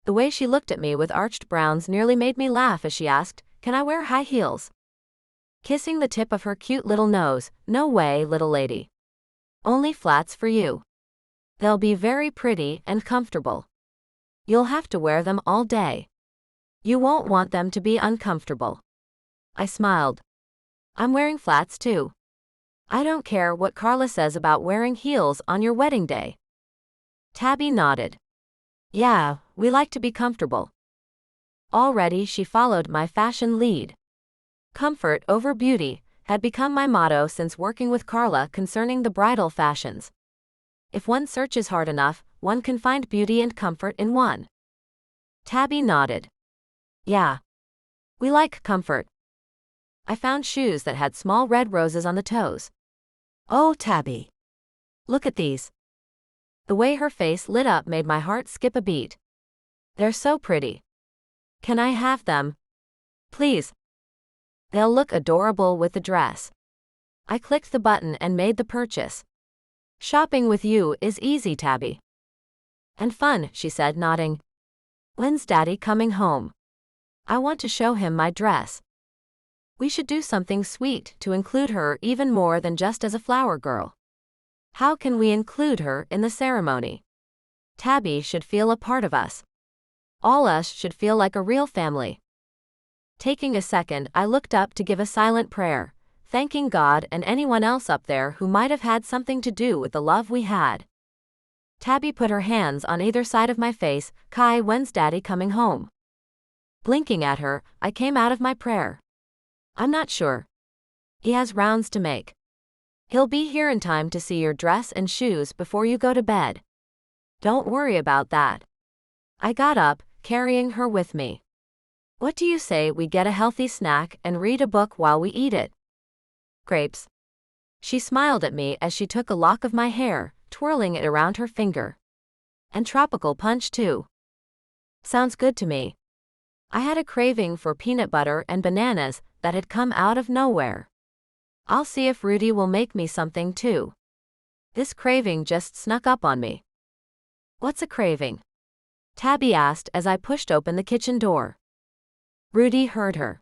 The way she looked at me with arched brows nearly made me laugh as she asked, "Can I wear high heels?" Kissing the tip of her cute little nose, "No way, little lady. Only flats for you. They'll be very pretty and comfortable. You'll have to wear them all day. You won't want them to be uncomfortable." I smiled. "I'm wearing flats too. I don't care what Carla says about wearing heels on your wedding day." Tabby nodded. "Yeah, we like to be comfortable." Already she followed my fashion lead. Comfort over beauty had become my motto since working with Carla concerning the bridal fashions. If one searches hard enough, one can find beauty and comfort in one. Tabby nodded. "Yeah. We like comfort." I found shoes that had small red roses on the toes. "Oh, Tabby. Look at these." The way her face lit up made my heart skip a beat. "They're so pretty. Can I have them? Please." "They'll look adorable with the dress." I clicked the button and made the purchase. "Shopping with you is easy, Tabby." "And fun," she said, nodding. "When's Daddy coming home? I want to show him my dress. We should do something sweet to include her even more than just as a flower girl. How can we include her in the ceremony? Tabby should feel a part of us. All us should feel like a real family." Taking a second, I looked up to give a silent prayer. thanking God and anyone else up there who might have had something to do with the love we had. Tabby put her hands on either side of my face. Kai, when's Daddy coming home? Blinking at her, I came out of my prayer. I'm not sure. He has rounds to make. He'll be here in time to see your dress and shoes before you go to bed. Don't worry about that. I got up, carrying her with me. What do you say we get a healthy snack and read a book while we eat it? Grapes. She smiled at me as she took a lock of my hair, twirling it around her finger. And tropical punch too. Sounds good to me. I had a craving for peanut butter and bananas that had come out of nowhere. I'll see if Rudy will make me something too. This craving just snuck up on me. What's a craving? Tabby asked as I pushed open the kitchen door. Rudy heard her.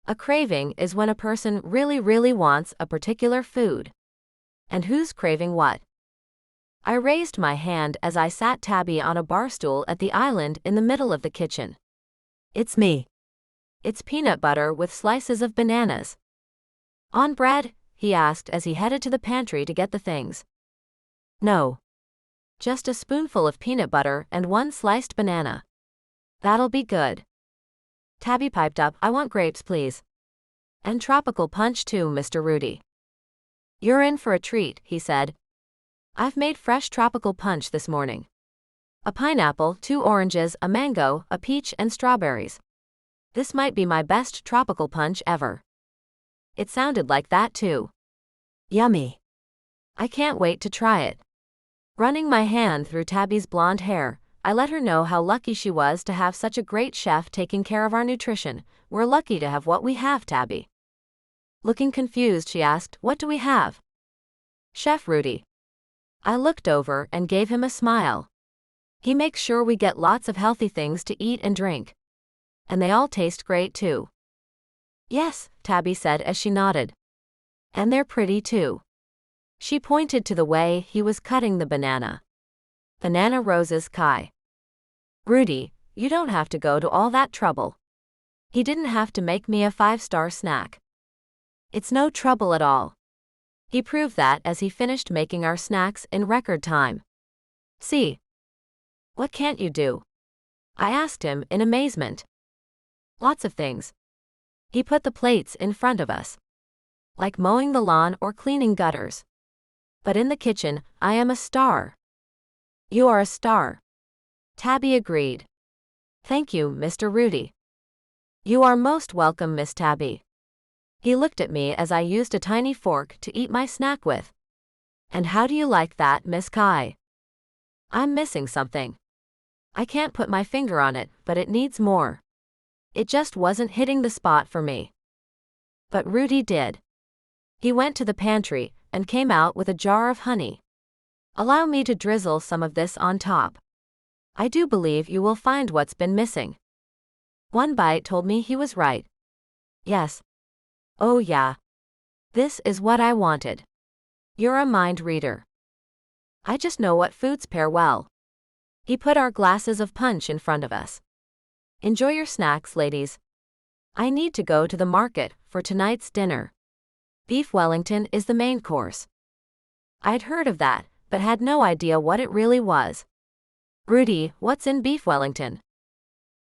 A craving is when a person really wants a particular food. And who's craving what? I raised my hand as I sat Tabby on a bar stool at the island in the middle of the kitchen. It's me. It's peanut butter with slices of bananas. On bread? He asked as he headed to the pantry to get the things. No. Just a spoonful of peanut butter and one sliced banana. That'll be good. Tabby piped up, I want grapes, please. And tropical punch too, Mr. Rudy. You're in for a treat, he said. I've made fresh tropical punch this morning. A pineapple, 2 oranges, a mango, a peach, and strawberries. This might be my best tropical punch ever. It sounded like that too. Yummy. I can't wait to try it. Running my hand through Tabby's blonde hair, I let her know how lucky she was to have such a great chef taking care of our nutrition. We're lucky to have what we have, Tabby. Looking confused, she asked, what do we have? Chef Rudy. I looked over and gave him a smile. He makes sure we get lots of healthy things to eat and drink. And they all taste great too. Yes, Tabby said as she nodded. And they're pretty too. She pointed to the way he was cutting the banana. Banana roses, Kai. Rudy, you don't have to go to all that trouble. He didn't have to make me a 5-star snack. It's no trouble at all. He proved that as he finished making our snacks in record time. See? What can't you do? I asked him in amazement. Lots of things. He put the plates in front of us. Like mowing the lawn or cleaning gutters. But in the kitchen, I am a star. You are a star. Tabby agreed. Thank you, Mr. Rudy. You are most welcome, Miss Tabby. He looked at me as I used a tiny fork to eat my snack with. And how do you like that, Miss Kai? I'm missing something. I can't put my finger on it, but it needs more. It just wasn't hitting the spot for me. But Rudy did. He went to the pantry and came out with a jar of honey. Allow me to drizzle some of this on top. I do believe you will find what's been missing. One bite told me he was right. Yes. Oh yeah. This is what I wanted. You're a mind reader. I just know what foods pair well. He put our glasses of punch in front of us. Enjoy your snacks, ladies. I need to go to the market for tonight's dinner. Beef Wellington is the main course. I'd heard of that, but had no idea what it really was. Rudy, what's in beef Wellington?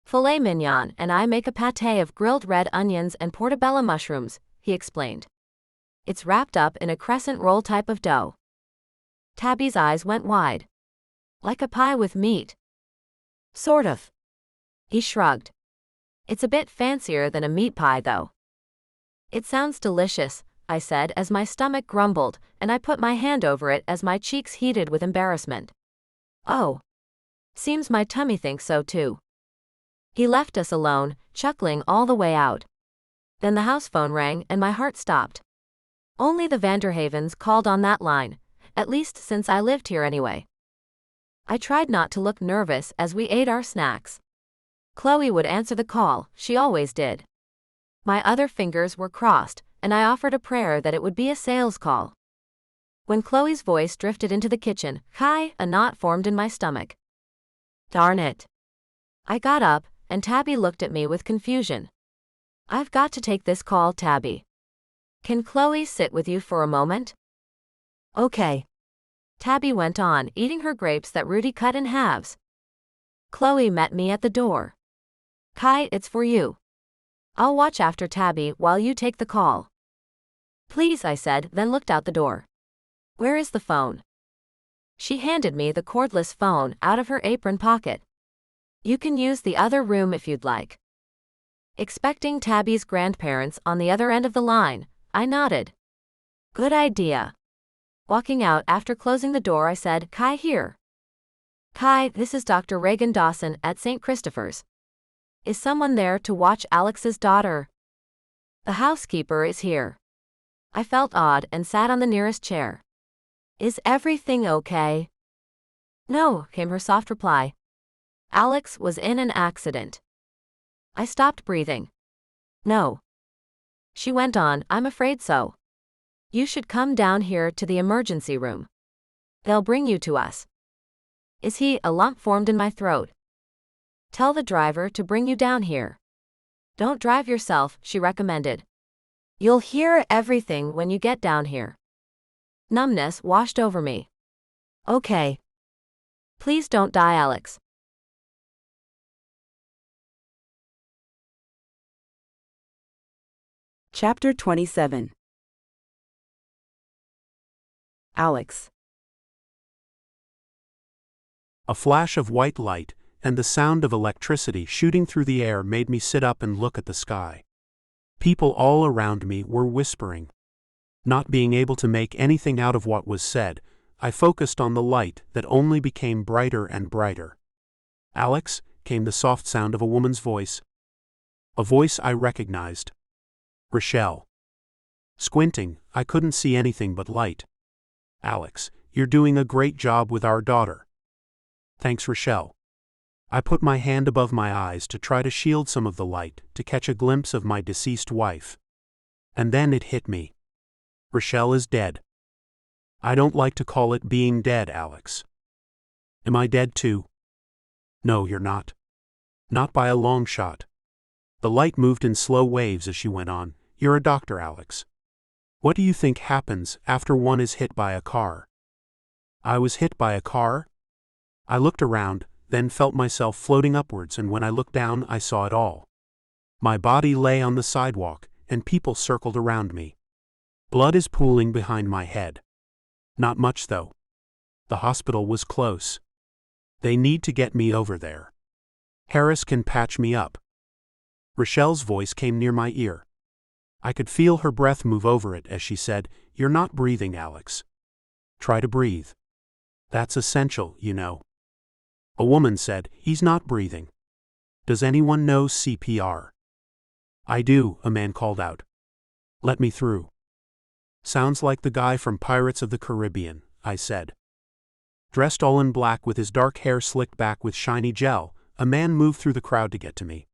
Filet mignon, and I make a pâté of grilled red onions and portobello mushrooms, he explained. It's wrapped up in a crescent roll type of dough. Tabby's eyes went wide. Like a pie with meat. Sort of. He shrugged. It's a bit fancier than a meat pie, though. It sounds delicious, I said as my stomach grumbled, and I put my hand over it as my cheeks heated with embarrassment. Oh. Seems my tummy thinks so too. He left us alone, chuckling all the way out. Then the house phone rang and my heart stopped. Only the Vanderhavens called on that line, at least since I lived here anyway. I tried not to look nervous as we ate our snacks. Chloe would answer the call, she always did. My other fingers were crossed, and I offered a prayer that it would be a sales call. When Chloe's voice drifted into the kitchen, Kai, a knot formed in my stomach. Darn it. I got up, and Tabby looked at me with confusion. I've got to take this call, Tabby. Can Chloe sit with you for a moment? Okay. Tabby went on, eating her grapes that Rudy cut in halves. Chloe met me at the door. Kai, it's for you. I'll watch after Tabby while you take the call. Please, I said, then looked out the door. Where is the phone? She handed me the cordless phone out of her apron pocket. You can use the other room if you'd like. Expecting Tabby's grandparents on the other end of the line, I nodded. Good idea. Walking out after closing the door, I said, Kai here. Kai, this is Dr. Reagan Dawson at St. Christopher's. Is someone there to watch Alex's daughter? The housekeeper is here. I felt odd and sat on the nearest chair. Is everything okay? No, came her soft reply. Alex was in an accident. I stopped breathing. No. She went on, I'm afraid so. You should come down here to the emergency room. They'll bring you to us. Is he? A lump formed in my throat. Tell the driver to bring you down here. Don't drive yourself, she recommended. You'll hear everything when you get down here. Numbness washed over me. Okay. Please don't die, Alex. Chapter 27. Alex. A flash of white light and the sound of electricity shooting through the air made me sit up and look at the sky. People all around me were whispering. Not being able to make anything out of what was said, I focused on the light that only became brighter and brighter. Alex, came the soft sound of a woman's voice. A voice I recognized. Rochelle. Squinting, I couldn't see anything but light. Alex, you're doing a great job with our daughter. Thanks, Rochelle. I put my hand above my eyes to try to shield some of the light to catch a glimpse of my deceased wife. And then it hit me. Rochelle is dead. I don't like to call it being dead, Alex. Am I dead too? No, you're not. Not by a long shot. The light moved in slow waves as she went on. You're a doctor, Alex. What do you think happens after one is hit by a car? I was hit by a car? I looked around, then felt myself floating upwards, and when I looked down I saw it all. My body lay on the sidewalk, and people circled around me. Blood is pooling behind my head. Not much though. The hospital was close. They need to get me over there. Harris can patch me up. Rochelle's voice came near my ear. I could feel her breath move over it as she said, You're not breathing, Alex. Try to breathe. That's essential, you know. A woman said, He's not breathing. Does anyone know CPR? I do, a man called out. Let me through. Sounds like the guy from Pirates of the Caribbean, I said. Dressed all in black with his dark hair slicked back with shiny gel, a man moved through the crowd to get to me.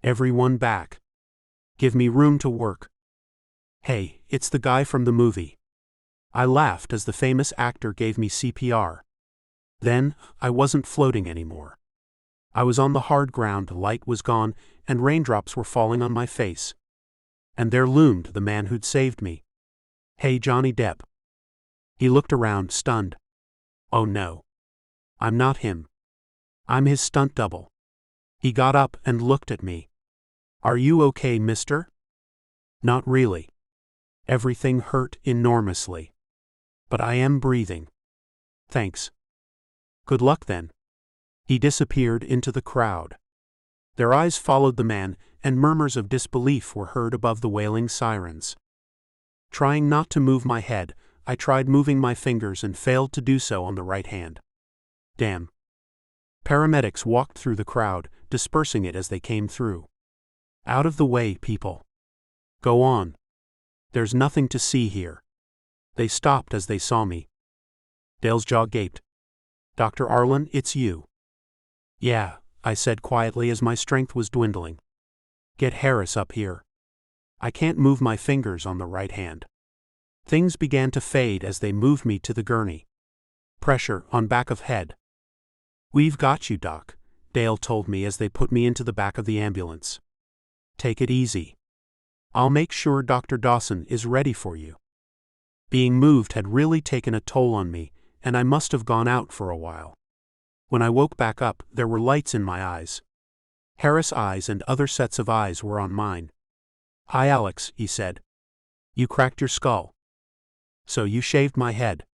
Everyone back. Give me room to work. Hey, it's the guy from the movie. I laughed as the famous actor gave me CPR. Then, I wasn't floating anymore. I was on the hard ground, the light was gone, and raindrops were falling on my face. And there loomed the man who'd saved me. Hey, Johnny Depp. He looked around, stunned. Oh no. I'm not him. I'm his stunt double. He got up and looked at me. Are you okay, mister? Not really. Everything hurt enormously. But I am breathing. Thanks. Good luck then. He disappeared into the crowd. Their eyes followed the man, and murmurs of disbelief were heard above the wailing sirens. Trying not to move my head, I tried moving my fingers and failed to do so on the right hand. Damn. Paramedics walked through the crowd, dispersing it as they came through. Out of the way, people. Go on. There's nothing to see here. They stopped as they saw me. Dale's jaw gaped. Dr. Arlen, it's you. Yeah, I said quietly as my strength was dwindling. Get Harris up here. I can't move my fingers on the right hand. Things began to fade as they moved me to the gurney. Pressure on back of head. We've got you, Doc, Dale told me as they put me into the back of the ambulance. Take it easy. I'll make sure Dr. Dawson is ready for you. Being moved had really taken a toll on me, and I must have gone out for a while. When I woke back up, there were lights in my eyes. Harris' eyes and other sets of eyes were on mine. "Hi, Alex," he said. "You cracked your skull. So you shaved my head.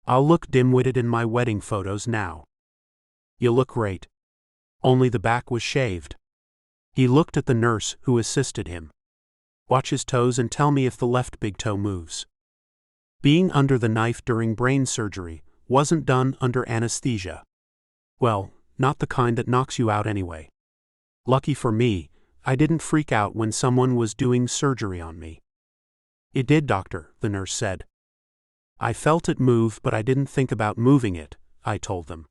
I'll look dim-witted in my wedding photos now." "You look great. Only the back was shaved." He looked at the nurse who assisted him. "Watch his toes and tell me if the left big toe moves." Being under the knife during brain surgery wasn't done under anesthesia. Well, not the kind that knocks you out anyway. Lucky for me, I didn't freak out when someone was doing surgery on me. "It did, doctor," the nurse said. "I felt it move, but I didn't think about moving it," I told them.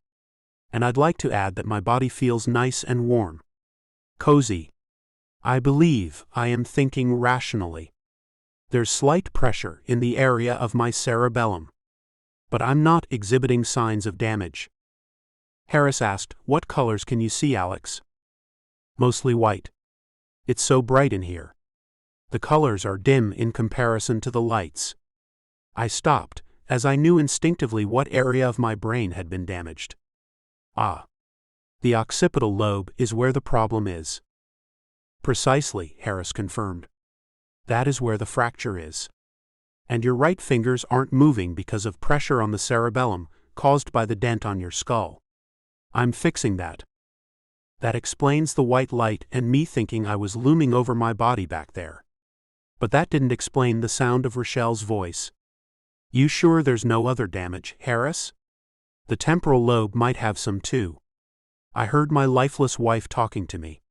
"And I'd like to add that my body feels nice and warm. Cozy. I believe I am thinking rationally. There's slight pressure in the area of my cerebellum. But I'm not exhibiting signs of damage." Harris asked, "What colors can you see, Alex?" "Mostly white. It's so bright in here. The colors are dim in comparison to the lights." I stopped, as I knew instinctively what area of my brain had been damaged. "Ah. The occipital lobe is where the problem is." "Precisely," Harris confirmed. "That is where the fracture is. And your right fingers aren't moving because of pressure on the cerebellum caused by the dent on your skull. I'm fixing that. That explains the white light and me thinking I was looming over my body back there. But that didn't explain the sound of Rochelle's voice. You sure there's no other damage, Harris? The temporal lobe might have some too. I heard my lifeless wife talking to me.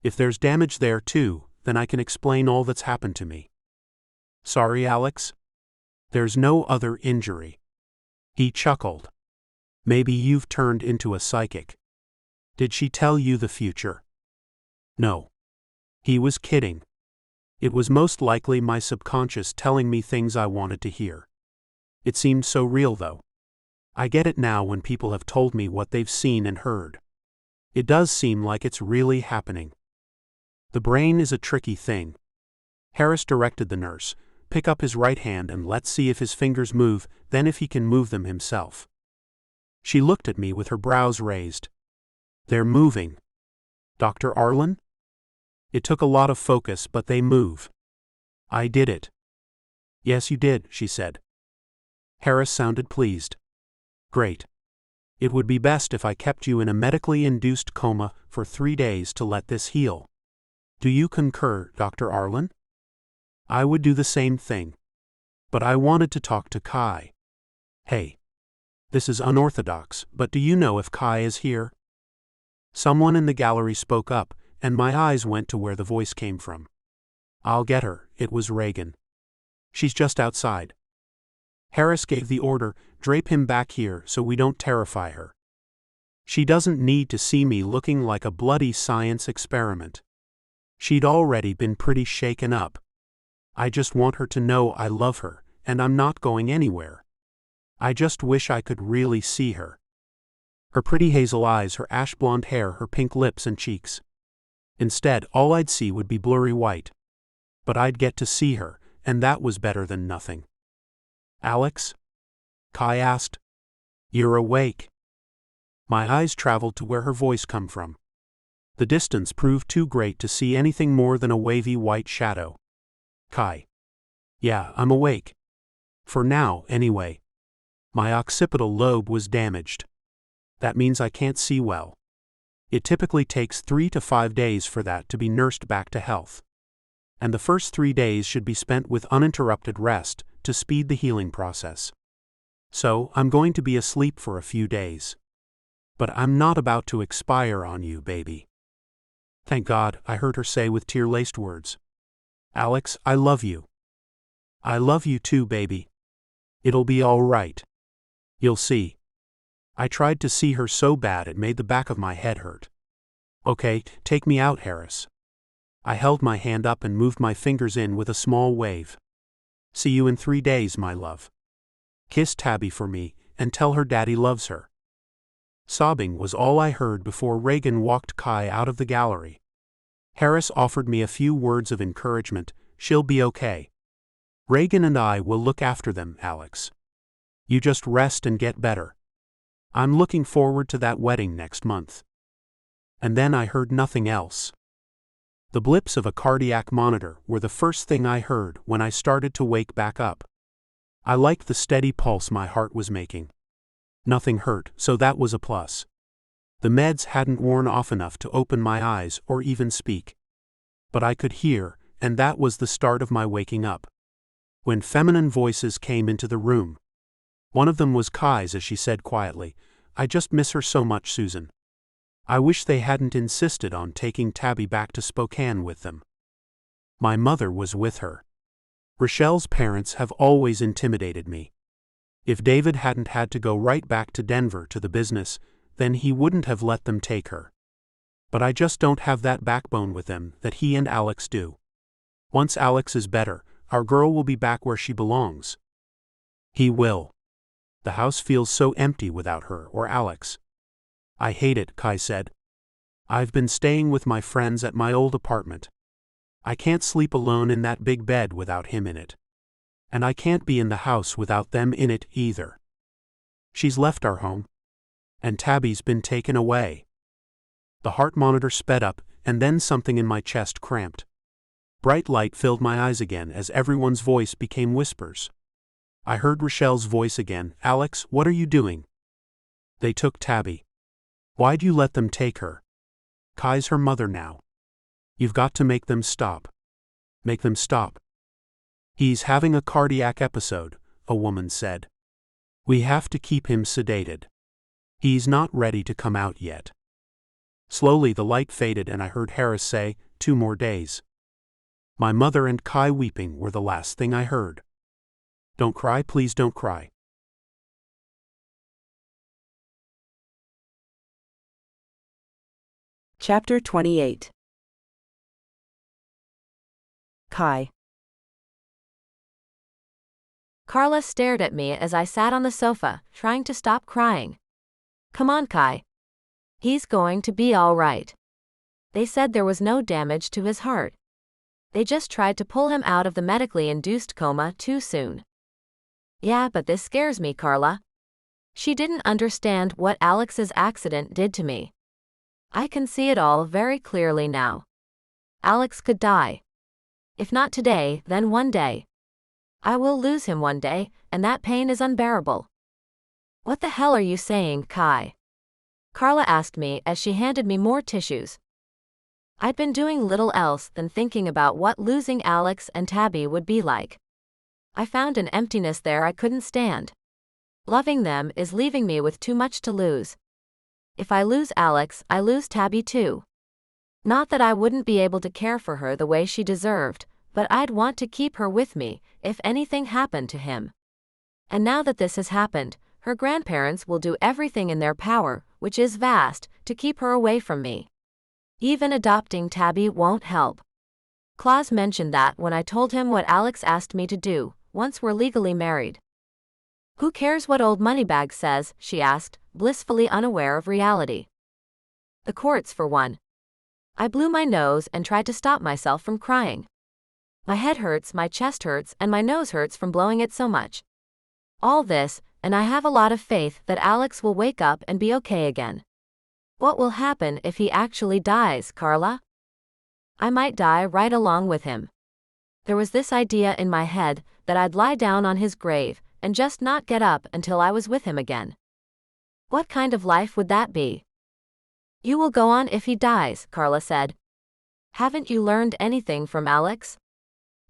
If there's damage there too, then I can explain all that's happened to me. Sorry, Alex? There's no other injury. He chuckled. Maybe you've turned into a psychic. Did she tell you the future? No. He was kidding. It was most likely my subconscious telling me things I wanted to hear. It seemed so real though. I get it now when people have told me what they've seen and heard. It does seem like it's really happening. The brain is a tricky thing. Harris directed the nurse, pick up his right hand and let's see if his fingers move, then if he can move them himself. She looked at me with her brows raised. They're moving. Dr. Arlen? It took a lot of focus, but they move. I did it. Yes, you did, she said. Harris sounded pleased. Great. It would be best if I kept you in a medically induced coma for 3 days to let this heal. Do you concur, Dr. Arlen? I would do the same thing. But I wanted to talk to Kai. Hey. This is unorthodox, but do you know if Kai is here? Someone in the gallery spoke up, and my eyes went to where the voice came from. I'll get her, it was Reagan. She's just outside. Harris gave the order, drape him back here so we don't terrify her. She doesn't need to see me looking like a bloody science experiment. She'd already been pretty shaken up. I just want her to know I love her, and I'm not going anywhere. I just wish I could really see her. Her pretty hazel eyes, her ash blonde hair, her pink lips and cheeks. Instead, all I'd see would be blurry white. But I'd get to see her, and that was better than nothing. Alex? Kai asked. You're awake. My eyes traveled to where her voice come from. The distance proved too great to see anything more than a wavy white shadow. Kai. Yeah, I'm awake. For now, anyway. My occipital lobe was damaged. That means I can't see well. It typically takes 3 to 5 days for that to be nursed back to health. And the first 3 days should be spent with uninterrupted rest to speed the healing process. So, I'm going to be asleep for a few days. But I'm not about to expire on you, baby. Thank God, I heard her say with tear-laced words. Alex, I love you. I love you too, baby. It'll be all right. You'll see. I tried to see her so bad it made the back of my head hurt. Okay, take me out, Harris. I held my hand up and moved my fingers in with a small wave. See you in 3 days, my love. Kiss Tabby for me, and tell her Daddy loves her. Sobbing was all I heard before Reagan walked Kai out of the gallery. Harris offered me a few words of encouragement, She'll be okay. Reagan and I will look after them, Alex. You just rest and get better. I'm looking forward to that wedding next month." And then I heard nothing else. The blips of a cardiac monitor were the first thing I heard when I started to wake back up. I liked the steady pulse my heart was making. Nothing hurt, so that was a plus. The meds hadn't worn off enough to open my eyes or even speak. But I could hear, and that was the start of my waking up. When feminine voices came into the room. One of them was Kai's as she said quietly, "I just miss her so much, Susan. I wish they hadn't insisted on taking Tabby back to Spokane with them." My mother was with her. Rochelle's parents have always intimidated me. If David hadn't had to go right back to Denver to the business, then he wouldn't have let them take her. But I just don't have that backbone with them that he and Alex do. Once Alex is better, our girl will be back where she belongs. He will. The house feels so empty without her or Alex. "I hate it," Kai said. "I've been staying with my friends at my old apartment. I can't sleep alone in that big bed without him in it. And I can't be in the house without them in it either. She's left our home. And Tabby's been taken away." The heart monitor sped up, and then something in my chest cramped. Bright light filled my eyes again as everyone's voice became whispers. I heard Rochelle's voice again. "Alex, what are you doing?" "They took Tabby." "Why'd you let them take her?" "Kai's her mother now." "You've got to make them stop." "Make them stop?" "He's having a cardiac episode," a woman said. "We have to keep him sedated. He's not ready to come out yet." Slowly the light faded and I heard Harris say, "2 more days." My mother and Kai weeping were the last thing I heard. "Don't cry, please don't cry." Chapter 28. Kai. Carla stared at me as I sat on the sofa, trying to stop crying. "Come on, Kai. He's going to be all right. They said there was no damage to his heart. They just tried to pull him out of the medically induced coma too soon." "Yeah, but this scares me, Carla." She didn't understand what Alex's accident did to me. "I can see it all very clearly now. Alex could die. If not today, then one day. I will lose him one day, and that pain is unbearable." "What the hell are you saying, Kai?" Carla asked me as she handed me more tissues. I'd been doing little else than thinking about what losing Alex and Tabby would be like. I found an emptiness there I couldn't stand. Loving them is leaving me with too much to lose. If I lose Alex, I lose Tabby too. Not that I wouldn't be able to care for her the way she deserved, but I'd want to keep her with me if anything happened to him. And now that this has happened, her grandparents will do everything in their power, which is vast, to keep her away from me. Even adopting Tabby won't help. Claus mentioned that when I told him what Alex asked me to do, once we're legally married. "Who cares what old Moneybag says?" she asked, blissfully unaware of reality. "The courts for one." I blew my nose and tried to stop myself from crying. My head hurts, my chest hurts, and my nose hurts from blowing it so much. All this, and I have a lot of faith that Alex will wake up and be okay again. What will happen if he actually dies, Carla? I might die right along with him. There was this idea in my head that I'd lie down on his grave and just not get up until I was with him again. What kind of life would that be? "You will go on if he dies," Carla said. "Haven't you learned anything from Alex?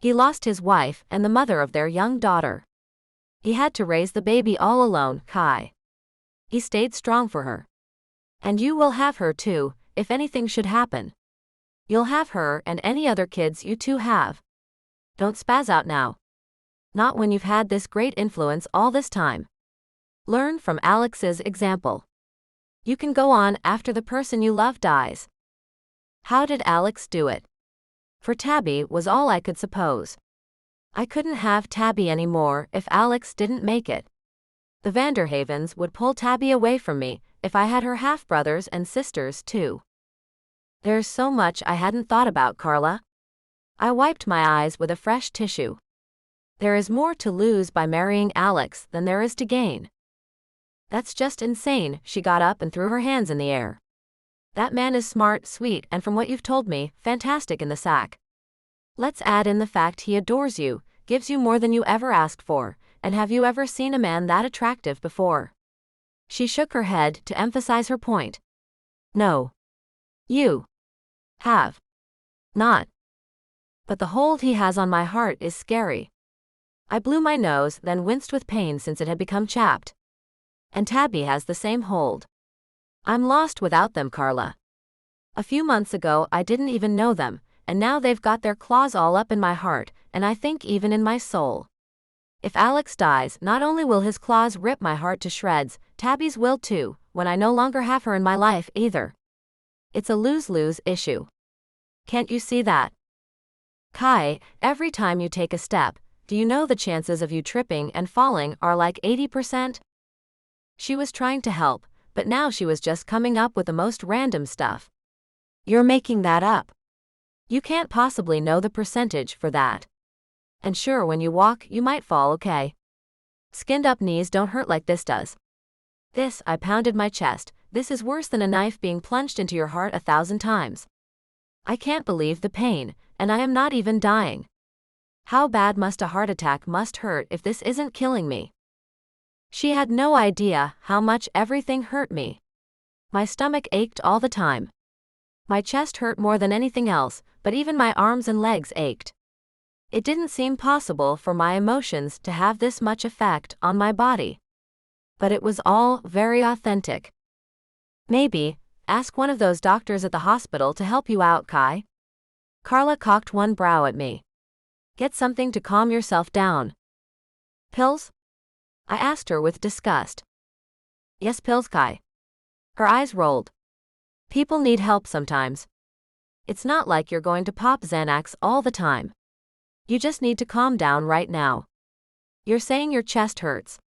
He lost his wife and the mother of their young daughter. He had to raise the baby all alone, Kai. He stayed strong for her. And you will have her too, if anything should happen. You'll have her and any other kids you two have. Don't spaz out now. Not when you've had this great influence all this time. Learn from Alex's example. You can go on after the person you love dies." How did Alex do it? For Tabby was all I could suppose. I couldn't have Tabby anymore if Alex didn't make it. The Vanderhavens would pull Tabby away from me if I had her half-brothers and sisters too. There's so much I hadn't thought about, Carla. I wiped my eyes with a fresh tissue. There is more to lose by marrying Alex than there is to gain. That's just insane. She got up and threw her hands in the air. That man is smart, sweet, and from what you've told me, fantastic in the sack. Let's add in the fact he adores you, gives you more than you ever asked for, and have you ever seen a man that attractive before? She shook her head to emphasize her point. No. You have not. But the hold he has on my heart is scary. I blew my nose, then winced with pain since it had become chapped. And Tabby has the same hold. I'm lost without them, Carla. A few months ago I didn't even know them, and now they've got their claws all up in my heart, and I think even in my soul. If Alex dies, not only will his claws rip my heart to shreds, Tabby's will too, when I no longer have her in my life either. It's a lose-lose issue. Can't you see that? Kai, every time you take a step, do you know the chances of you tripping and falling are like 80%? She was trying to help, but now she was just coming up with the most random stuff. You're making that up. You can't possibly know the percentage for that. And sure, when you walk, you might fall, okay? Skinned-up knees don't hurt like this does. This, I pounded my chest, this is worse than a knife being plunged into your heart 1,000 times. I can't believe the pain, and I am not even dying. How bad must a heart attack must hurt if this isn't killing me? She had no idea how much everything hurt me. My stomach ached all the time. My chest hurt more than anything else, but even my arms and legs ached. It didn't seem possible for my emotions to have this much effect on my body. But it was all very authentic. Maybe, ask one of those doctors at the hospital to help you out, Kai. Carla cocked one brow at me. Get something to calm yourself down. Pills? I asked her with disgust. Yes, pills, Kai. Her eyes rolled. People need help sometimes. It's not like you're going to pop Xanax all the time. You just need to calm down right now. You're saying your chest hurts.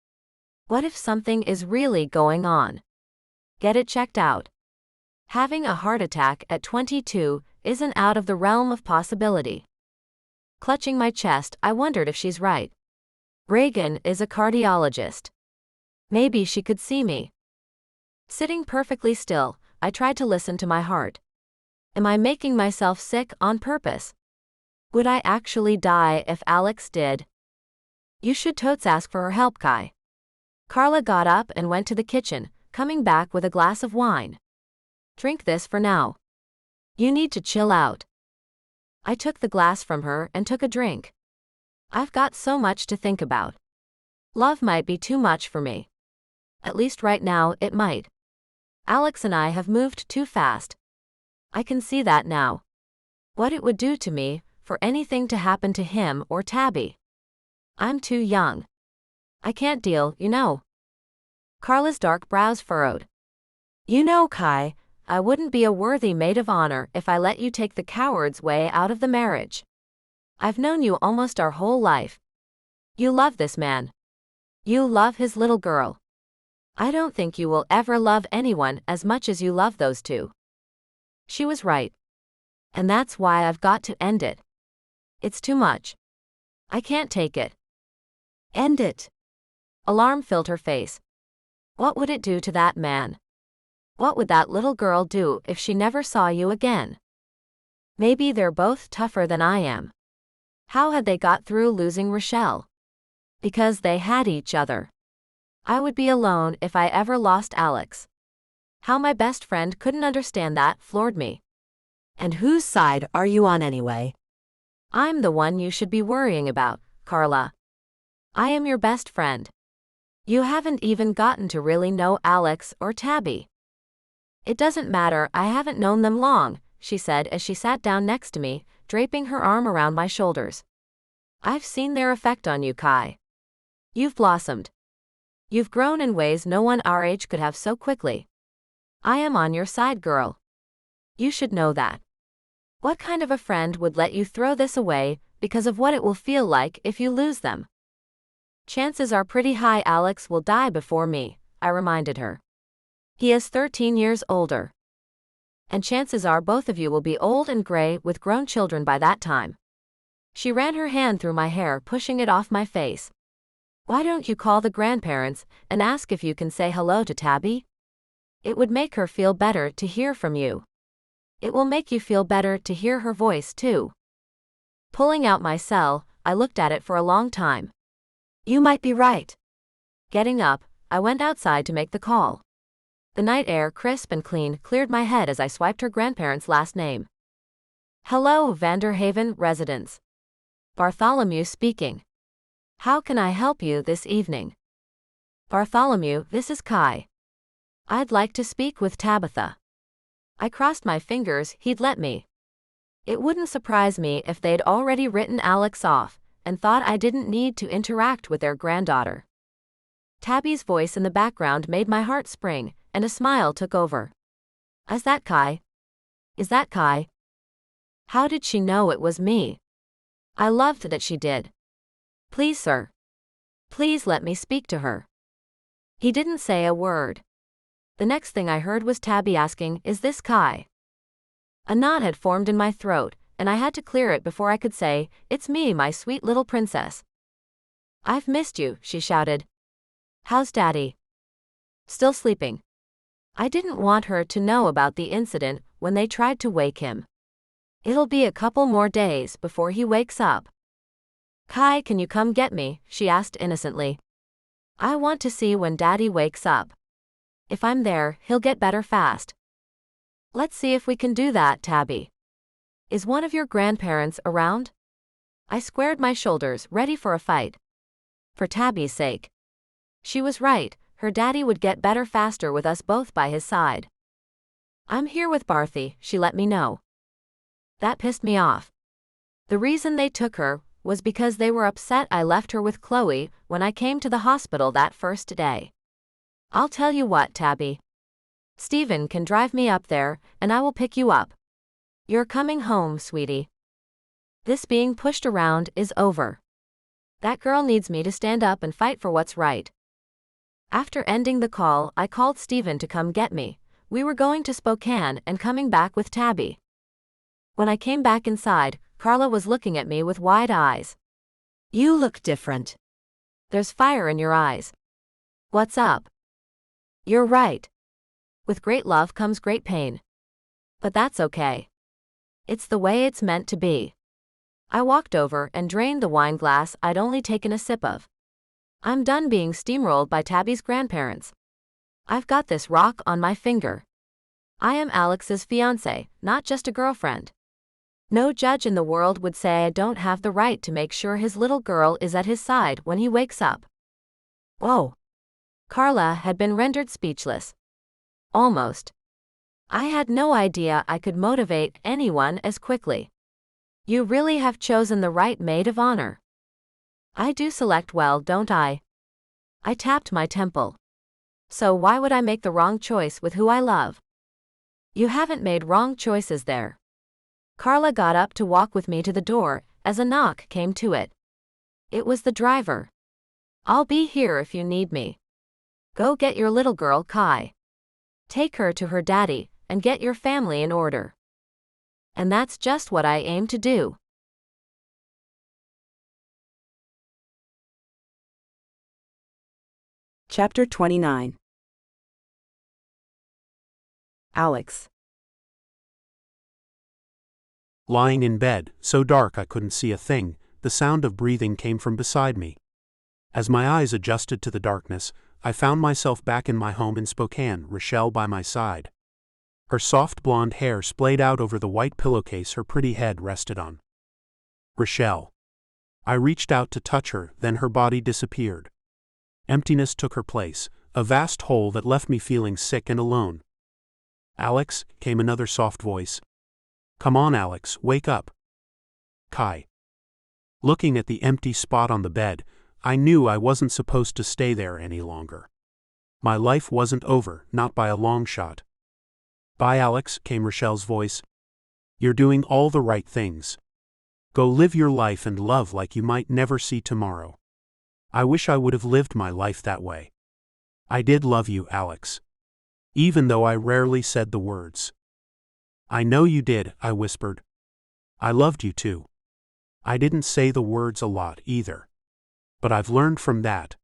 What if something is really going on? Get it checked out. Having a heart attack at 22 isn't out of the realm of possibility. Clutching my chest, I wondered if she's right. Reagan is a cardiologist. Maybe she could see me. Sitting perfectly still, I tried to listen to my heart. Am I making myself sick on purpose? Would I actually die if Alex did? You should totes ask for her help, Kai. Carla got up and went to the kitchen, coming back with a glass of wine. Drink this for now. You need to chill out. I took the glass from her and took a drink. I've got so much to think about. Love might be too much for me. At least right now, it might. Alex and I have moved too fast. I can see that now. What it would do to me, for anything to happen to him or Tabby. I'm too young. I can't deal, you know. Carla's dark brows furrowed. You know, Kai, I wouldn't be a worthy maid of honor if I let you take the coward's way out of the marriage. I've known you almost our whole life. You love this man. You love his little girl. I don't think you will ever love anyone as much as you love those two. She was right. And that's why I've got to end it. It's too much. I can't take it. End it. Alarm filled her face. What would it do to that man? What would that little girl do if she never saw you again? Maybe they're both tougher than I am. How had they got through losing Rochelle? Because they had each other. I would be alone if I ever lost Alex. How my best friend couldn't understand that floored me. And whose side are you on anyway? I'm the one you should be worrying about, Carla. I am your best friend. You haven't even gotten to really know Alex or Tabby. It doesn't matter, I haven't known them long, she said as she sat down next to me, draping her arm around my shoulders. I've seen their effect on you, Kai. You've blossomed. You've grown in ways no one our age could have so quickly. I am on your side, girl. You should know that. What kind of a friend would let you throw this away because of what it will feel like if you lose them? Chances are pretty high Alex will die before me, I reminded her. He is 13 years older. And chances are both of you will be old and gray with grown children by that time. She ran her hand through my hair, pushing it off my face. Why don't you call the grandparents and ask if you can say hello to Tabby? It would make her feel better to hear from you. It will make you feel better to hear her voice too. Pulling out my cell, I looked at it for a long time. You might be right. Getting up, I went outside to make the call. The night air, crisp and clean, cleared my head as I swiped her grandparents' last name. Hello, Vanderhaven residents. Bartholomew speaking. How can I help you this evening? Bartholomew, this is Kai. I'd like to speak with Tabitha. I crossed my fingers he'd let me. It wouldn't surprise me if they'd already written Alex off and thought I didn't need to interact with their granddaughter. Tabby's voice in the background made my heart spring, and a smile took over. Is that Kai? Is that Kai? How did she know it was me? I loved that she did. Please, sir. Please let me speak to her. He didn't say a word. The next thing I heard was Tabby asking, is this Kai? A knot had formed in my throat, and I had to clear it before I could say, it's me, my sweet little princess. I've missed you, she shouted. How's Daddy? Still sleeping. I didn't want her to know about the incident when they tried to wake him. It'll be a couple more days before he wakes up. Kai, can you come get me? She asked innocently. I want to see when Daddy wakes up. If I'm there, he'll get better fast. Let's see if we can do that, Tabby. Is one of your grandparents around? I squared my shoulders, ready for a fight. For Tabby's sake. She was right, her daddy would get better faster with us both by his side. I'm here with Barthy, she let me know. That pissed me off. The reason they took her was because they were upset I left her with Chloe when I came to the hospital that first day. I'll tell you what, Tabby. Stephen can drive me up there, and I will pick you up. You're coming home, sweetie. This being pushed around is over. That girl needs me to stand up and fight for what's right. After ending the call, I called Stephen to come get me. We were going to Spokane and coming back with Tabby. When I came back inside, Carla was looking at me with wide eyes. You look different. There's fire in your eyes. What's up? You're right. With great love comes great pain. But that's okay. It's the way it's meant to be. I walked over and drained the wine glass I'd only taken a sip of. I'm done being steamrolled by Tabby's grandparents. I've got this rock on my finger. I am Alex's fiancée, not just a girlfriend. No judge in the world would say I don't have the right to make sure his little girl is at his side when he wakes up. Whoa. Carla had been rendered speechless. Almost. I had no idea I could motivate anyone as quickly. You really have chosen the right maid of honor. I do select well, don't I? I tapped my temple. So why would I make the wrong choice with who I love? You haven't made wrong choices there. Carla got up to walk with me to the door as a knock came to it. It was the driver. I'll be here if you need me. Go get your little girl, Kai. Take her to her daddy and get your family in order. And that's just what I aim to do. Chapter 29. Alex. Lying in bed, so dark I couldn't see a thing, the sound of breathing came from beside me. As my eyes adjusted to the darkness, I found myself back in my home in Spokane, Rochelle by my side. Her soft blonde hair splayed out over the white pillowcase her pretty head rested on. Rochelle. I reached out to touch her, then her body disappeared. Emptiness took her place, a vast hole that left me feeling sick and alone. Alex, came another soft voice. Come on, Alex, wake up. Kai. Looking at the empty spot on the bed, I knew I wasn't supposed to stay there any longer. My life wasn't over, not by a long shot. Bye, Alex, came Rochelle's voice. You're doing all the right things. Go live your life and love like you might never see tomorrow. I wish I would have lived my life that way. I did love you, Alex. Even though I rarely said the words. I know you did, I whispered. I loved you too. I didn't say the words a lot either. But I've learned from that.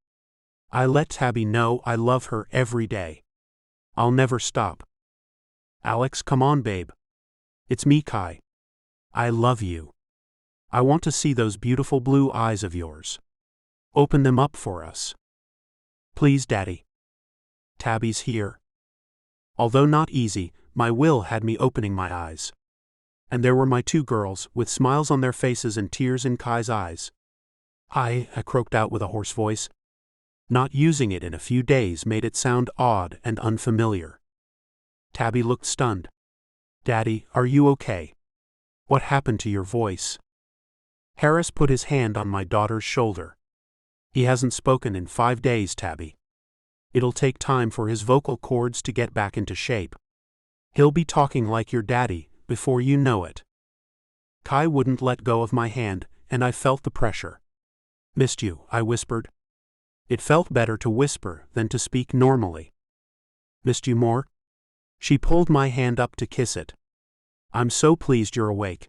I let Tabby know I love her every day. I'll never stop. Alex, come on, babe. It's me, Kai. I love you. I want to see those beautiful blue eyes of yours. Open them up for us. Please, Daddy. Tabby's here. Although not easy, my will had me opening my eyes. And there were my two girls, with smiles on their faces and tears in Kai's eyes. I croaked out with a hoarse voice. Not using it in a few days made it sound odd and unfamiliar. Tabby looked stunned. Daddy, are you okay? What happened to your voice? Harris put his hand on my daughter's shoulder. He hasn't spoken in 5 days, Tabby. It'll take time for his vocal cords to get back into shape. He'll be talking like your daddy before you know it. Kai wouldn't let go of my hand, and I felt the pressure. Missed you, I whispered. It felt better to whisper than to speak normally. Missed you more? She pulled my hand up to kiss it. I'm so pleased you're awake.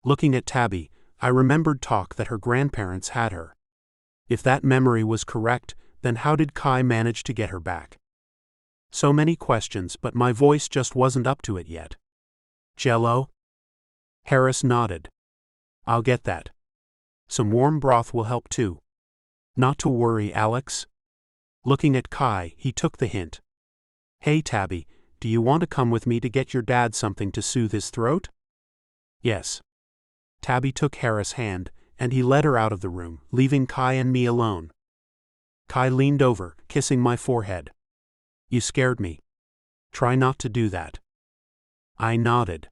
Looking at Tabby, I remembered talk that her grandparents had her. If that memory was correct, then how did Kai manage to get her back? So many questions, but my voice just wasn't up to it yet. Jello? Harris nodded. I'll get that. Some warm broth will help too. Not to worry, Alex. Looking at Kai, he took the hint. Hey, Tabby, do you want to come with me to get your dad something to soothe his throat? Yes. Tabby took Harris' hand, and he led her out of the room, leaving Kai and me alone. Kai leaned over, kissing my forehead. You scared me. Try not to do that. I nodded.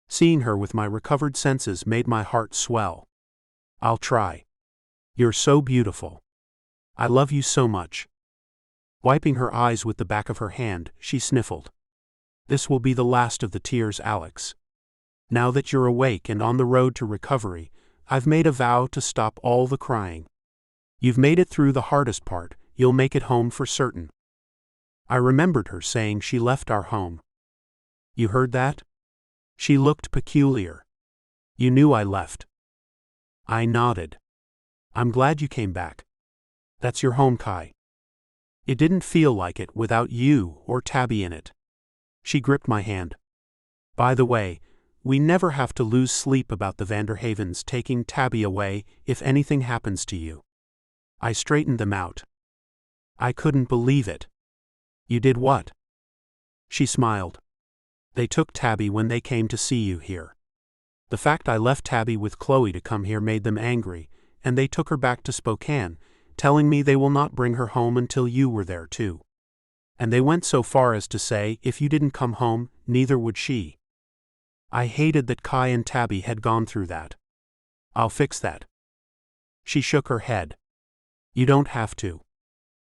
Seeing her with my recovered senses made my heart swell. I'll try. You're so beautiful. I love you so much. Wiping her eyes with the back of her hand, she sniffled. This will be the last of the tears, Alex. Now that you're awake and on the road to recovery, I've made a vow to stop all the crying. You've made it through the hardest part, you'll make it home for certain. I remembered her saying she left our home. You heard that? She looked peculiar. You knew I left. I nodded. I'm glad you came back. That's your home, Kai. It didn't feel like it without you or Tabby in it. She gripped my hand. By the way, we never have to lose sleep about the Vanderhavens taking Tabby away if anything happens to you. I straightened them out. I couldn't believe it. You did what? She smiled. They took Tabby when they came to see you here. The fact I left Tabby with Chloe to come here made them angry, and they took her back to Spokane, telling me they will not bring her home until you were there too. And they went so far as to say if you didn't come home, neither would she. I hated that Kai and Tabby had gone through that. I'll fix that. She shook her head. You don't have to.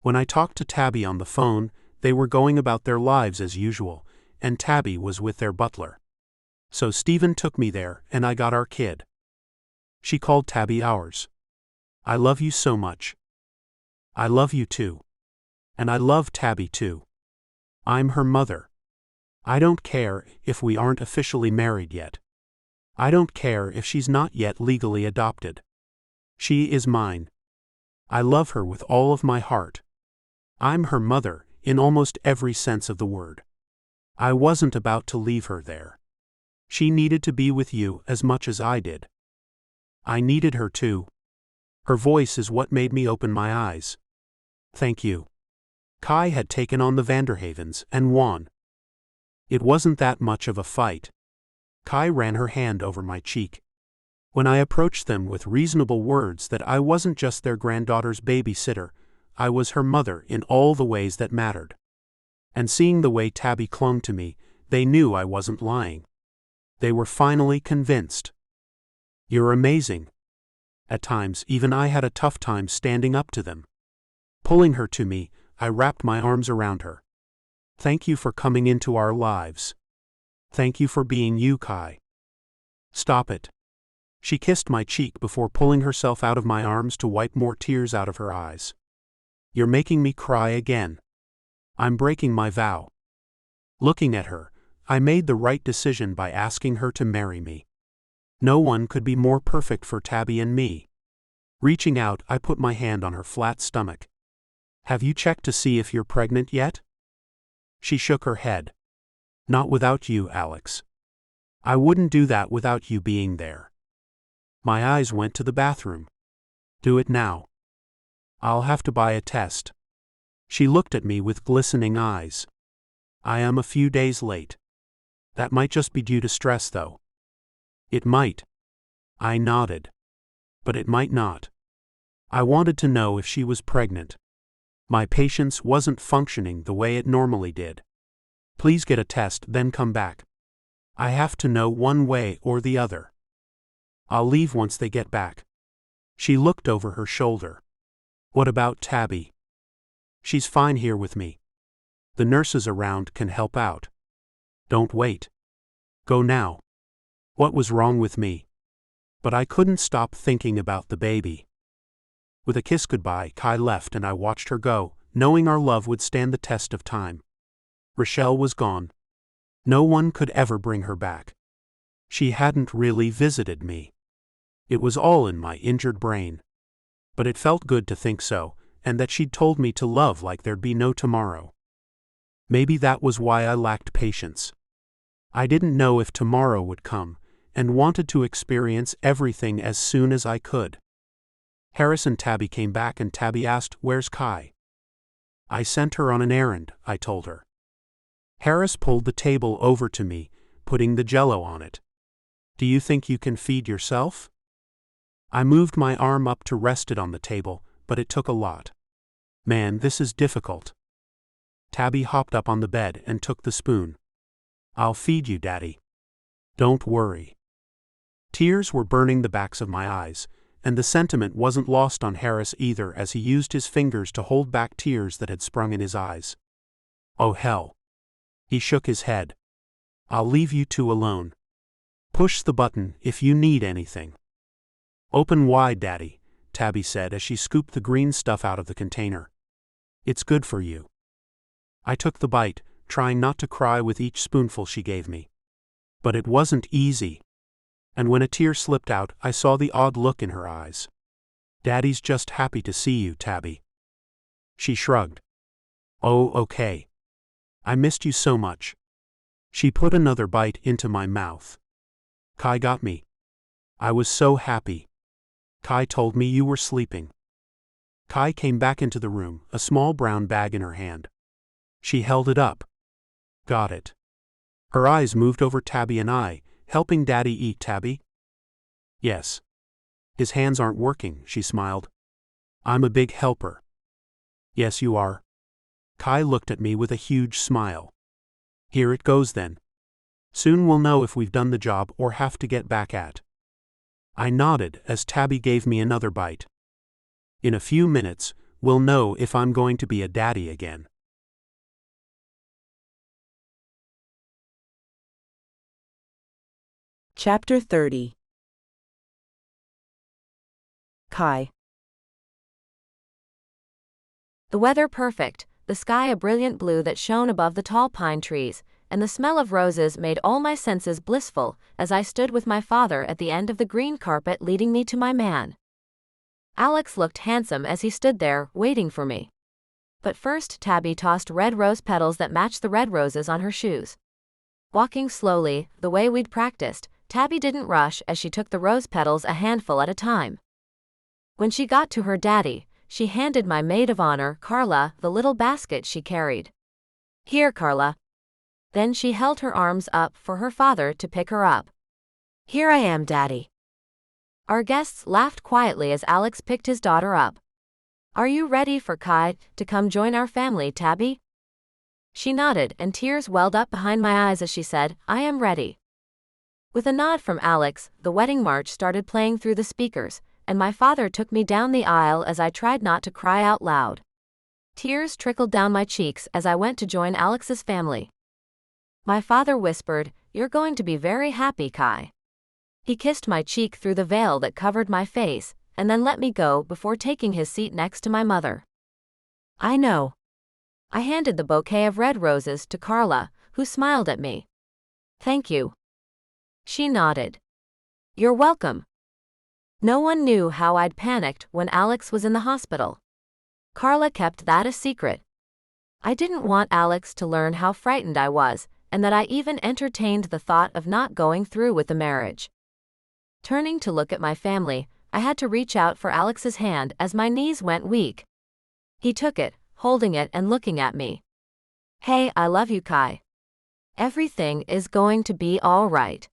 When I talked to Tabby on the phone, they were going about their lives as usual, and Tabby was with their butler. So Stephen took me there, and I got our kid. She called Tabby ours. I love you so much. I love you too. And I love Tabby too. I'm her mother. I don't care if we aren't officially married yet. I don't care if she's not yet legally adopted. She is mine. I love her with all of my heart. I'm her mother, in almost every sense of the word. I wasn't about to leave her there. She needed to be with you as much as I did. I needed her too. Her voice is what made me open my eyes. Thank you. Kai had taken on the Vanderhavens and won. It wasn't that much of a fight. Kai ran her hand over my cheek. When I approached them with reasonable words that I wasn't just their granddaughter's babysitter, I was her mother in all the ways that mattered. And seeing the way Tabby clung to me, they knew I wasn't lying. They were finally convinced. You're amazing. At times, even I had a tough time standing up to them. Pulling her to me, I wrapped my arms around her. Thank you for coming into our lives. Thank you for being you, Kai. Stop it. She kissed my cheek before pulling herself out of my arms to wipe more tears out of her eyes. You're making me cry again. I'm breaking my vow. Looking at her, I made the right decision by asking her to marry me. No one could be more perfect for Tabby and me. Reaching out, I put my hand on her flat stomach. Have you checked to see if you're pregnant yet? She shook her head. Not without you, Alex. I wouldn't do that without you being there. My eyes went to the bathroom. Do it now. I'll have to buy a test. She looked at me with glistening eyes. I am a few days late. That might just be due to stress, though. It might. I nodded. But it might not. I wanted to know if she was pregnant. My patience wasn't functioning the way it normally did. Please get a test, then come back. I have to know one way or the other. I'll leave once they get back. She looked over her shoulder. What about Tabby? She's fine here with me. The nurses around can help out. Don't wait. Go now. What was wrong with me? But I couldn't stop thinking about the baby. With a kiss goodbye, Kai left and I watched her go, knowing our love would stand the test of time. Rochelle was gone. No one could ever bring her back. She hadn't really visited me. It was all in my injured brain. But it felt good to think so, and that she'd told me to love like there'd be no tomorrow. Maybe that was why I lacked patience. I didn't know if tomorrow would come, and wanted to experience everything as soon as I could. Harris and Tabby came back and Tabby asked, "Where's Kai?" "I sent her on an errand," I told her. Harris pulled the table over to me, putting the jello on it. "Do you think you can feed yourself?" I moved my arm up to rest it on the table, but it took a lot. Man, this is difficult. Tabby hopped up on the bed and took the spoon. "I'll feed you, Daddy. Don't worry." Tears were burning the backs of my eyes, and the sentiment wasn't lost on Harris either as he used his fingers to hold back tears that had sprung in his eyes. "Oh hell." He shook his head. "I'll leave you two alone. Push the button if you need anything." "Open wide, Daddy," Tabby said as she scooped the green stuff out of the container. "It's good for you." I took the bite, trying not to cry with each spoonful she gave me. But it wasn't easy. And when a tear slipped out, I saw the odd look in her eyes. "Daddy's just happy to see you, Tabby." She shrugged. "Oh, okay. I missed you so much." She put another bite into my mouth. "Kai got me. I was so happy. Kai told me you were sleeping." Kai came back into the room, a small brown bag in her hand. She held it up. "Got it." Her eyes moved over Tabby and I, "Helping Daddy eat, Tabby?" "Yes." "His hands aren't working," she smiled. "I'm a big helper." "Yes, you are." Kai looked at me with a huge smile. "Here it goes then. Soon we'll know if we've done the job or have to get back at." I nodded as Tabby gave me another bite. "In a few minutes, we'll know if I'm going to be a daddy again." Chapter 30. Kai. The weather perfect, the sky a brilliant blue that shone above the tall pine trees, and the smell of roses made all my senses blissful as I stood with my father at the end of the green carpet leading me to my man. Alex looked handsome as he stood there, waiting for me. But first Tabby tossed red rose petals that matched the red roses on her shoes. Walking slowly, the way we'd practiced, Tabby didn't rush as she took the rose petals a handful at a time. When she got to her daddy, she handed my maid of honor, Carla, the little basket she carried. "Here, Carla." Then she held her arms up for her father to pick her up. "Here I am, Daddy." Our guests laughed quietly as Alex picked his daughter up. "Are you ready for Kai to come join our family, Tabby?" She nodded and tears welled up behind my eyes as she said, "I am ready." With a nod from Alex, the wedding march started playing through the speakers, and my father took me down the aisle as I tried not to cry out loud. Tears trickled down my cheeks as I went to join Alex's family. My father whispered, "You're going to be very happy, Kai." He kissed my cheek through the veil that covered my face, and then let me go before taking his seat next to my mother. "I know." I handed the bouquet of red roses to Carla, who smiled at me. "Thank you." She nodded. You're welcome. No one knew how I'd panicked when Alex was in the hospital. Carla kept that a secret. I didn't want Alex to learn how frightened I was, and that I even entertained the thought of not going through with the marriage. Turning to look at my family, I had to reach out for Alex's hand as my knees went weak. He took it, holding it and looking at me. Hey, I love you, Kai. Everything is going to be all right.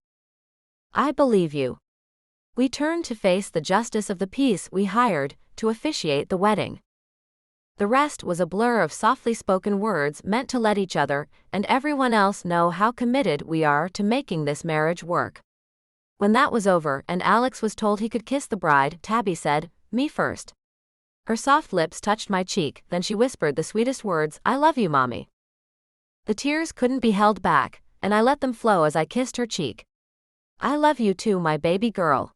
I believe you. We turned to face the justice of the peace we hired to officiate the wedding. The rest was a blur of softly spoken words meant to let each other and everyone else know how committed we are to making this marriage work. When that was over and Alex was told he could kiss the bride, Tabby said, "Me first." Her soft lips touched my cheek, then she whispered the sweetest words, "I love you, Mommy." The tears couldn't be held back, and I let them flow as I kissed her cheek. "I love you too, my baby girl."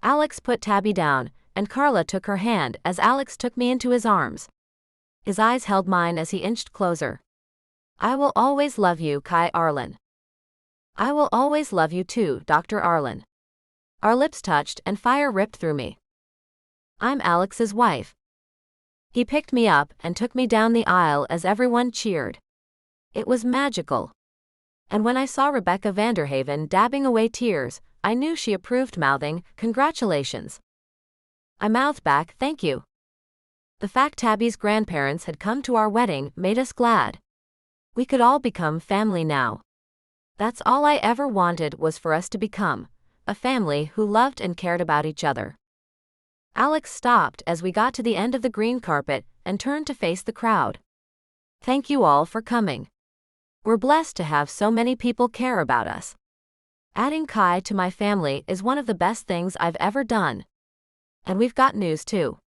Alex put Tabby down, and Carla took her hand as Alex took me into his arms. His eyes held mine as he inched closer. "I will always love you, Kai Arlen." "I will always love you too, Dr. Arlen." Our lips touched and fire ripped through me. "I'm Alex's wife." He picked me up and took me down the aisle as everyone cheered. It was magical. And when I saw Rebecca Vanderhaven dabbing away tears, I knew she approved, mouthing, "Congratulations." I mouthed back, "Thank you." The fact Tabby's grandparents had come to our wedding made us glad. We could all become family now. That's all I ever wanted, was for us to become a family who loved and cared about each other. Alex stopped as we got to the end of the green carpet and turned to face the crowd. "Thank you all for coming. We're blessed to have so many people care about us. Adding Kai to my family is one of the best things I've ever done. And we've got news too."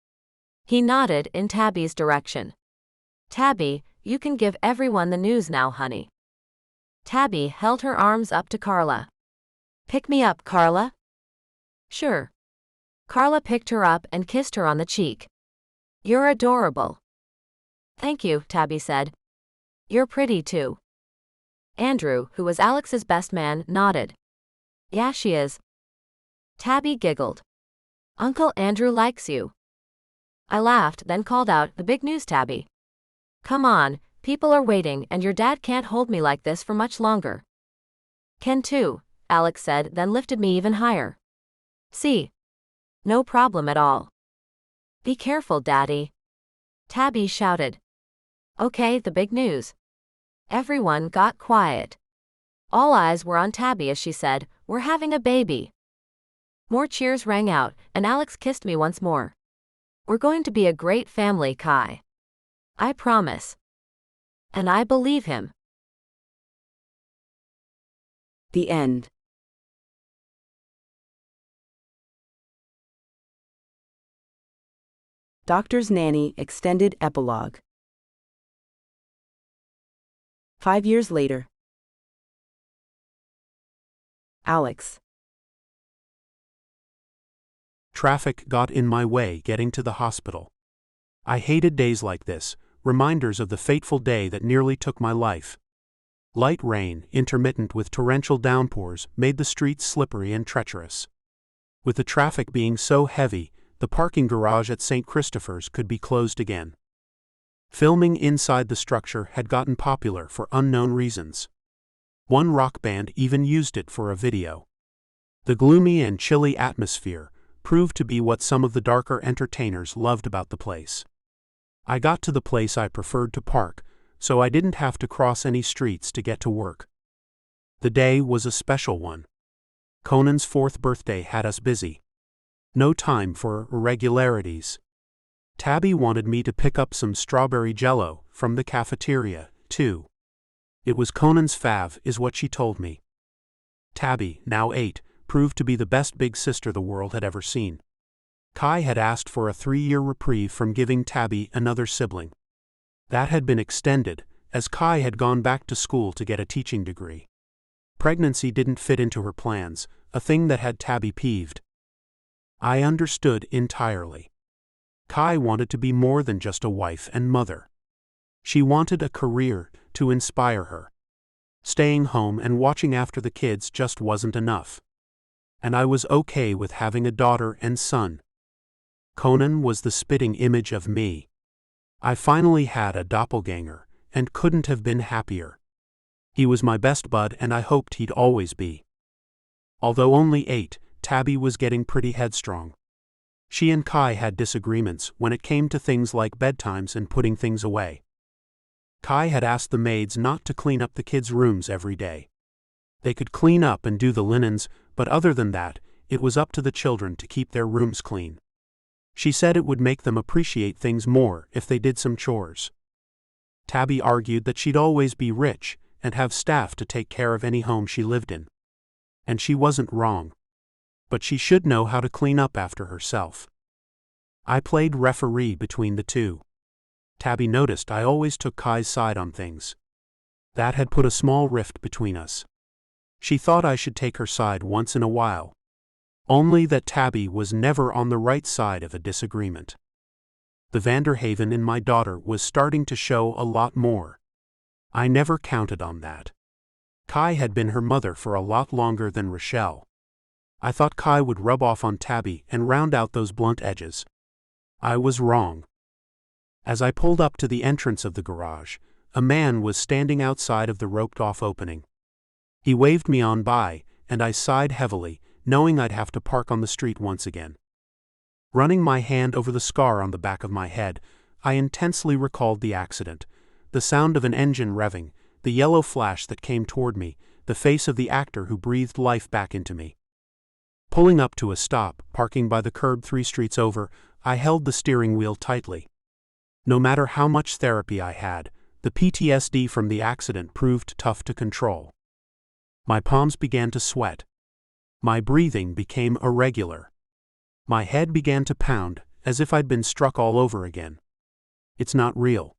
He nodded in Tabby's direction. "Tabby, you can give everyone the news now, honey." Tabby held her arms up to Carla. "Pick me up, Carla." "Sure." Carla picked her up and kissed her on the cheek. "You're adorable." "Thank you," Tabby said. "You're pretty too." Andrew, who was Alex's best man, nodded. "Yeah, she is." Tabby giggled. "Uncle Andrew likes you." I laughed, then called out, "The big news, Tabby. Come on, people are waiting and your dad can't hold me like this for much longer." "Can too," Alex said, then lifted me even higher. "See? No problem at all." "Be careful, Daddy." Tabby shouted. "Okay, the big news." Everyone got quiet. All eyes were on Tabby as she said, "We're having a baby." More cheers rang out, and Alex kissed me once more. "We're going to be a great family, Kai. I promise." And I believe him. The end. Doctor's Nanny Extended Epilogue. 5 years later. Alex. Traffic got in my way getting to the hospital. I hated days like this, reminders of the fateful day that nearly took my life. Light rain, intermittent with torrential downpours, made the streets slippery and treacherous. With the traffic being so heavy, the parking garage at St. Christopher's could be closed again. Filming inside the structure had gotten popular for unknown reasons. One rock band even used it for a video. The gloomy and chilly atmosphere proved to be what some of the darker entertainers loved about the place. I got to the place I preferred to park, so I didn't have to cross any streets to get to work. The day was a special one. Conan's 4th birthday had us busy. No time for irregularities. Tabby wanted me to pick up some strawberry jello from the cafeteria, too. It was Conan's fave, is what she told me. Tabby, now 8, proved to be the best big sister the world had ever seen. Kai had asked for a 3-year reprieve from giving Tabby another sibling. That had been extended, as Kai had gone back to school to get a teaching degree. Pregnancy didn't fit into her plans, a thing that had Tabby peeved. I understood entirely. Kai wanted to be more than just a wife and mother. She wanted a career to inspire her. Staying home and watching after the kids just wasn't enough. and I was okay with having a daughter and son. Conan was the spitting image of me. I finally had a doppelganger, and couldn't have been happier. He was my best bud and I hoped he'd always be. Although only 8, Tabby was getting pretty headstrong. She and Kai had disagreements when it came to things like bedtimes and putting things away. Kai had asked the maids not to clean up the kids' rooms every day. They could clean up and do the linens, but other than that, it was up to the children to keep their rooms clean. She said it would make them appreciate things more if they did some chores. Tabby argued that she'd always be rich and have staff to take care of any home she lived in. And she wasn't wrong. But she should know how to clean up after herself. I played referee between the two. Tabby noticed I always took Kai's side on things. That had put a small rift between us. She thought I should take her side once in a while. Only that Tabby was never on the right side of a disagreement. The Vanderhaven in my daughter was starting to show a lot more. I never counted on that. Kai had been her mother for a lot longer than Rochelle. I thought Kai would rub off on Tabby and round out those blunt edges. I was wrong. As I pulled up to the entrance of the garage, a man was standing outside of the roped-off opening. He waved me on by, and I sighed heavily, knowing I'd have to park on the street once again. Running my hand over the scar on the back of my head, I intensely recalled the accident, the sound of an engine revving, the yellow flash that came toward me, the face of the actor who breathed life back into me. Pulling up to a stop, parking by the curb 3 streets over, I held the steering wheel tightly. No matter how much therapy I had, the PTSD from the accident proved tough to control. My palms began to sweat. My breathing became irregular. My head began to pound, as if I'd been struck all over again. It's not real.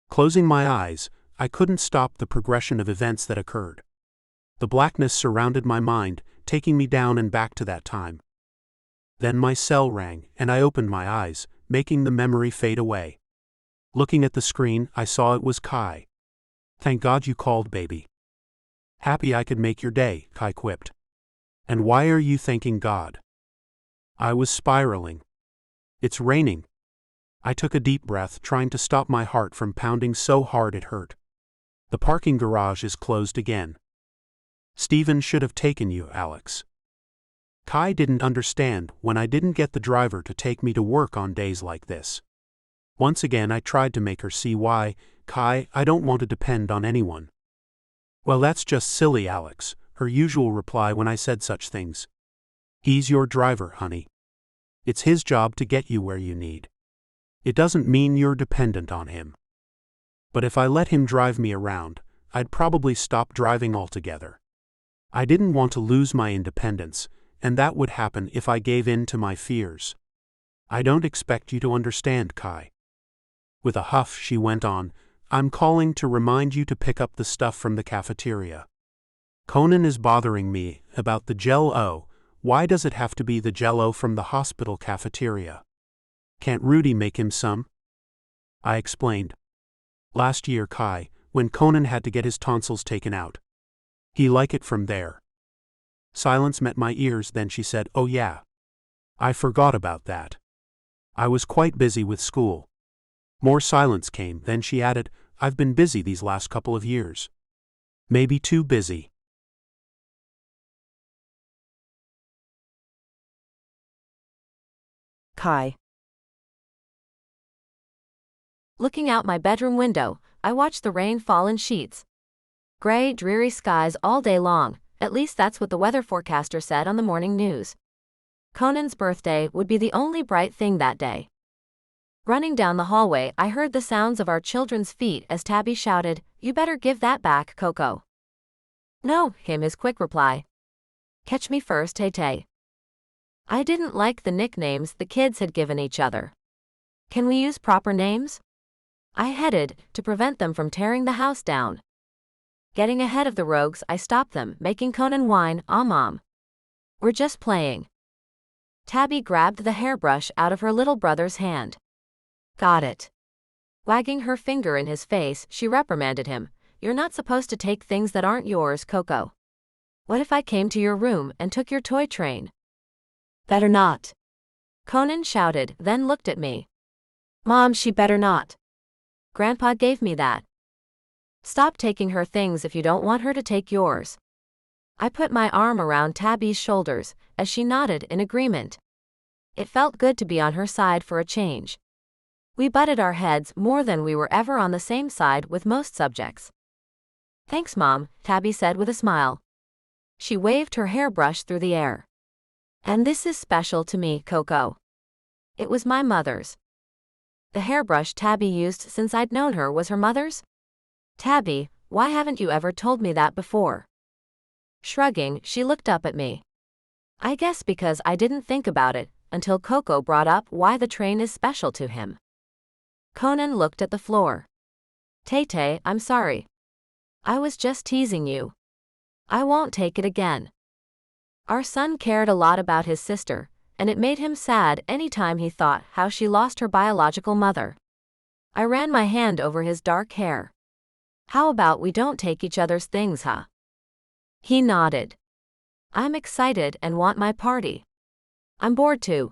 Closing my eyes, I couldn't stop the progression of events that occurred. The blackness surrounded my mind, taking me down and back to that time. Then my cell rang, and I opened my eyes, making the memory fade away. Looking at the screen, I saw it was Kai. "Thank God you called, baby." "Happy I could make your day," Kai quipped. "And why are you thanking God?" I was spiraling. "It's raining." I took a deep breath, trying to stop my heart from pounding so hard it hurt. "The parking garage is closed again." "Steven should have taken you, Alex." Kai didn't understand when I didn't get the driver to take me to work on days like this. Once again I tried to make her see why. "Kai, I don't want to depend on anyone." "Well, that's just silly, Alex," her usual reply when I said such things. "He's your driver, honey. It's his job to get you where you need. It doesn't mean you're dependent on him." But if I let him drive me around, I'd probably stop driving altogether. I didn't want to lose my independence, and that would happen if I gave in to my fears. "I don't expect you to understand, Kai." With a huff, she went on, "I'm calling to remind you to pick up the stuff from the cafeteria. Conan is bothering me about the Jell-O. Why does it have to be the Jell-O from the hospital cafeteria? Can't Rudy make him some?" I explained. "Last year, Kai, when Conan had to get his tonsils taken out. He liked it from there." Silence met my ears, then she said, "Oh yeah. I forgot about that. I was quite busy with school." More silence came, then she added, "I've been busy these last couple of years. Maybe too busy." Kai. Looking out my bedroom window, I watch the rain fall in sheets. Gray, dreary skies all day long, at least that's what the weather forecaster said on the morning news. Conan's birthday would be the only bright thing that day. Running down the hallway, I heard the sounds of our children's feet as Tabby shouted, "You better give that back, Coco." "No," came his quick reply. "Catch me first, Tay-Tay." I didn't like the nicknames the kids had given each other. "Can we use proper names?" I headed, to prevent them from tearing the house down. Getting ahead of the rogues, I stopped them, making Conan whine, "Aw, Mom. We're just playing." Tabby grabbed the hairbrush out of her little brother's hand. "Got it." Wagging her finger in his face, she reprimanded him, "You're not supposed to take things that aren't yours, Coco." What if I came to your room and took your toy train? Better not. Conan shouted, then looked at me. Mom, she better not. Grandpa gave me that. Stop taking her things if you don't want her to take yours. I put my arm around Tabby's shoulders, as she nodded in agreement. It felt good to be on her side for a change. We butted our heads more than we were ever on the same side with most subjects. Thanks, Mom, Tabby said with a smile. She waved her hairbrush through the air. And this is special to me, Coco. It was my mother's. The hairbrush Tabby used since I'd known her was her mother's? Tabby, why haven't you ever told me that before? Shrugging, she looked up at me. I guess because I didn't think about it until Coco brought up why the train is special to him. Conan looked at the floor. Tay-Tay, I'm sorry. I was just teasing you. I won't take it again. Our son cared a lot about his sister, and it made him sad any time he thought how she lost her biological mother. I ran my hand over his dark hair. How about we don't take each other's things, huh? He nodded. I'm excited and want my party. I'm bored too.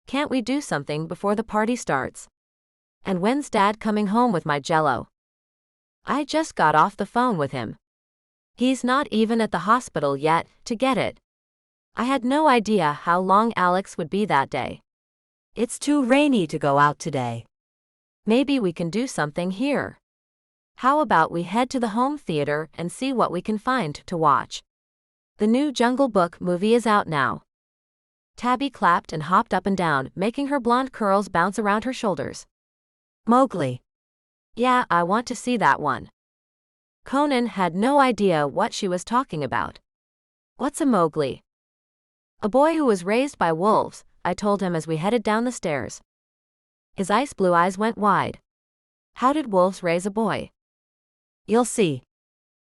Can't we do something before the party starts? And when's Dad coming home with my Jell-O? I just got off the phone with him. He's not even at the hospital yet to get it. I had no idea how long Alex would be that day. It's too rainy to go out today. Maybe we can do something here. How about we head to the home theater and see what we can find to watch? The new Jungle Book movie is out now. Tabby clapped and hopped up and down, making her blonde curls bounce around her shoulders. Mowgli. Yeah, I want to see that one. Conan had no idea what she was talking about. What's a Mowgli? A boy who was raised by wolves, I told him as we headed down the stairs. His ice blue eyes went wide. How did wolves raise a boy? You'll see.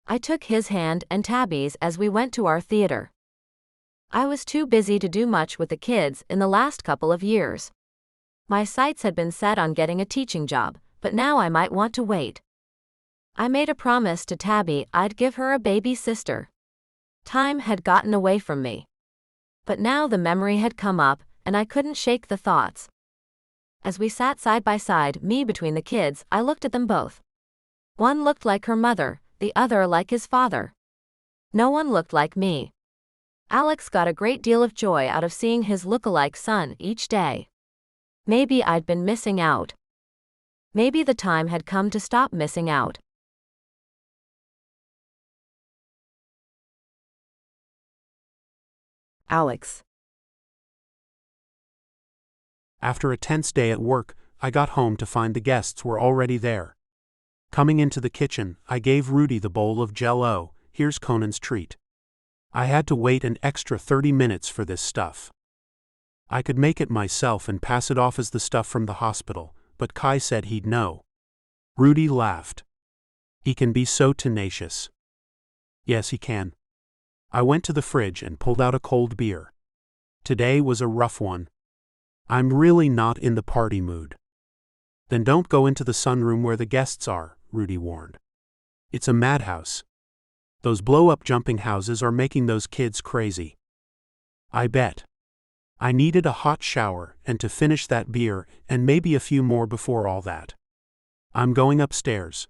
I took his hand and Tabby's as we went to our theater. I was too busy to do much with the kids in the last couple of years. My sights had been set on getting a teaching job, but now I might want to wait. I made a promise to Tabby I'd give her a baby sister. Time had gotten away from me. But now the memory had come up, and I couldn't shake the thoughts. As we sat side by side, me between the kids, I looked at them both. One looked like her mother, the other like his father. No one looked like me. Alex got a great deal of joy out of seeing his look-alike son each day. Maybe I'd been missing out. Maybe the time had come to stop missing out. Alex. After a tense day at work, I got home to find the guests were already there. Coming into the kitchen, I gave Rudy the bowl of Jell-O. Here's Conan's treat. I had to wait an extra 30 minutes for this stuff. I could make it myself and pass it off as the stuff from the hospital, but Kai said he'd know. Rudy laughed. He can be so tenacious. Yes, he can. I went to the fridge and pulled out a cold beer. Today was a rough one. I'm really not in the party mood. Then don't go into the sunroom where the guests are, Rudy warned. It's a madhouse. Those blow-up jumping houses are making those kids crazy. I bet. I needed a hot shower and to finish that beer and maybe a few more before all that. I'm going upstairs.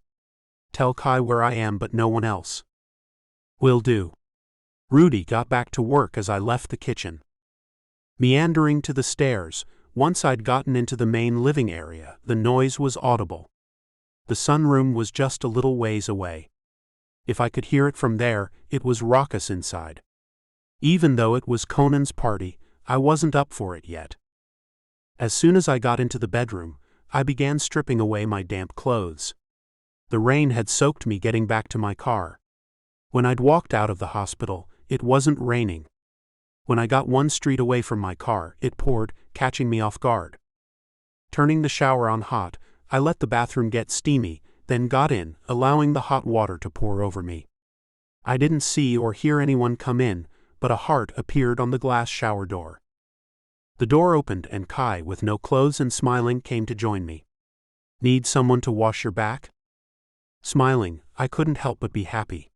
Tell Kai where I am but no one else. Will do. Rudy got back to work as I left the kitchen. Meandering to the stairs, once I'd gotten into the main living area, the noise was audible. The sunroom was just a little ways away. If I could hear it from there, it was raucous inside. Even though it was Conan's party, I wasn't up for it yet. As soon as I got into the bedroom, I began stripping away my damp clothes. The rain had soaked me getting back to my car. When I'd walked out of the hospital, it wasn't raining. When I got one street away from my car, it poured, catching me off guard. Turning the shower on hot, I let the bathroom get steamy, then got in, allowing the hot water to pour over me. I didn't see or hear anyone come in, but a heart appeared on the glass shower door. The door opened and Kai, with no clothes and smiling, came to join me. Need someone to wash your back? Smiling, I couldn't help but be happy.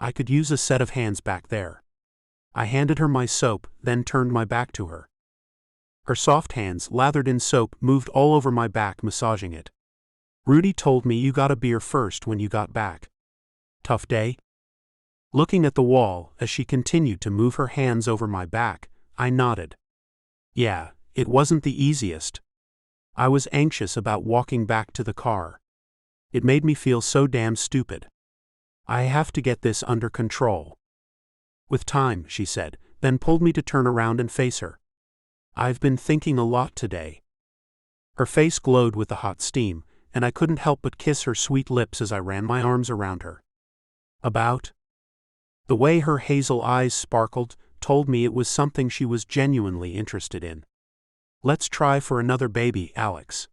I could use a set of hands back there. I handed her my soap, then turned my back to her. Her soft hands, lathered in soap, moved all over my back, massaging it. Rudy told me you got a beer first when you got back. Tough day? Looking at the wall, as she continued to move her hands over my back, I nodded. Yeah, it wasn't the easiest. I was anxious about walking back to the car. It made me feel so damn stupid. I have to get this under control. With time, she said, then pulled me to turn around and face her. I've been thinking a lot today. Her face glowed with the hot steam, and I couldn't help but kiss her sweet lips as I ran my arms around her. About? The way her hazel eyes sparkled told me it was something she was genuinely interested in. Let's try for another baby, Alex.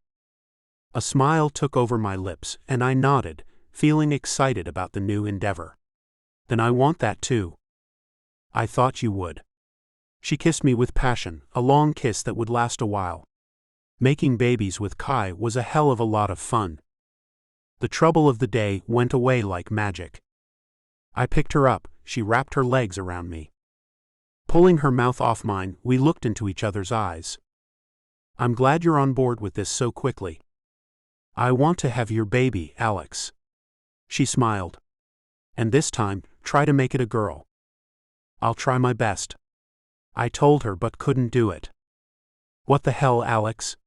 A smile took over my lips, and I nodded, feeling excited about the new endeavor. Then I want that too. I thought you would. She kissed me with passion, a long kiss that would last a while. Making babies with Kai was a hell of a lot of fun. The trouble of the day went away like magic. I picked her up, she wrapped her legs around me. Pulling her mouth off mine, we looked into each other's eyes. I'm glad you're on board with this so quickly. I want to have your baby, Alex. She smiled. And this time, try to make it a girl. I'll try my best. I told her but couldn't do it. What the hell, Alex?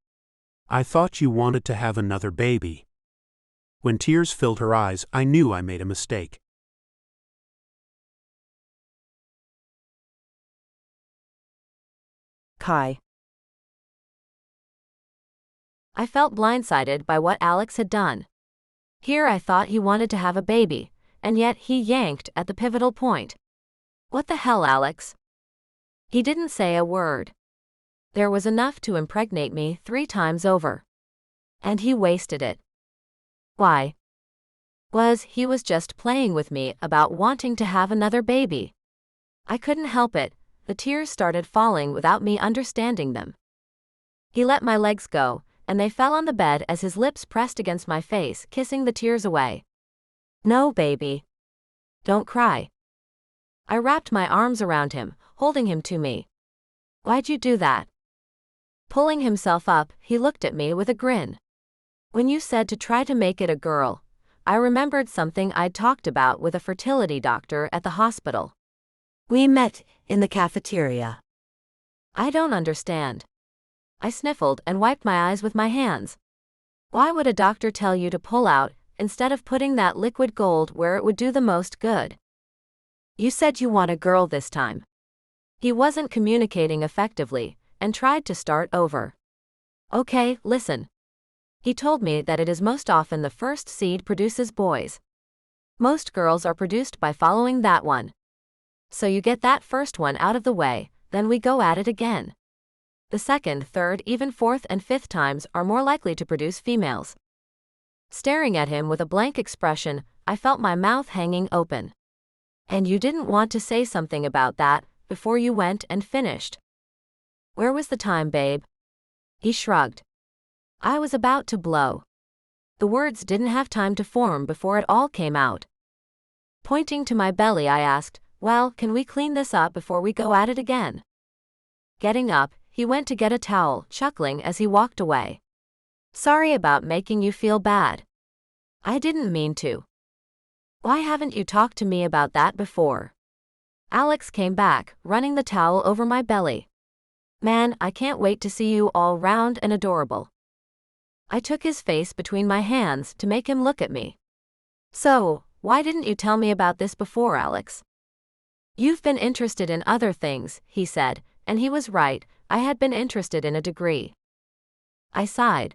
I thought you wanted to have another baby. When tears filled her eyes, I knew I made a mistake. Kai. I felt blindsided by what Alex had done. Here I thought he wanted to have a baby, and yet he yanked at the pivotal point. What the hell, Alex? He didn't say a word. There was enough to impregnate me 3 times over. And he wasted it. Why? He was just playing with me about wanting to have another baby. I couldn't help it, the tears started falling without me understanding them. He let my legs go, and they fell on the bed as his lips pressed against my face, kissing the tears away. No, baby. Don't cry. I wrapped my arms around him, holding him to me. Why'd you do that? Pulling himself up, he looked at me with a grin. When you said to try to make it a girl, I remembered something I'd talked about with a fertility doctor at the hospital. We met in the cafeteria. I don't understand. I sniffled and wiped my eyes with my hands. Why would a doctor tell you to pull out, instead of putting that liquid gold where it would do the most good? You said you want a girl this time. He wasn't communicating effectively, and tried to start over. Okay, listen. He told me that it is most often the first seed produces boys. Most girls are produced by following that one. So you get that first one out of the way, then we go at it again. The second, third, even fourth and fifth times are more likely to produce females. Staring at him with a blank expression, I felt my mouth hanging open. And you didn't want to say something about that before you went and finished. Where was the time, babe? He shrugged. I was about to blow. The words didn't have time to form before it all came out. Pointing to my belly, I asked, well, can we clean this up before we go at it again? Getting up, he went to get a towel, chuckling as he walked away. Sorry about making you feel bad. I didn't mean to. Why haven't you talked to me about that before? Alex came back, running the towel over my belly. Man, I can't wait to see you all round and adorable. I took his face between my hands to make him look at me. So, why didn't you tell me about this before, Alex? You've been interested in other things, he said, and he was right, I had been interested in a degree. I sighed.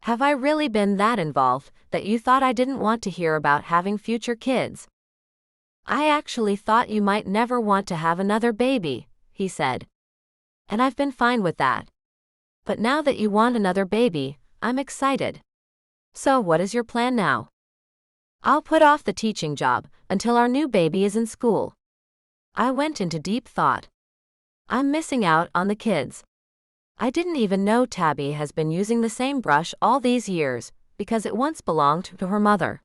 Have I really been that involved that you thought I didn't want to hear about having future kids? I actually thought you might never want to have another baby, he said. And I've been fine with that. But now that you want another baby, I'm excited. So what is your plan now? I'll put off the teaching job until our new baby is in school. I went into deep thought. I'm missing out on the kids. I didn't even know Tabby has been using the same brush all these years, because it once belonged to her mother.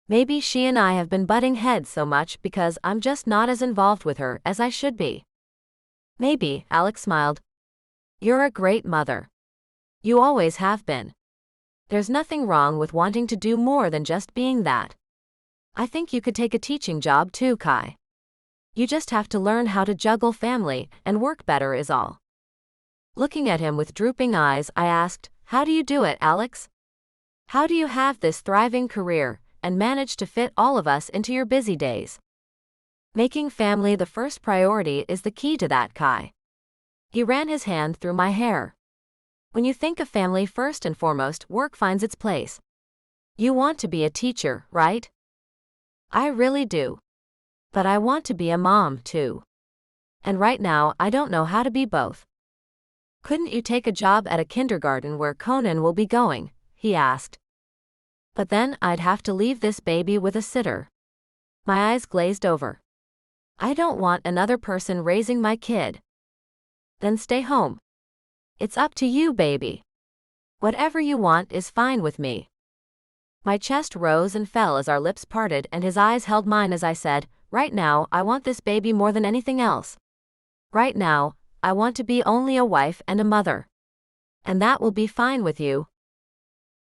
Maybe she and I have been butting heads so much because I'm just not as involved with her as I should be. Maybe, Alex smiled. You're a great mother. You always have been. There's nothing wrong with wanting to do more than just being that. I think you could take a teaching job too, Kai. You just have to learn how to juggle family and work better is all. Looking at him with drooping eyes, I asked, how do you do it, Alex? How do you have this thriving career and manage to fit all of us into your busy days? Making family the first priority is the key to that, Kai. He ran his hand through my hair. When you think of family first and foremost, work finds its place. You want to be a teacher, right? I really do. But I want to be a mom, too. And right now, I don't know how to be both. Couldn't you take a job at a kindergarten where Conan will be going? He asked. But then I'd have to leave this baby with a sitter. My eyes glazed over. I don't want another person raising my kid. Then stay home. It's up to you, baby. Whatever you want is fine with me. My chest rose and fell as our lips parted and his eyes held mine as I said, right now, I want this baby more than anything else. Right now, I want to be only a wife and a mother. And that will be fine with you.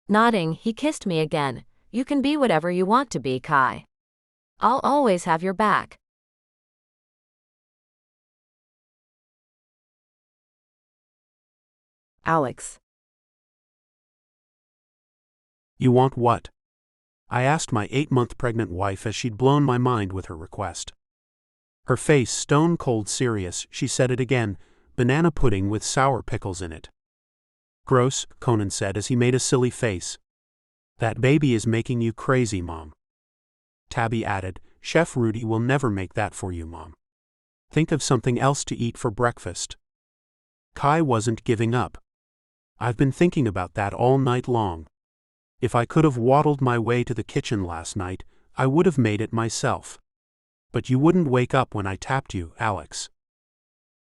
Nodding, he kissed me again. You can be whatever you want to be, Kai. I'll always have your back. Alex. You want what? I asked my 8-month pregnant wife as she'd blown my mind with her request. Her face stone-cold serious, she said it again, banana pudding with sour pickles in it. Gross, Conan said as he made a silly face. That baby is making you crazy, Mom. Tabby added, Chef Rudy will never make that for you, Mom. Think of something else to eat for breakfast. Kai wasn't giving up. I've been thinking about that all night long. If I could have waddled my way to the kitchen last night, I would have made it myself. But you wouldn't wake up when I tapped you, Alex.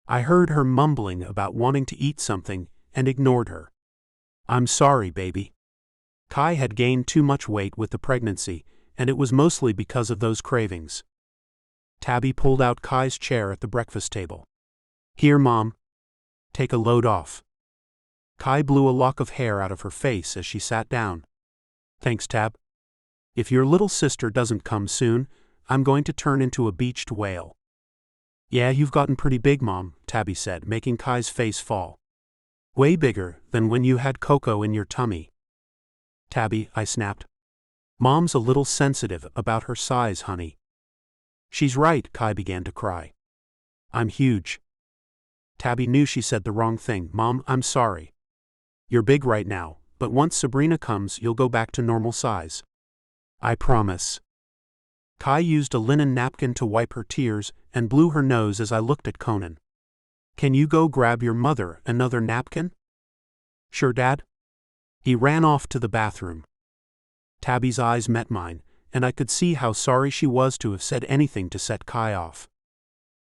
I heard her mumbling about wanting to eat something and ignored her. I'm sorry, baby. Kai had gained too much weight with the pregnancy, and it was mostly because of those cravings. Tabby pulled out Kai's chair at the breakfast table. Here, Mom. Take a load off. Kai blew a lock of hair out of her face as she sat down. Thanks, Tab. If your little sister doesn't come soon, I'm going to turn into a beached whale. Yeah, you've gotten pretty big, Mom, Tabby said, making Kai's face fall. Way bigger than when you had Coco in your tummy. Tabby, I snapped. Mom's a little sensitive about her size, honey. She's right, Kai began to cry. I'm huge. Tabby knew she said the wrong thing. Mom, I'm sorry. You're big right now, but once Sabrina comes, you'll go back to normal size. I promise. Kai used a linen napkin to wipe her tears and blew her nose as I looked at Conan. Can you go grab your mother another napkin? Sure, Dad. He ran off to the bathroom. Tabby's eyes met mine, and I could see how sorry she was to have said anything to set Kai off.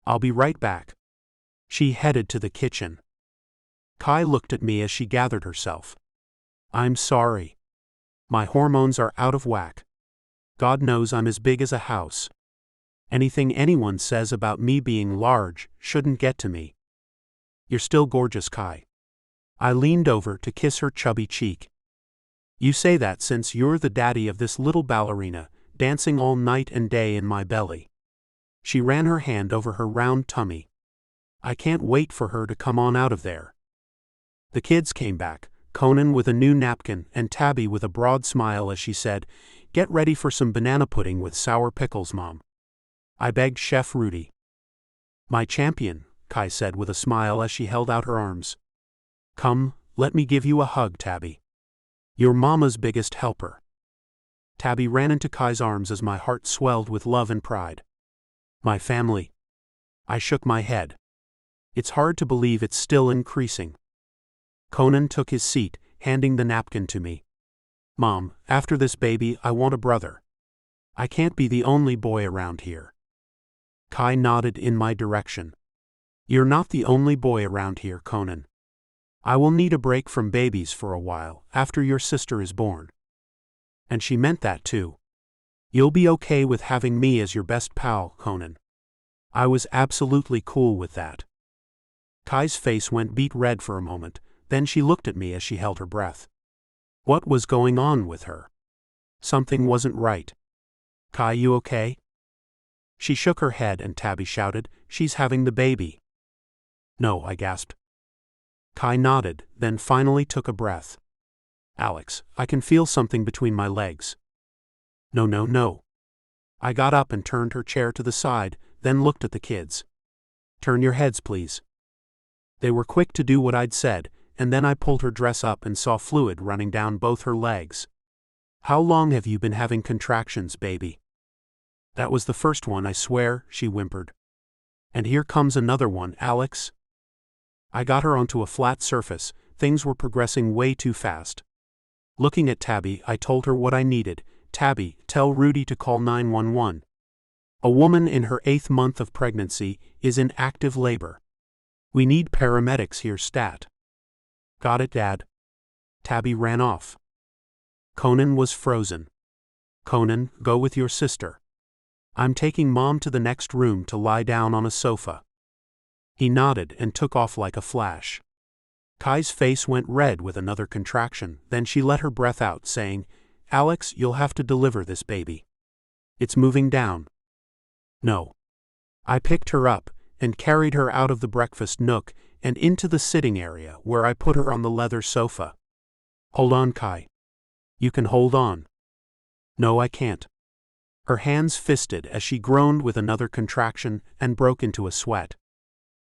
I'll be right back. She headed to the kitchen. Kai looked at me as she gathered herself. I'm sorry. My hormones are out of whack. God knows I'm as big as a house. Anything anyone says about me being large shouldn't get to me. You're still gorgeous, Kai. I leaned over to kiss her chubby cheek. You say that since you're the daddy of this little ballerina, dancing all night and day in my belly. She ran her hand over her round tummy. I can't wait for her to come on out of there. The kids came back, Conan with a new napkin and Tabby with a broad smile as she said, Get ready for some banana pudding with sour pickles, Mom. I begged Chef Rudy. My champion, Kai said with a smile as she held out her arms. Come, let me give you a hug, Tabby. You're Mama's biggest helper. Tabby ran into Kai's arms as my heart swelled with love and pride. My family. I shook my head. It's hard to believe it's still increasing. Conan took his seat, handing the napkin to me. Mom, after this baby, I want a brother. I can't be the only boy around here. Kai nodded in my direction. You're not the only boy around here, Conan. I will need a break from babies for a while, after your sister is born. And she meant that too. You'll be okay with having me as your best pal, Conan. I was absolutely cool with that. Kai's face went beet red for a moment, then she looked at me as she held her breath. What was going on with her? Something wasn't right. Kai, you okay? She shook her head and Tabby shouted, She's having the baby. No, I gasped. Kai nodded, then finally took a breath. Alex, I can feel something between my legs. No, no, no. I got up and turned her chair to the side, then looked at the kids. Turn your heads, please. They were quick to do what I'd said, and then I pulled her dress up and saw fluid running down both her legs. How long have you been having contractions, baby? That was the first one, I swear, she whimpered. And here comes another one, Alex. I got her onto a flat surface. Things were progressing way too fast. Looking at Tabby, I told her what I needed. Tabby, tell Rudy to call 911. A woman in her 8th month of pregnancy is in active labor. We need paramedics here stat. Got it, Dad. Tabby ran off. Conan was frozen. Conan, go with your sister. I'm taking Mom to the next room to lie down on a sofa. He nodded and took off like a flash. Kai's face went red with another contraction, then she let her breath out, saying, Alex, you'll have to deliver this baby. It's moving down. No. I picked her up and carried her out of the breakfast nook and into the sitting area where I put her on the leather sofa. Hold on, Kai. You can hold on. No, I can't. Her hands fisted as she groaned with another contraction and broke into a sweat.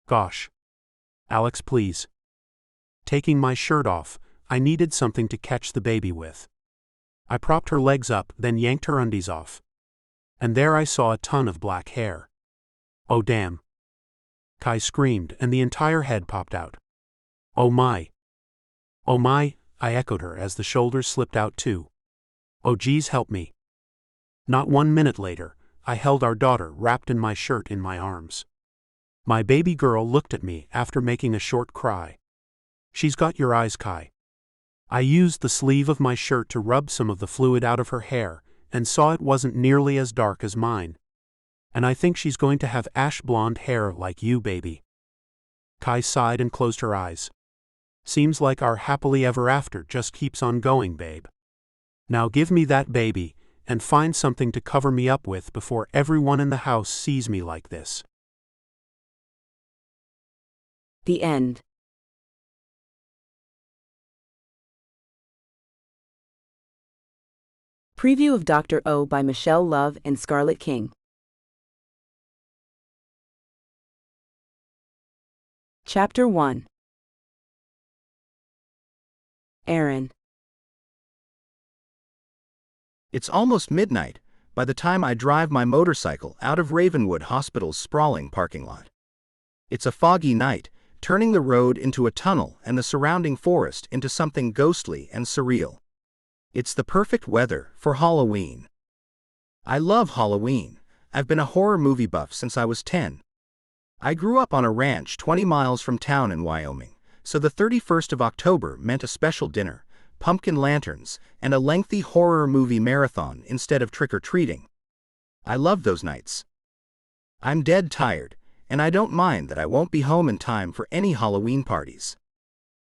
Gosh. Alex, please. Taking my shirt off, I needed something to catch the baby with. I propped her legs up, then yanked her undies off. And there I saw a ton of black hair. Oh damn. Kai screamed and the entire head popped out. Oh my. Oh my, I echoed her as the shoulders slipped out too. Oh geez, help me. Not 1 minute later, I held our daughter wrapped in my shirt in my arms. My baby girl looked at me after making a short cry. She's got your eyes, Kai. I used the sleeve of my shirt to rub some of the fluid out of her hair and saw it wasn't nearly as dark as mine. And I think she's going to have ash blonde hair like you, baby. Kai sighed and closed her eyes. Seems like our happily ever after just keeps on going, babe. Now give me that baby, and find something to cover me up with before everyone in the house sees me like this. The end. Preview of Dr. O by Michelle Love and Scarlett King. Chapter 1. Aaron. It's almost midnight by the time I drive my motorcycle out of Ravenwood Hospital's sprawling parking lot. It's a foggy night, turning the road into a tunnel and the surrounding forest into something ghostly and surreal. It's the perfect weather for Halloween. I love Halloween. I've been a horror movie buff since I was 10. I grew up on a ranch 20 miles from town in Wyoming, so the 31st of October meant a special dinner, pumpkin lanterns, and a lengthy horror movie marathon instead of trick-or-treating. I love those nights. I'm dead tired, and I don't mind that I won't be home in time for any Halloween parties.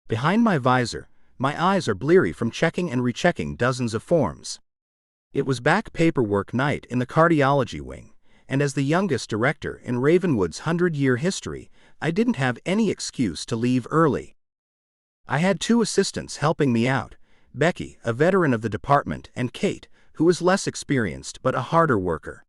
Behind my visor, my eyes are bleary from checking and rechecking dozens of forms. It was back paperwork night in the cardiology wing, and as the youngest director in Ravenwood's 100-year history, I didn't have any excuse to leave early. I had 2 assistants helping me out, Becky, a veteran of the department, and Kate, who was less experienced but a harder worker.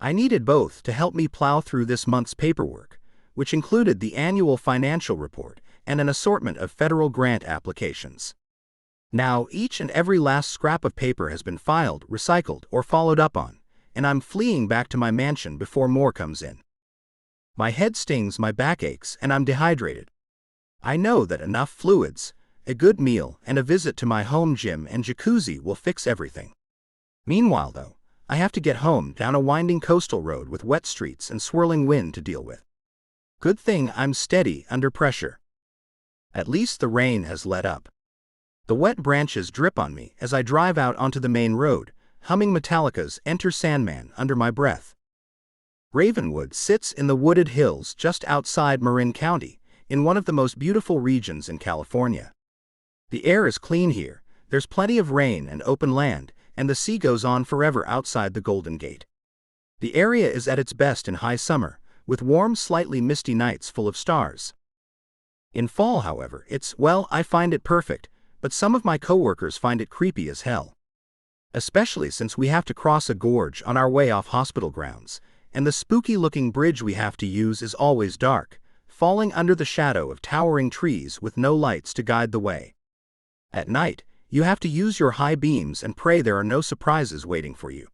I needed both to help me plow through this month's paperwork, which included the annual financial report and an assortment of federal grant applications. Now, each and every last scrap of paper has been filed, recycled, or followed up on, and I'm fleeing back to my mansion before more comes in. My head stings, my back aches, and I'm dehydrated. I know that enough fluids, a good meal, and a visit to my home gym and jacuzzi will fix everything. Meanwhile, though, I have to get home down a winding coastal road with wet streets and swirling wind to deal with. Good thing I'm steady under pressure. At least the rain has let up. The wet branches drip on me as I drive out onto the main road, humming Metallica's Enter Sandman under my breath. Ravenwood sits in the wooded hills just outside Marin County, in one of the most beautiful regions in California. The air is clean here, there's plenty of rain and open land, and the sea goes on forever outside the Golden Gate. The area is at its best in high summer, with warm, slightly misty nights full of stars. In fall, however, I find it perfect, but some of my coworkers find it creepy as hell. Especially since we have to cross a gorge on our way off hospital grounds, and the spooky-looking bridge we have to use is always dark, falling under the shadow of towering trees with no lights to guide the way. At night, you have to use your high beams and pray there are no surprises waiting for you.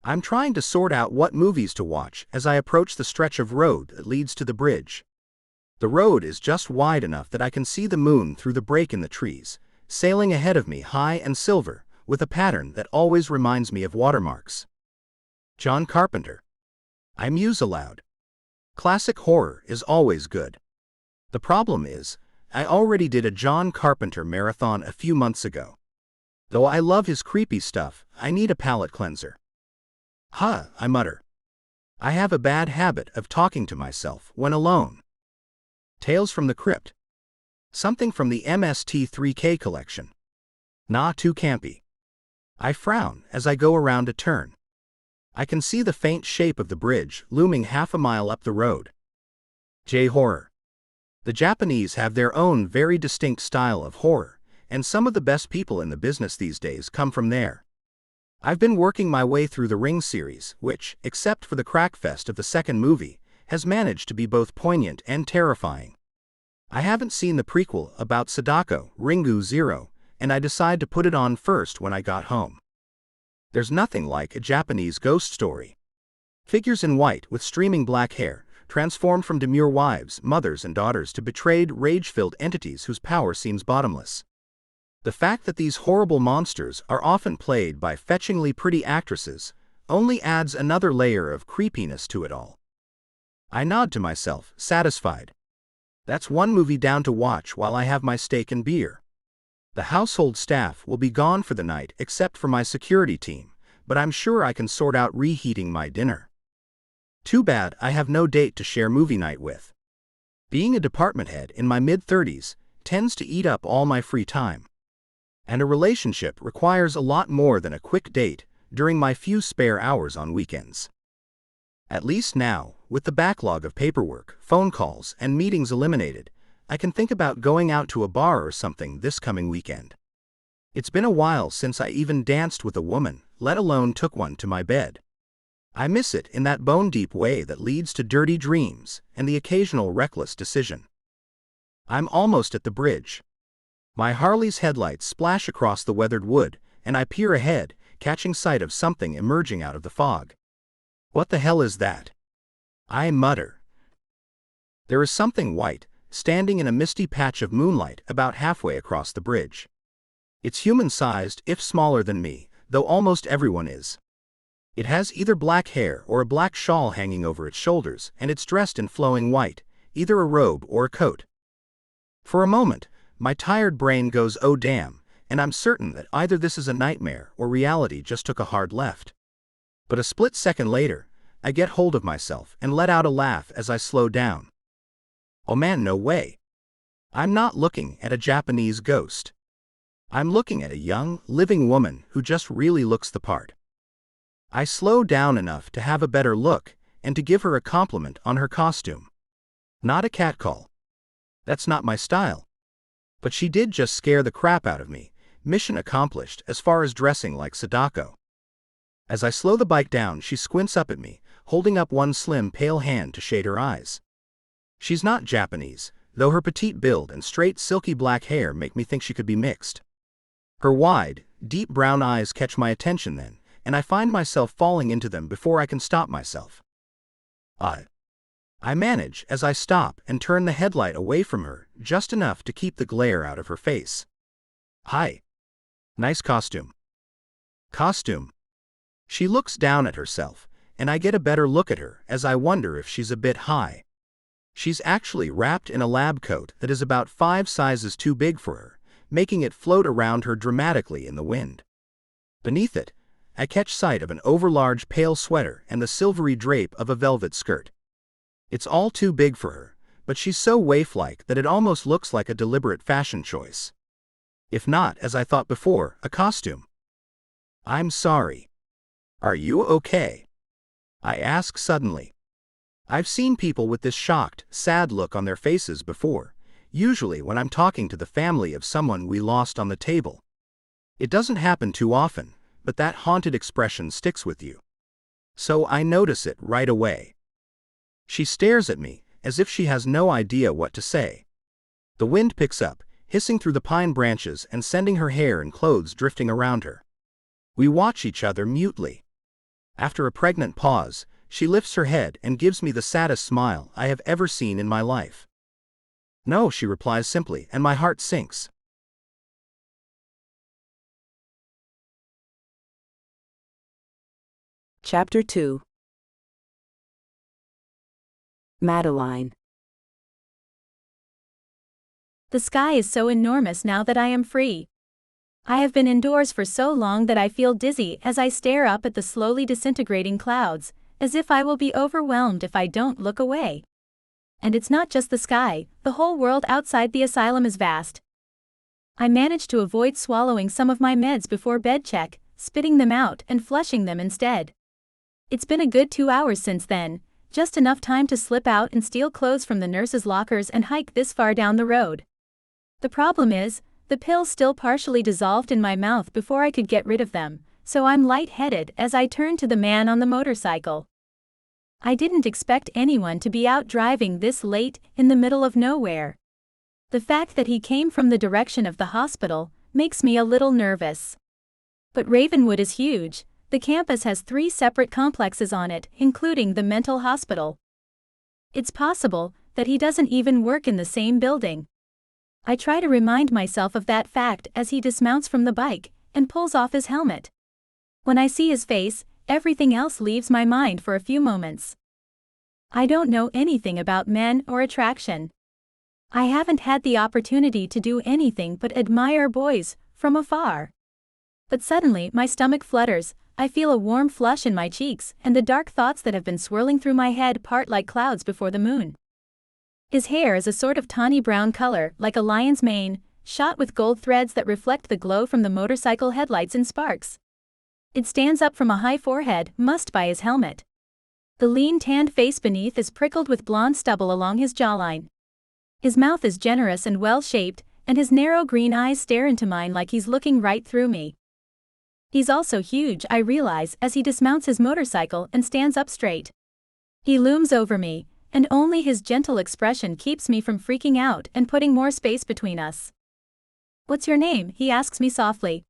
I'm trying to sort out what movies to watch as I approach the stretch of road that leads to the bridge. The road is just wide enough that I can see the moon through the break in the trees, sailing ahead of me high and silver, with a pattern that always reminds me of watermarks. John Carpenter. I muse aloud. Classic horror is always good. The problem is, I already did a John Carpenter marathon a few months ago. Though I love his creepy stuff, I need a palate cleanser. I mutter. I have a bad habit of talking to myself when alone. Tales from the Crypt. Something from the MST3K collection. Nah, too campy. I frown as I go around a turn. I can see the faint shape of the bridge looming half a mile up the road. J-horror. The Japanese have their own very distinct style of horror, and some of the best people in the business these days come from there. I've been working my way through the Ring series, which, except for the crackfest of the second movie, has managed to be both poignant and terrifying. I haven't seen the prequel about Sadako, Ringu Zero, and I decided to put it on first when I got home. There's nothing like a Japanese ghost story. Figures in white with streaming black hair, transformed from demure wives, mothers, and daughters to betrayed, rage-filled entities whose power seems bottomless. The fact that these horrible monsters are often played by fetchingly pretty actresses only adds another layer of creepiness to it all. I nod to myself, satisfied. That's one movie down to watch while I have my steak and beer. The household staff will be gone for the night except for my security team, but I'm sure I can sort out reheating my dinner. Too bad I have no date to share movie night with. Being a department head in my mid-30s tends to eat up all my free time. And a relationship requires a lot more than a quick date during my few spare hours on weekends. At least now, with the backlog of paperwork, phone calls, and meetings eliminated, I can think about going out to a bar or something this coming weekend. It's been a while since I even danced with a woman, let alone took one to my bed. I miss it in that bone-deep way that leads to dirty dreams and the occasional reckless decision. I'm almost at the bridge. My Harley's headlights splash across the weathered wood, and I peer ahead, catching sight of something emerging out of the fog. What the hell is that? I mutter. There is something white, standing in a misty patch of moonlight about halfway across the bridge. It's human-sized, if smaller than me, though almost everyone is. It has either black hair or a black shawl hanging over its shoulders, and it's dressed in flowing white, either a robe or a coat. For a moment, my tired brain goes, oh damn, and I'm certain that either this is a nightmare or reality just took a hard left. But a split second later, I get hold of myself and let out a laugh as I slow down. Oh man, no way. I'm not looking at a Japanese ghost. I'm looking at a young, living woman who just really looks the part. I slow down enough to have a better look and to give her a compliment on her costume. Not a catcall. That's not my style. But she did just scare the crap out of me, mission accomplished as far as dressing like Sadako. As I slow the bike down, she squints up at me, holding up one slim, pale hand to shade her eyes. She's not Japanese, though her petite build and straight, silky black hair make me think she could be mixed. Her wide, deep brown eyes catch my attention then, and I find myself falling into them before I can stop myself. I manage as I stop and turn the headlight away from her, just enough to keep the glare out of her face. Hi. Nice costume. Costume. She looks down at herself, and I get a better look at her as I wonder if she's a bit high. She's actually wrapped in a lab coat that is about 5 sizes too big for her, making it float around her dramatically in the wind. Beneath it, I catch sight of an overlarge pale sweater and the silvery drape of a velvet skirt. It's all too big for her, but she's so waif-like that it almost looks like a deliberate fashion choice. If not, as I thought before, a costume. I'm sorry. Are you okay? I ask suddenly. I've seen people with this shocked, sad look on their faces before, usually when I'm talking to the family of someone we lost on the table. It doesn't happen too often, but that haunted expression sticks with you. So I notice it right away. She stares at me, as if she has no idea what to say. The wind picks up, hissing through the pine branches and sending her hair and clothes drifting around her. We watch each other mutely. After a pregnant pause, she lifts her head and gives me the saddest smile I have ever seen in my life. No, she replies simply, and my heart sinks. Chapter 2. Madeline. The sky is so enormous now that I am free. I have been indoors for so long that I feel dizzy as I stare up at the slowly disintegrating clouds, as if I will be overwhelmed if I don't look away. And it's not just the sky, the whole world outside the asylum is vast. I managed to avoid swallowing some of my meds before bed check, spitting them out and flushing them instead. It's been a good 2 hours since then, just enough time to slip out and steal clothes from the nurses' lockers and hike this far down the road. The problem is, the pills still partially dissolved in my mouth before I could get rid of them, so I'm lightheaded as I turn to the man on the motorcycle. I didn't expect anyone to be out driving this late in the middle of nowhere. The fact that he came from the direction of the hospital makes me a little nervous. But Ravenwood is huge. The campus has 3 separate complexes on it, including the mental hospital. It's possible that he doesn't even work in the same building. I try to remind myself of that fact as he dismounts from the bike and pulls off his helmet. When I see his face, everything else leaves my mind for a few moments. I don't know anything about men or attraction. I haven't had the opportunity to do anything but admire boys from afar. But suddenly my stomach flutters, I feel a warm flush in my cheeks, and the dark thoughts that have been swirling through my head part like clouds before the moon. His hair is a sort of tawny brown color, like a lion's mane, shot with gold threads that reflect the glow from the motorcycle headlights in sparks. It stands up from a high forehead, mussed by his helmet. The lean tanned face beneath is prickled with blonde stubble along his jawline. His mouth is generous and well-shaped, and his narrow green eyes stare into mine like he's looking right through me. He's also huge, I realize, as he dismounts his motorcycle and stands up straight. He looms over me, and only his gentle expression keeps me from freaking out and putting more space between us. "What's your name?" he asks me softly.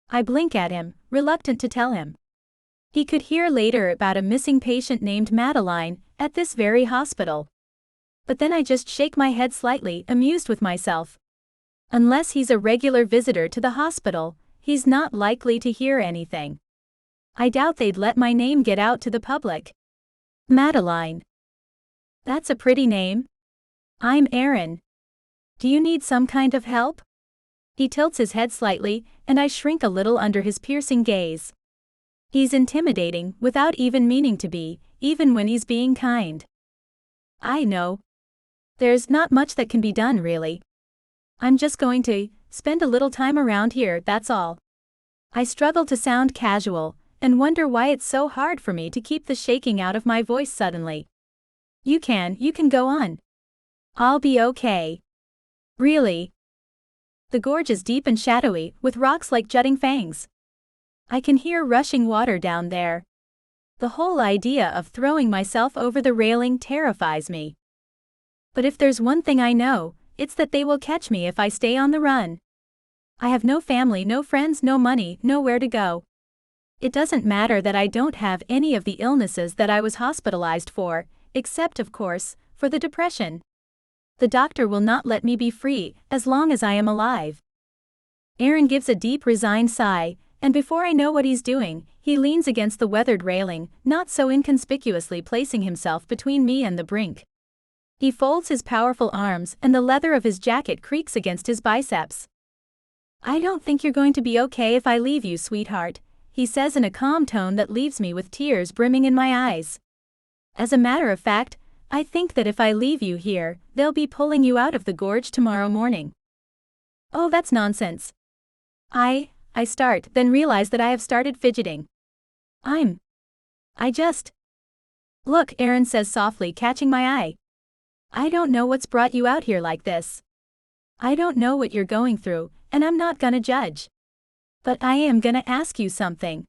I blink at him, reluctant to tell him. He could hear later about a missing patient named Madeline at this very hospital. But then I just shake my head slightly, amused with myself. Unless he's a regular visitor to the hospital, he's not likely to hear anything. I doubt they'd let my name get out to the public. Madeline. That's a pretty name. I'm Aaron. Do you need some kind of help? He tilts his head slightly, and I shrink a little under his piercing gaze. He's intimidating, without even meaning to be, even when he's being kind. I know. There's not much that can be done, really. I'm just going to spend a little time around here, that's all. I struggle to sound casual, and wonder why it's so hard for me to keep the shaking out of my voice suddenly. You can go on. I'll be okay. Really. The gorge is deep and shadowy, with rocks like jutting fangs. I can hear rushing water down there. The whole idea of throwing myself over the railing terrifies me. But if there's one thing I know, it's that they will catch me if I stay on the run. I have no family, no friends, no money, nowhere to go. It doesn't matter that I don't have any of the illnesses that I was hospitalized for, except, of course, for the depression. The doctor will not let me be free as long as I am alive. Aaron gives a deep, resigned sigh, and before I know what he's doing, he leans against the weathered railing, not so inconspicuously placing himself between me and the brink. He folds his powerful arms, and the leather of his jacket creaks against his biceps. I don't think you're going to be okay if I leave you, sweetheart, he says in a calm tone that leaves me with tears brimming in my eyes. As a matter of fact, I think that if I leave you here, they'll be pulling you out of the gorge tomorrow morning. Oh, that's nonsense. I start, then realize that I have started fidgeting. I just. Look, Aaron says softly, catching my eye. I don't know what's brought you out here like this. I don't know what you're going through, and I'm not gonna judge. But I am gonna ask you something.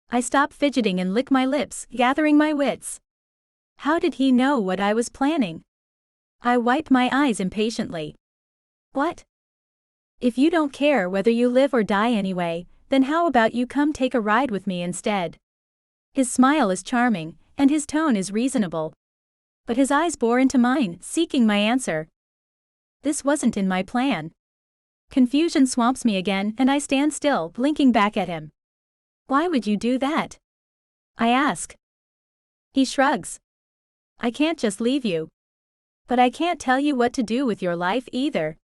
I stop fidgeting and lick my lips, gathering my wits. How did he know what I was planning? I wipe my eyes impatiently. What? If you don't care whether you live or die anyway, then how about you come take a ride with me instead? His smile is charming, and his tone is reasonable. But his eyes bore into mine, seeking my answer. This wasn't in my plan. Confusion swamps me again, and I stand still, blinking back at him. Why would you do that? I ask. He shrugs. I can't just leave you. But I can't tell you what to do with your life either.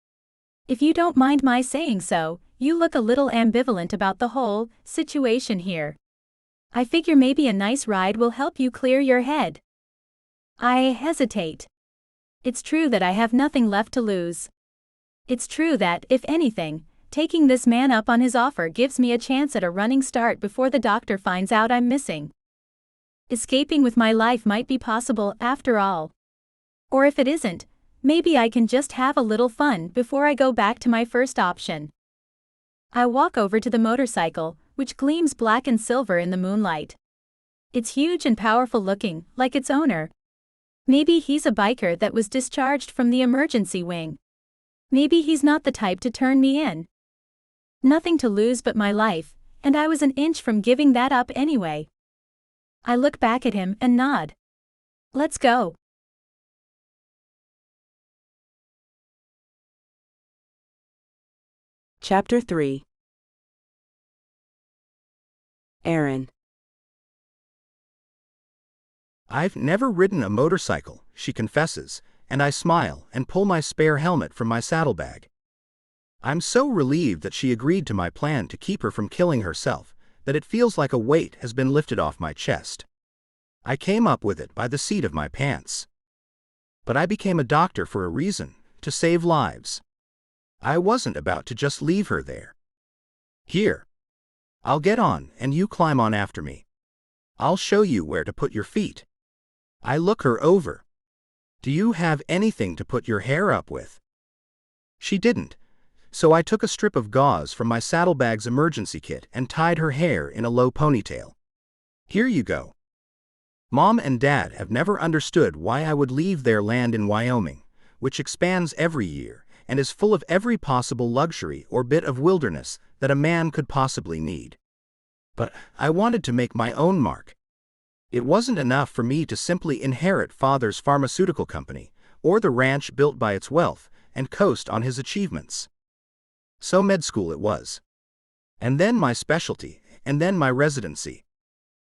If you don't mind my saying so, you look a little ambivalent about the whole situation here. I figure maybe a nice ride will help you clear your head. I hesitate. It's true that I have nothing left to lose. It's true that, if anything, taking this man up on his offer gives me a chance at a running start before the doctor finds out I'm missing. Escaping with my life might be possible after all. Or if it isn't, maybe I can just have a little fun before I go back to my first option. I walk over to the motorcycle, which gleams black and silver in the moonlight. It's huge and powerful looking, like its owner. Maybe he's a biker that was discharged from the emergency wing. Maybe he's not the type to turn me in. Nothing to lose but my life, and I was an inch from giving that up anyway. I look back at him and nod. Let's go. Chapter 3. Aaron. I've never ridden a motorcycle, she confesses, and I smile and pull my spare helmet from my saddlebag. I'm so relieved that she agreed to my plan to keep her from killing herself, that it feels like a weight has been lifted off my chest. I came up with it by the seat of my pants. But I became a doctor for a reason, to save lives. I wasn't about to just leave her there. Here. I'll get on and you climb on after me. I'll show you where to put your feet. I look her over. Do you have anything to put your hair up with? She didn't, so I took a strip of gauze from my saddlebag's emergency kit and tied her hair in a low ponytail. Here you go. Mom and Dad have never understood why I would leave their land in Wyoming, which expands every year and is full of every possible luxury or bit of wilderness that a man could possibly need. But I wanted to make my own mark. It wasn't enough for me to simply inherit Father's pharmaceutical company, or the ranch built by its wealth, and coast on his achievements. So med school it was. And then my specialty, and then my residency.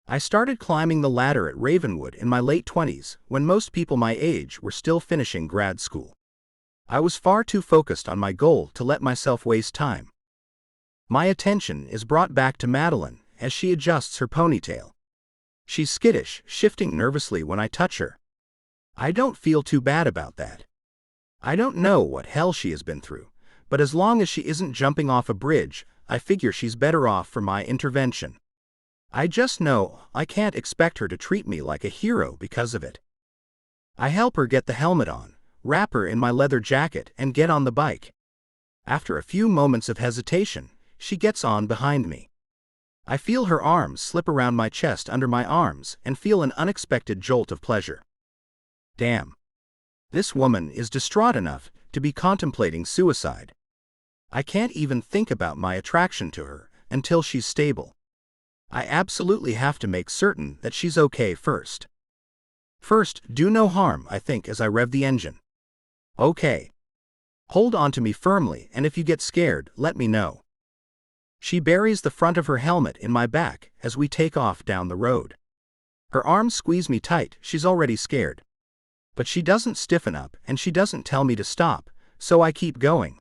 I started climbing the ladder at Ravenwood in my late 20s, when most people my age were still finishing grad school. I was far too focused on my goal to let myself waste time. My attention is brought back to Madeline as she adjusts her ponytail. She's skittish, shifting nervously when I touch her. I don't feel too bad about that. I don't know what hell she has been through, but as long as she isn't jumping off a bridge, I figure she's better off for my intervention. I just know I can't expect her to treat me like a hero because of it. I help her get the helmet on, wrap her in my leather jacket, and get on the bike. After a few moments of hesitation, she gets on behind me. I feel her arms slip around my chest under my arms and feel an unexpected jolt of pleasure. Damn. This woman is distraught enough to be contemplating suicide. I can't even think about my attraction to her until she's stable. I absolutely have to make certain that she's okay first. First, do no harm, I think as I rev the engine. Okay. Hold on to me firmly, and if you get scared, let me know. She buries the front of her helmet in my back as we take off down the road. Her arms squeeze me tight, she's already scared. But she doesn't stiffen up and she doesn't tell me to stop, so I keep going.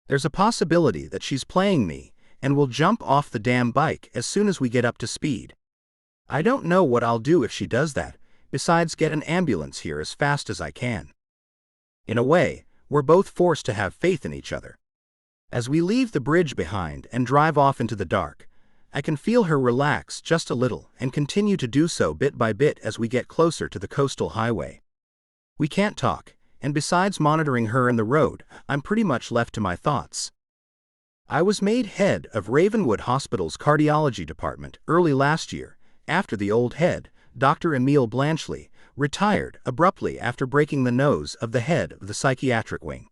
There's a possibility that she's playing me, and will jump off the damn bike as soon as we get up to speed. I don't know what I'll do if she does that, besides get an ambulance here as fast as I can. In a way, we're both forced to have faith in each other. As we leave the bridge behind and drive off into the dark, I can feel her relax just a little and continue to do so bit by bit as we get closer to the coastal highway. We can't talk, and besides monitoring her and the road, I'm pretty much left to my thoughts. I was made head of Ravenwood Hospital's cardiology department early last year, after the old head, Dr. Emile Blanchley, retired abruptly after breaking the nose of the head of the psychiatric wing.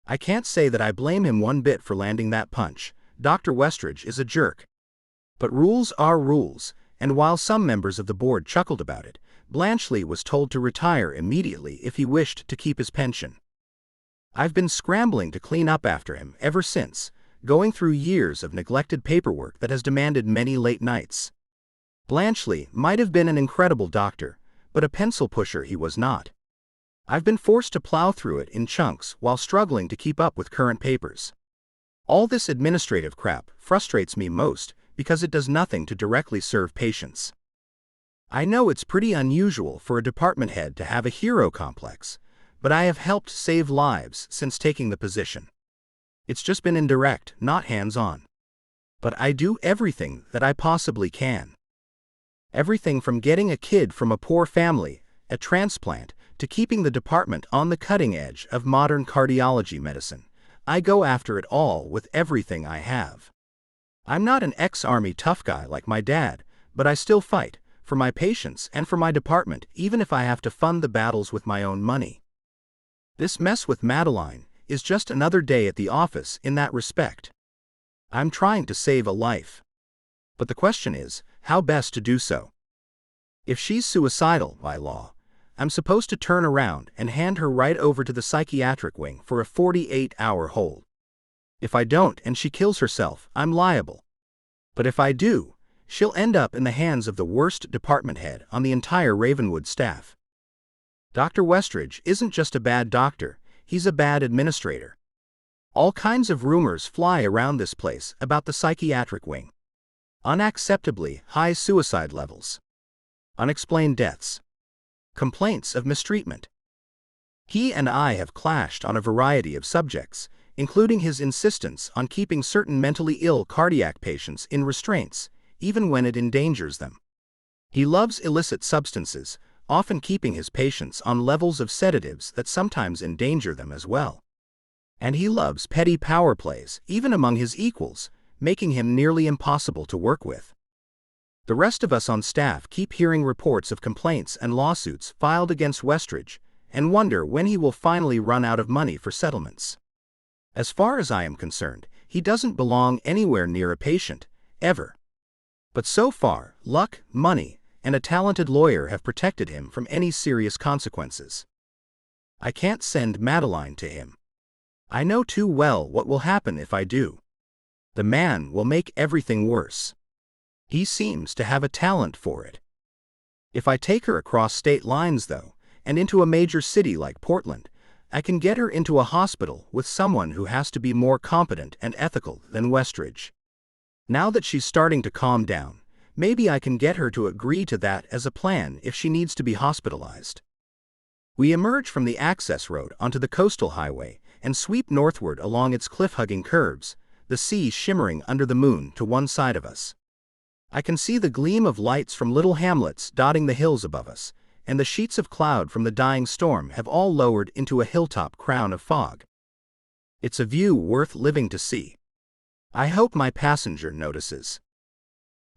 I can't say that I blame him one bit for landing that punch. Dr. Westridge is a jerk. But rules are rules, and while some members of the board chuckled about it, Blanchley was told to retire immediately if he wished to keep his pension. I've been scrambling to clean up after him ever since, going through years of neglected paperwork that has demanded many late nights. Blanchley might have been an incredible doctor, but a pencil pusher he was not. I've been forced to plow through it in chunks while struggling to keep up with current papers. All this administrative crap frustrates me most because it does nothing to directly serve patients. I know it's pretty unusual for a department head to have a hero complex, but I have helped save lives since taking the position. It's just been indirect, not hands-on. But I do everything that I possibly can. Everything from getting a kid from a poor family, a transplant, to keeping the department on the cutting edge of modern cardiology medicine. I go after it all with everything I have. I'm not an ex-army tough guy like my dad, but I still fight, for my patients and for my department, even if I have to fund the battles with my own money. This mess with Madeline is just another day at the office in that respect. I'm trying to save a life. But the question is, how best to do so? If she's suicidal, by law, I'm supposed to turn around and hand her right over to the psychiatric wing for a 48-hour hold. If I don't and she kills herself, I'm liable. But if I do, she'll end up in the hands of the worst department head on the entire Ravenwood staff. Dr. Westridge isn't just a bad doctor, he's a bad administrator. All kinds of rumors fly around this place about the psychiatric wing. Unacceptably high suicide levels. Unexplained deaths. Complaints of mistreatment. He and I have clashed on a variety of subjects, including his insistence on keeping certain mentally ill cardiac patients in restraints, even when it endangers them. He loves illicit substances, often keeping his patients on levels of sedatives that sometimes endanger them as well. And he loves petty power plays, even among his equals, making him nearly impossible to work with. The rest of us on staff keep hearing reports of complaints and lawsuits filed against Westridge, and wonder when he will finally run out of money for settlements. As far as I am concerned, he doesn't belong anywhere near a patient, ever. But so far, luck, money, and a talented lawyer have protected him from any serious consequences. I can't send Madeline to him. I know too well what will happen if I do. The man will make everything worse. He seems to have a talent for it. If I take her across state lines, though, and into a major city like Portland, I can get her into a hospital with someone who has to be more competent and ethical than Westridge. Now that she's starting to calm down, maybe I can get her to agree to that as a plan if she needs to be hospitalized. We emerge from the access road onto the coastal highway and sweep northward along its cliff-hugging curves, the sea shimmering under the moon to one side of us. I can see the gleam of lights from little hamlets dotting the hills above us, and the sheets of cloud from the dying storm have all lowered into a hilltop crown of fog. It's a view worth living to see. I hope my passenger notices.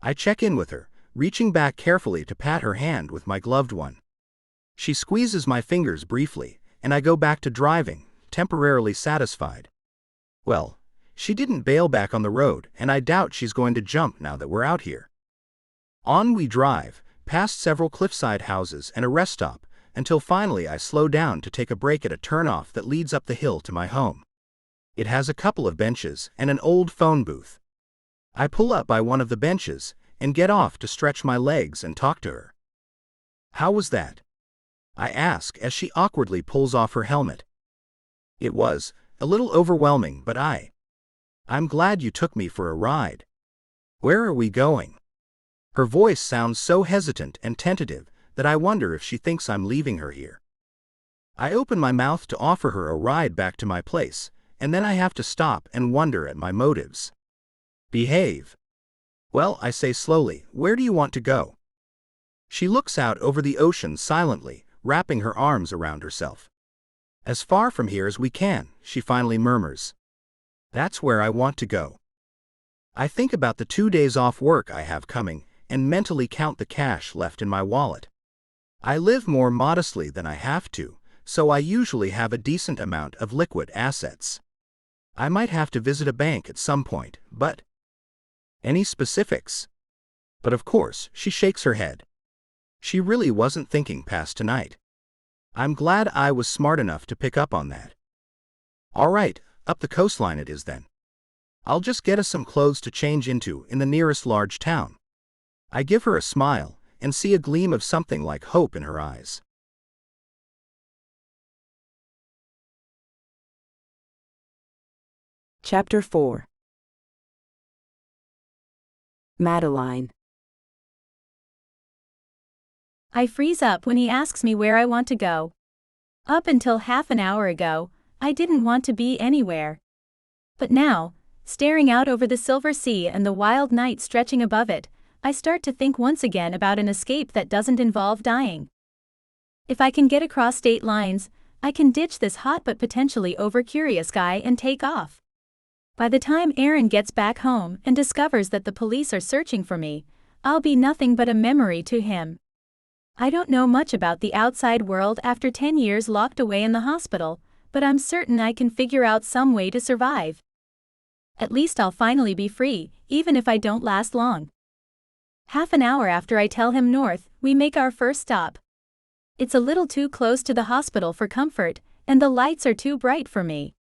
I check in with her, reaching back carefully to pat her hand with my gloved one. She squeezes my fingers briefly, and I go back to driving, temporarily satisfied. Well, she didn't bail back on the road, and I doubt she's going to jump now that we're out here. On we drive, past several cliffside houses and a rest stop, until finally I slow down to take a break at a turnoff that leads up the hill to my home. It has a couple of benches and an old phone booth. I pull up by one of the benches and get off to stretch my legs and talk to her. "How was that?" I ask as she awkwardly pulls off her helmet. "It was a little overwhelming, but I I'm glad you took me for a ride. Where are we going? Her voice sounds so hesitant and tentative that I wonder if she thinks I'm leaving her here. I open my mouth to offer her a ride back to my place, and then I have to stop and wonder at my motives. Behave. Well, I say slowly, where do you want to go? She looks out over the ocean silently, wrapping her arms around herself. As far from here as we can, she finally murmurs. That's where I want to go. I think about the 2 days off work I have coming, and mentally count the cash left in my wallet. I live more modestly than I have to, so I usually have a decent amount of liquid assets. I might have to visit a bank at some point, but... Any specifics? But of course, she shakes her head. She really wasn't thinking past tonight. I'm glad I was smart enough to pick up on that. All right, up the coastline it is then. I'll just get us some clothes to change into in the nearest large town. I give her a smile and see a gleam of something like hope in her eyes. Chapter 4. Madeline. I freeze up when he asks me where I want to go. Up until half an hour ago, I didn't want to be anywhere. But now, staring out over the silver sea and the wild night stretching above it, I start to think once again about an escape that doesn't involve dying. If I can get across state lines, I can ditch this hot but potentially over-curious guy and take off. By the time Aaron gets back home and discovers that the police are searching for me, I'll be nothing but a memory to him. I don't know much about the outside world after 10 years locked away in the hospital, but I'm certain I can figure out some way to survive. At least I'll finally be free, even if I don't last long. Half an hour after I tell him north, we make our first stop. It's a little too close to the hospital for comfort, and the lights are too bright for me.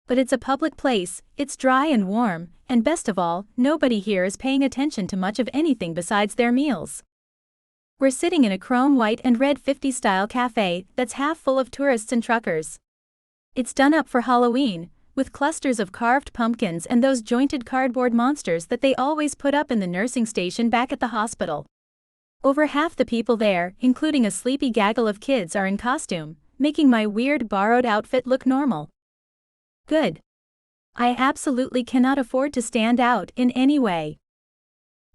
But it's a public place, it's dry and warm, and best of all, nobody here is paying attention to much of anything besides their meals. We're sitting in a chrome white and red 50s-style cafe that's half full of tourists and truckers. It's done up for Halloween, with clusters of carved pumpkins and those jointed cardboard monsters that they always put up in the nursing station back at the hospital. Over half the people there, including a sleepy gaggle of kids, are in costume, making my weird borrowed outfit look normal. Good. I absolutely cannot afford to stand out in any way.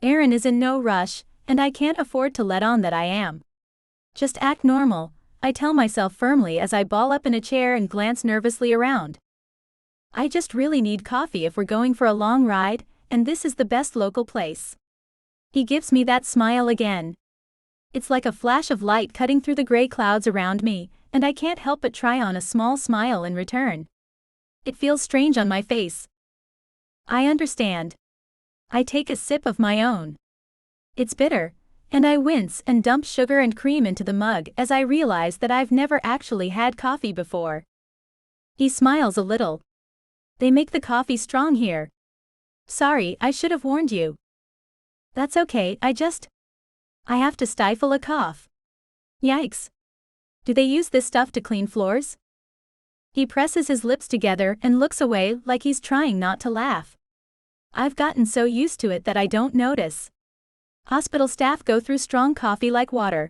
Aaron is in no rush, and I can't afford to let on that I am. Just act normal, I tell myself firmly as I ball up in a chair and glance nervously around. I just really need coffee if we're going for a long ride, and this is the best local place. He gives me that smile again. It's like a flash of light cutting through the gray clouds around me, and I can't help but try on a small smile in return. It feels strange on my face. I understand. I take a sip of my own. It's bitter, and I wince and dump sugar and cream into the mug as I realize that I've never actually had coffee before. He smiles a little. They make the coffee strong here. Sorry, I should have warned you. That's okay, I have to stifle a cough. Yikes. Do they use this stuff to clean floors? He presses his lips together and looks away like he's trying not to laugh. I've gotten so used to it that I don't notice. Hospital staff go through strong coffee like water.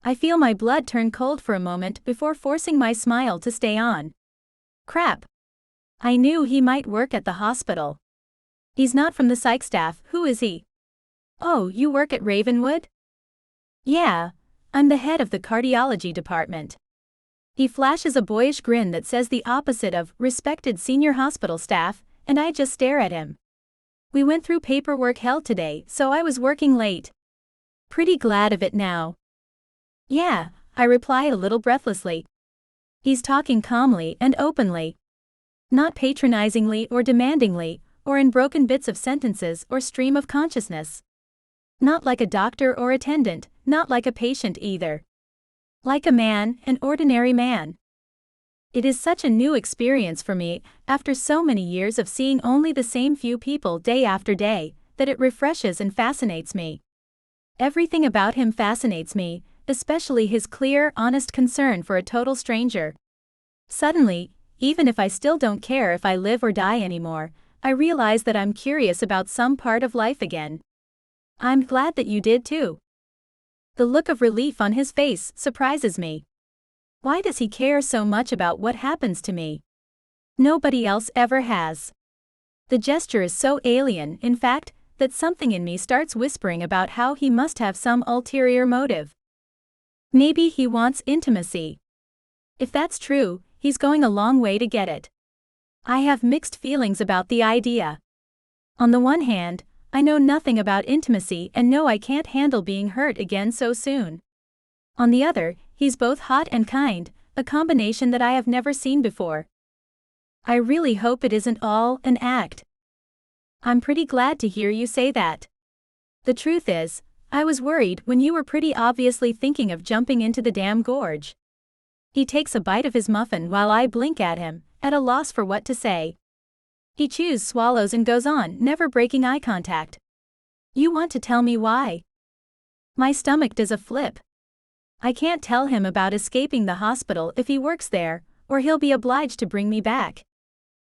I feel my blood turn cold for a moment before forcing my smile to stay on. Crap. I knew he might work at the hospital. He's not from the psych staff, who is he? Oh, you work at Ravenwood? Yeah, I'm the head of the cardiology department. He flashes a boyish grin that says the opposite of respected senior hospital staff, and I just stare at him. We went through paperwork hell today, so I was working late. Pretty glad of it now. Yeah, I reply a little breathlessly. He's talking calmly and openly. Not patronizingly or demandingly, or in broken bits of sentences or stream of consciousness. Not like a doctor or attendant, not like a patient either. Like a man, an ordinary man. It is such a new experience for me, after so many years of seeing only the same few people day after day, that it refreshes and fascinates me. Everything about him fascinates me, especially his clear, honest concern for a total stranger. Suddenly, even if I still don't care if I live or die anymore, I realize that I'm curious about some part of life again. I'm glad that you did too. The look of relief on his face surprises me. Why does he care so much about what happens to me? Nobody else ever has. The gesture is so alien, in fact, that something in me starts whispering about how he must have some ulterior motive. Maybe he wants intimacy. If that's true, he's going a long way to get it. I have mixed feelings about the idea. On the one hand, I know nothing about intimacy and know I can't handle being hurt again so soon. On the other, he's both hot and kind, a combination that I have never seen before. I really hope it isn't all an act. I'm pretty glad to hear you say that. The truth is, I was worried when you were pretty obviously thinking of jumping into the damn gorge. He takes a bite of his muffin while I blink at him, at a loss for what to say. He chews, swallows and goes on, never breaking eye contact. You want to tell me why? My stomach does a flip. I can't tell him about escaping the hospital if he works there, or he'll be obliged to bring me back.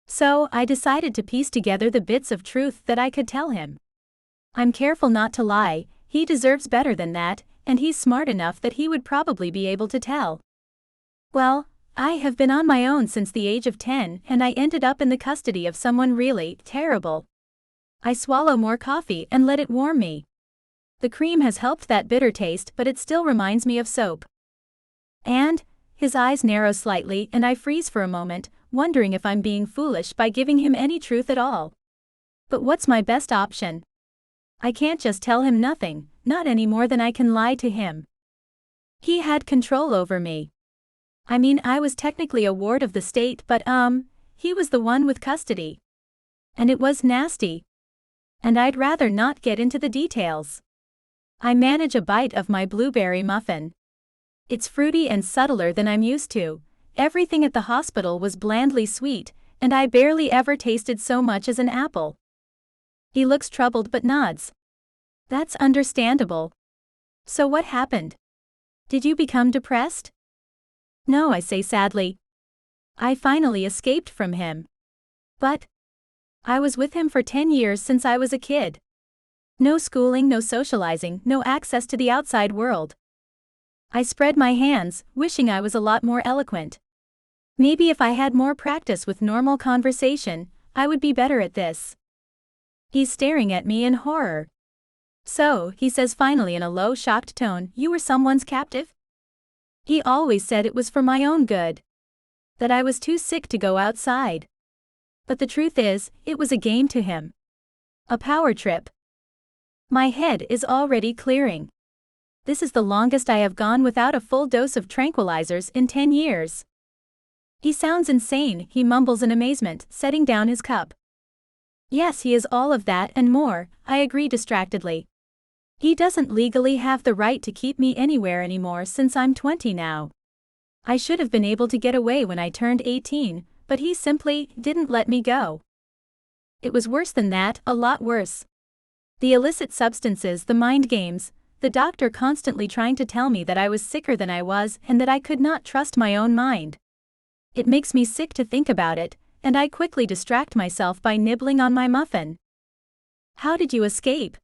So, I decided to piece together the bits of truth that I could tell him. I'm careful not to lie, he deserves better than that, and he's smart enough that he would probably be able to tell. Well, I have been on my own since the age of 10 and I ended up in the custody of someone really terrible. I swallow more coffee and let it warm me. The cream has helped that bitter taste, but it still reminds me of soap. And, his eyes narrow slightly and I freeze for a moment, wondering if I'm being foolish by giving him any truth at all. But what's my best option? I can't just tell him nothing, not any more than I can lie to him. He had control over me. I mean, I was technically a ward of the state, but he was the one with custody. And it was nasty. And I'd rather not get into the details. I manage a bite of my blueberry muffin. It's fruity and subtler than I'm used to. Everything at the hospital was blandly sweet, and I barely ever tasted so much as an apple. He looks troubled but nods. That's understandable. So what happened? Did you become depressed? No, I say sadly. I finally escaped from him. But I was with him for 10 years since I was a kid. No schooling, no socializing, no access to the outside world. I spread my hands, wishing I was a lot more eloquent. Maybe if I had more practice with normal conversation, I would be better at this. He's staring at me in horror. So, he says finally in a low, shocked tone, you were someone's captive? He always said it was for my own good. That I was too sick to go outside. But the truth is, it was a game to him. A power trip. My head is already clearing. This is the longest I have gone without a full dose of tranquilizers in 10 years. He sounds insane, he mumbles in amazement, setting down his cup. Yes, he is all of that and more, I agree distractedly. He doesn't legally have the right to keep me anywhere anymore since I'm 20 now. I should have been able to get away when I turned 18, but he simply didn't let me go. It was worse than that, a lot worse. The illicit substances, the mind games, the doctor constantly trying to tell me that I was sicker than I was and that I could not trust my own mind. It makes me sick to think about it, and I quickly distract myself by nibbling on my muffin. How did you escape?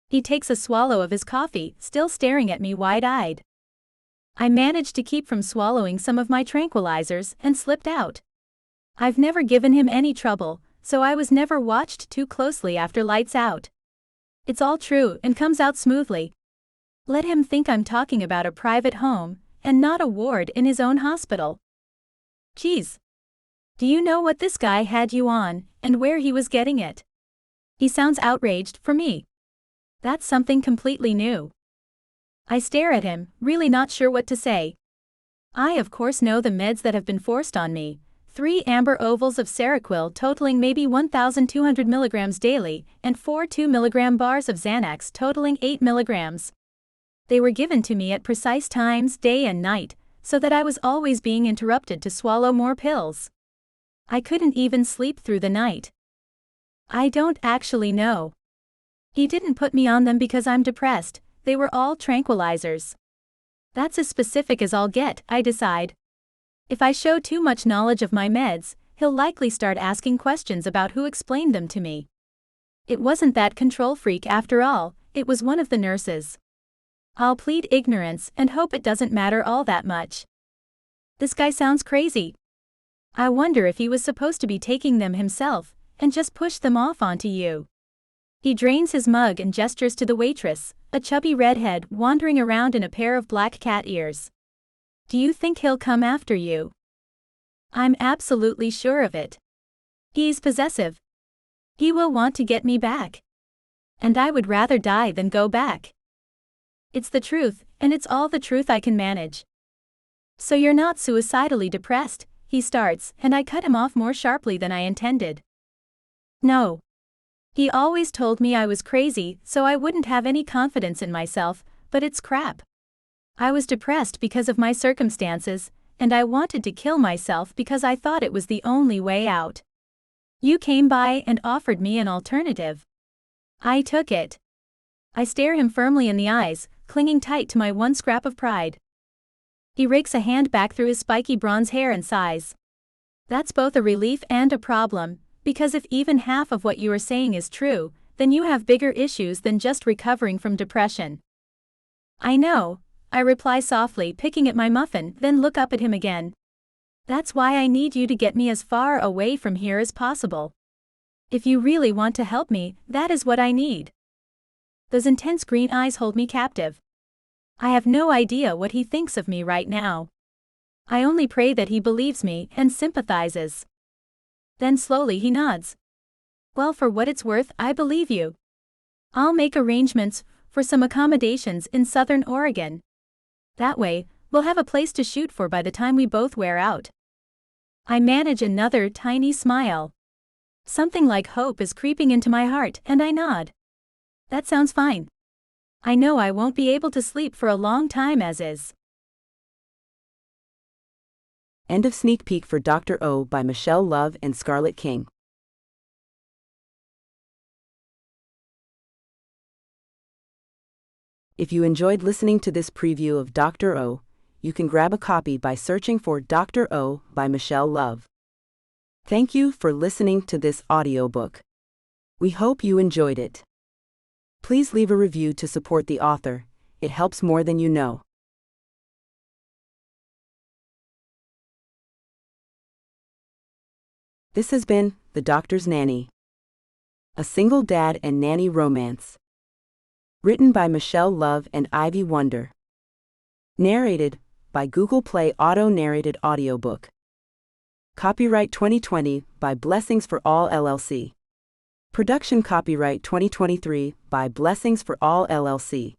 He takes a swallow of his coffee, still staring at me wide-eyed. I managed to keep from swallowing some of my tranquilizers and slipped out. I've never given him any trouble, so I was never watched too closely after lights out. It's all true and comes out smoothly. Let him think I'm talking about a private home, and not a ward in his own hospital. Geez. Do you know what this guy had you on, and where he was getting it? He sounds outraged, for me. That's something completely new. I stare at him, really not sure what to say. I of course know the meds that have been forced on me. 3 amber ovals of Seroquel totaling maybe 1,200 milligrams daily, and 4 2-milligram bars of Xanax totaling 8 milligrams. They were given to me at precise times, day and night, so that I was always being interrupted to swallow more pills. I couldn't even sleep through the night. I don't actually know. He didn't put me on them because I'm depressed, they were all tranquilizers. That's as specific as I'll get, I decide. If I show too much knowledge of my meds, he'll likely start asking questions about who explained them to me. It wasn't that control freak after all, it was one of the nurses. I'll plead ignorance and hope it doesn't matter all that much. This guy sounds crazy. I wonder if he was supposed to be taking them himself, and just pushed them off onto you. He drains his mug and gestures to the waitress, a chubby redhead wandering around in a pair of black cat ears. Do you think he'll come after you? I'm absolutely sure of it. He's possessive. He will want to get me back. And I would rather die than go back. It's the truth, and it's all the truth I can manage. So you're not suicidally depressed, he starts, and I cut him off more sharply than I intended. No. He always told me I was crazy, so I wouldn't have any confidence in myself, but it's crap. I was depressed because of my circumstances, and I wanted to kill myself because I thought it was the only way out. You came by and offered me an alternative. I took it. I stare him firmly in the eyes, clinging tight to my one scrap of pride. He rakes a hand back through his spiky bronze hair and sighs. That's both a relief and a problem, because if even half of what you are saying is true, then you have bigger issues than just recovering from depression. I know, I reply softly, picking at my muffin, then look up at him again. That's why I need you to get me as far away from here as possible. If you really want to help me, that is what I need. Those intense green eyes hold me captive. I have no idea what he thinks of me right now. I only pray that he believes me and sympathizes. Then slowly he nods. Well, for what it's worth, I believe you. I'll make arrangements for some accommodations in Southern Oregon. That way, we'll have a place to shoot for by the time we both wear out. I manage another tiny smile. Something like hope is creeping into my heart, and I nod. That sounds fine. I know I won't be able to sleep for a long time as is. End of sneak peek for Dr. O by Michelle Love and Scarlett King. If you enjoyed listening to this preview of Dr. O, you can grab a copy by searching for Dr. O by Michelle Love. Thank you for listening to this audiobook. We hope you enjoyed it. Please leave a review to support the author. It helps more than you know. This has been The Doctor's Nanny, a single dad and nanny romance. Written by Michelle Love and Ivy Wonder. Narrated by Google Play Auto-Narrated Audiobook. Copyright 2020 by Blessings for All LLC. Production copyright 2023 by Blessings for All LLC.